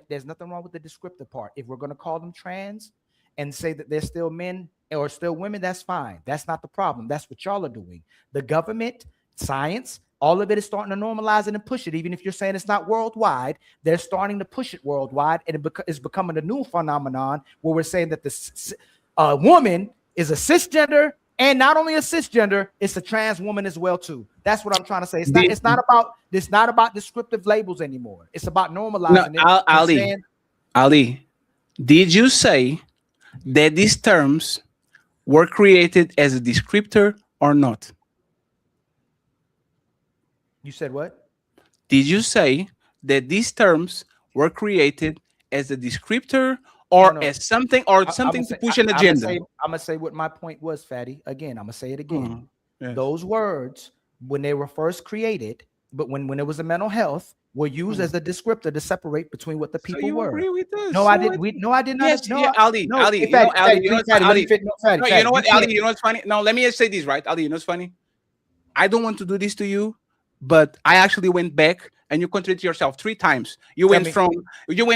There's nothing wrong with the descriptive part. If we're gonna call them trans and say that they're still men or still women, that's fine. That's not the problem. That's what y'all are doing. The government, science, all of it is starting to normalize it and push it. Even if you're saying it's not worldwide, they're starting to push it worldwide, and it's becoming a new phenomenon where we're saying that the woman is a cisgender, and not only a cisgender, it's a trans woman as well too. That's what I'm trying to say. It's not about descriptive labels anymore. It's about normalizing it. Ali, did you say that these terms were created as a descriptor or not? You said what? Did you say that these terms were created as a descriptor or as something to push an agenda? I'm gonna say what my point was, Fatty. Again, I'm gonna say it again. Those words, when they were first created, but when it was a mental health, were used as a descriptor to separate between what the people so you were. Agree with us? No, I didn't. No, I did not. Yes, no, yeah, Ali, you know what, Ali? You know what, Ali? You know what's funny? No, let me just say this, right, Ali? You know what's funny? I don't want to do this to you, but I actually went back and you contradicted yourself 3 times. You went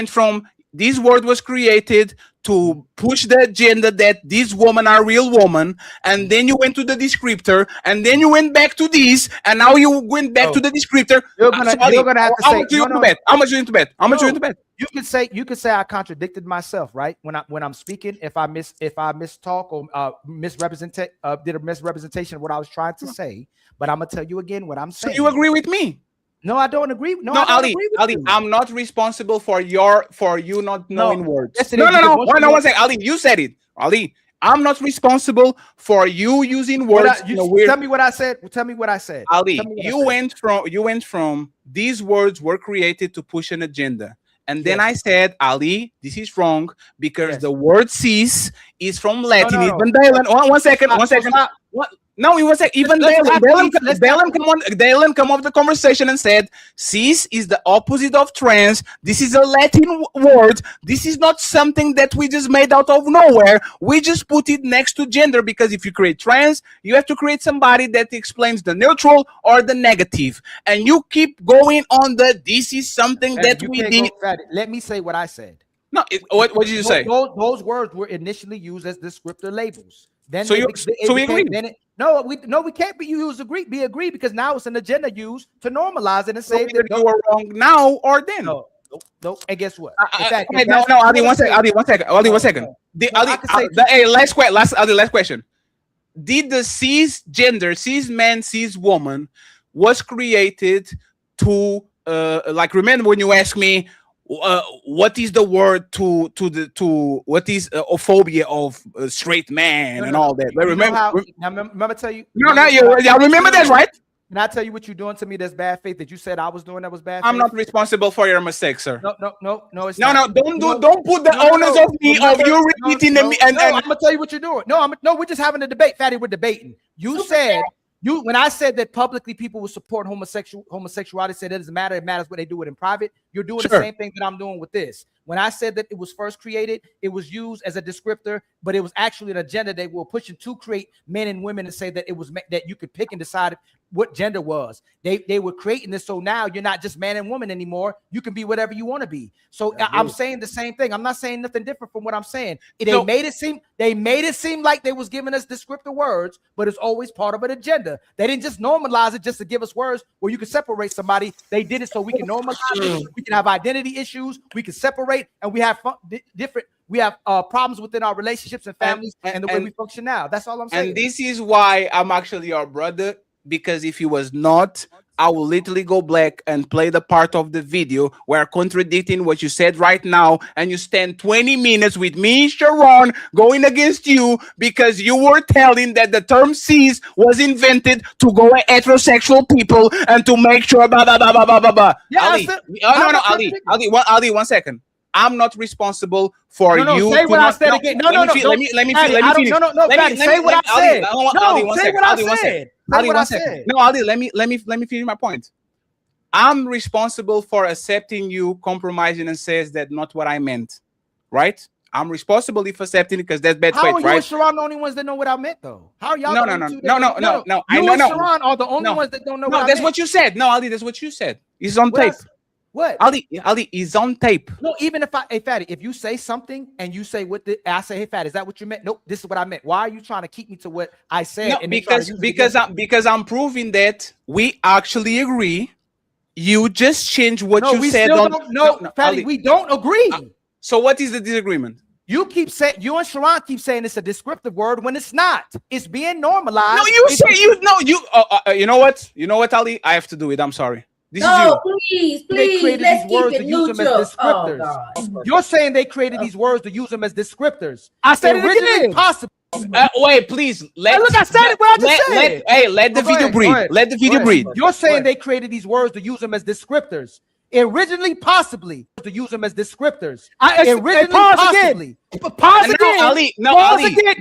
from this word was created to push the agenda that these women are real women, and then you went to the descriptor, and then you went back to this, and now you went back to the descriptor. You're gonna have to how say much you to bet? How much you to bet? How much you to bet? You can say I contradicted myself, right? When I'm speaking, if I mistalk or did a misrepresentation of what I was trying to say, but I'm gonna tell you again what I'm saying. So you agree with me? No, I don't agree. No, Ali, I'm not responsible for you not knowing words. Yes, No. One second, Ali, you said it. Ali, I'm not responsible for you using words. Tell me what I said. Tell me what I said. Ali, you went from these words were created to push an agenda. And then I said, Ali, this is wrong because the word "cis" is from Latin. Even Dylan, one second. No, it was like even Dylan come off the conversation and said, "Cis is the opposite of trans. This is a Latin word. This is not something that we just made out of nowhere. We just put it next to gender because if you create trans, you have to create somebody that explains the neutral or the negative. And you keep going on this is something that we did." Let me say what I said. No, what did you say? Those words were initially used as descriptor labels. Then so we agree. No, we can't be used agree because now it's an agenda used to normalize it and say that you were wrong now or then. No. And guess what? Ali, one second. Last question. Did the cisgender, cis man, cis woman was created to remember when you asked me what is the word to what is phobia of straight man and all that? Remember tell you. Y'all remember that, right? Can I tell you what you're doing to me that's bad faith that you said I was doing that was bad faith? I'm not responsible for your mistakes, sir. No, it's not. Don't put the onus of me of you repeating them. And I'm gonna tell you what you're doing. No, we're just having a debate, Fatty. We're debating. You said when I said that publicly people will support homosexuality, said it doesn't matter. It matters what they do it in private. You're doing the same thing that I'm doing with this. When I said that it was first created, it was used as a descriptor, but it was actually an agenda they were pushing to create men and women and say that it was that you could pick and decide what gender was. They were creating this, so now you're not just man and woman anymore. You can be whatever you want to be. So I'm saying the same thing. I'm not saying nothing different from what I'm saying. They made it seem like they was giving us descriptive words, but it's always part of an agenda. They didn't just normalize it just to give us words where you can separate somebody. They did it so we can normalize it. We can have identity issues. We can separate, and we have different. We have problems within our relationships and families and the way we function now. That's all I'm saying. And this is why I'm actually your brother. Because if he was not, I will literally go black and play the part of the video where contradicting what you said right now, and you spend 20 minutes with me, Sharon, going against you because you were telling that the term "cis" was invented to go at heterosexual people and to make sure blah blah blah blah blah blah. Yeah, Ali, 1 second. I'm not responsible for you. Say what I said again. No. Let me finish. Say what I said. Say what I said. Ali, 1 second. No, Ali, let me finish my point. I'm responsible for accepting you compromising and says that not what I meant, right? I'm responsible for accepting it because that's bad faith, right? How are you and Sharon the only ones that know what I meant, though? How are y'all? No. You and Sharon are the only ones that don't know what I meant. No, that's what you said. No, Ali, that's what you said. It's on tape. What? Ali is on tape. No, even if Fatty, if you say something and you say I say, hey, Fatty, is that what you meant? Nope, this is what I meant. Why are you trying to keep me to what I said? No, because I'm proving that we actually agree. You just changed what you said. No, Fatty, Ali, we don't agree. So what is the disagreement? You and Sharon keep saying it's a descriptive word when it's not. It's being normalized. No, you know what? You know what, Ali? I have to do it. I'm sorry. This is you. Please, let's keep it neutral. You're saying they created these words to use them as descriptors. I said it again. Possible. Wait, please. Look, I said it. What I just said. Let the video breathe. Let the video breathe. You're saying they created these words to use them as descriptors. Originally, possibly to use them as descriptors. Possibly. Pause again. Ali. Pause again.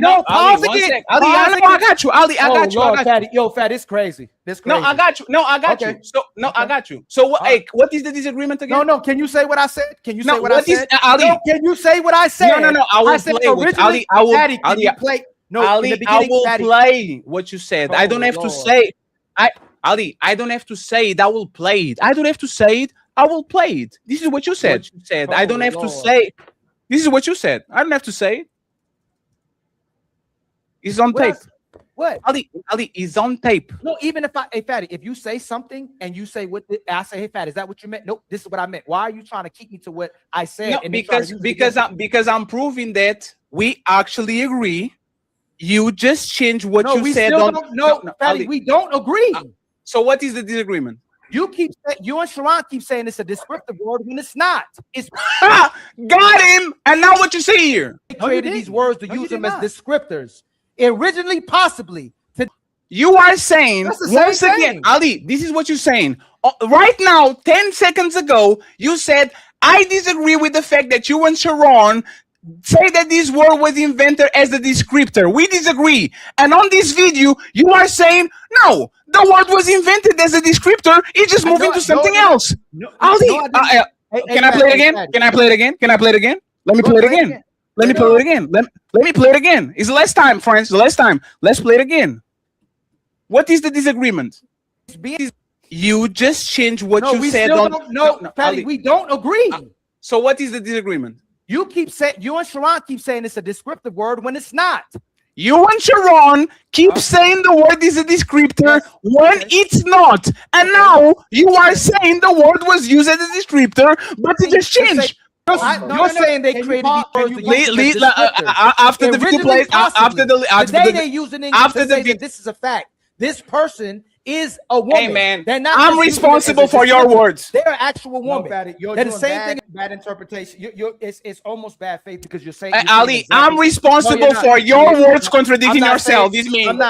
I got you. Ali, I got you. Fatty. Yo, Fatty, it's crazy. No, I got you. I got you. So what? Hey, what is the disagreement again? No. Can you say what I said? Can you say what I said? Ali? No, can you say what I said? No. I will play with Ali. I will play what you said. I don't have to say. I don't have to say it. I will play it. I don't have to say it. I will play it. This is what you said. I don't have to say. This is what you said. I don't have to say it. It's on tape. What? Ali is on tape. No, even if hey Fatty, if you say something and you say I say, hey Fatty, is that what you meant? Nope, this is what I meant. Why are you trying to keep me to what I said? No, and because I'm proving that we actually agree. You just changed what you said on. No, Fatty, we don't agree. So what is the disagreement? You and Sharon keep saying it's a descriptive word when it's not. It's got him. And now what you say here? They created these words to use them as descriptors. Originally, possibly. You are saying once again, thing. Ali, this is what you're saying. Right now, 10 seconds ago, you said, I disagree with the fact that you and Sharon say that this word was invented as a descriptor. We disagree. And on this video, you are saying, no, the word was invented as a descriptor. It's just moving to something else. Ali, can I play it again? Can I play it again? Can I play it again? Let me play it again. Let me play it again. Let me play it again. It's the last time, friends. The last time. Let's play it again. What is the disagreement? You just changed what you said on. No, Patty, we don't agree. So what is the disagreement? You and Sharon keep saying it's a descriptive word when it's not. You and Sharon keep saying the word is a descriptor when it's not. And now you are saying the word was used as a descriptor, but it just changed. You're saying they created these words after the video plays, after the they use in English to say that this is a fact. This person is a woman. Hey man, they're not I'm responsible for your words. They're an actual woman. You're they're doing the same bad, thing. bad interpretation. It's almost bad faith because you're saying. Ali, I'm responsible for your words contradicting yourself. This means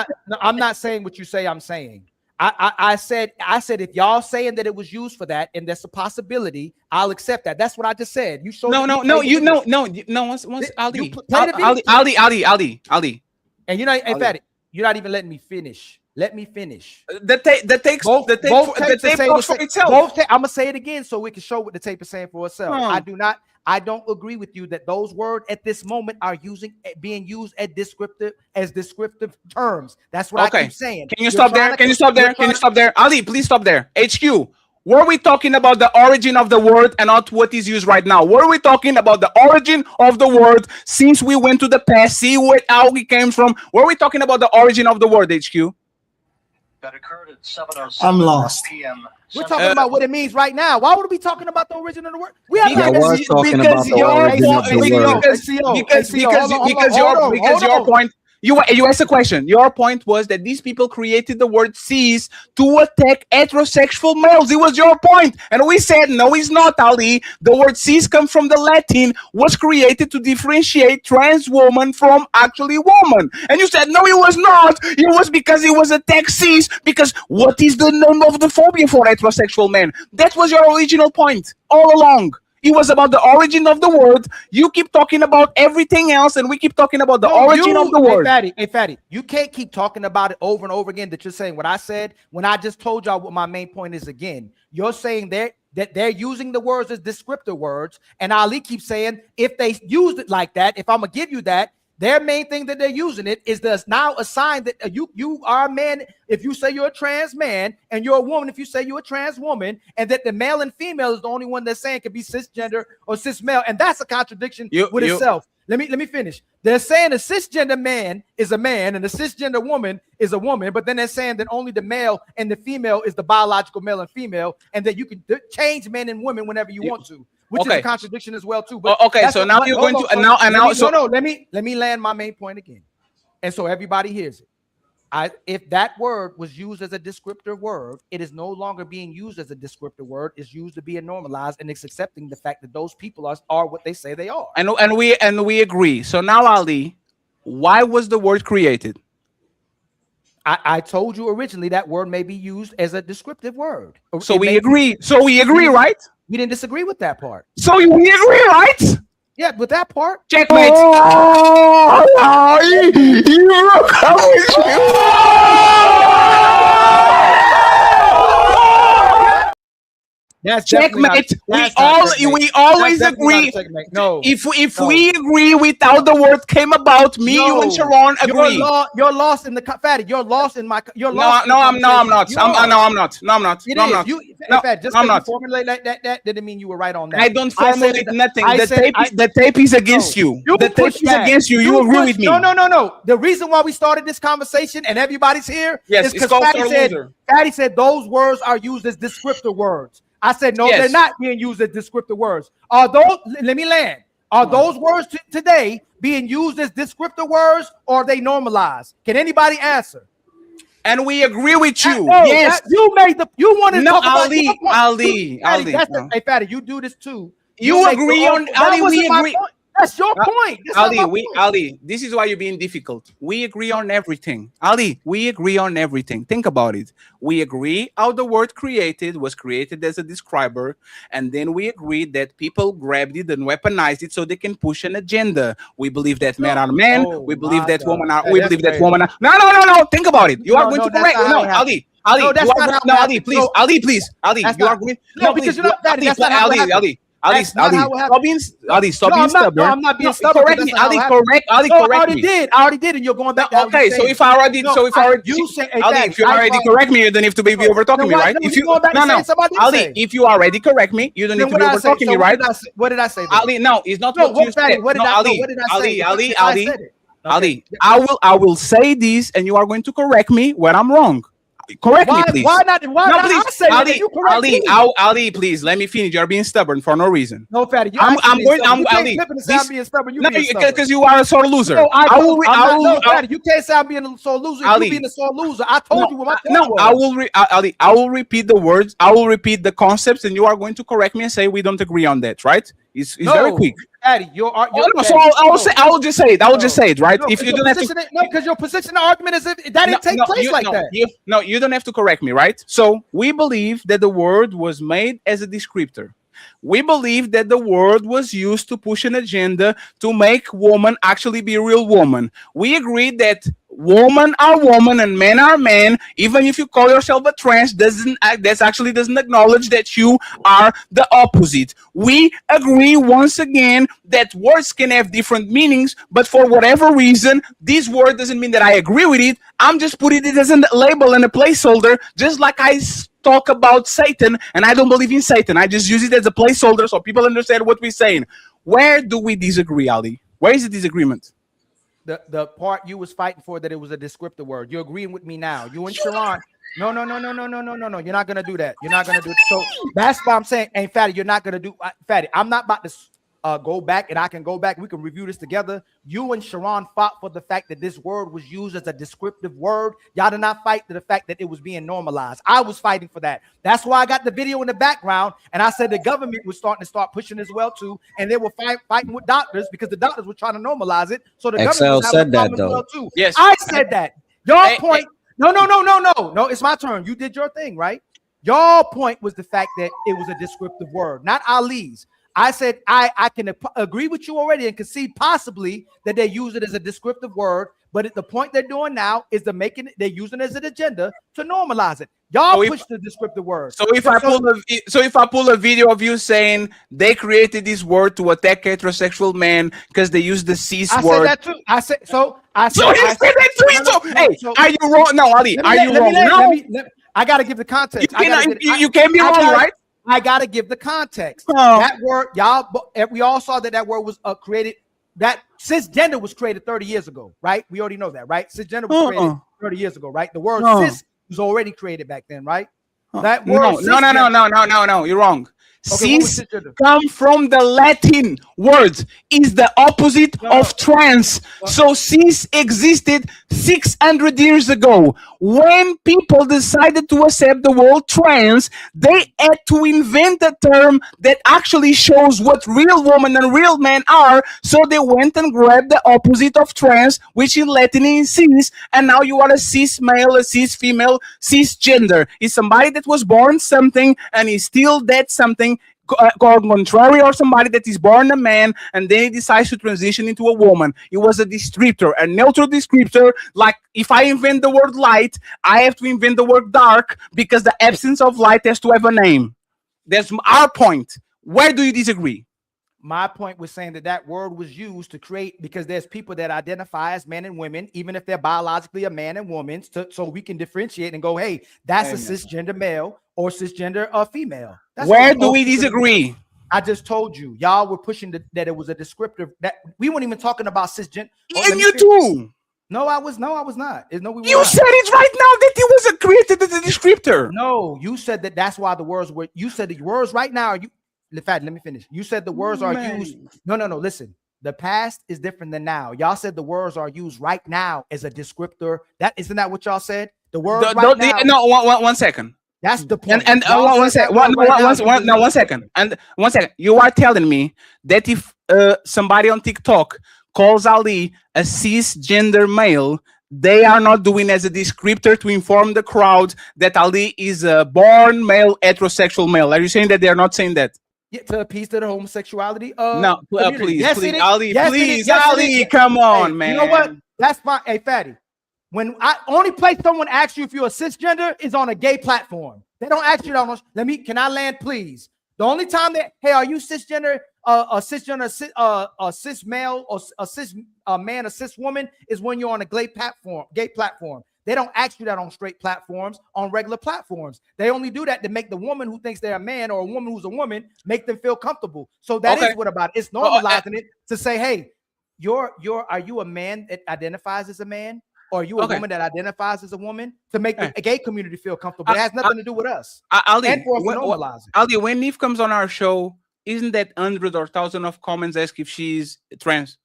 I'm not saying what you say. I'm saying. I said if y'all saying that it was used for that and that's a possibility, I'll accept that. That's what I just said. You showed no. Once Ali. And you're not, in fact, you're not even letting me finish. Let me finish. The tape talks for itself. I'm gonna say it again so we can show what the tape is saying for itself. I don't agree with you that those words at this moment are being used as descriptive terms. That's what I keep saying. Can you stop there? Can you stop there? Can you stop there? Ali, please stop there. HQ. Were we talking about the origin of the word and not what is used right now? Were we talking about the origin of the word since we went to the past, see how we came from? Were we talking about the origin of the word, HQ? That occurred at 7:07 I'm lost. p.m. We're talking about what it means right now. Why would we be talking about the origin of the word? We have was talking about the origin of the word. Because your point. You asked a question. Your point was that these people created the word cis to attack heterosexual males. It was your point. And we said, no, it's not, Ali. The word cis comes from the Latin, was created to differentiate trans woman from actually woman. And you said, no, it was not. It was because it was attack cis. Because what is the name of the phobia for heterosexual men? That was your original point all along. It was about the origin of the word. You keep talking about everything else, and we keep talking about the origin of the word. Hey, Fatty, you can't keep talking about it over and over again that you're saying what I said when I just told y'all what my main point is again. You're saying that they're using the words as descriptor words, and Ali keeps saying if they used it like that, if I'm going to give you that, their main thing that they're using it is there's now a sign that you are a man if you say you're a trans man, and you're a woman if you say you're a trans woman, and that the male and female is the only one that's saying can be cisgender or cis male, and that's a contradiction with itself. Let me finish. They're saying a cisgender man is a man and a cisgender woman is a woman, but then they're saying that only the male and the female is the biological male and female, and that you can change men and women whenever you want to. Which is a contradiction as well too. But so now you're going to let me land my main point again, and so everybody hears it. If that word was used as a descriptor word, it is no longer being used as a descriptor word. It's used to be a normalized, and it's accepting the fact that those people are what they say they are. And we agree. So now, Ali, why was the word created? I told you originally that word may be used as a descriptive word. So we agree. So we agree, right? We didn't disagree with that part. So we agree, right? Yeah, with that part. Checkmate. That's checkmate. We always agree. No, if we agree without the word came about, you and Sharon agree. You're lost in the Fatty. You're lost in my. You're lost. No, I'm not. I'm not. fact, just I'm because you not. formulate like that didn't mean you were right on that. I don't I said formulate that- nothing. I The said- tape is against you. You The tape push is back. against you. You agree with me? No. The reason why we started this conversation and everybody's here Yes, is it's because called sore loser. Fatty said those words are used as descriptive words. I said no, Yes. they're not being used as descriptive words. Are those? Let me land. Are those words today being used as descriptive words, or are they normalized? Can anybody answer? And we agree with you. No, Yes. you wanted to No, talk about Ali, your point. Ali, Fatty, Ali, that's no. hey, Fatty, you do this too. You make agree your on own point. Ali, That wasn't we my agree. point. That's your point. That's not my point. Ali, this is why you're being difficult. We agree on everything. Ali, we agree on everything. Think about it. We agree how the word created was created as a describer, and then we agree that people grabbed it and weaponized it so they can push an agenda. We believe that men are men. We believe that women are. We believe that women are. No. Think about it. You are going to correct. No, Ali. Ali, no, that's you are not how no, it Ali, happened. please, So, Ali, please, Ali, that's you not- are going. No, because you're not Fatty. That's not how it happened. Ali, That's not how it happened. stop being, Ali, stop No, being I'm not, stubborn. no, I'm not being No, stubborn. correct me, Ali, correct I me. already did, and you're going back. No, okay, so if I already, you say, hey, Ali, Fatty, if you already correct me, you don't have to be over talking me, right? If you going back no, and no, saying somebody didn't Ali, say. if you already correct me, you don't Then need to what be did I over say? talking So me, right? what did I say? Then? Ali, no, it's not No, what you Fatty, said. what did No, I? Ali, No, what did I say? Ali, I said it. Ali, I will say this, and you are going to correct me when I'm wrong. Correct me, please. Why not? Why No, not? please, I say Ali, it, you correct Ali, me. Ali, please let me finish. You're being stubborn for no reason. No, Fatty, I'm going. I'm you Ali. can't flip it and say I'm being stubborn. You being stubborn. Because you are a sore loser. No, I Fatty, you can't say I'm being a sore loser. If Ali, you being a sore loser, I told you what my point no, was. Ali, I will repeat the words. I will repeat the concepts, and you are going to correct me and say we don't agree on that, right? It's very quick. Fatty, So I will just say it. I will just say it, right? If you don't have to, no, because your position, the argument is that didn't take place like that. You don't have to correct me, right? So we believe that the word was made as a descriptor. We believe that the word was used to push an agenda to make woman actually be a real woman. We agree that women are women and men are men. Even if you call yourself a trans, that actually doesn't acknowledge that you are the opposite. We agree once again that words can have different meanings, but for whatever reason, this word doesn't mean that I agree with it. I'm just putting it as a label and a placeholder, just like I talk about Satan, and I don't believe in Satan. I just use it as a placeholder so people understand what we're saying. Where do we disagree, Ali? Where is the disagreement? The part you was fighting for, that it was a descriptive word. You're agreeing with me now. You and Sharon. No. You're not gonna do that. You're not gonna do it. So that's why I'm saying, hey, Fatty, you're not gonna do Fatty. I'm not about to go back, and I can go back. We can review this together. You and Sharon fought for the fact that this word was used as a descriptive word. Y'all did not fight to the fact that it was being normalized. I was fighting for that. That's why I got the video in the background, and I said the government was starting to start pushing as well too, and they were fighting with doctors because the doctors were trying to normalize it. So the government was having a problem as well too. Yes, I said that. Your point. No. It's my turn. You did your thing, right? Your point was the fact that it was a descriptive word, not Ali's. I said I can agree with you already and concede possibly that they use it as a descriptive word, but the point they're doing now is they're using it as an agenda to normalize it. Y'all push the descriptive word. So if I pull a video of you saying they created this word to attack heterosexual men because they use the cis word. I said that too. I said So you said that too. Hey, are you wrong? No, Ali, are you wrong? No. I gotta give the context. You can't be wrong, right? I gotta give the context. Oh. That word, we all saw that word was created. That cisgender was created 30 years ago, right? We already know that, right? Cisgender was created 30 years ago, right? The word cis was already created back then, right? That word No, you're wrong. Okay, Cis come from the Latin words, is the opposite of trans. So cis existed 600 years ago. When people decided to accept the word trans, they had to invent a term that actually shows what real women and real men are. So they went and grabbed the opposite of trans, which in Latin is cis, and now you are a cis male, a cis female, cisgender. Is somebody that was born something and is still that something, called contrary, or somebody that is born a man and then he decides to transition into a woman. It was a descriptor, a neutral descriptor. Like if I invent the word light, I have to invent the word dark because the absence of light has to have a name. That's our point. Where do you disagree? My point was saying that word was used to create, because there's people that identify as men and women, even if they're biologically a man and woman, so we can differentiate and go, hey, that's a cisgender male, or cisgender female. That's Where all do we people disagree? I just told you, y'all were pushing that it was a descriptor that we weren't even talking about cisgender. And you too. No, I was not. No, we were You not. said it right now that it was created as a descriptor. No, you said that's why the words were. You said the words right now. In fact, let me finish. You said the words are used. No. Listen, the past is different than now. Y'all said the words are used right now as a descriptor. That isn't that what y'all said? The word right now. No, one second. That's the point. And one second. And 1 second. You are telling me that if somebody on TikTok calls Ali a cisgender male, they are not doing as a descriptor to inform the crowd that Ali is a born male, heterosexual male. Are you saying that they are not saying that? Yeah, to appease to the homosexuality. No, please, yes, please, it is. Ali, Yes, please, yes, Ali, come on, hey, man. You know what? That's fine. Hey, Fatty. When I only place someone asks you if you're a cisgender is on a gay platform. They don't ask you that much. Can I land, please? The only time that, hey, are you cisgender, a cisgender, a cis male, or a cis man, a cis woman, is when you're on a gay platform. They don't ask you that on straight platforms, on regular platforms. They only do that to make the woman who thinks they're a man or a woman who's a woman make them feel comfortable. So that is what about it. It's normalizing it to say, hey, are you a man that identifies as a man? Or are you a woman that identifies as a woman? To make the gay community feel comfortable. It has nothing to do with us. Ali, when Neve comes on our show, isn't that hundreds or thousands of comments ask if she's trans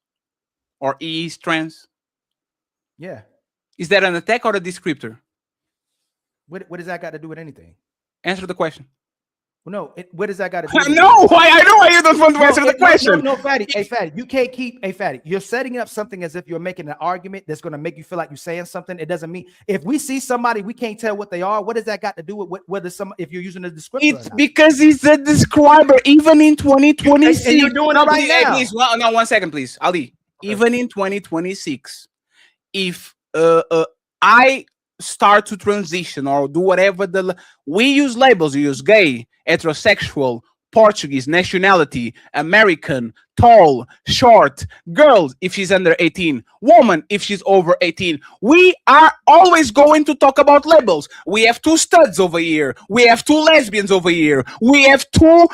or is trans? Yeah. Is that an attack or a descriptor? What does that got to do with anything? Answer the question. Well, no, what does that got to do with No, I know why you don't want to answer the question. No, Fatty. Hey, Fatty, you can't keep. Hey, Fatty, you're setting up something as if you're making an argument that's going to make you feel like you're saying something. It doesn't mean if we see somebody, we can't tell what they are. What does that got to do with whether if you're using a descriptor? It's because he's a describer, even in 2026. And you're doing it right now. Please, 1 second, please, Ali. Okay. Even in 2026, if I start to transition or do whatever we use labels, we use gay, heterosexual, Portuguese, nationality, American, tall, short, girls if she's under 18, woman if she's over 18. We are always going to talk about labels. We have 2 studs over here. We have 2 lesbians over here. We have 2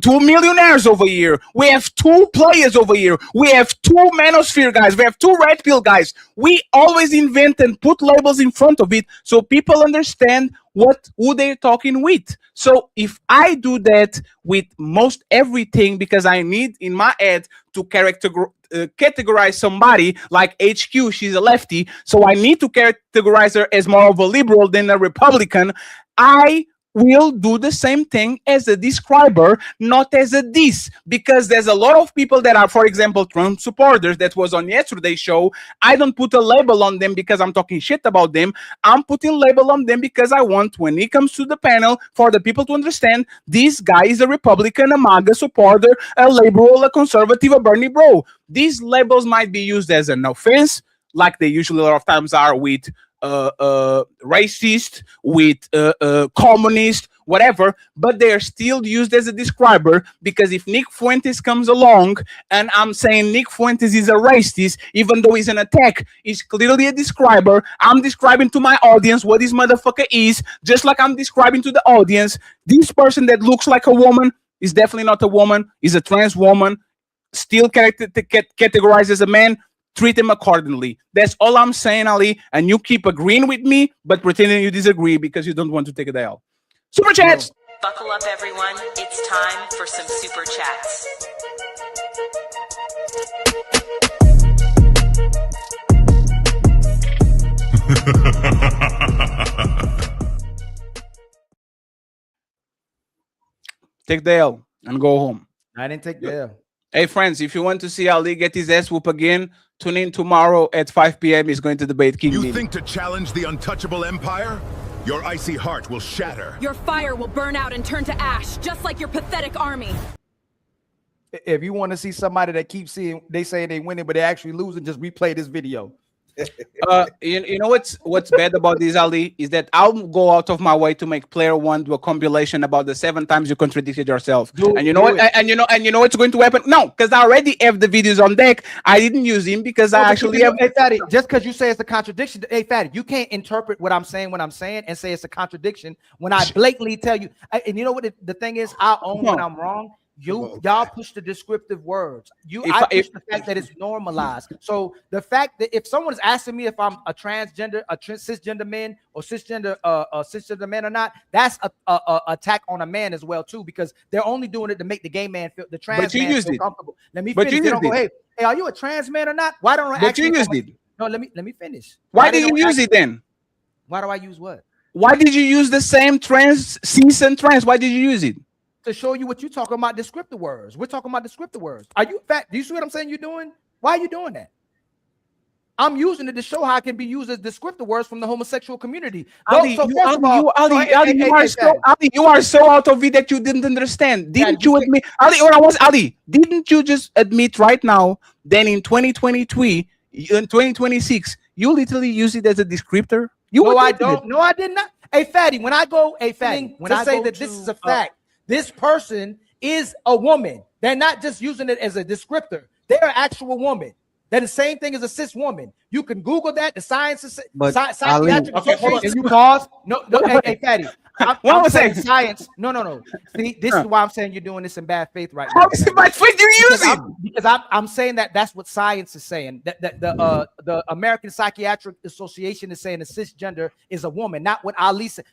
millionaires over here. We have 2 players over here. We have 2 manosphere guys. We have 2 red pill guys. We always invent and put labels in front of it so people understand who they're talking with. So if I do that with most everything, because I need in my head to categorize somebody like HQ, she's a lefty, so I need to categorize her as more of a liberal than a Republican, I will do the same thing as a describer, not as a diss, because there's a lot of people that are, for example, Trump supporters that was on yesterday's show. I don't put a label on them because I'm talking shit about them. I'm putting label on them because I want, when it comes to the panel, for the people to understand this guy is a Republican, a MAGA supporter, a liberal, a conservative, a Bernie bro. These labels might be used as an offense, like they usually a lot of times are with racist, with communist, whatever, but they are still used as a describer, because if Nick Fuentes comes along and I'm saying Nick Fuentes is a racist, even though he's an attack, he's clearly a describer. I'm describing to my audience what this motherfucker is, just like I'm describing to the audience this person that looks like a woman is definitely not a woman, is a trans woman, still categorized as a man. Treat them accordingly. That's all I'm saying, Ali. And you keep agreeing with me, but pretending you disagree because you don't want to take a L. Super chats. Buckle up, everyone. It's time for some super chats. Take the L and go home. I didn't take the L. Hey, friends, if you want to see Ali get his ass whoop again, tune in tomorrow at 5 p.m. He's going to debate King You Nini. think to challenge the untouchable empire? Your icy heart will shatter. Your fire will burn out and turn to ash, just like your pathetic army. If you want to see somebody that keeps saying they winning, but they actually losing, just replay this video. You know what's bad about this, Ali, is that I'll go out of my way to make player one do a compilation about the 7 times you contradicted yourself. And you know what? And you know what's going to happen? No, because I already have the videos on deck. I didn't use him because I actually have. Hey, Fatty, just because you say it's a contradiction, hey, Fatty, you can't interpret what I'm saying and say it's a contradiction when I blatantly tell you. And you know what the thing is? I own when I'm wrong. Y'all push the descriptive words. I push the fact that it's normalized. So the fact that if someone is asking me if I'm a transgender, cisgender man or cisgender man or not, that's a attack on a man as well too, because they're only doing it to make the gay man feel, the trans man feel comfortable. Let me finish. They don't go, hey, are you a trans man or not? Why don't I? But you used it. No, let me finish. Why did you use it then? Why do I use what? Why did you use the same cis and trans? Why did you use it? To show you what you're talking about, descriptive words. We're talking about descriptive words. Are you fat? Do you see what I'm saying you're doing? Why are you doing that? I'm using it to show how it can be used as descriptive words from the homosexual community. Ali, you are so out of it that you didn't understand. Didn't you admit, Ali, didn't you just admit right now that in 2023, in 2026, you literally use it as a descriptor? No, I don't. No, I did not. Hey, Fatty, when I say that this is a fact, this person is a woman. They're not just using it as a descriptor. They're an actual woman. They're the same thing as a cis woman. You can Google that. The science is psychiatric. Okay, hold on. Can you pause? No, hey, Fatty. I'm saying science. No. See, this is why I'm saying you're doing this in bad faith right now. How is it bad faith you're using? Because I'm saying that's what science is saying. That the American Psychiatric Association is saying a cisgender is a woman, not what Ali said.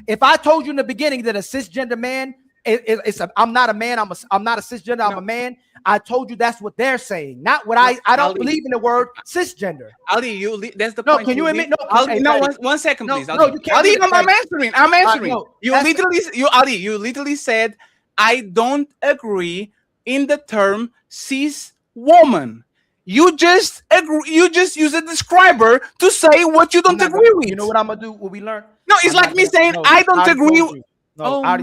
If I told you in the beginning that a cisgender man, I'm not a man. I'm not a cisgender. I'm a man. I told you that's what they're saying, not what I don't Ali, believe in the word cisgender. Ali, that's the no. point. Can you admit? No, Ali, no. One second, please. No, you can't. Ali, I'm answering. No, you literally said I don't agree in the term cis woman. You just agree. You just use a describer to say what you don't agree with. You know what I'm gonna do? What we learn? No, it's like me saying I don't agree. No, I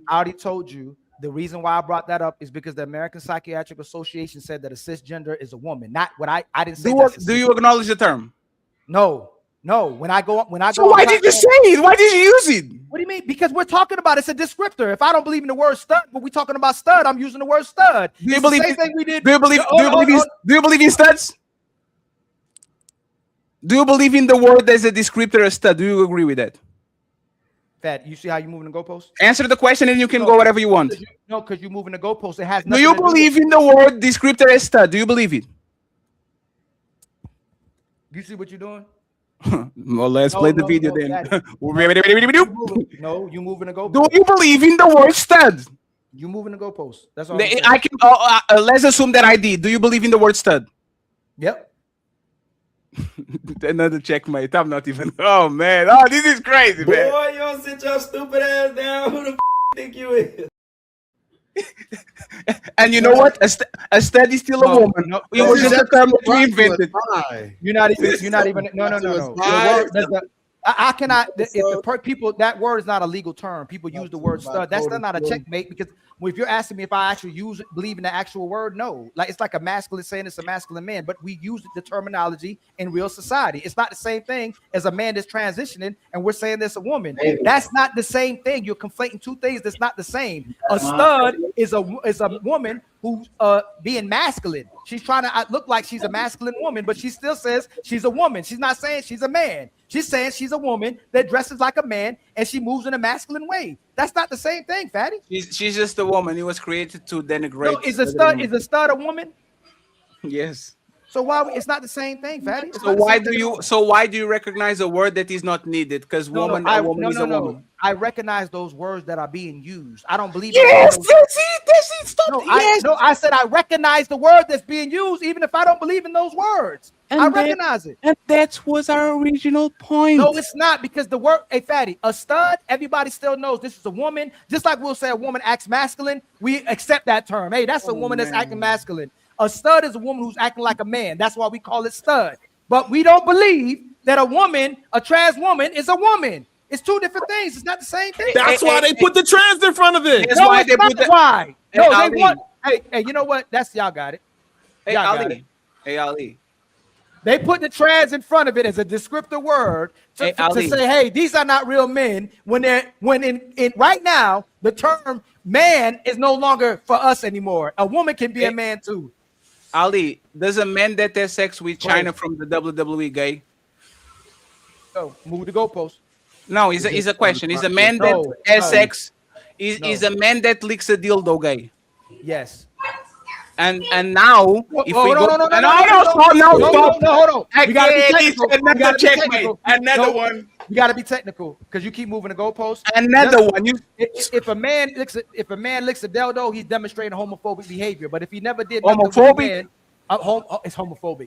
already told you. The reason why I brought that up is because the American Psychiatric Association said that a cisgender is a woman. Not what I didn't say. Do you acknowledge the term? No. When I go. So why did you say it? Why did you use it? What do you mean? Because we're talking about it's a descriptor. If I don't believe in the word stud, but we're talking about stud, I'm using the word stud. Do you believe? The same thing we did. Do you believe in studs? Do you believe in the word as a descriptor of stud? Do you agree with that? Fat, you see how you're moving the goalpost? Answer the question and you can go whatever you want. No, because you're moving the goalpost. It has nothing. Do you believe in the word descriptor as stud? Do you believe it? You see what you're doing? Well, let's play the video then. No, you moving the goalpost. Do you believe in the word stud? You moving the goalpost. That's all. I can. Let's assume that I did. Do you believe in the word stud? Yep. Another checkmate. I'm not even. Oh man. Oh, this is crazy, man. Boy, you don't sit your stupid ass down. Who the think you is? And you know what? A stud is still a woman. No, it was just a term that we invented. You're not even. No. I cannot. People, that word is not a legal term. People use the word stud. That's not a checkmate, because if you're asking me if I actually believe in the actual word, no. Like, it's like a masculine saying it's a masculine man, but we use the terminology in real society. It's not the same thing as a man that's transitioning and we're saying there's a woman. That's not the same thing. You're conflating two things that's not the same. A stud is a woman who's being masculine. She's trying to look like she's a masculine woman, but she still says she's a woman. She's not saying she's a man. She's saying she's a woman that dresses like a man and she moves in a masculine way. That's not the same thing, Fatty. She's just a woman. It was created to denigrate. No, is a stud a woman? Yes. So why it's not the same thing, Fatty? So why do you recognize a word that is not needed? Because woman is a woman. I recognize those words that are being used. I don't believe. Yes, stop. I said I recognize the word that's being used, even if I don't believe in those words. I recognize it. And that was our original point. No, it's not, because the word, hey, Fatty, a stud, everybody still knows this is a woman. Just like we'll say a woman acts masculine, we accept that term. Hey, that's a woman that's acting masculine. A stud is a woman who's acting like a man. That's why we call it stud. But we don't believe that a woman, a trans woman, is a woman. It's two different things. It's not the same thing. That's why they put the trans in front of it. That's why they put that. Why? No, they want. Hey, you know what? That's y'all got it. Hey, Ali. Hey, Ali. They put the trans in front of it as a descriptive word to say, hey, these are not real men. When in right now, the term man is no longer for us anymore. A woman can be a man too. Ali, does a man that has sex with China from the WWE gay? So move the goalpost. No, it's a question. Is a man that has sex? Is a man that licks a dildo gay? Yes. And now, if we go, no, stop. Hold on. We gotta be technical. Another checkmate. Another one. You gotta be technical because you keep moving the goalpost. Another one. If a man licks a dildo, he's demonstrating homophobic behavior. But if he never did homophobic, it's homophobic.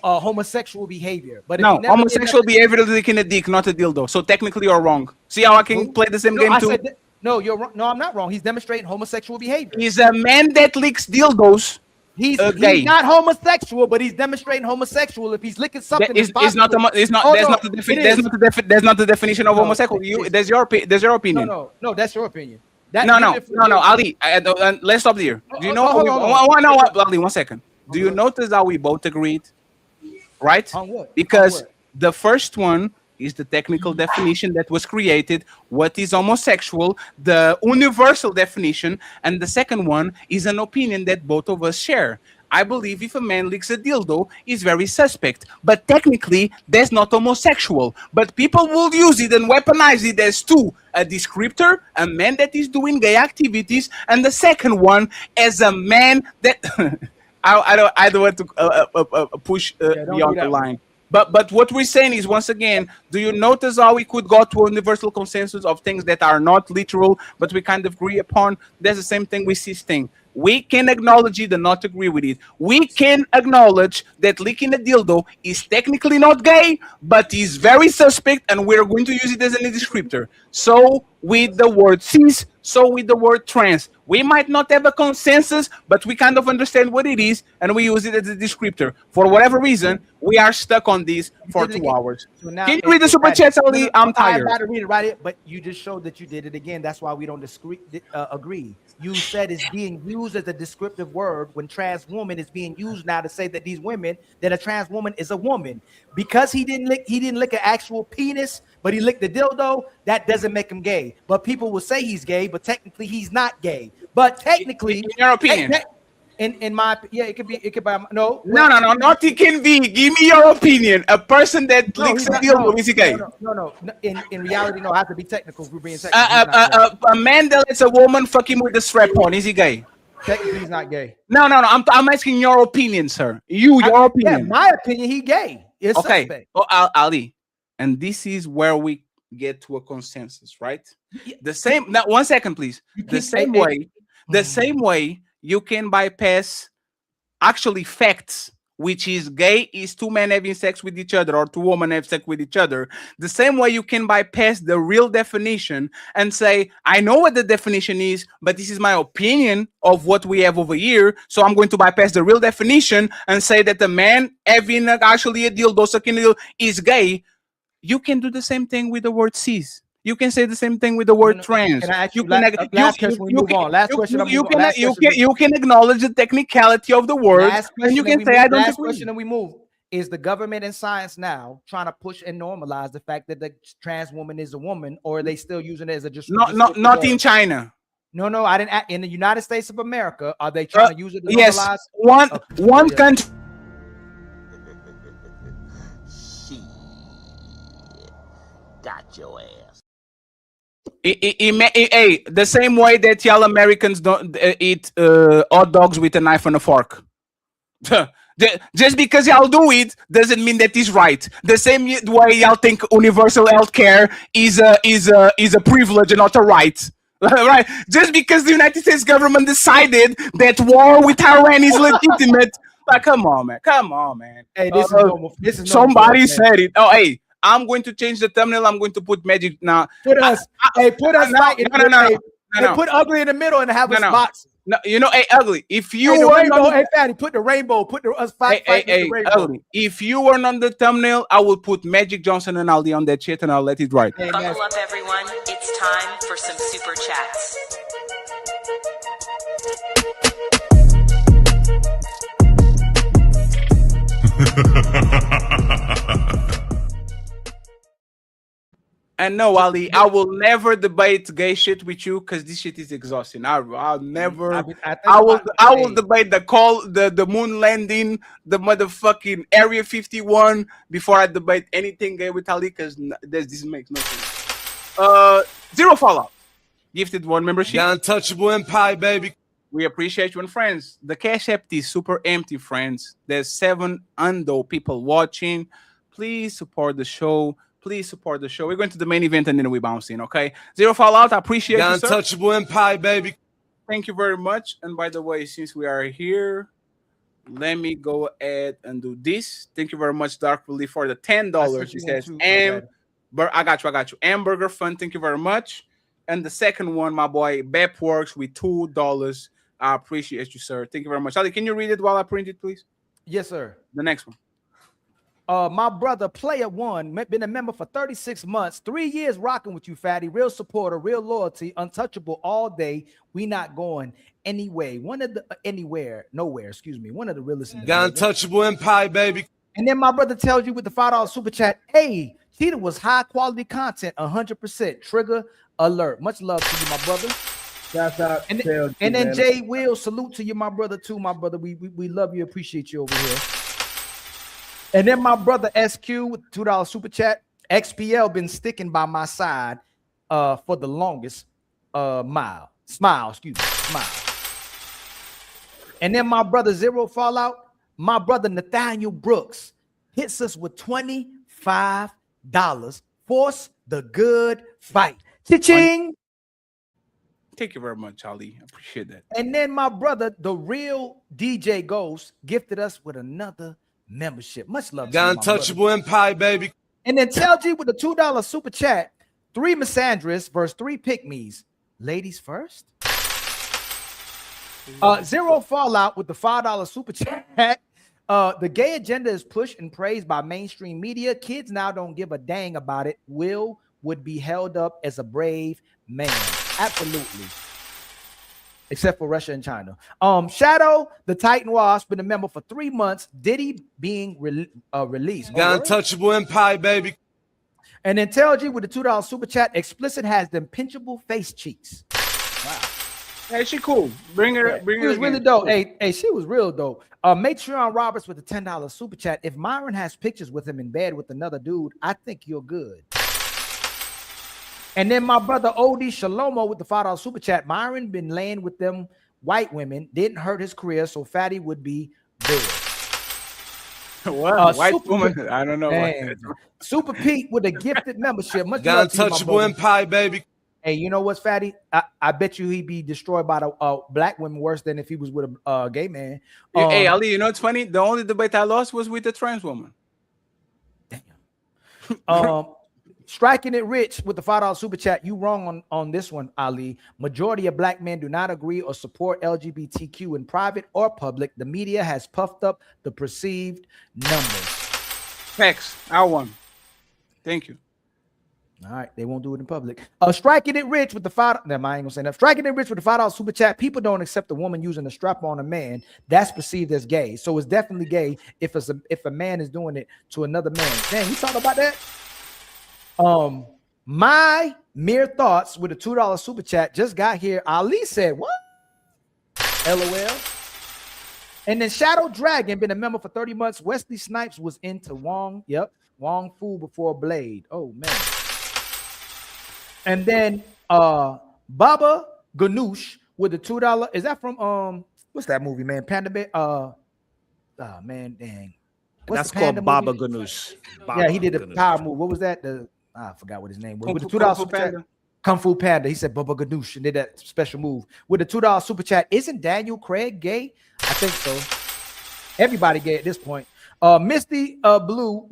Homosexual behavior. But if no, homosexual behavior is licking a dick, not a dildo. So technically, you're wrong. See how I can play the same game too? No, you're wrong. No, I'm not wrong. He's demonstrating homosexual behavior. He's a man that licks dildos. He's not homosexual, but he's demonstrating homosexual if he's licking something. That's not the definition of homosexual. There's your opinion. No, that's your opinion. No, Ali. Let's stop there. Do you know? Ali, 1 second. Do you notice how we both agreed? Right? On what? Because the first one is the technical definition that was created. What is homosexual? The universal definition. And the second one is an opinion that both of us share. I believe if a man licks a dildo, is very suspect. But technically, that's not homosexual. But people will use it and weaponize it as two. A descriptor, a man that is doing gay activities, and the second one as a man that... I don't want to push beyond the line. But what we're saying is, once again, do you notice how we could go to a universal consensus of things that are not literal, but we kind of agree upon? That's the same thing with this thing. We can acknowledge it and not agree with it. We can acknowledge that licking a dildo is technically not gay, but is very suspect, and we're going to use it as a descriptor. So with the word cis, so with the word trans. We might not have a consensus, but we kind of understand what it is, and we use it as a descriptor. For whatever reason, we are stuck on this for 2 hours. So now can you read the super chat, Ali? I'm tired. I got to read it, right? But you just showed that you did it again. That's why we don't agree. You said it's being used as a descriptive word when trans woman is being used now to say that these women, that a trans woman is a woman. Because he didn't lick an actual penis, but he licked the dildo, that doesn't make him gay. But people will say he's gay, but technically he's not gay. But technically, in your opinion, in my it could be no, not it can be. Give me your opinion. A person that licks a dildo is gay. No. In reality, no. I have to be technical. We're being technical. A man that lets a woman fuck him with a strap on, is he gay? Technically, he's not gay. No. I'm asking your opinion, sir. Your opinion. Yeah, my opinion. He gay. It's okay. Suspect. Oh, Ali, and this is where we get to a consensus, right? The same. Now, 1 second, please. The same way you can bypass actually facts, which is gay is two men having sex with each other or two women have sex with each other. The same way you can bypass the real definition and say, I know what the definition is, but this is my opinion of what we have over here. So I'm going to bypass the real definition and say that the man having actually a dildo sucking a dildo is gay. You can do the same thing with the word cis. You can say the same thing with the word trans. You can acknowledge the technicality of the word, and you can say, I don't agree. Last question, and we move. Is the government and science now trying to push and normalize the fact that the trans woman is a woman, or are they still using it as a just not in China? No, I didn't. In the United States of America, are they trying to use it to normalize? Yes, one country. Got your ass. The same way that y'all Americans don't eat hot dogs with a knife and a fork. Just because y'all do it doesn't mean that is right. The same way y'all think universal health care is a privilege and not a right. Right? Just because the United States government decided that war with Iran is legitimate. Like, come on, man. Hey, this is somebody said it. Oh, hey. I'm going to change the thumbnail. I'm going to put magic now. Put us put ugly in the middle and have us box. No, hey, ugly. If you Fatty, put the rainbow. Put us fight. Hey, ugly. If you weren't on the thumbnail, I will put Magic Johnson and Aldi on that shit, and I'll let it ride. Buckle up, everyone. It's time for some super chats. And no, Ali, I will never debate gay shit with you because this shit is exhausting. I'll never. I will debate the moon landing, the motherfucking Area 51 before I debate anything gay with Ali because this makes no sense. Zero Fallout, gifted one membership. The Untouchable Empire, baby. We appreciate you and friends. The cash app is super empty, friends. There's 7 undo people watching. Please support the show. Please support the show. We're going to the main event and then we bounce in, okay? Zero Fallout, I appreciate you, sir. Untouchable Empire, baby. Thank you very much. And by the way, since we are here, let me go ahead and do this. Thank you very much, Dark Relief, for the $10. He says, I got you. Hamburger Fun, thank you very much. And the second one, my boy, Bep Works with $2. I appreciate you, sir. Thank you very much. Ali, can you read it while I print it, please? Yes, sir. The next one. My brother, Player One, been a member for 36 months, 3 years rocking with you, Fatty. Real supporter, real loyalty, untouchable all day. We not going anyway. One of the nowhere. Excuse me. One of the realest. The Untouchable Empire, baby. And then my brother tells you with the $5 super chat, hey, Cheetah was high quality content, 100%. Trigger alert. Much love to you, my brother. Shout out. And then Jay Will, salute to you, my brother, too, my brother. We love you, appreciate you over here. And then my brother SQ with $2 super chat. XPL been sticking by my side for the longest smile. And then my brother Zero Fallout, my brother Nathaniel Brooks hits us with $25. Force the good fight. Cha-ching. Thank you very much, Ali. I appreciate that. And then my brother, the real DJ Ghost, gifted us with another membership. Much love. The Untouchable Empire, baby. And then Tell G with the $2 super chat. 3 misandrists versus 3 pick-me's. Ladies first. Zero Fallout with the $5 super chat. The gay agenda is pushed and praised by mainstream media. Kids now don't give a dang about it. Will would be held up as a brave man. Absolutely. Except for Russia and China. Shadow, the Titan Wasp, been a member for 3 months. Diddy being released. The Untouchable Empire, baby. And then Tell G with the $2 super chat. Explicit has them pinchable face cheeks. Wow. Hey, she cool. Bring her. She was really dope. Hey, she was real dope. Matreon Roberts with the $10 super chat. If Myron has pictures with him in bed with another dude, I think you're good. And then my brother OD Shalomo with the $5 super chat. Myron been laying with them white women, didn't hurt his career, so Fatty would be good. What? White woman? I don't know. Super Pete with a gifted membership. Much The Untouchable Empire, baby. Hey, you know what's Fatty? I bet you he'd be destroyed by the black women worse than if he was with a gay man. Hey, Ali, you know what's funny? The only debate I lost was with the trans woman. Damn. Striking it rich with the $5 super chat. You wrong on this one, Ali. Majority of black men do not agree or support LGBTQ in private or public. The media has puffed up the perceived numbers. Facts. I won. Thank you. All right, they won't do it in public. Striking it rich with the $5. Never mind, I ain't gonna say that. Striking it rich with the $5 super chat. People don't accept a woman using a strap on a man. That's perceived as gay. So it's definitely gay if a man is doing it to another man. Damn, you talking about that? My mere thoughts with a $2 super chat just got here. Ali said, what? LOL. And then Shadow Dragon been a member for 30 months. Wesley Snipes was into Wong. Yep. Wong Fu before Blade. Oh man. And then Baba Ganoush with the $2. Is that from what's that movie, man? Panda Bear. Man, dang. That's called Baba Ganoush. Yeah, he did a power move. What was that? I forgot what his name was. With the $2 super chat, Kung Fu Panda. He said Baba Ganoush and did that special move. With the $2 super chat, isn't Daniel Craig gay? I think so. Everybody gay at this point. Misty Blue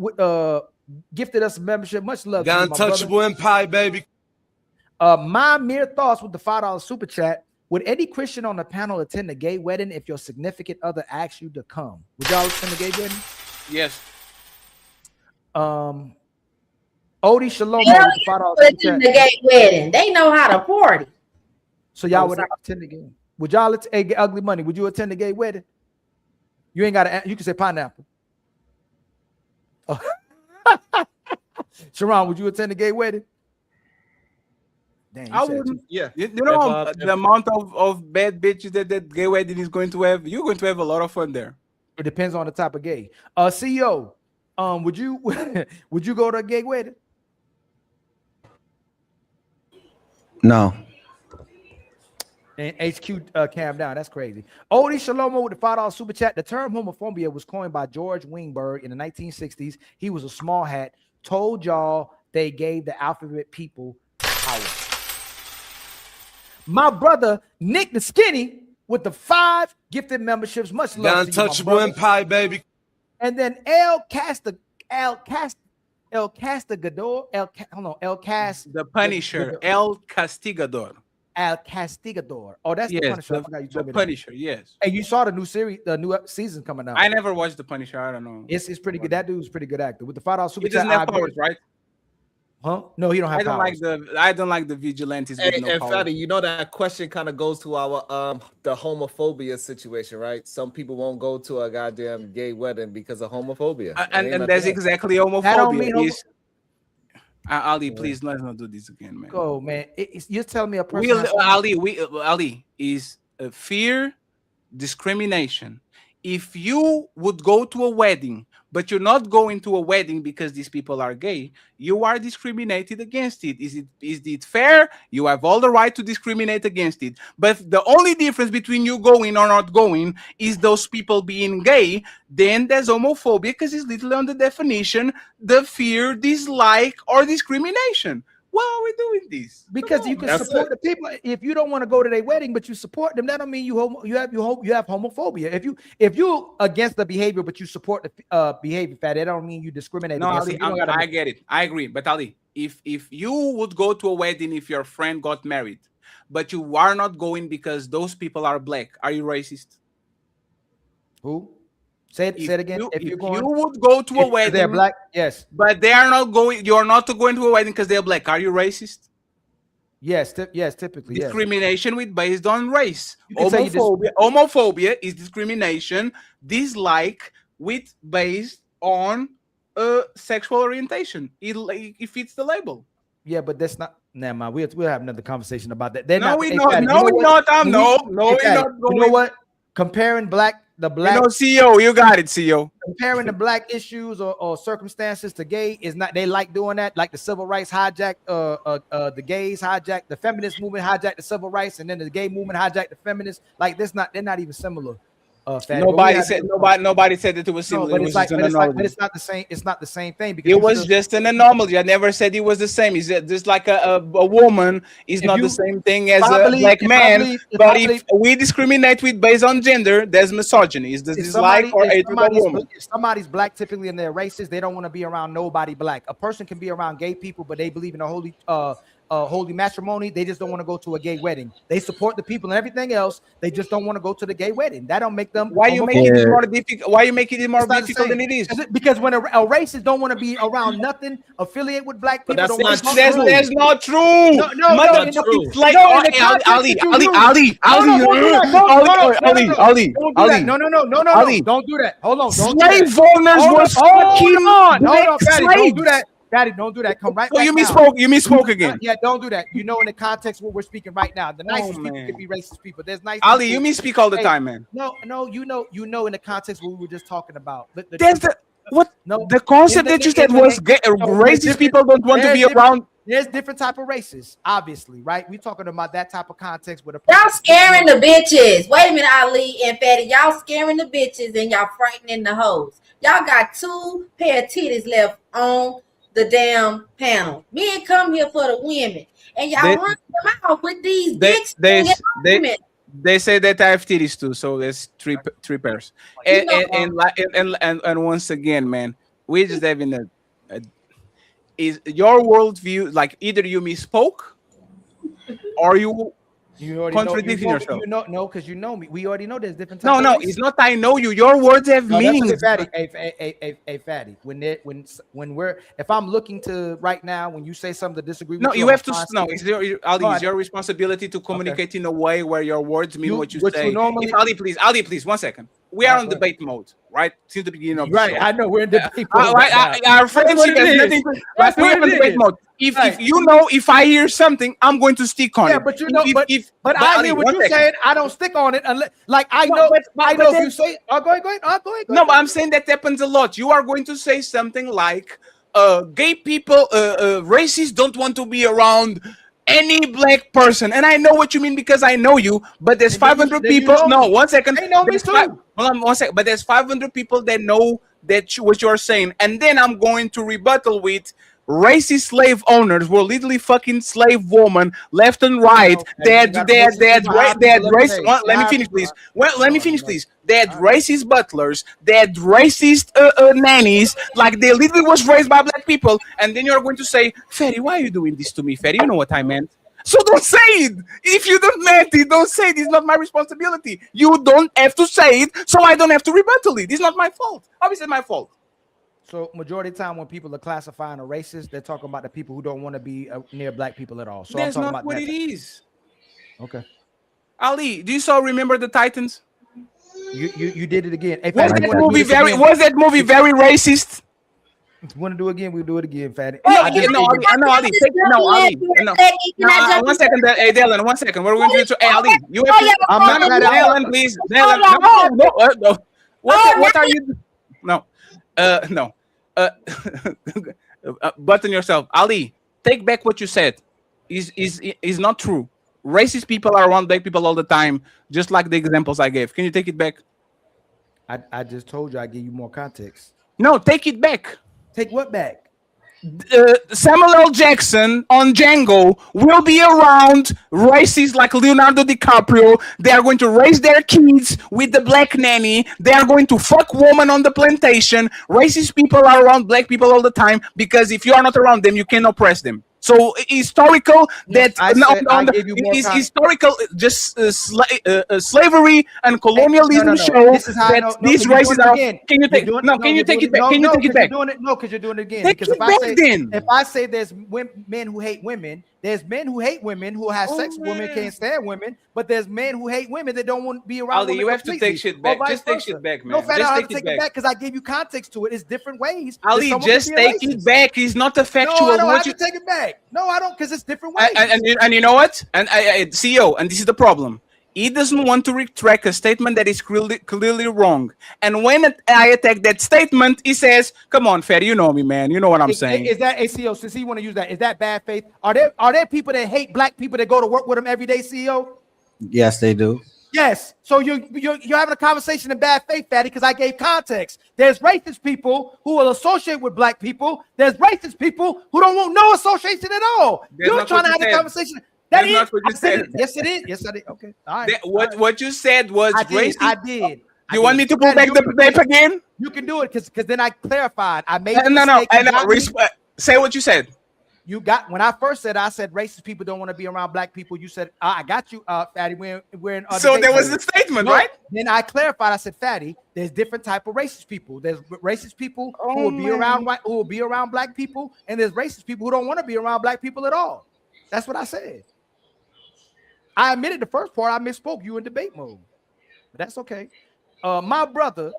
gifted us a membership. Much love. The Untouchable Empire, baby. My mere thoughts with the $5 super chat. Would any Christian on the panel attend a gay wedding if your significant other asked you to come? Would y'all attend a gay wedding? Yes. Odie Shalom. The gay wedding. They know how to party. So y'all would attend the gay. Would y'all Ugly Money? Would you attend a gay wedding? You ain't got to. You can say pineapple. Sharon, would you attend a gay wedding? I wouldn't. Yeah. You know the amount of bad bitches that gay wedding is going to have. You're going to have a lot of fun there. It depends on the type of gay. CEO, would you would you go to a gay wedding? No. And HQ calm down. That's crazy. Odie Shalomo with the $5 super chat. The term homophobia was coined by George Wingberg in the 1960s. He was a small hat. Told y'all they gave the alphabet people power. My brother Nick the Skinny with the 5 gifted memberships. Much The love to you, my Untouchable brother. Empire, baby. And then El Castigador. The Punisher, El Castigador. El Castigador. Oh, that's the Yes, Punisher. I forgot you told me the that. Punisher. Yes. Hey, you saw the new series, the new season coming out. I never watched the Punisher. I don't know. It's pretty good. That dude's pretty good actor with the $5 super He chat. doesn't have powers, right? Huh? No, he don't have powers. I don't like the vigilantes with Hey, no and powers. Fatty, you know that question kind of goes to our the homophobia situation, right? Some people won't go to a goddamn gay wedding because of homophobia. And that's exactly homophobia. That don't mean Ali, please let's not do this again, man. Go, man. You're telling me a person. Ali is fear, discrimination. If you would go to a wedding, but you're not going to a wedding because these people are gay, you are discriminated against it. Is it fair? You have all the right to discriminate against it. But the only difference between you going or not going is those people being gay. Then there's homophobia because it's literally on the definition, the fear, dislike, or discrimination. Why are we doing this? Because you can support the people. If you don't want to go to their wedding, but you support them, that don't mean you have homophobia. If you against the behavior, but you support the behavior, that don't mean you discriminate. No, against Ali, them. I get it. I agree. But Ali, if you would go to a wedding if your friend got married, but you are not going because those people are black, are you racist? Who? Say it again. If you would go to a wedding, they're black, yes, but they are not going. You are not going to a wedding because they're black. Are you racist? Yes, typically. Discrimination with based on race. Yes. Homophobia is discrimination, dislike with based on sexual orientation. It fits the label. Yeah, but that's not. Never mind. We'll have another conversation about that. We're not. You know what? Comparing the black. You know, CEO, you got it, CEO. Comparing the black issues or circumstances to gay is not. They like doing that. Like the civil rights hijacked the gays, hijacked the feminist movement, hijacked the civil rights, and then the gay movement hijacked the feminists. Like this, they're not even similar. Nobody said that it was similar. No, but it's not the same. It's not the same thing because it was just an anomaly. I never said it was the same. It's just like a woman is not the same thing as a black man. But if we discriminate based on gender, there's misogyny. Is this dislike or hatred of a woman? If somebody's black, typically in their races, they don't want to be around nobody black. A person can be around gay people, but they believe in a holy matrimony. They just don't want to go to a gay wedding. They support the people and everything else. They just don't want to go to the gay wedding. That don't make them. Why you make it more difficult? Why you make it more difficult than it is? Because when a racist don't want to be around nothing, affiliate with black people. That's not true. No, it's like Ali. No, don't do that. Hold on. Slave owners were fucking Don't do that. Daddy, don't do that. Come right back. You misspoke again. Yeah, don't do that. You know, in the context what we're speaking right now, the nicest people can be racist people. There's nice Ali, people. you misspeak all the time, man. No, you know in the context what we were just talking about. The concept that you said was racist people don't want to be around. There's different type of races, obviously, right? We're talking about that type of context with a y'all scaring the bitches. Wait a minute, Ali and Fatty. Y'all scaring the bitches and y'all frightening the hoes. Y'all got 2 pair of titties left on the damn panel. Men come here for the women, and y'all run them out with these dicks. They say that I have titties too, so there's three pairs. And once again, man, we're just having is your worldview like either you misspoke or you contradicting yourself. No, because you know me. We already know there's different types. No, it's not. I know you. Your words have meanings. Hey, Fatty. If I'm looking to right now, when you say something to disagree with you have to. No, it's your responsibility to communicate in a way where your words mean what you say. Ali, please, 1 second. we are on debate mode, right? Since the beginning of the show. I know we're in debate mode. Our friendship has nothing. Right, we are in debate mode. If you know, if I hear something, I'm going to stick on it. Yeah, but you know, but I hear what you're saying. I don't stick on it unless, like, I know. I know if you say, go ahead. No, but I'm saying that happens a lot. You are going to say something like, "Gay people, racists don't want to be around any black person," and I know what you mean because I know you. But there's 500 people. No, 1 second. They know me too. Hold on 1 second. But there's 500 people that know that what you're saying, and then I'm going to rebuttal with racist slave owners were literally fucking slave women left and right. They had racist. Let me finish, please. Well, let me finish, please. They had racist butlers. They had racist nannies. Like they literally was raised by black people. And then you're going to say, Ferry, why are you doing this to me, Ferry? You know what I meant. So don't say it. If you don't meant it, don't say it. It's not my responsibility. You don't have to say it, so I don't have to rebuttal it. It's not my fault. Obviously, it's my fault. So majority of the time when people are classifying a racist, they're talking about the people who don't want to be near black people at all. So that's I'm talking not about what that. it is. Okay. Ali, do you so remember the Titans? You did it again. Hey, was that movie very racist? If you want to do it again, we'll do it again, Fatty. No, Ali. 1 second, hey, Dylan, 1 second. What are we going to do? Hey, Ali, you have to. I'm not Dylan, please. Dylan, no. What are you? No. No. Button yourself. Ali, take back what you said. Is not true. Racist people are around black people all the time, just like the examples I gave. Can you take it back? I just told you I give you more context. No, take it back. Take what back? Samuel L. Jackson on Django will be around racists like Leonardo DiCaprio. They are going to raise their kids with the black nanny. They are going to fuck women on the plantation. Racist people are around black people all the time because if you are not around them, you can oppress them. So historical that historical just slavery and colonialism show that these races are. Can you take? Can you take it back? Can you take it back? No, because you're doing it again. Take it back then. If I say there's men who hate women, there's men who hate women who have sex with women, can't stand women, but there's men who hate women that don't want to be around. Ali, you have to take shit back. Just take shit back, man. No, Fat, I have to take it back because I gave you context to it. It's different ways. Ali, just take it back. It's not a factual. No, I don't have to take it back. No, I don't, because it's different ways. And you know what? And CEO, and this is the problem. He doesn't want to retract a statement that is clearly wrong. And when I attack that statement, he says, "Come on, Fatty, you know me, man. You know what I'm saying." Is that CEO? Since you want to use that, is that bad faith? Are there people that hate black people that go to work with them every day, CEO? Yes, they do. Yes. So you're having a conversation in bad faith, Fatty, because I gave context. There's racist people who will associate with black people. There's racist people who don't want no association at all. You're trying to have a conversation. That is not what you said. Yes, it is. Yes, I did. Okay. All right. What you said was racist. I did. You want me to pull back the tape again? You can do it because then I clarified. I made no. Say what you said. You got when I first said racist people don't want to be around black people. You said I got you, Fatty. We're in. So there was the statement, right? Then I clarified. I said, Fatty, there's different type of racist people. There's racist people who will be around who will be around black people, and there's racist people who don't want to be around black people at all. That's what I said. I admitted the first part. I misspoke. You in debate mode, but that's okay. My brother,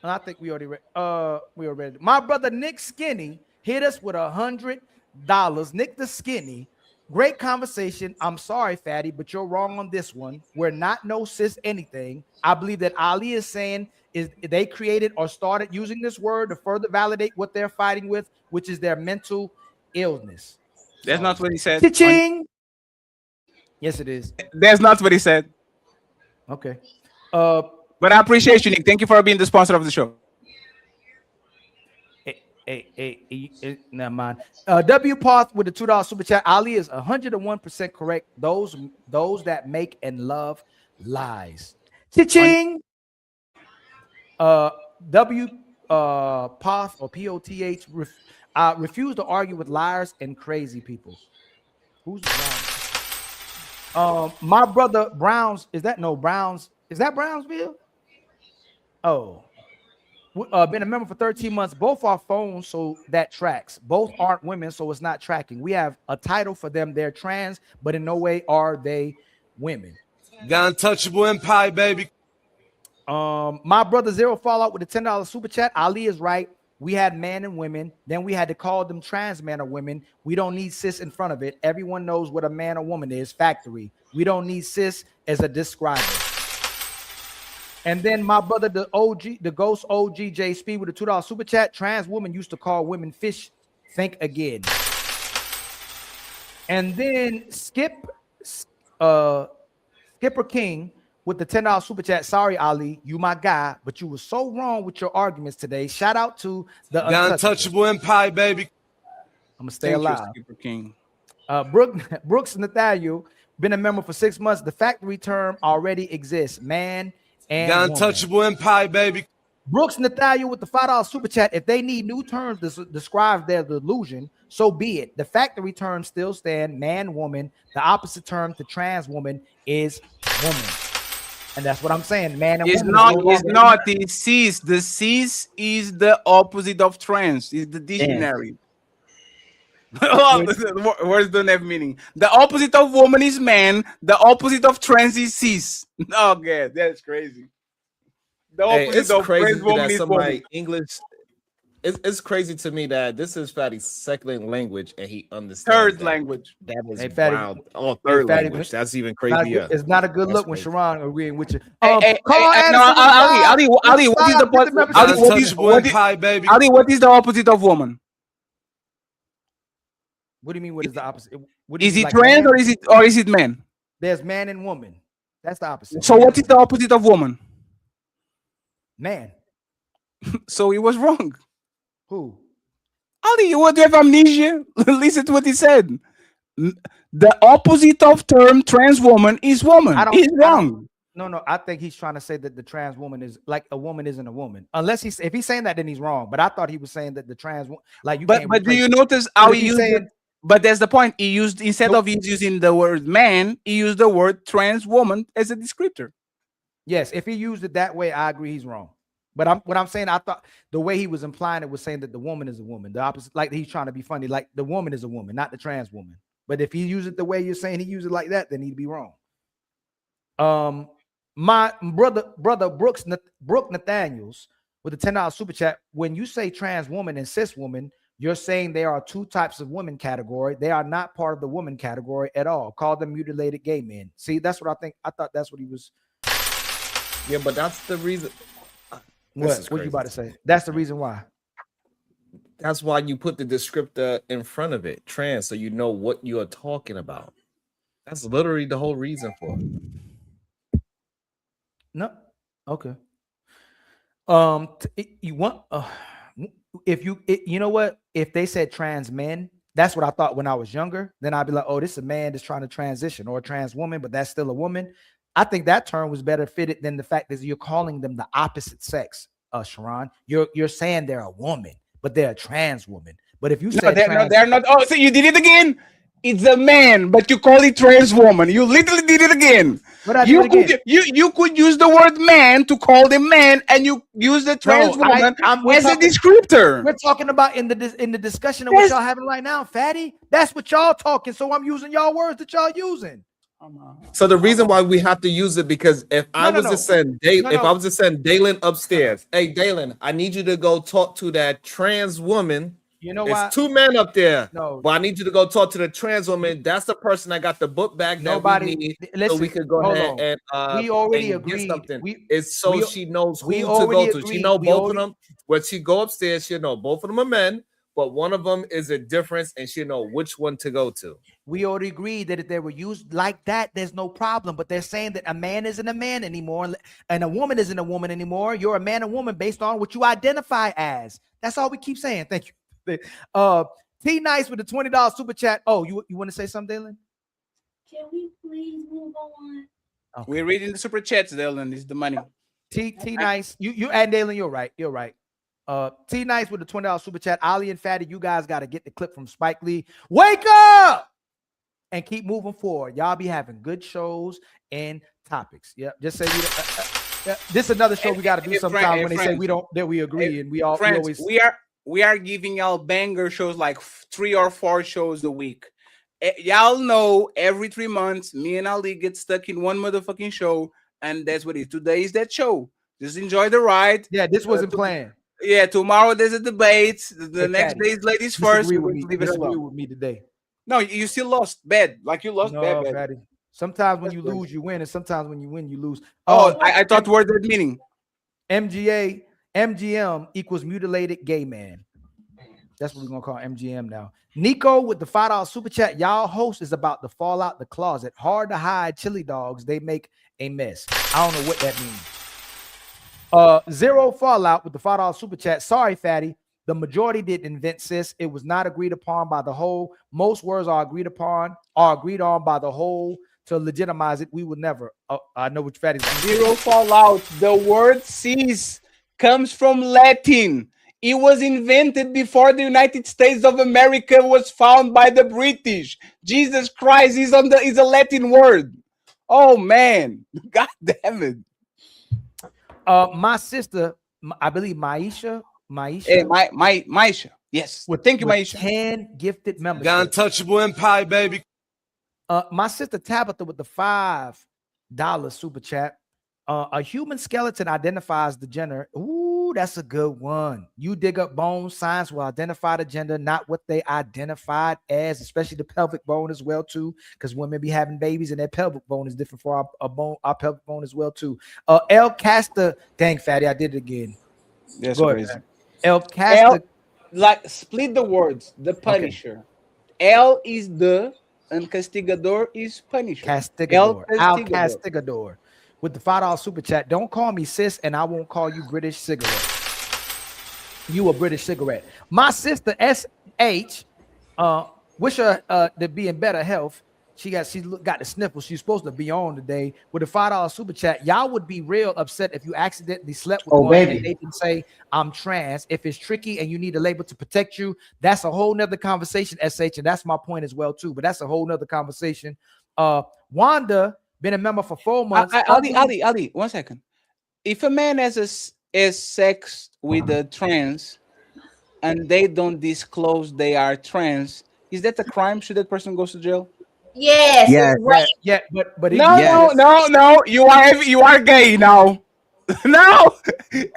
and I think we already read. My brother Nick Skinny hit us with $100. Nick the Skinny, great conversation. I'm sorry, Fatty, but you're wrong on this one. We're not no cis anything. I believe that Ali is saying is they created or started using this word to further validate what they're fighting with, which is their mental illness. That's not what he said. Cha-ching! Yes, it is. That's not what he said. Okay. But I appreciate you, Nick. Thank you for being the sponsor of the show. Hey, never mind. W Path with the $2 super chat. Ali is 101% correct. Those that make and love lies. Cha-ching. W Path or POTH refuse to argue with liars and crazy people. Who's Browns? My brother Browns. Is that Browns? Is that Brownsville? Oh. Been a member for 13 months. Both are phones, so that tracks. Both aren't women, so it's not tracking. We have a title for them. They're trans, but in no way are they women. The Untouchable Empire, baby. My brother Zero Fallout with a $10 super chat. Ali is right. We had man and women. Then we had to call them trans man or women. We don't need cis in front of it. Everyone knows what a man or woman is. Factory. We don't need cis as a describer. And then my brother, the OG, the ghost OG J Speed with a $2 super chat. Trans women used to call women fish. Think again. And then Skipper King with the $10 super chat. Sorry, Ali, you my guy, but you were so wrong with your arguments today. Shout out to the Untouchable Empire, baby. I'm gonna stay alive. Skipper King. Brooks Nathaniel, been a member for 6 months. The factory term already exists. Man and The woman. Untouchable Empire, baby. Brooks Nathaniel with the $5 super chat. If they need new terms to describe their delusion, so be it. The factory terms still stand. Man, woman. The opposite term to trans woman is woman. And that's what I'm saying. Man and It's woman. not. It's not. It's cis. The cis is the opposite of trans. It's the dictionary. Words don't have meaning. The opposite of woman is man. The opposite of trans is cis. Oh god, that's crazy. The opposite It's of crazy trans woman that is somebody woman. English. It's crazy to me that this is Fatty's second language and he understands Third that. language. That is Hey, Fatty. wild. Oh, Hey, third Fatty, language. That's even Not a crazier. good- it's not a good That's look when crazy. Sharon agreeing with you. Carl Anderson no, with five. Ali, what is the Get the membership. Untouchable Empire, baby. Ali, what is the opposite of woman? What do you mean? What is the opposite? What do you Is mean, it like trans man? or is it man? There's man and woman. That's the opposite. So what is the opposite of woman? Man. So he was wrong. Who? Ali, you would have amnesia. Listen to what he said. The opposite of term trans woman is woman. He's wrong. No, I think he's trying to say that the trans woman is like a woman isn't a woman. Unless if he's saying that, then he's wrong. But I thought he was saying that the trans like you. But do you notice how he used it? But that's the point. He used instead of using the word man, he used the word trans woman as a descriptor. Yes, if he used it that way, I agree he's wrong. But what I'm saying, I thought the way he was implying it was saying that the woman is a woman. The opposite, like he's trying to be funny, like the woman is a woman, not the trans woman. But if he used it the way you're saying he used it like that, then he'd be wrong. My brother Brooks Nathaniels with a $10 super chat. When you say trans woman and cis woman, you're saying there are two types of women category. They are not part of the woman category at all. Call them mutilated gay men. See, that's what I think. I thought that's what he was. Yeah, but that's the reason. What you about to say? That's the reason why. That's why you put the descriptor in front of it, trans, so you know what you are talking about. That's literally the whole reason for it. No, okay. You want if you know what? If they said trans men, that's what I thought when I was younger. Then I'd be like, oh, this is a man that's trying to transition, or a trans woman, but that's still a woman. I think that term was better fitted than the fact that you're calling them the opposite sex, Sharon. You're saying they're a woman, but they're a trans woman. But if you say they're not. Oh, so you did it again. It's a man, but you call it trans woman. You literally did it again. You could use the word man to call them man, and you use the trans woman as a descriptor. We're talking about in the discussion of what y'all having right now, Fatty. That's what y'all talking. So I'm using y'all words that y'all using. So the reason why we have to use it because if I was to send Dalen upstairs, hey Dalen, I need you to go talk to that trans woman. You know There's why? two men up there. No, but I need you to go talk to the trans woman. That's the person that got the book bag that we need, so we could go ahead and we already and agreed. get something. We she knows who we to already go to. She know agreed. both of them. When she go upstairs, she'll know both of them are men, but one of them is a difference, and she'll know which one to go to. We already agreed that if they were used like that, there's no problem. But they're saying that a man isn't a man anymore, and a woman isn't a woman anymore. You're a man and woman based on what you identify as. That's all we keep saying. Thank you. T Nice with the $20 super chat. Oh, you want to say something, Dylan? Can we please move on? Okay. We're reading the super chats, Dylan. It's the money. T Nice, you and Dylan, you're right. You're right. T Nice with the $20 super chat. Ali and Fatty, you guys got to get the clip from Spike Lee. Wake up and keep moving forward. Y'all be having good shows and topics. Yeah, just say this is another show we got to do sometime when they say we don't that we agree and we always we are giving y'all banger shows like 3 or 4 shows a week. Y'all know every 3 months me and Ali get stuck in one motherfucking show, and that's what it is. Today is that show. Just enjoy the ride. Yeah, this wasn't planned. Yeah, tomorrow there's a debate. The Hey, next Fatty, day is ladies first. disagree We're with going me. to leave it Disagree alone. with me today. No, you still lost bad. Like you lost No, bad. Fatty. Sometimes when That's you crazy. lose, you win, and sometimes when you win, you lose. I thought word that meaning. MGM equals mutilated gay man. That's what we're gonna call MGM now. Nico with the $5 super chat. Y'all host is about to fall out the closet. Hard to hide chili dogs. They make a mess. I don't know what that means. Zero Fallout with the $5 super chat. Sorry, Fatty. The majority didn't invent cis. It was not agreed upon by the whole. Most words are agreed on by the whole to legitimize it. We would never. I know which Fatty's Zero Fallout. The word cis comes from Latin. It was invented before the United States of America was found by the British. Jesus Christ is a Latin word. Oh man, God damn it. My sister, I believe Maisha. Hey, Maisha. Yes. Thank you, Maisha. 10 gifted membership. Got Untouchable Empire, baby. My sister Tabitha with the $5 super chat. A human skeleton identifies the gender. Ooh, that's a good one. You dig up bones, science will identify the gender, not what they identified as, especially the pelvic bone as well too, because women be having babies and their pelvic bone is different for our pelvic bone as well too. El Casta, dang Fatty, I did it again. That's Go crazy. ahead, El Casta, like split the words. The Punisher. Okay. El is the and castigador is Punisher. Castigador. Al Castigador. With the $5 super chat, don't call me sis, and I won't call you British cigarette. You a British cigarette. My sister SH, wish her to be in better health. She got the sniffles. She's supposed to be on today with a $5 super chat. Y'all would be real upset if you accidentally slept with one and they can say I'm trans. If it's tricky and you need a label to protect you, that's a whole nother conversation, SH, and that's my point as well too. But that's a whole nother conversation. Wanda. Been a member for 4 months. Ali, 1 second. If a man has sex with a trans and they don't disclose they are trans, is that a crime? Should that person go to jail? Yes. Yeah, but no. You are gay now. No,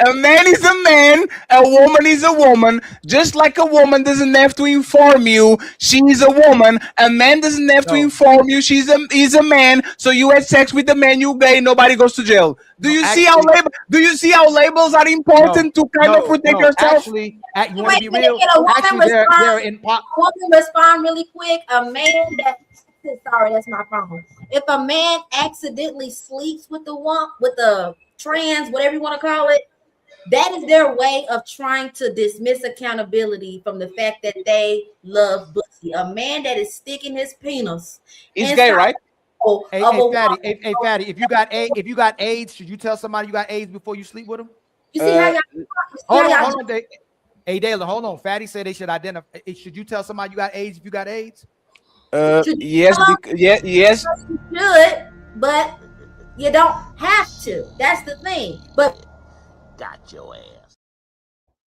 a man is a man, a woman is a woman. Just like a woman doesn't have to inform you she is a woman, a man doesn't have to inform you he's a man. So you had sex with a man, you gay, nobody goes to jail. Do you see how labels are important to kind of protect yourself? Actually, you want to be real? They're in pop. Woman respond really quick. A man that sorry, that's my phone. If a man accidentally sleeps with the trans, whatever you want to call it, that is their way of trying to dismiss accountability from the fact that they love pussy. A man that is sticking his penis is gay, right? Hey, Fatty, if you got AIDS, should you tell somebody you got AIDS before you sleep with them? You see how y'all hold on, hey Dalen, hold on. Fatty said they should identify. Should you tell somebody you got AIDS if you got AIDS? Yes. You should, but you don't have to. That's the thing. But got your ass.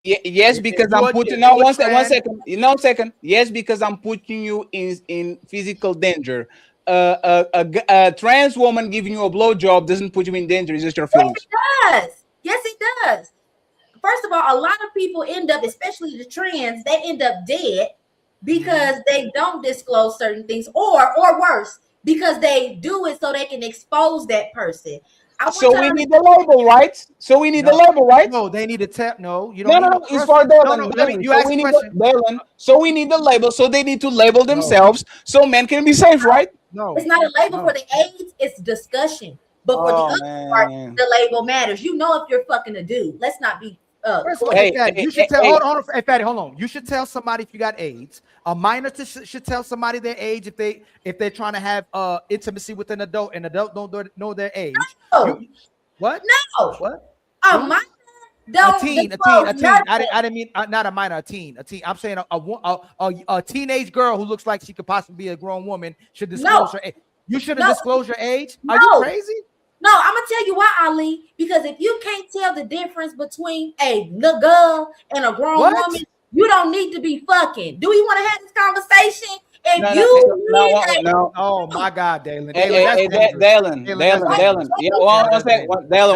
Yes, because I'm putting now one second. Yes, because I'm putting you in physical danger. A trans woman giving you a blowjob doesn't put you in danger. It's just your feelings. Yes, it does. First of all, a lot of people end up, especially the trans, they end up dead because they don't disclose certain things, or worse, because they do it so they can expose that person. So we need the label, right? No, they need to tap. No, you don't. No, it's for Dalen. You ask a question. So we need the label. So they need to label themselves so men can be safe, right? No, it's not a label for the AIDS. It's discussion. But for the other part, the label matters. You know if you're fucking a dude. Let's not be. First of all, you should tell. Hold on, Fatty, hold on. You should tell somebody if you got AIDS. A minor should tell somebody their age if they're trying to have intimacy with an adult, and adult don't know their age. No. What? No. What? A minor. A teen. I didn't mean not a minor. A teen. I'm saying a teenage girl who looks like she could possibly be a grown woman should disclose her age. You shouldn't disclose your age. Are you crazy? No, I'm gonna tell you why, Ali. Because if you can't tell the difference between a little girl and a grown woman, you don't need to be fucking. Do we want to have this conversation? And no. Oh my God, Dalen. Dalen. Yeah, Dalen,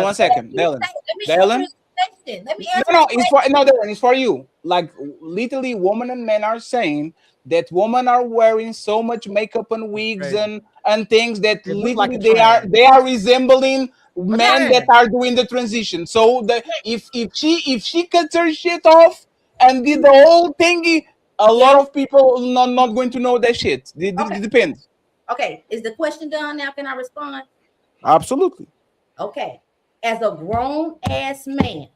one second. Dalen. Let me Dylan? answer his question. Let me answer No, his it's for no, Dylan, it's for you. Like literally, women and men are saying that women are wearing so much makeup and wigs and things that It look like literally a they are resembling men that trend. are doing the transition. So if she cuts her shit off and did the whole thingy, a lot of people not going to know that shit. It depends. Okay, is the question done now? Can I respond? Absolutely. Okay. As a grown ass man,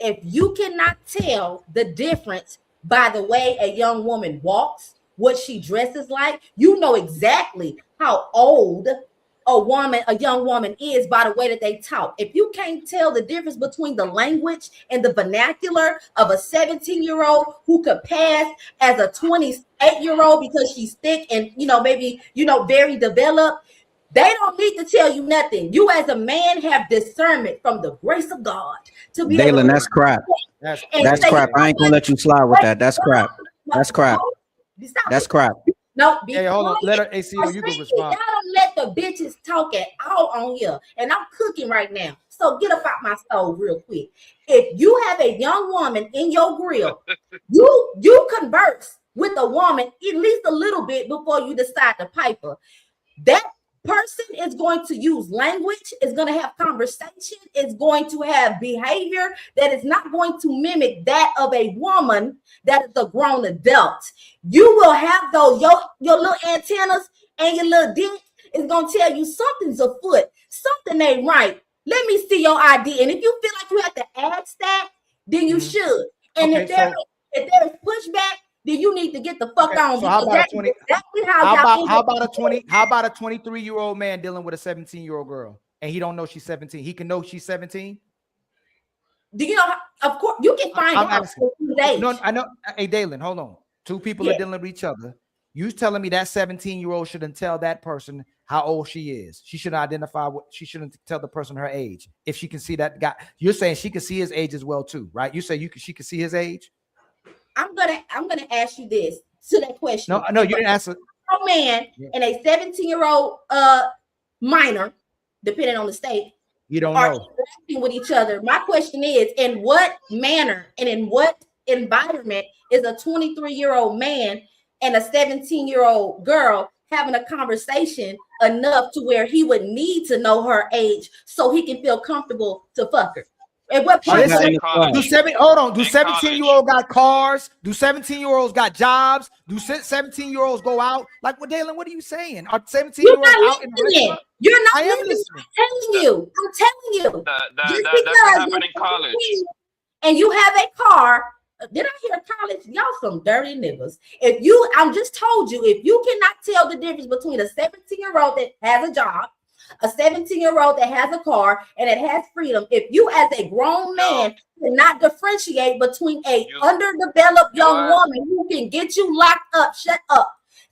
if you cannot tell the difference by the way a young woman walks, what she dresses like, you know exactly how old a young woman is by the way that they talk. If you can't tell the difference between the language and the vernacular of a 17-year-old who could pass as a 28-year-old because she's thick and maybe very developed, they don't need to tell you nothing. You as a man have discernment from the grace of God to be able Dalen, to that's crap. That's say, crap. I ain't gonna let you slide with that. That's crap. That's crap. That's crap. No, hold on. Let her ACO, you can respond. Y'all don't let the bitches talk at all on here. And I'm cooking right now. So get up out my stove real quick. If you have a young woman in your grill, you converse with a woman at least a little bit before you decide to pipe her. That person is going to use language, is going to have conversation, is going to have behavior that is not going to mimic that of a woman that is a grown adult. You will have those, your little antennas and your little dick is going to tell you something's afoot, something ain't right. Let me see your ID. And if you feel like you have to ask that, then you should. And if there is pushback, then you need to get the fuck on. So how about How about a 23-year-old man dealing with a 17-year-old girl and he don't know she's 17? He can know she's 17. Do you know? Of course, you can find out. No, I know. Hey, Dalen, hold on. Two people are dealing with each other. You telling me that 17-year-old shouldn't tell that person how old she is? She shouldn't identify she shouldn't tell the person her age. If she can see that guy, you're saying she can see his age as well too, right? You say she can see his age. I'm gonna ask you this to that question. No, you didn't answer. A man and a 17-year-old minor, depending on the state, you don't are know interacting with each other. My question is, in what manner and in what environment is a 23-year-old man and a 17-year-old girl having a conversation enough to where he would need to know her age so he can feel comfortable to fuck her? At what point? Do 17-year-olds got cars? Do 17-year-olds got jobs? Do 17-year-olds go out? Like, what, Dalen, what are you saying? Are 17-year-olds out in the restaurant? You're not I am listening. I'm telling you. That doesn't happen in college. And you have a car. Did I hear college? Y'all some dirty niggas. I'm just told you, if you cannot tell the difference between a 17-year-old that has a job, a 17-year-old that has a car and it has freedom, if you as a grown man cannot differentiate between a underdeveloped young woman who can get you locked up,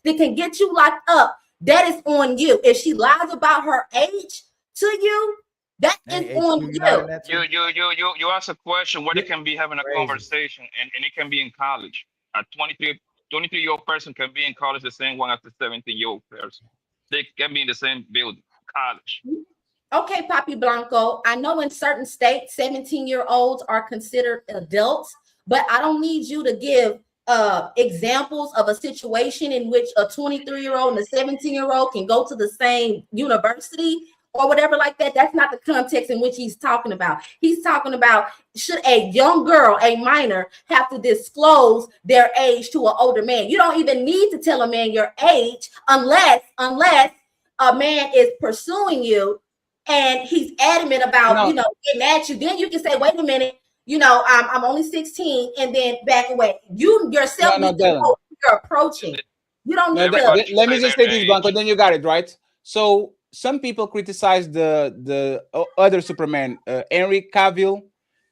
that can get you locked up, that is on you. If she lies about her age to you, that is on you. You ask a question where they can be having a conversation and it can be in college. A 23-year-old person can be in college the same one as the 17-year-old person. They can be in the same building. College. Okay, Papi Blanco. I know in certain states, 17-year-olds are considered adults, but I don't need you to give examples of a situation in which a 23-year-old and a 17-year-old can go to the same university or whatever like that. That's not the context in which he's talking about. He's talking about, should a young girl, a minor, have to disclose their age to an older man? You don't even need to tell a man your age unless a man is pursuing you and he's adamant about, getting at you. Then you can say, wait a minute, I'm only 16, and then back away. You yourself need to know you're approaching. You don't need to. Let me just say this, Blanco, then you got it, right? So some people criticize the other Superman, Henry Cavill,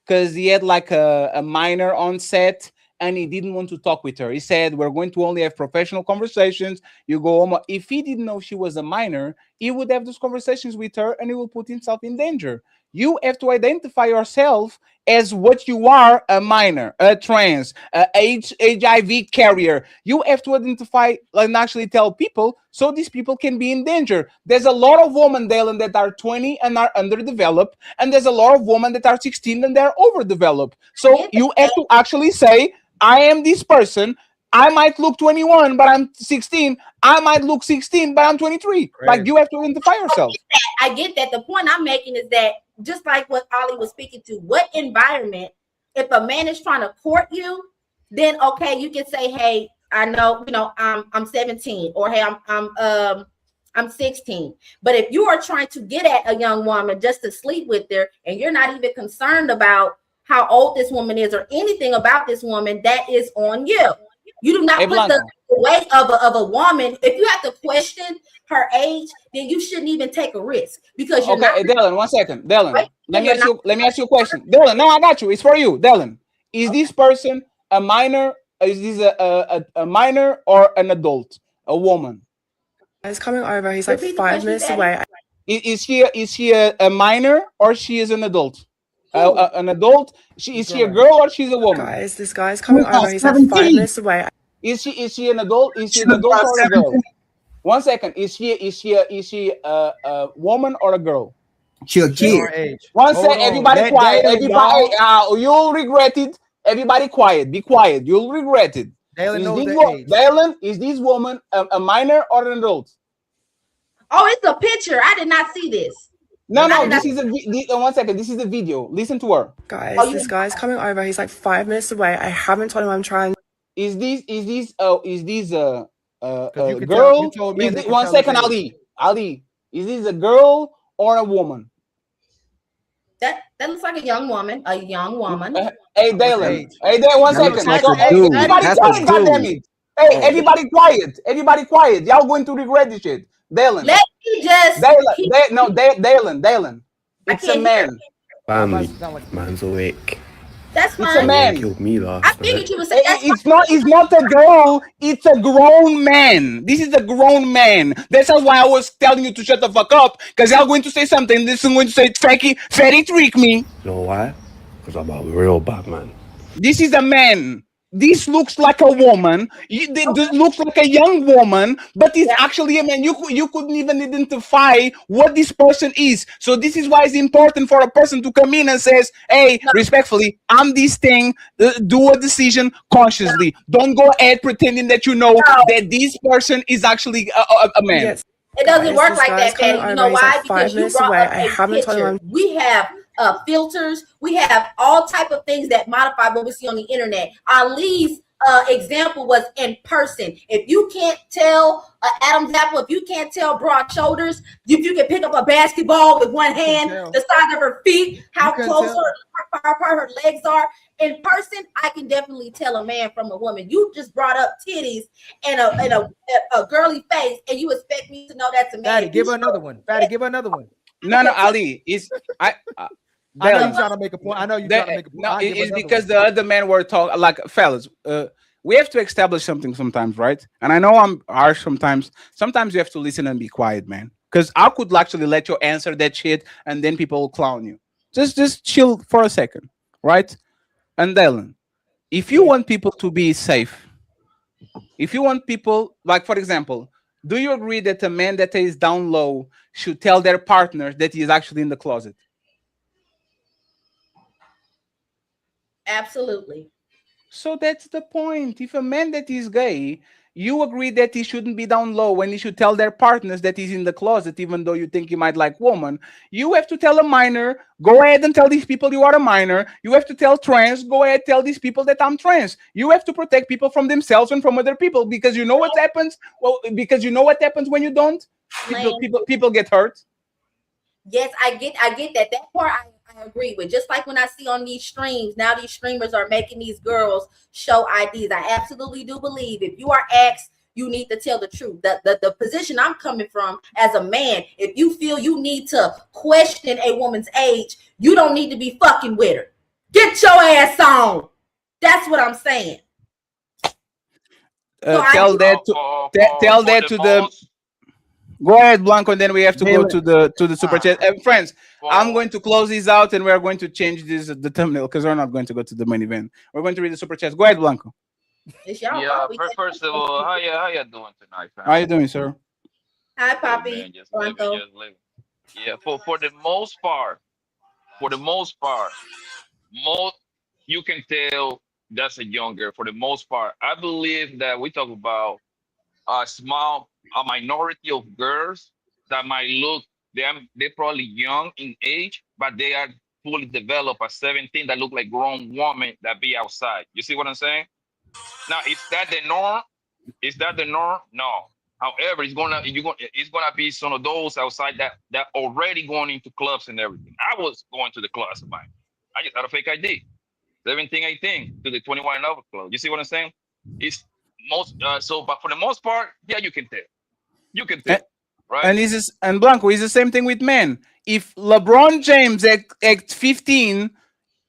because he had like a minor on set and he didn't want to talk with her. He said, we're going to only have professional conversations. You go home. If he didn't know she was a minor, he would have those conversations with her and he will put himself in danger. You have to identify yourself as what you are: a minor, a trans, a HIV carrier. You have to identify and actually tell people so these people can be in danger. There's a lot of women, Dalen, that are 20 and are underdeveloped, and there's a lot of women that are 16 and they're overdeveloped. So you have to actually say, I am this person. I might look 21, but I'm 16. I might look 16, but I'm 23. Right. Like, you have to identify yourself. I get that. The point I'm making is that, just like what Ollie was speaking to, what environment, if a man is trying to court you, then okay, you can say, hey, I know, I'm 17, or hey, I'm 16. But if you are trying to get at a young woman just to sleep with her, and you're not even concerned about how old this woman is or anything about this woman, that is on you. You do not put the weight of a woman. If you have to question her age, then you shouldn't even take a risk, because you're okay, Dylan, 1 second. Dylan, let me ask you a question. Dylan, no, I got you. It's for you. Dylan, is this person a minor? Is this a minor or an adult? A woman? He's coming over. He's like 5 minutes away. Is she a minor or she is an adult? An adult? Is she a girl or she's a woman? Guys, this guy's coming over. He's like 5 minutes away. Is she an adult? Is she an adult or a girl? 1 second. Is she a woman or a girl? She's a kid. 1 second. Everybody quiet. Everybody, you'll regret it. Everybody quiet. Be quiet. You'll regret it. Dalen, is this woman a minor or an adult? Oh, it's a picture. I did not see this. No, this is 1 second. This is a video. Listen to her. Guys, this guy's coming over. He's like 5 minutes away. I haven't told him I'm trying. Is this a girl? 1 second, Ali. Is this a girl or a woman? That looks like a young woman. A young woman. Hey, Dalen. Hey, Dalen. 1 second. Everybody quiet, goddammit. Hey, everybody quiet. Everybody quiet. Y'all going to regret this shit. Dalen. Let me just. Dalen. It's a man. Family. Man's awake. That's fine. It's a man. Killed me last. I figured you would say that's it's not a girl. It's a grown man. This is a grown man. That's why I was telling you to shut the fuck up, because y'all going to say something. This is going to say fatty trick me. You know why? Because I'm a real bad man. This is a man. This looks like a woman. This looks like a young woman, but it's actually a man. You couldn't even identify what this person is. So this is why it's important for a person to come in and says, hey, respectfully, I'm this thing. Do a decision consciously. Don't go ahead pretending that you know that this person is actually a man. Yes. It doesn't work like that, Patty. You know why? Like 5 minutes you away. brought up I haven't told him. We have filters. We have all type of things that modify what we see on the internet. Ali's example was in person. If you can't tell Adam's apple, if you can't tell broad shoulders, if you can pick up a basketball with one hand, the size of her feet, how close her legs are. In person, I can definitely tell a man from a woman. You just brought up titties and a girly face, and you expect me to know that's a man. Fatty, give her another one. Fatty, give her another one. No, Ali. I know you're trying to make a point. No, it's because the other men were talking, like, fellas, we have to establish something sometimes, right? And I know I'm harsh sometimes. Sometimes you have to listen and be quiet, man. Because I could actually let you answer that shit and then people will clown you. Just chill for a second, right? And Dylan, if you want people to be safe, if you want people, like, for example, do you agree that a man that is down low should tell their partner that he is actually in the closet? Absolutely. So that's the point. If a man that is gay, you agree that he shouldn't be down low when he should tell their partners that he's in the closet, even though you think he might like woman. You have to tell a minor, go ahead and tell these people you are a minor. You have to tell trans, go ahead, tell these people that I'm trans. You have to protect people from themselves and from other people, because you know what happens? Well, because you know what happens when you don't? People get hurt. Yes, I get that. That part I agree with. Just like when I see on these streams, now these streamers are making these girls show IDs. I absolutely do believe if you are asked, you need to tell the truth. The position I'm coming from as a man, if you feel you need to question a woman's age, you don't need to be fucking with her. Get your ass on. That's what I'm saying. Tell that to the Go ahead, Blanco, and then we have to go to the super chat. And friends, I'm going to close these out, and we're going to change the thumbnail because we're not going to go to the main event. We're going to read the super chats. Go ahead, Blanco. Yeah. First of all, how you doing tonight, fam? How you doing, sir? Hi, Poppy. Hey, man, just living. Yeah. For the most part, most you can tell that's a young girl. For the most part, I believe that we talk about a minority of girls that might look they're probably young in age, but they are fully developed at 17 that look like grown women that be outside. You see what I'm saying? Now, is that the norm? Is that the norm? No. However, it's gonna be some of those outside that already going into clubs and everything. I was going to the clubs, man. I just had a fake ID. 17, 18 to the 21 and over club. You see what I'm saying? It's most but for the most part, yeah, you can tell. You can tell. Right? And Blanco is the same thing with men. If LeBron James at 15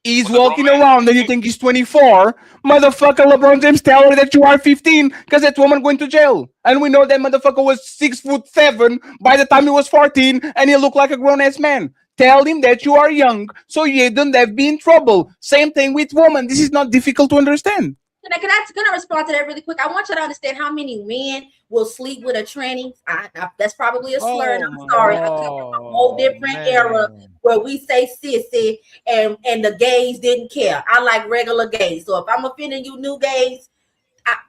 is walking around and you think he's 24, motherfucker, LeBron James tell her that you are 15 because that woman going to jail. And we know that motherfucker was 6'7" by the time he was 14 and he looked like a grown-ass man. Tell him that you are young so you don't have be in trouble. Same thing with women. This is not difficult to understand. Can I respond to that really quick? I want you to understand how many men will sleep with a tranny. That's probably a slur, and I'm sorry. I come from a whole different era where we say sissy and the gays didn't care. I like regular gays. So if I'm offending you new gays,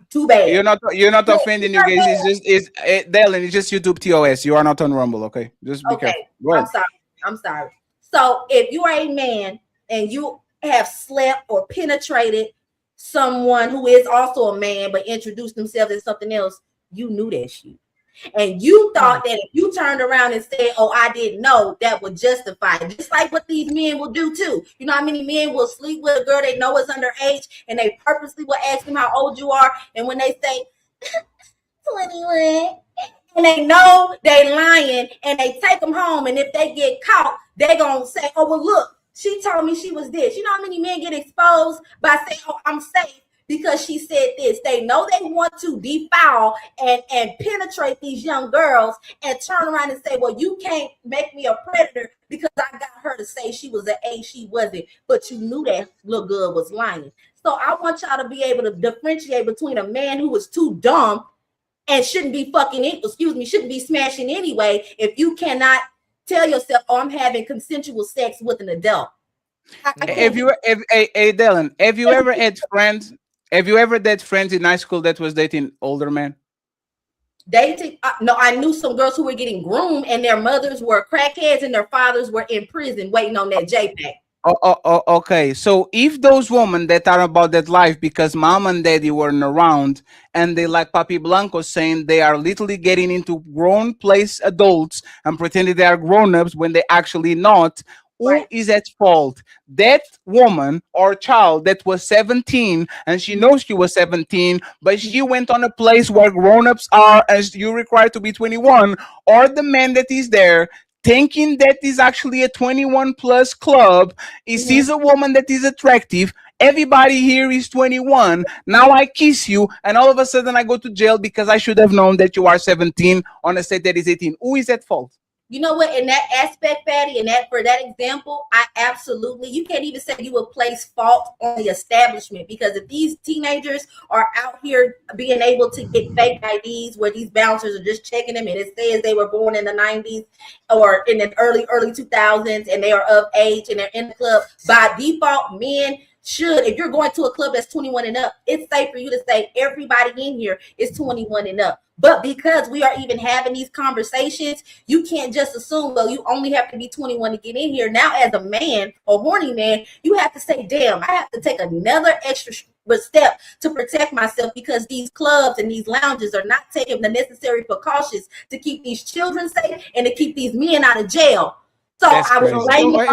too bad. You're not offending you guys. It's Dylan, it's just YouTube TOS. You are not on Rumble, okay? Just be careful. I'm sorry. So if you are a man and you have slept or penetrated someone who is also a man but introduced themselves as something else, you knew that shit. And you thought that if you turned around and said, oh, I didn't know, that would justify it. Just like what these men will do too. You know how many men will sleep with a girl they know is underage and they purposely will ask them how old you are, and when they say 21 and they know they lying and they take them home, and if they get caught, they gonna say, oh, well, look, she told me she was this. You know how many men get exposed by saying, oh, I'm safe because she said this. They know they want to defile and penetrate these young girls and turn around and say, well, you can't make me a predator because I got her to say she was an A, she wasn't. But you knew that little girl was lying. So I want y'all to be able to differentiate between a man who was too dumb and shouldn't be shouldn't be smashing anyway, if you cannot tell yourself, oh, I'm having consensual sex with an adult. Dylan, have you ever had friends? Have you ever had friends in high school that was dating older men? Dating? No, I knew some girls who were getting groomed and their mothers were crackheads and their fathers were in prison waiting on that JPEG. Okay. So if those women that are about that life because mom and daddy weren't around and they, like Papi Blanco saying, they are literally getting into grown place adults and pretending they are grown-ups when they actually not, who is at fault? That woman or child that was 17 and she knows she was 17, but she went on a place where grown-ups are as you required to be 21, or the man that is there thinking that is actually a 21 plus club. He sees a woman that is attractive. Everybody here is 21. Now I kiss you, and all of a sudden I go to jail because I should have known that you are 17 on a state that is 18. Who is at fault? You know what? In that aspect, Patty, and that for that example, you can't even say you would place fault on the establishment, because if these teenagers are out here being able to get fake IDs where these bouncers are just checking them and it says they were born in the 90s or in the early 2000s and they are of age and they're in the club, by default, men should, if you're going to a club that's 21 and up, it's safe for you to say everybody in here is 21 and up. But because we are even having these conversations, you can't just assume, well, you only have to be 21 to get in here. Now, as a man, a horny man, you have to say, damn, I have to take another extra step to protect myself, because these clubs and these lounges are not taking the necessary precautions to keep these children safe and to keep these men out of jail. So I was blaming it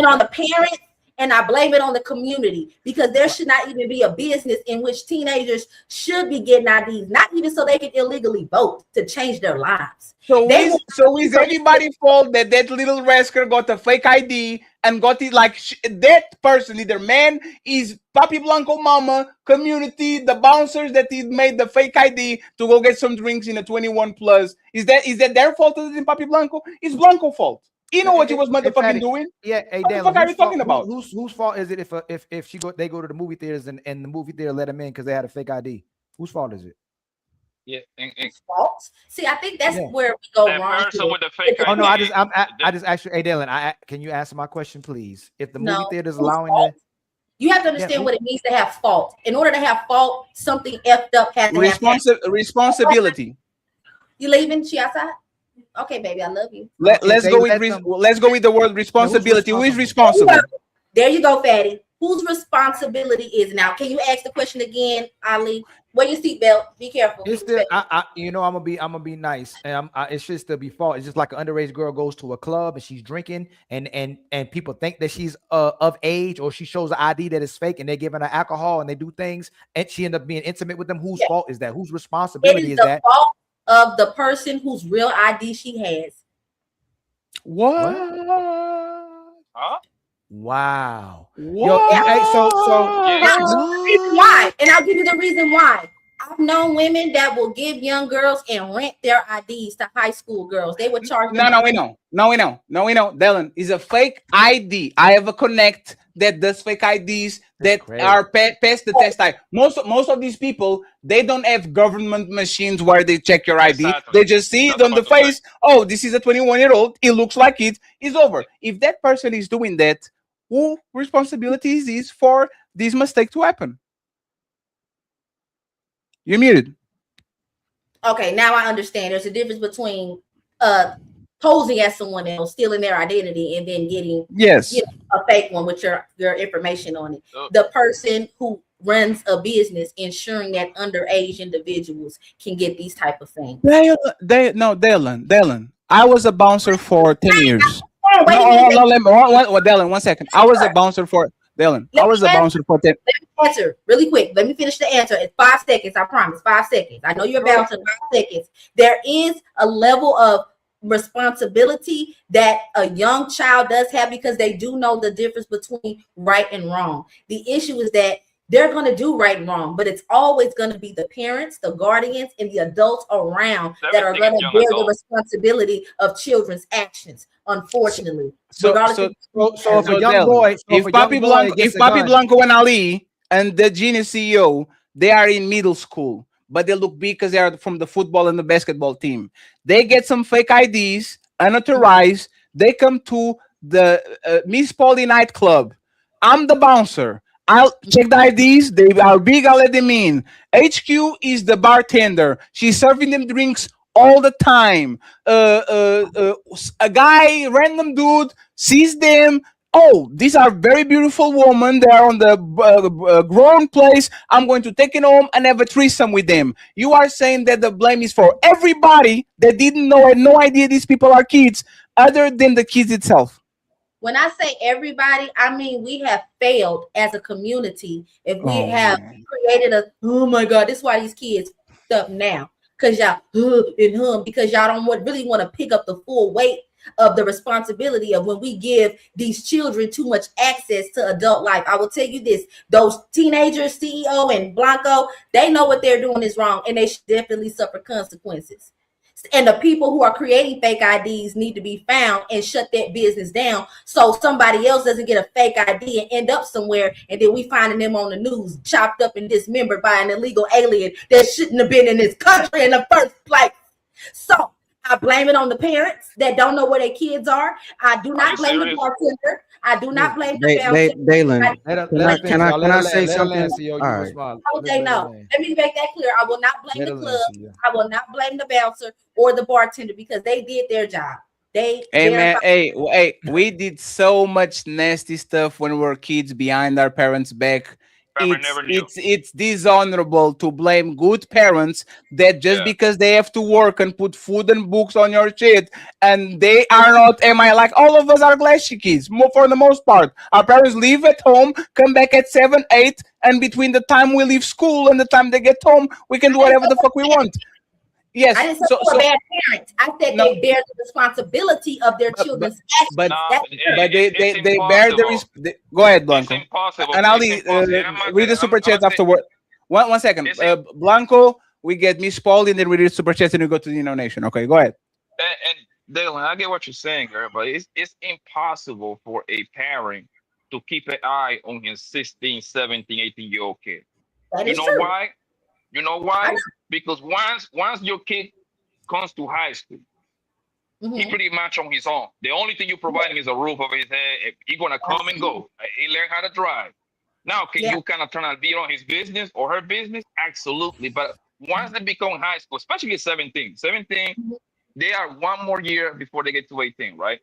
on the parents and I blame it on the community because there should not even be a business in which teenagers should be getting IDs, not even so they can illegally vote to change their lives. So is everybody's fault that that little rascal got a fake ID and got it like that person, either man, is Papi Blanco mama, community, the bouncers that he made the fake ID to go get some drinks in a 21 plus. Is that their fault other than Papi Blanco? It's Blanco fault. You know what he was motherfucking doing? Yeah, hey, what the fuck are you talking about? Whose fault is it if they go to the movie theaters and the movie theater let them in because they had a fake ID? Whose fault is it? Yeah, fault. See, I think that's where we go wrong. With the fake oh no, ID. I just actually, hey Dylan, can you answer my question, please? If the movie theater is allowing that, you have to understand what it means to have fault. In order to have fault, something effed up has to happen. Responsibility. You leaving? She outside? Okay, baby, I love you. Let's go with the word responsibility. Who is responsible? There you go, Fatty. Whose responsibility is now? Can you ask the question again, Ali? Wear your seatbelt. Be careful. It's still, I'm gonna be nice, and it should still be fault. It's just like an underage girl goes to a club and she's drinking, and people think that she's of age, or she shows an ID that is fake, and they're giving her alcohol and they do things, and she end up being intimate with them. Whose fault is that? Whose responsibility is that? Fault of the person whose real ID she has. What? Huh? Wow. Why? And I'll give you the reason why. I've known women that will give young girls and rent their IDs to high school girls. They would charge them. No, we know. Dylan, is a fake ID. I have a connect that does fake IDs that are past the test time. Most of these people, they don't have government machines where they check your ID. Exactly. They just see it on the face. Oh, this is a 21-year-old. It looks like it is over. If that person is doing that, who responsibility is this for this mistake to happen? You're muted. Okay, now I understand. There's a difference between posing as someone else, stealing their identity, and then getting a fake one with your information on it. The person who runs a business ensuring that underage individuals can get these type of things. Dylan. I was a bouncer for 10 years. Dylan, 1 second. I was a bouncer for 10. Let me answer really quick. Let me finish the answer. It's 5 seconds. I promise. 5 seconds. I know you're bouncing 5 seconds. There is a level of responsibility that a young child does have because they do know the difference between right and wrong. The issue is that they're going to do right and wrong, but it's always going to be the parents, the guardians, and the adults around that are going to bear the responsibility of children's actions. Unfortunately, if a young boy, if Papi Blanco and Ali and the Genius CEO, they are in middle school, but they look big because they are from the football and the basketball team. They get some fake IDs, unauthorized. They come to the Miss Polly nightclub. I'm the bouncer. I'll check the IDs. They are big. I'll let them in. HQ is the bartender. She's serving them drinks all the time. A guy, random dude, sees them. Oh, these are very beautiful women. They are on the grown place. I'm going to take it home and have a threesome with them. You are saying that the blame is for everybody that didn't know and no idea these people are kids, other than the kids itself. When I say everybody, I mean we have failed as a community. If we have created oh my God, this is why these kids stuff now. Because y'all because y'all don't really want to pick up the full weight of the responsibility of when we give these children too much access to adult life. I will tell you this, those teenagers, CEO and Blanco, they know what they're doing is wrong and they should definitely suffer consequences. And the people who are creating fake IDs need to be found and shut that business down so somebody else doesn't get a fake ID and end up somewhere and then we finding them on the news chopped up and dismembered by an illegal alien that shouldn't have been in this country in the first place. So I blame it on the parents that don't know where their kids are. I do not blame the bartender. I do not blame the family. Dalen, can I say something? All right. Okay, no. Let me make that clear. I will not blame the club. I will not blame the bouncer or the bartender because they did their job. We did so much nasty stuff when we were kids behind our parents' back. it's dishonorable to blame good parents that just because they have to work and put food and books on your shit, and they are not. Am I like all of us are Glassy kids? For the most part, our parents leave at home, come back at 7, 8, and between the time we leave school and the time they get home, we can do whatever the fuck we want. Yes. I didn't say they were bad parents. I said they bear the responsibility of their children's actions. But they bear the go ahead, Blanco. It's impossible. And I'll read the super chat afterward. One second. Blanco, we get Miss Paul and then we read the super chat and we go to the Nation. Okay, go ahead. And Dylan, I get what you're saying, girl, but it's impossible for a parent to keep an eye on his 16, 17, 18-year-old kid. You know why? You know why? Because once your kid comes to high school, he pretty much on his own. The only thing you're providing is a roof over his head. He's gonna come and go. He learn how to drive. Now, can you kind of turn on beat on his business or her business? Absolutely. But once they become high school, especially at 17, they are one more year before they get to 18, right?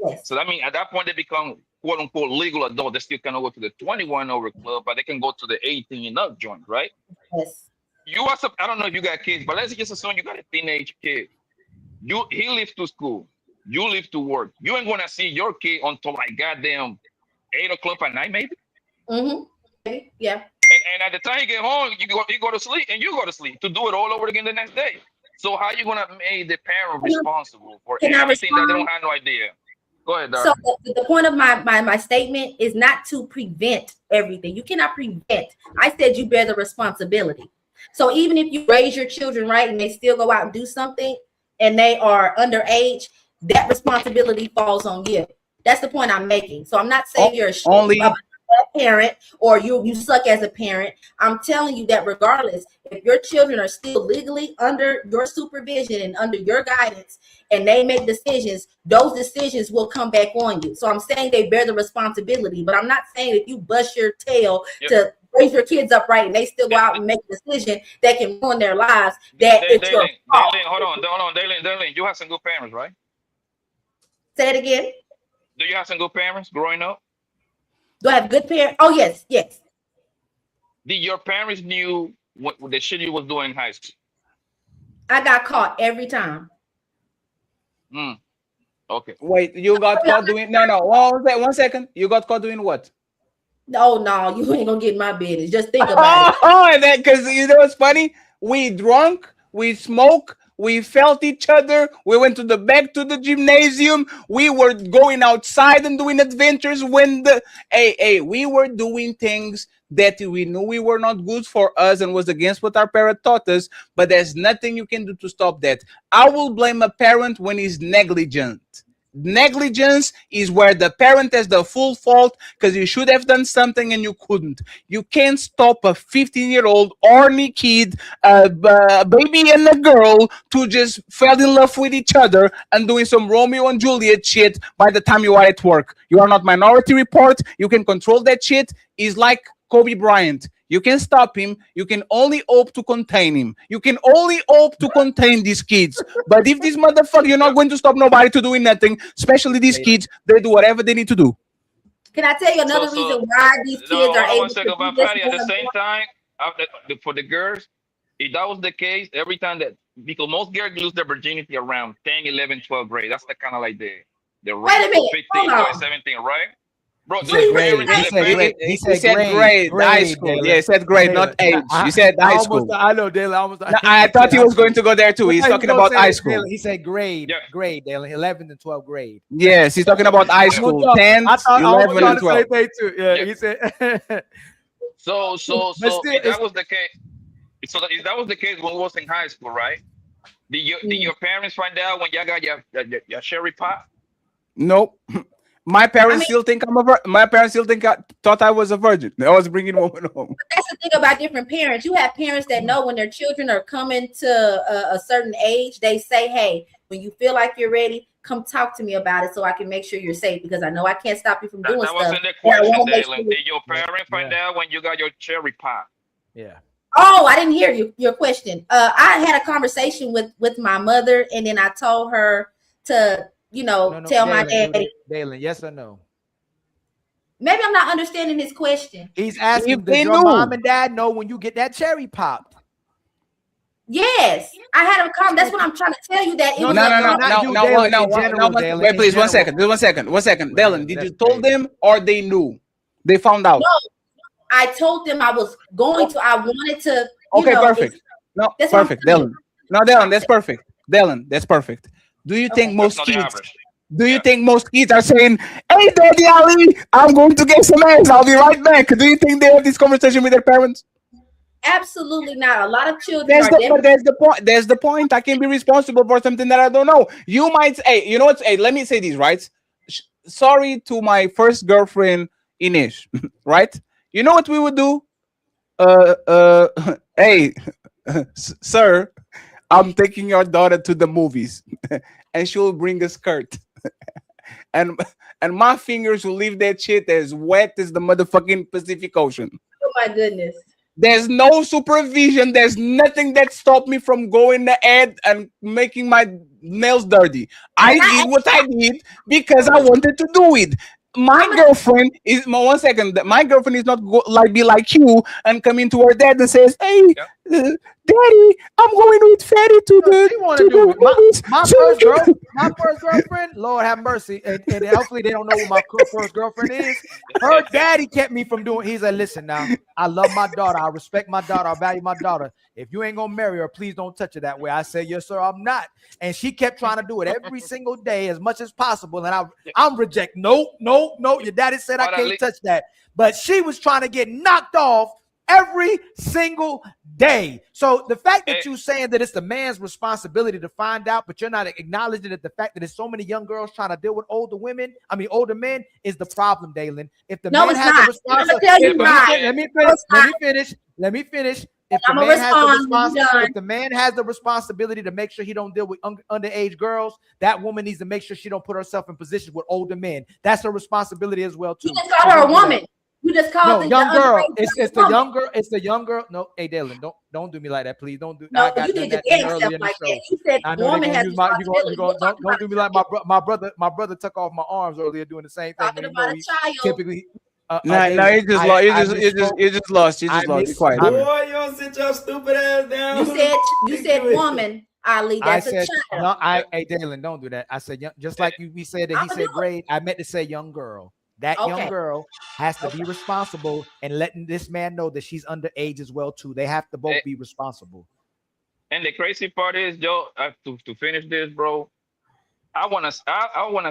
Yes. So I mean, at that point, they become quote unquote legal adult. They still cannot go to the 21 over club, but they can go to the 18 and up joint, right? Yes. I don't know if you got kids, but let's just assume you got a teenage kid. He leaves to school. You leave to work. You ain't gonna see your kid until like goddamn 8 o'clock at night, maybe. Yeah. And at the time you get home, you go to sleep, and you go to sleep to do it all over again the next day. So how you gonna make the parent responsible for everything that they don't have no idea? Go ahead, Dar. So the point of my statement is not to prevent everything. You cannot prevent. I said you bear the responsibility. So even if you raise your children right and they still go out and do something and they are underage, that responsibility falls on you. That's the point I'm making. So I'm not saying you're a parent or you suck as a parent. I'm telling you that regardless, if your children are still legally under your supervision and under your guidance and they make decisions, those decisions will come back on you. So I'm saying they bear the responsibility, but I'm not saying if you bust your tail to raise your kids up right and they still go out and make a decision that can ruin their lives, that it's your fault. Hold on, Daylin, you have some good parents, right? Say it again. Do you have some good parents growing up? Do I have good parents? Oh, yes. Did your parents knew what the shit you was doing in high school? I got caught every time. Okay. Wait, you got caught doing one second. You got caught doing what? No, you ain't gonna get in my business. Just think about it. And then because you know what's funny? We drunk, we smoke, we felt each other. We went back to the gymnasium. We were going outside and doing adventures when we were doing things that we knew we were not good for us and was against what our parent taught us. But there's nothing you can do to stop that. I will blame a parent when he's negligent. Negligence is where the parent has the full fault because you should have done something and you couldn't. You can't stop a 15-year-old horny kid, a baby and a girl to just fall in love with each other and doing some Romeo and Juliet shit by the time you are at work. You are not Minority Report. You can control that shit. It's like Kobe Bryant. You can stop him. You can only hope to contain him. You can only hope to contain these kids. But if this motherfucker, you're not going to stop nobody to doing nothing, especially these kids, they do whatever they need to do. Can I tell you another reason why these kids are able to do this? At the same time, for the girls, if that was the case, every time because most girls lose their virginity around 10, 11, 12 grade. That's the kind of like the range of 15 to 17, right? Bro, he said grade, high school. Yeah, he said grade, not age. You said high school. I know, Dale. I thought he was going to go there too. He's talking about high school. He said grade, Dale, 11th and 12th grade. Yes, he's talking about high school, 10th, 11th, and 12th. Yeah, he said. So if that was the case, if that was the case when we was in high school, right? Did your parents find out when y'all got your cherry pop? Nope. My parents still think thought I was a virgin. I was bringing a woman home. But that's the thing about different parents. You have parents that know when their children are coming to a certain age, they say, "Hey, when you feel like you're ready, come talk to me about it so I can make sure you're safe because I know I can't stop you from doing stuff." That wasn't the question, Dalen. Did your parents find out when you got your cherry pop? Yeah. Oh, I didn't hear your question. I had a conversation with my mother, and then I told her to tell my daddy. Dalen, yes or no? Maybe I'm not understanding his question. He's asking, If does they your knew. mom and dad know when you get that cherry popped? Yes, I had a comment. That's what I'm trying to tell you. That it No, was no, a no, girl. no, no, no, no, no. Wait, please, 1 second. Just 1 second. 1 second. Dylan, did you told them or they knew? They found out. No, I told them I was going to. I wanted to. Okay, perfect. No, perfect. Dylan. No, Dylan, that's perfect. Dylan, that's perfect. Do you think most kids? Do you think most kids are saying, "Hey, Daddy Ali, I'm going to get some ass. I'll be right back"? Do you think they have this conversation with their parents? Absolutely not. A lot of children That's are but that's the point. That's the point. I can be responsible for something that I don't know. You might. Hey, you know what? Hey, let me say this, right? Sorry to my first girlfriend, Inish. Right? You know what we would do? Hey, sir, I'm taking your daughter to the movies, and she'll bring a skirt, and my fingers will leave that shit as wet as the motherfucking Pacific Ocean. Oh my goodness. There's no supervision. There's nothing that stopped me from going ahead and making my nails dirty. I did what I did because I wanted to do it. My girlfriend is 1 second. My girlfriend is not be like you and come into her dad and says, "Hey, Daddy, I'm going with Fatty to the My first girlfriend, Lord have mercy, and hopefully they don't know who my first girlfriend is. Her daddy kept me from doing. He said, "Listen, now I love my daughter. I respect my daughter. I value my daughter. If you ain't gonna marry her, please don't touch her that way." I said, "Yes, sir, I'm not." And she kept trying to do it every single day as much as possible. And I'm reject. Nope. Your daddy said I can't touch that. But she was trying to get knocked off every single day. So the fact that you're saying that it's the man's responsibility to find out, but you're not acknowledging that the fact that there's so many young girls trying to deal with older men is the problem, Dalen. If the man has the responsibility, let me finish. If the man has the responsibility to make sure he don't deal with underage girls, that woman needs to make sure she don't put herself in positions with older men. That's her responsibility as well too. You just called her a woman. You just called the young girl. It's the young girl. It's the young girl. No, hey Dylan, don't do me like that, please. Don't do. No, you didn't do stuff like that. You said woman has responsibility. Don't do me like my brother. My brother took off my arms earlier doing the same thing. Talking about a child. Typically. No, you just lost. You just lost. Be quiet. Boy, you sit your stupid ass down. You said woman, Ali. That's a child. No, hey Dylan, don't do that. I said just like we said that he said grade. I meant to say young girl. That young girl has to be responsible and letting this man know that she's underage as well too. They have to both be responsible. And the crazy part is, Joe, to finish this, bro. I wanna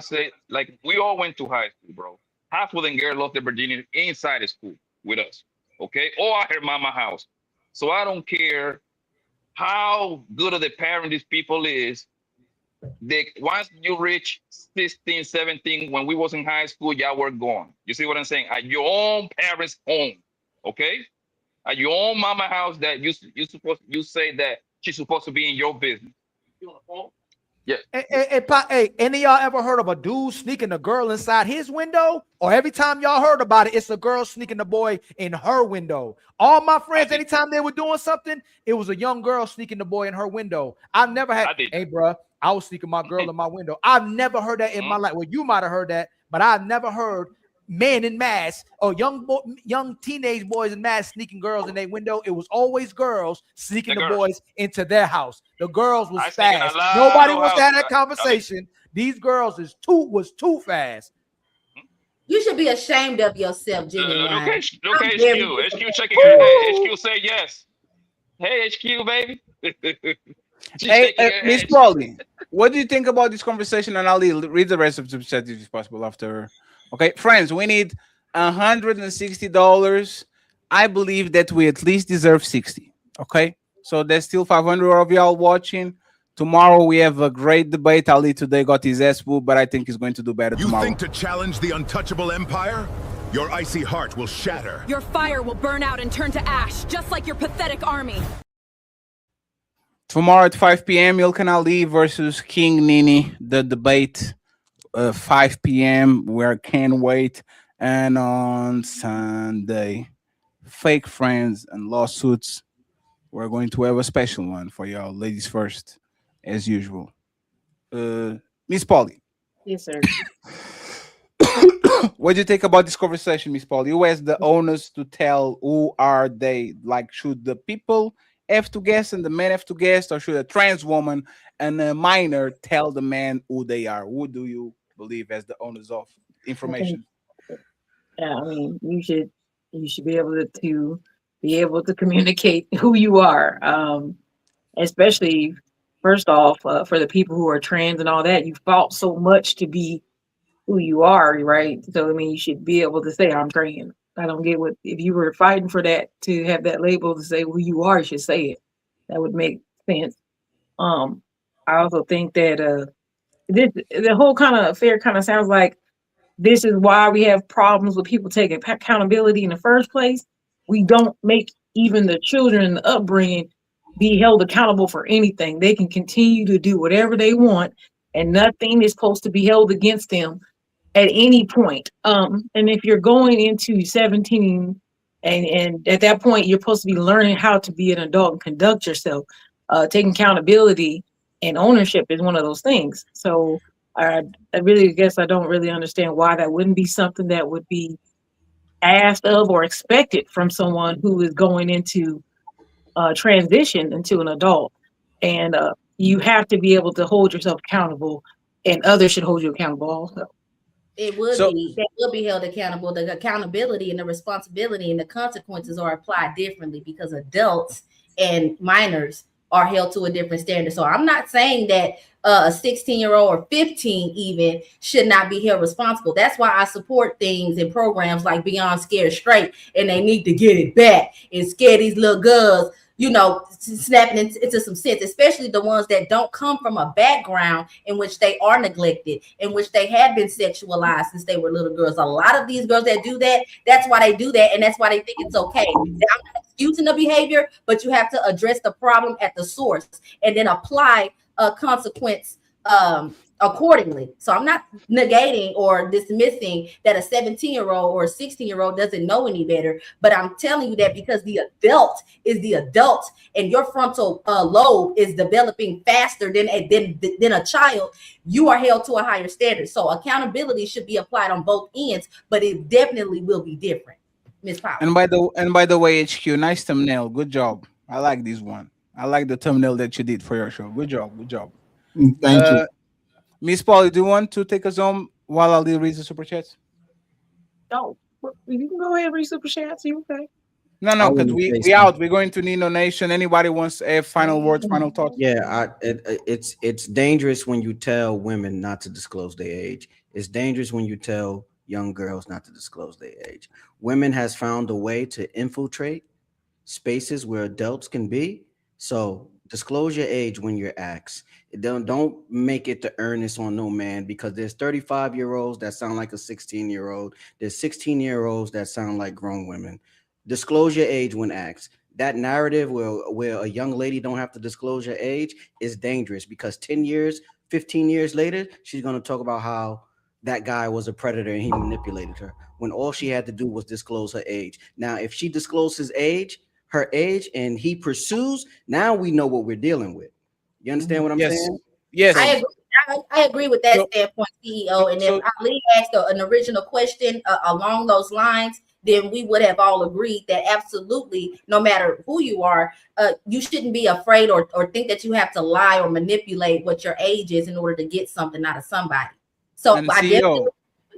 say, like, we all went to high school, bro. Half of them girls lost their virginity inside the school with us, okay, or at her mama house. So I don't care how good of the parent these people is. Once you reach 16, 17, when we was in high school, y'all were gone. You see what I'm saying? At your own parents' home, okay? At your own mama house that you say that she's supposed to be in your business. Yeah. Hey, any of y'all ever heard of a dude sneaking a girl inside his window? Or every time y'all heard about it, it's a girl sneaking a boy in her window. All my friends, anytime they were doing something, it was a young girl sneaking the boy in her window. I've never had, hey, bro, I was sneaking my girl in my window. I've never heard that in my life. Well, you might have heard that, but I've never heard men in mass or young teenage boys in mass sneaking girls in their window. It was always girls sneaking the boys into their house. The girls was fast. Nobody wants to have that conversation. These girls was too fast. You should be ashamed of yourself, Jimmy. Look at HQ. HQ checking your head. HQ say yes. Hey, HQ, baby. Hey, Miss Paulie, what do you think about this conversation? And I'll read the rest of the chat if possible after. Okay, friends, we need $160. I believe that we at least deserve 60. Okay, so there's still 500 of y'all watching. Tomorrow we have a great debate. Ali today got his ass whooped, but I think he's going to do better tomorrow. You think to challenge the untouchable empire? Your icy heart will shatter. Your fire will burn out and turn to ash, just like your pathetic army. Tomorrow at 5 p.m., Ilkan Ali versus King Nini. The debate, 5 p.m. We can't wait. And on Sunday, fake friends and lawsuits. We're going to have a special one for y'all, ladies first, as usual. Miss Polly. Yes, sir. What do you think about this conversation, Miss Paul? You as the owners to tell who are they? Like, should the people have to guess and the men have to guess, or should a trans woman and a minor tell the man who they are? Who do you believe as the owners of information? Yeah, I mean, you should be able to communicate who you are. Especially first off, for the people who are trans and all that, you fought so much to be who you are, right? So I mean, you should be able to say I'm trans. I don't get what if you were fighting for that to have that label to say who you are, you should say it. That would make sense. I also think that the whole kind of affair kind of sounds like this is why we have problems with people taking accountability in the first place. We don't make even the children in the upbringing be held accountable for anything. They can continue to do whatever they want, and nothing is supposed to be held against them at any point. And if you're going into 17 and at that point you're supposed to be learning how to be an adult and conduct yourself, taking accountability and ownership is one of those things. So I really guess I don't really understand why that wouldn't be something that would be asked of or expected from someone who is going into transition into an adult. And you have to be able to hold yourself accountable, and others should hold you accountable also. They will be held accountable. The accountability and the responsibility and the consequences are applied differently because adults and minors are held to a different standard. So I'm not saying that a 16-year-old or 15 even should not be held responsible. That's why I support things and programs like Beyond Scared Straight, and they need to get it back and scare these little girls, snapping into some sense, especially the ones that don't come from a background in which they are neglected, in which they have been sexualized since they were little girls. A lot of these girls that do that, that's why they do that, and that's why they think it's okay. I'm not excusing the behavior, but you have to address the problem at the source and then apply a consequence accordingly. So I'm not negating or dismissing that a 17-year-old or a 16-year-old doesn't know any better, but I'm telling you that because the adult is the adult and your frontal lobe is developing faster than a child, you are held to a higher standard. So accountability should be applied on both ends, but it definitely will be different. Miss Powell. And by the way, HQ, nice thumbnail. Good job. I like this one. I like the thumbnail that you did for your show. Good job. Good job. Thank you. Miss Polly, do you want to take us home while I'll read the super chats? No, you can go ahead and read super chats. You okay? No, because we out. We're going to Nino Nation. Anybody wants to have final words, final thoughts? Yeah, it's dangerous when you tell women not to disclose their age. It's dangerous when you tell young girls not to disclose their age. Women has found a way to infiltrate spaces where adults can be. So disclose your age when you're asked. Don't make it the earnest on no man, because there's 35-year-olds that sound like a 16-year-old. There's 16-year-olds that sound like grown women. Disclose your age when asked. That narrative where a young lady don't have to disclose her age is dangerous, because 10 years, 15 years later, she's going to talk about how that guy was a predator and he manipulated her, when all she had to do was disclose her age. Now, if she discloses her age, and he pursues, now we know what we're dealing with. You understand what I'm saying? Yes. I agree with that standpoint, CEO. And if Ali asked an original question along those lines, then we would have all agreed that absolutely, no matter who you are, you shouldn't be afraid or think that you have to lie or manipulate what your age is in order to get something out of somebody. So and I definitely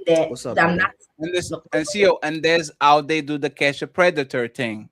that. What's up, I'm not. And CEO, and there's how they do the catch a predator thing.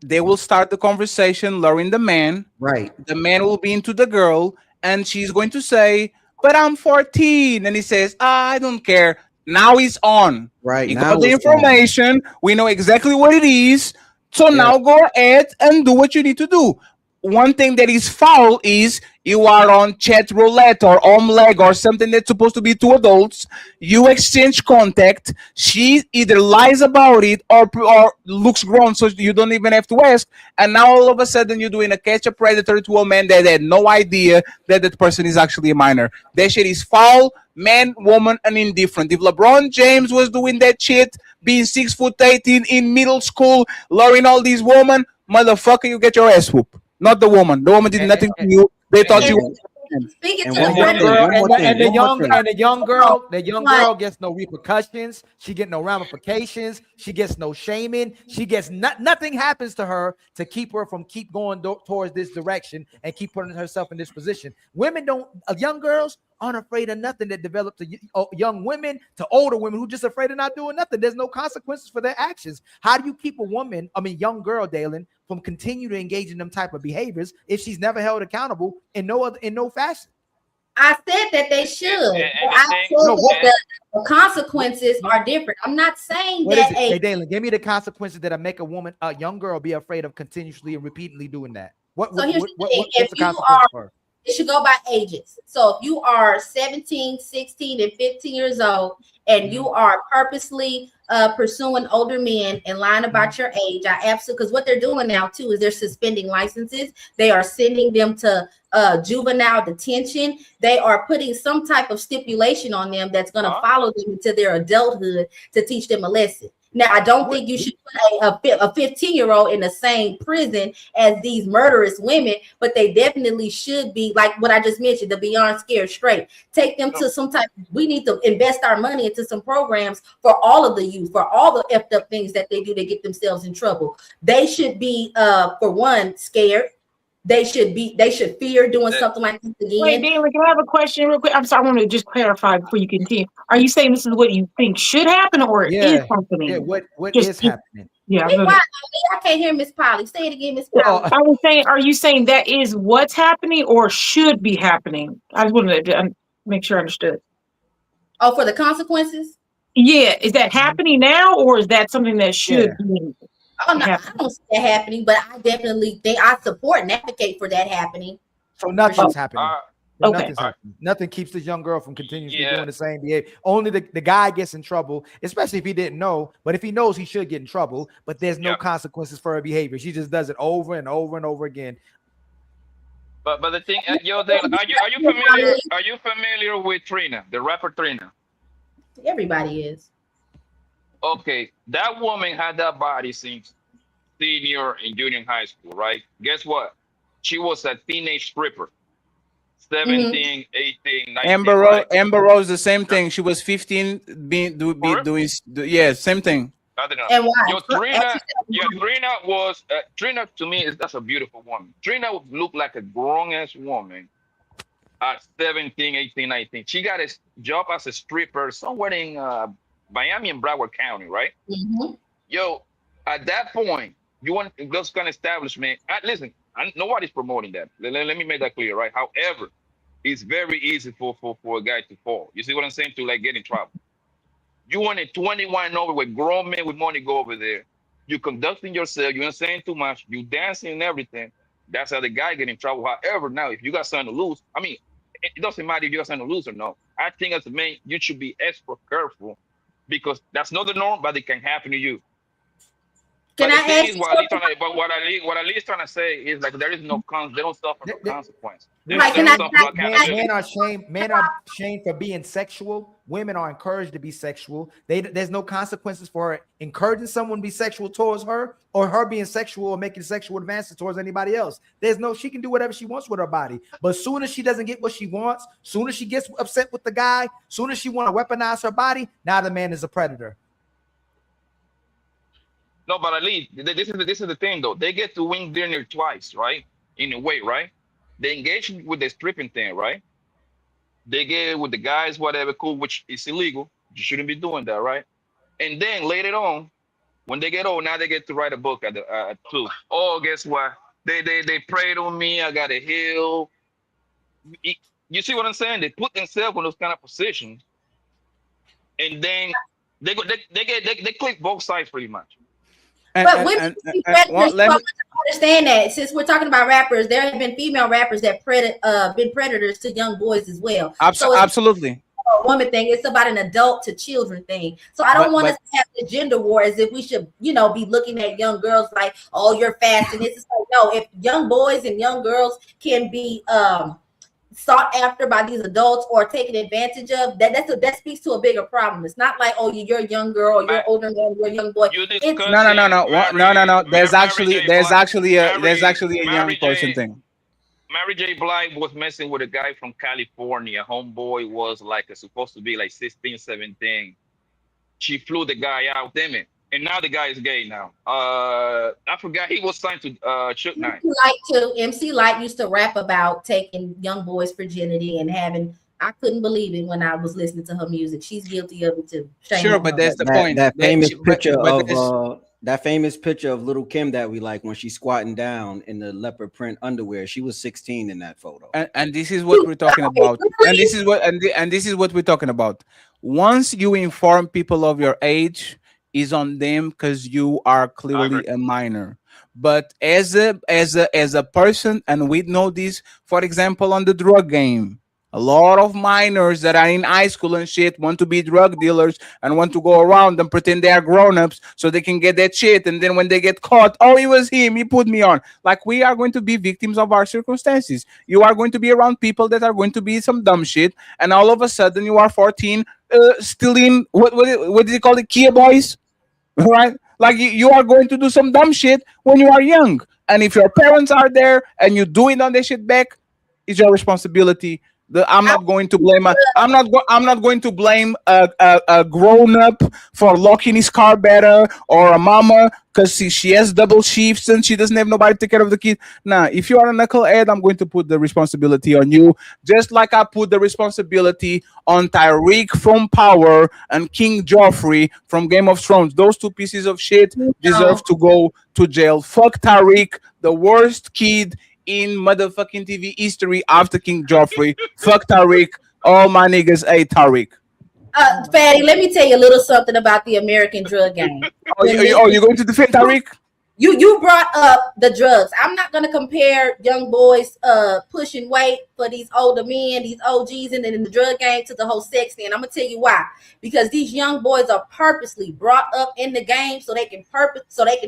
They will start the conversation luring the man. Right. The man will be into the girl, and she's going to say, "But I'm 14," and he says, "I don't care." Now he's on. Right. He Now got the information. We know exactly what it is. So now go ahead and do what you need to do. One thing that is foul is you are on chat roulette or omelet or something that's supposed to be two adults. You exchange contact. She either lies about it or looks grown, so you don't even have to ask. And now all of a sudden you're doing a catch a predator to a man that had no idea that that person is actually a minor. That shit is foul, man, woman, and indifferent. If LeBron James was doing that shit, being 6'8" in middle school, luring all these women, motherfucker, you get your ass whooped. Not the woman. The woman did nothing to you. They thought you. Speaking And to one the more And thing, predator, one more thing, the one more young thing. and the young But- girl gets no repercussions. She get no ramifications. She gets no shaming. She gets nothing happens to her to keep her from keep going towards this direction and keep putting herself in this position. Women don't. Young girls aren't afraid of nothing that develop to young women to older women who just afraid of not doing nothing. There's no consequences for their actions. How do you keep a woman, young girl, Dalen, from continue to engage in them type of behaviors if she's never held accountable in no fashion? I said that they should. And I the said thing, that the consequences are different. I'm not saying What that is it? Hey, Dalen, give me the consequences that make a young girl, be afraid of continuously and repeatedly doing that. So here's the thing. What's If the you consequence are, for her? it should go by ages. So if you are 17, 16, and 15 years old, and you are purposely pursuing older men and lying about your age, I absolutely, because what they're doing now too is they're suspending licenses. They are sending them to juvenile detention. They are putting some type of stipulation on them that's going to follow them into their adulthood to teach them a lesson. Now, I don't think you should put a 15-year-old in the same prison as these murderous women, but they definitely should be, like what I just mentioned, the Beyond Scared Straight. Take them to some type, we need to invest our money into some programs for all of the youth, for all the effed up things that they do to get themselves in trouble. They should be, for one, scared. They should fear doing something like this again. Wait, Dalen, can I have a question real quick? I'm sorry, I want to just clarify before you continue. Are you saying this is what you think should happen or is happening? Yeah, what is happening? Yeah, I can't hear Miss Polly. Say it again, Miss Polly. I was saying, are you saying that is what's happening or should be happening? I just wanted to make sure I understood. Oh, for the consequences? Yeah, is that happening now or is that something that should be? Oh no, I don't see that happening, but I definitely think I support and advocate for that happening. So nothing's happening. Okay. Nothing's happening. Nothing keeps this young girl from continuously doing the same behavior. Only the guy gets in trouble, especially if he didn't know. But if he knows, he should get in trouble. But there's no consequences for her behavior. She just does it over and over and over again. But the thing, yo, Dale, are you familiar with Trina, the rapper Trina? Everybody is. Okay, that woman had that body since senior and junior high school, right? Guess what? She was a teenage stripper. 17, 18, 19. Amber Rose, the same thing. She was 15, doing same thing. I don't know. And why? Yo, Trina was Trina to me that's a beautiful woman. Trina would look like a grown-ass woman at 17, 18, 19. She got a job as a stripper somewhere in Miami and Broward County, right? Mm-hmm. Yo, at that point, you want those kind of establishment. Listen, nobody's promoting that. Let me make that clear, right? However, it's very easy for a guy to fall. You see what I'm saying? To like get in trouble. You want a 21 over with grown men with money go over there. You conducting yourself. You ain't saying too much. You dancing and everything. That's how the guy get in trouble. However, now if you got something to lose, I mean, it doesn't matter if you got something to lose or not. I think as a man, you should be extra careful because that's not the norm, but it can happen to you. Can I ask you what Ali's trying to say is like there is no they don't suffer no consequence. Men are shamed for being sexual. Women are encouraged to be sexual. There's no consequences for her encouraging someone to be sexual towards her or her being sexual or making sexual advances towards anybody else. She can do whatever she wants with her body. But soon as she doesn't get what she wants, soon as she gets upset with the guy, soon as she want to weaponize her body, now the man is a predator. No, but at least this is the thing though. They get to win dinner twice, right? In a way, right? They engage with the stripping thing, right? They get with the guys, whatever, cool, which is illegal. You shouldn't be doing that, right? And then later on, when they get old, now they get to write a book at two. Oh, guess what? They prayed on me. I got a heal. You see what I'm saying? They put themselves in those kind of positions, and then they click both sides pretty much. But women understand that. Since we're talking about rappers, there have been female rappers that been predators to young boys as well. Absolutely. A woman thing. It's about an adult to children thing. So I don't want us to have the gender war as if we should, be looking at young girls like, oh, you're fast. And it's like, no, if young boys and young girls can be sought after by these adults or taken advantage of, that speaks to a bigger problem. It's not like, oh, you're a young girl, or you're older man, you're a young boy. No. There's actually a young person thing. Mary J. Blige was messing with a guy from California. Homeboy was like supposed to be like 16, 17. She flew the guy out, damn it. And now the guy is gay now. I forgot he was signed to Shook Knight. MC Light used to rap about taking young boys' virginity and having. I couldn't believe it when I was listening to her music. She's guilty of it too. Shame Sure, on but her. that's the point. That famous picture but of that famous picture of Little Kim that we like when she's squatting down in the leopard print underwear. She was 16 in that photo. And this is what we're talking about. And this is what we're talking about. Once you inform people of your age, is on them because you are clearly a minor. But as a person, and we know this, for example, on the drug game. A lot of minors that are in high school and shit want to be drug dealers and want to go around and pretend they are grown-ups so they can get that shit. And then when they get caught, oh, it was him, he put me on. Like, we are going to be victims of our circumstances. You are going to be around people that are going to be some dumb shit. And all of a sudden you are 14, still in, what did you call it? Kia boys? Right? Like, you are going to do some dumb shit when you are young. And if your parents are there and you doing all that shit back, it's your responsibility. I'm not going to blame. I'm not going to blame a grown up for locking his car better, or a mama because she has double shifts and she doesn't have nobody to take care of the kid. Nah, if you are a knucklehead, I'm going to put the responsibility on you, just like I put the responsibility on Tyreek from Power and King Joffrey from Game of Thrones. Those two pieces of shit deserve to go to jail. Fuck Tyreek, the worst kid in motherfucking TV history after King Joffrey. Fuck Tariq. All my niggas hate Tariq. Fatty, let me tell you a little something about the American drug game. You're going to defend Tariq? You brought up the drugs. I'm not gonna compare young boys pushing weight for these older men, these OGs in the drug game to the whole sex thing. I'm gonna tell you why. Because these young boys are purposely brought up in the game so they can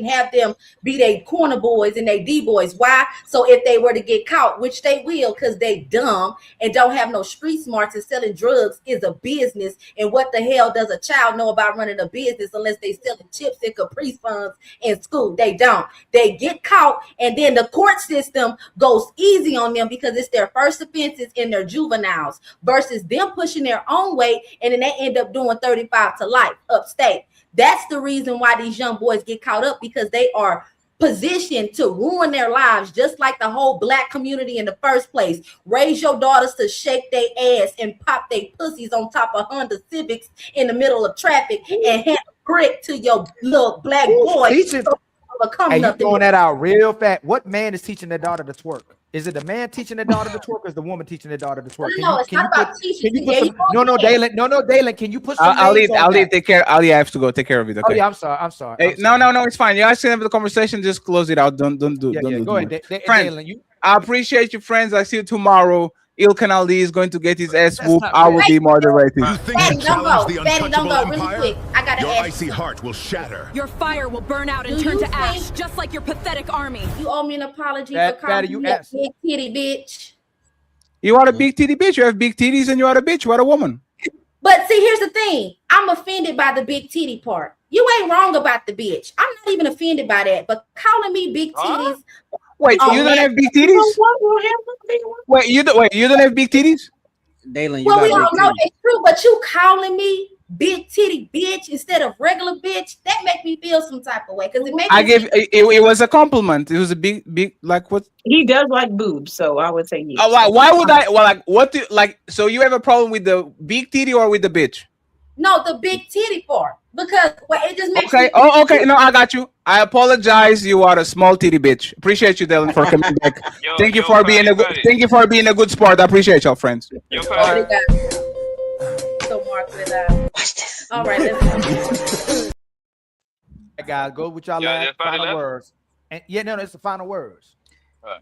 have them be they corner boys and they D boys. Why? So if they were to get caught, which they will, because they dumb and don't have no street smarts, and selling drugs is a business. And what the hell does a child know about running a business unless they selling chips and Capri Suns in school? They don't. They get caught, and then the court system goes easy on them because it's their first offenses in their juveniles versus them pushing their own weight, and then they end up doing 35 to life upstate. That's the reason why these young boys get caught up, because they are positioned to ruin their lives, just like the whole black community in the first place. Raise your daughters to shake their ass and pop their pussies on top of Honda Civics in the middle of traffic and hand a brick to your little black boy. Hey, you throwing that out real fast. What man is teaching their daughter to twerk? Is it the man teaching their daughter to twerk, or is the woman teaching their daughter to twerk? It's not about teaching. Dalen, can you put some I'll leave. Take care. Ali, I have to go take care of it. Okay. Oh yeah, I'm sorry. Hey, no, it's fine. You guys can have the conversation. Just close it out. Don't do. Go ahead, friends. Dalen, I appreciate you, friends. I see you tomorrow. Ilkan Ali is going to get his ass whooped. I will be moderating. You think you challenge the untouchable empire? Really quick. I gotta your ask icy you. heart will shatter. Your fire will burn out and Do turn you to ash, just like your pathetic army. You owe me an apology Fatty, for calling you you a asked. big titty bitch. You are a big titty bitch. You have big titties, and you are a bitch. You are a woman. But see, here's the thing. I'm offended by the big titty part. You ain't wrong about the bitch. I'm not even offended by that. But calling me big titties. Wait, you don't have big titties? Wait, you don't have big titties? Dalen, you Well, we got all big know titties. it's true, but you calling me big titty bitch instead of regular bitch, that make me feel some type of way. Because it makes I gave it was a compliment. It was a big like what? He does like boobs, so I would say yes. Oh, like, why would I? Well, like what? So you have a problem with the big titty or with the bitch? no, the big titty part. Because it just makes Okay. me Oh, okay. No, I got you. I apologize. You are a small titty bitch. Appreciate you, Dylan, for coming back. Thank you for being a good. Thank you for being a good sport. I appreciate y'all, friends. So Mark with watch this. All right, let's Hey guys, go with y'all final words. And it's the final words.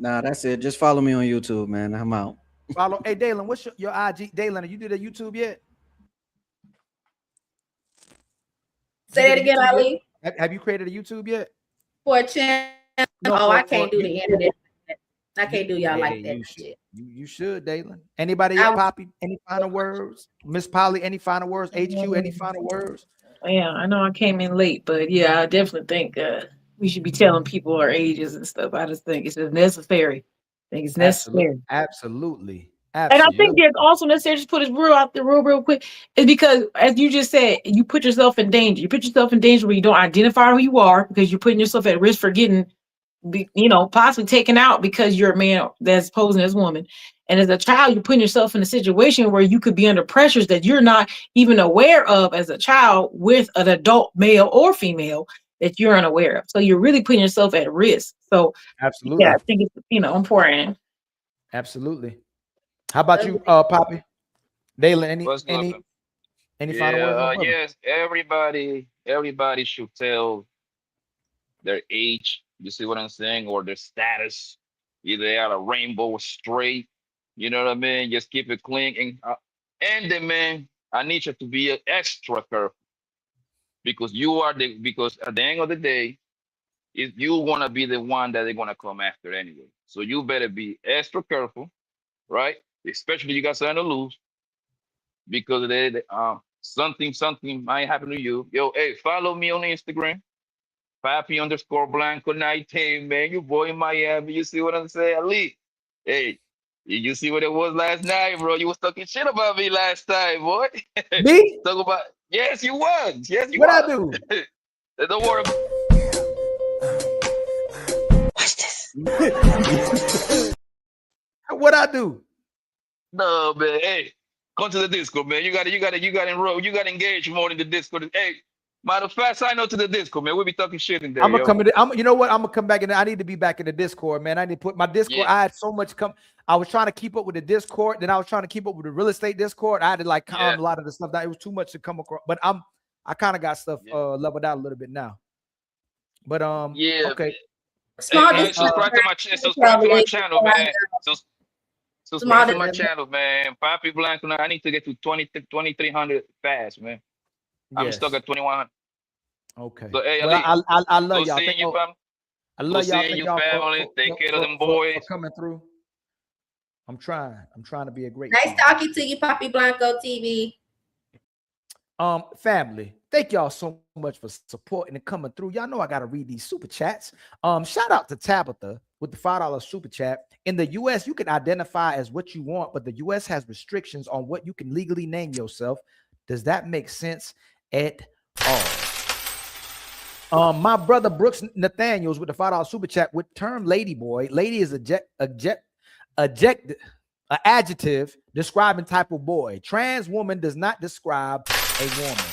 Nah, that's it. Just follow me on YouTube, man. I'm out. Follow. Hey, Dalen, what's your IG? Dalen, you did a YouTube yet? say that again, Ali. Have you created a YouTube yet? For a channel. I can't do the internet. I can't do y'all like that. You should, Dalen. Anybody else, Poppy? Any final words? Miss Polly, any final words? HQ, any final words? Yeah, I know I came in late, but yeah, I definitely think we should be telling people our ages and stuff. I just think it's just necessary. think it's necessary. Absolutely. And I think it's also necessary to put it real quick, is because, as you just said, you put yourself in danger. You put yourself in danger where you don't identify who you are, because you're putting yourself at risk for getting, possibly taken out because you're a man that's posing as a woman. And as a child, you're putting yourself in a situation where you could be under pressures that you're not even aware of as a child with an adult male or female that you're unaware of. So you're really putting yourself at risk. So absolutely, yeah, I think it's important. Absolutely. How about you, Poppy? Dalen, any final words? Yes, everybody should tell their age. You see what I'm saying? Or their status. Either they are a rainbow or straight. You know what I mean? Just keep it clean. And then, man, I need you to be extra careful. Because because at the end of the day, you want to be the one that they're going to come after anyway. So you better be extra careful, right? Especially you got something to lose. Because something might happen to you. Yo, hey, follow me on Instagram. Papi_Blanco19, man. You boy in Miami. You see what I'm saying? Ali. Hey, you see what it was last night, bro? You was talking shit about me last time, boy. Me? Talk about yes, you was. Yes, you what was. I do? Don't worry. Watch this. What I do? No, man. Hey, come to the Discord, man. You got enroll. You got to engage more in the Discord. Hey, matter of fact, sign up to the Discord, man. We'll be talking shit in there. I'm gonna come in. You know what? I'm gonna come back in. I need to be back in the Discord, man. I need to put my Discord. Yeah. I had so much I was trying to keep up with the Discord. Then I was trying to keep up with the real estate Discord. I had to calm a lot of the stuff down. It was too much to come across. But I kind of got stuff leveled out a little bit now. But okay. Hey, subscribe to my channel, man. Subscribe to my channel, man. Papi Blanco. I need to get to 2,300 fast, man. I'm stuck at 2,100. Okay. So, hey, well, I love y'all. Seeing you, fam. I love y'all. Seeing you, family. Take care of them boys. For coming through. I'm trying to be a great. Nice talking to you, Papi Blanco TV. Family, thank y'all so much for supporting and coming through. Y'all know I gotta read these super chats. Shout out to Tabitha with the $5 super chat. In the US, you can identify as what you want, but the US has restrictions on what you can legally name yourself. Does that make sense at all? My brother Brooks Nathaniels with the $5 super chat with term lady boy. Lady is an adjective describing type of boy. Trans woman does not describe a woman.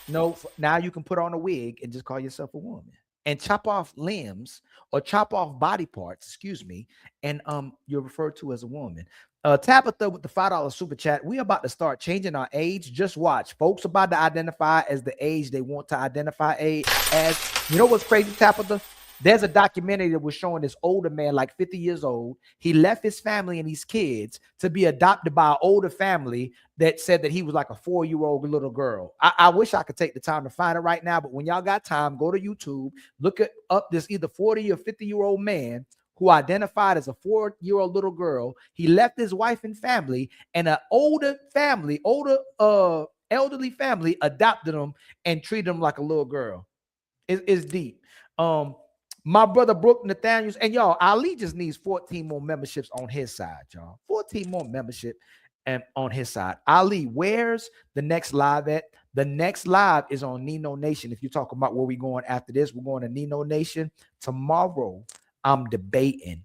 No, now you can put on a wig and just call yourself a woman. And chop off limbs or chop off body parts, excuse me, and you're referred to as a woman. Tabitha with the $5 super chat. We about to start changing our age. Just watch. Folks about to identify as the age they want to identify as. You know what's crazy, Tabitha? There's a documentary that was showing this older man, like 50 years old. He left his family and his kids to be adopted by an older family that said that he was like a 4-year-old little girl. I wish I could take the time to find it right now, but when y'all got time, go to YouTube, look up this either 40 or 50-year-old man who identified as a 4-year-old little girl. He left his wife and family, and an elderly family adopted him and treated him like a little girl. It's deep. My brother Brooke Nathaniels, and y'all, Ali just needs 14 more memberships on his side, y'all. 14 more membership and on his side. Ali, where's the next live at? The next live is on Nino Nation. If you're talking about where we're going after this, we're going to Nino Nation. Tomorrow, I'm debating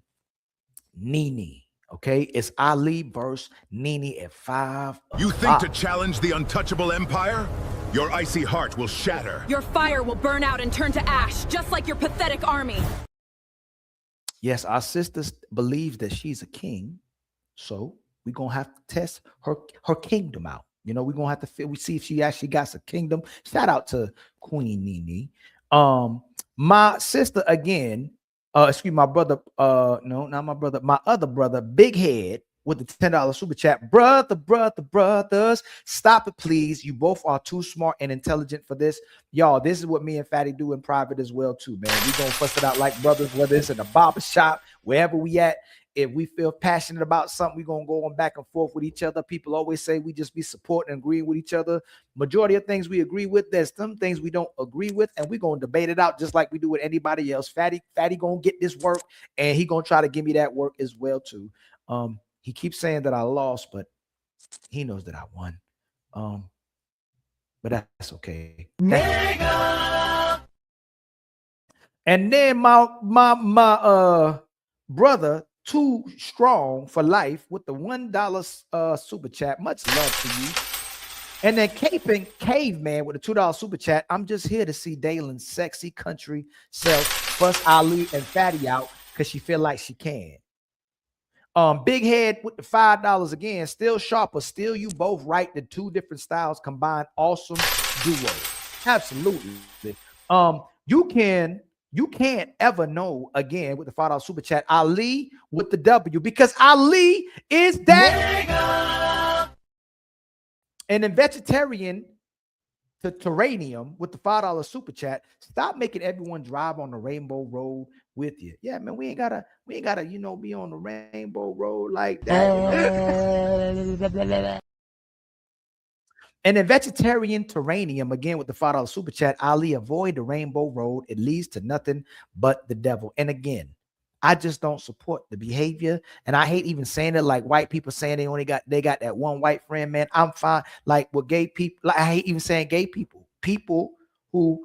Nene. Okay, it's Ali versus Nene at 5. You think to challenge the untouchable empire? Your icy heart will shatter. Your fire will burn out and turn to ash, just like your pathetic army. Yes, our sister believes that she's a king, so we're gonna have to test her kingdom out. You know, we're gonna have to see if she actually got a kingdom. Shout out to Queen Nene. My sister again. Excuse my brother. No, not my brother. My other brother, Big Head, with the $10 super chat. Brothers, stop it, please. You both are too smart and intelligent for this. Y'all, this is what me and Fatty do in private as well, too, man. We gonna fuss it out like brothers, whether it's in a barber shop, wherever we at. if we feel passionate about something, we're gonna go on back and forth with each other. People always say we just be supporting and agreeing with each other. Majority of things we agree with. There's some things we don't agree with, and we're gonna debate it out just like we do with anybody else. Fatty gonna get this work, and he gonna try to give me that work as well too. He keeps saying that I lost, but he knows that I won. But that's okay. And then my brother, Too Strong for Life, with the $1 super chat. Much love to you. And then Caveman with the $2 super chat. I'm just here to see Dalen's sexy country self bust Ali and Fatty out because she feel like she can. Big Head with the $5 again. Still sharper, still you both right. The two different styles combined, awesome duo. Absolutely. You can't ever know again with the $5 super chat. Ali with the W, because Ali is that. And then Vegetarian to Terranium with the $5 super chat. Stop making everyone drive on the Rainbow Road with you. Yeah, man, we ain't gotta, be on the Rainbow Road like that. And then Vegetarian Terranium again with the $5 super chat. Ali, avoid the Rainbow Road. It leads to nothing but the devil. And again, I just don't support the behavior. And I hate even saying it, like white people saying they got that one white friend, man. I'm fine. Like with gay people, like I hate even saying gay people. People who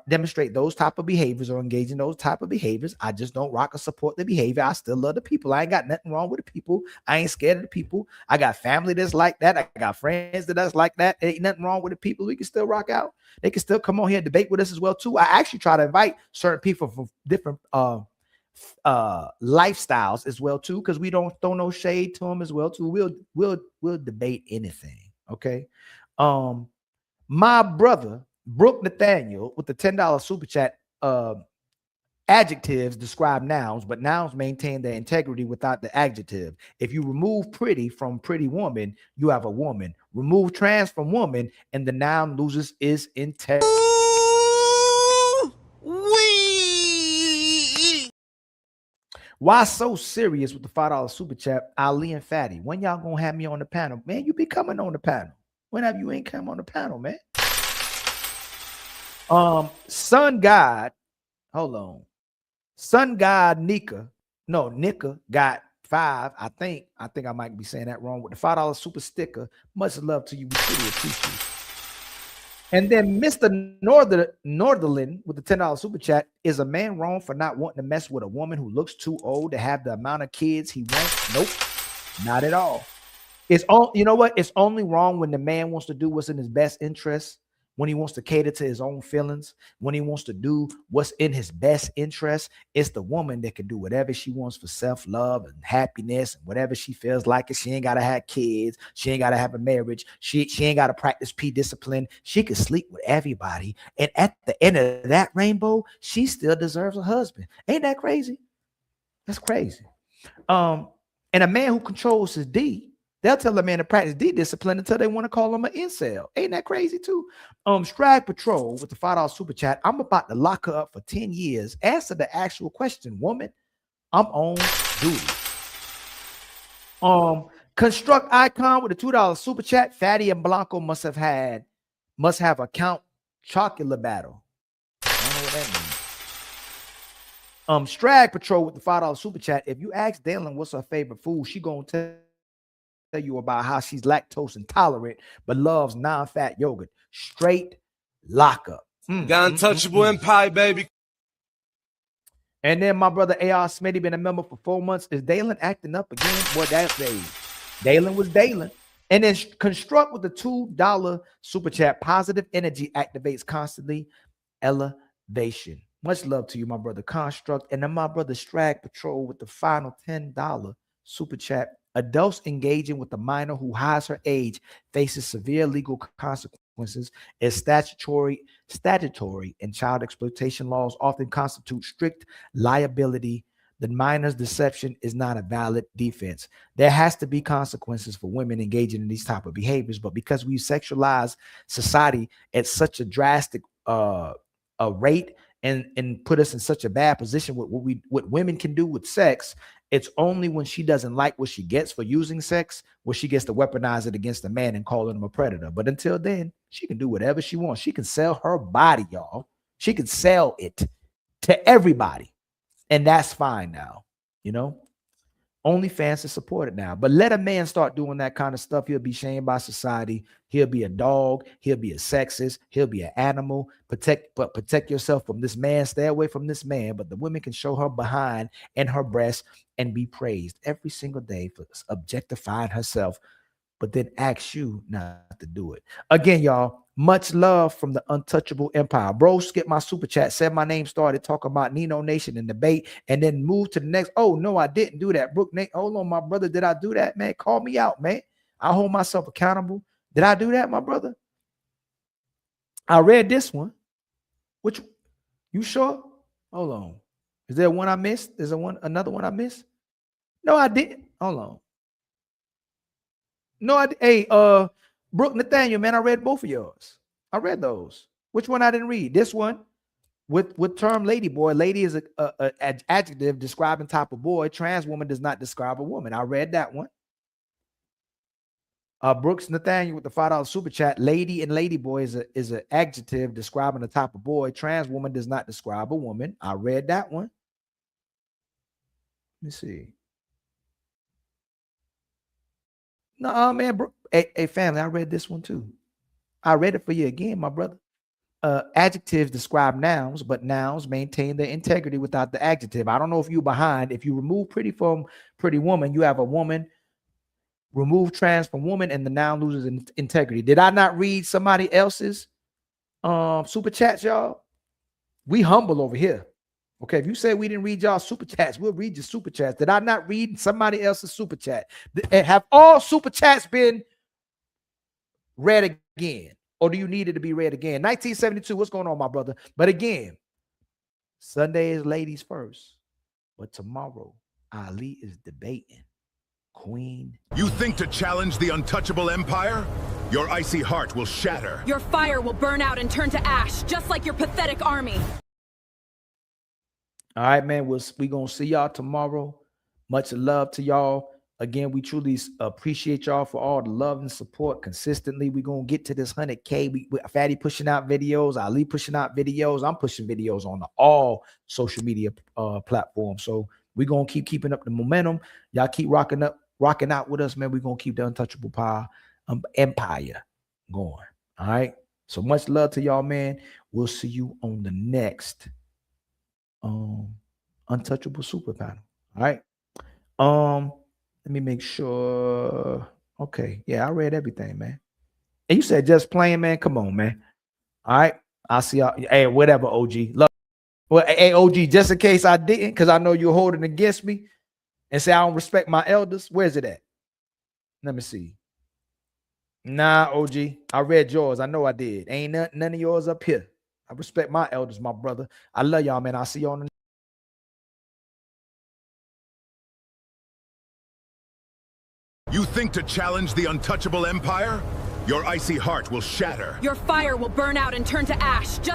demonstrate those type of behaviors or engage in those type of behaviors, I just don't rock or support the behavior. I still love the people. I ain't got nothing wrong with the people. I ain't scared of the people. I got family that's like that. I got friends that's like that. Ain't nothing wrong with the people. We can still rock out. They can still come on here and debate with us as well too. I actually try to invite certain people from different lifestyles as well too, because we don't throw no shade to them as well too. We'll debate anything. Okay. My brother Brooke Nathaniel with the $10 super chat. Adjectives describe nouns, but nouns maintain their integrity without the adjective. If you remove pretty from pretty woman, you have a woman. Remove trans from woman, and the noun loses its integrity. Why so serious with the $5 super chat? Ali and Fatty, when y'all gonna have me on the panel? Man, you be coming on the panel. Whenever you ain't come on the panel, man. Sun God, hold on. Sun God Nika got 5. I think I might be saying that wrong with the $5 super sticker. Much love to you. We really appreciate it. And then Mr. Northern with the $10 super chat. Is a man wrong for not wanting to mess with a woman who looks too old to have the amount of kids he wants? Nope, not at all. It's only wrong when the man wants to do what's in his best interest, when he wants to cater to his own feelings, when he wants to do what's in his best interest. It's the woman that can do whatever she wants for self-love and happiness and whatever she feels like it. She ain't got to have kids. She ain't got to have a marriage. She ain't got to practice P-discipline. She can sleep with everybody. And at the end of that rainbow, she still deserves a husband. Ain't that crazy? That's crazy. And a man who controls his D, they'll tell a man to practice D-discipline until they want to call him an incel. Ain't that crazy too? Strag Patrol with the $5 super chat. I'm about to lock her up for 10 years. Answer the actual question, woman. I'm on duty. Construct Icon with the $2 super chat. Fatty and Blanco must have a Count Chocula battle. I don't know what that means. Strag Patrol with the $5 super chat. If you ask Dalen what's her favorite food, she gonna tell you about how she's lactose intolerant but loves non-fat yogurt. Straight lockup. Got Untouchable Empire, baby. And then my brother AR Smitty been a member for 4 months. Is Dalen acting up again? Boy, that's Dalen was Dalen. And then Construct with the $2 super chat. Positive energy activates constantly elevation. Much love to you, my brother Construct. And then my brother Strag Patrol with the final $10 super chat. Adults engaging with a minor who hides her age faces severe legal consequences, as statutory and child exploitation laws often constitute strict liability. The minor's deception is not a valid defense. There has to be consequences for women engaging in these type of behaviors, but because we sexualize society at such a drastic rate, and put us in such a bad position with what women can do with sex. It's only when she doesn't like what she gets for using sex where she gets to weaponize it against the man and calling him a predator. But until then, she can do whatever she wants. She can sell her body, y'all. She can sell it to everybody. And that's fine now, you know. OnlyFans is supported now. But let a man start doing that kind of stuff, he'll be shamed by society. He'll be a dog. He'll be a sexist. He'll be an animal. Protect yourself from this man. Stay away from this man. But the women can show her behind and her breasts and be praised every single day for objectifying herself, but then ask you not to do it. Again, y'all, much love from the Untouchable Empire. Bro, skip my super chat, said my name, started talking about Nino Nation and debate, and then moved to the next. Oh, no, I didn't do that. Brooke, Nate, hold on, my brother. Did I do that, man? Call me out, man. I hold myself accountable. Did I do that, my brother? I read this one. Which, you sure? Hold on. Is there one I missed? Is there another one I missed? No, I didn't. Hold on. No, hey, Brooke, Nathaniel, man, I read both of yours. I read those. Which one I didn't read? This one with term lady boy. Lady is a adjective describing type of boy. Trans woman does not describe a woman. I read that one. Brooks Nathaniel with the $5 super chat. Lady and lady boy is an adjective describing the type of boy. Trans woman does not describe a woman. I read that one. Let me see. No, man, bro. Hey, family, I read this one too. I read it for you again, my brother. Adjectives describe nouns, but nouns maintain their integrity without the adjective. I don't know if you're behind. If you remove pretty from pretty woman, you have a woman. Remove trans from woman, and the noun loses integrity. Did I not read somebody else's super chats, y'all? We humble over here. Okay, if you say we didn't read y'all super chats, we'll read your super chats. Did I not read somebody else's super chat? Have all super chats been read again? Or do you need it to be read again? 1972, what's going on, my brother? But again, Sunday is ladies first. But tomorrow, Ali is debating Queen. You think to challenge the untouchable empire? Your icy heart will shatter. Your fire will burn out and turn to ash, just like your pathetic army. All right, man. We gonna see y'all tomorrow. Much love to y'all. Again, we truly appreciate y'all for all the love and support consistently. We're gonna get to this 100K. We Fatty pushing out videos, Ali pushing out videos. I'm pushing videos on all social media platforms. So we're gonna keeping up the momentum. Y'all keep rocking out with us, man. We're gonna keep the Untouchable Power Empire going. All right. So much love to y'all, man. We'll see you on the next Untouchable Super Panel. All right. Let me make sure. Okay. Yeah, I read everything, man. And you said just playing, man. Come on, man. All right. I'll see y'all. Hey, whatever, OG. Love. Well, hey, OG, just in case I didn't, because I know you're holding against me and say I don't respect my elders. Where's it at? Let me see. Nah, OG. I read yours. I know I did. Ain't none of yours up here. I respect my elders, my brother. I love y'all, man. I'll see you on the You think to challenge the untouchable empire? Your icy heart will shatter. Your fire will burn out and turn to ash, just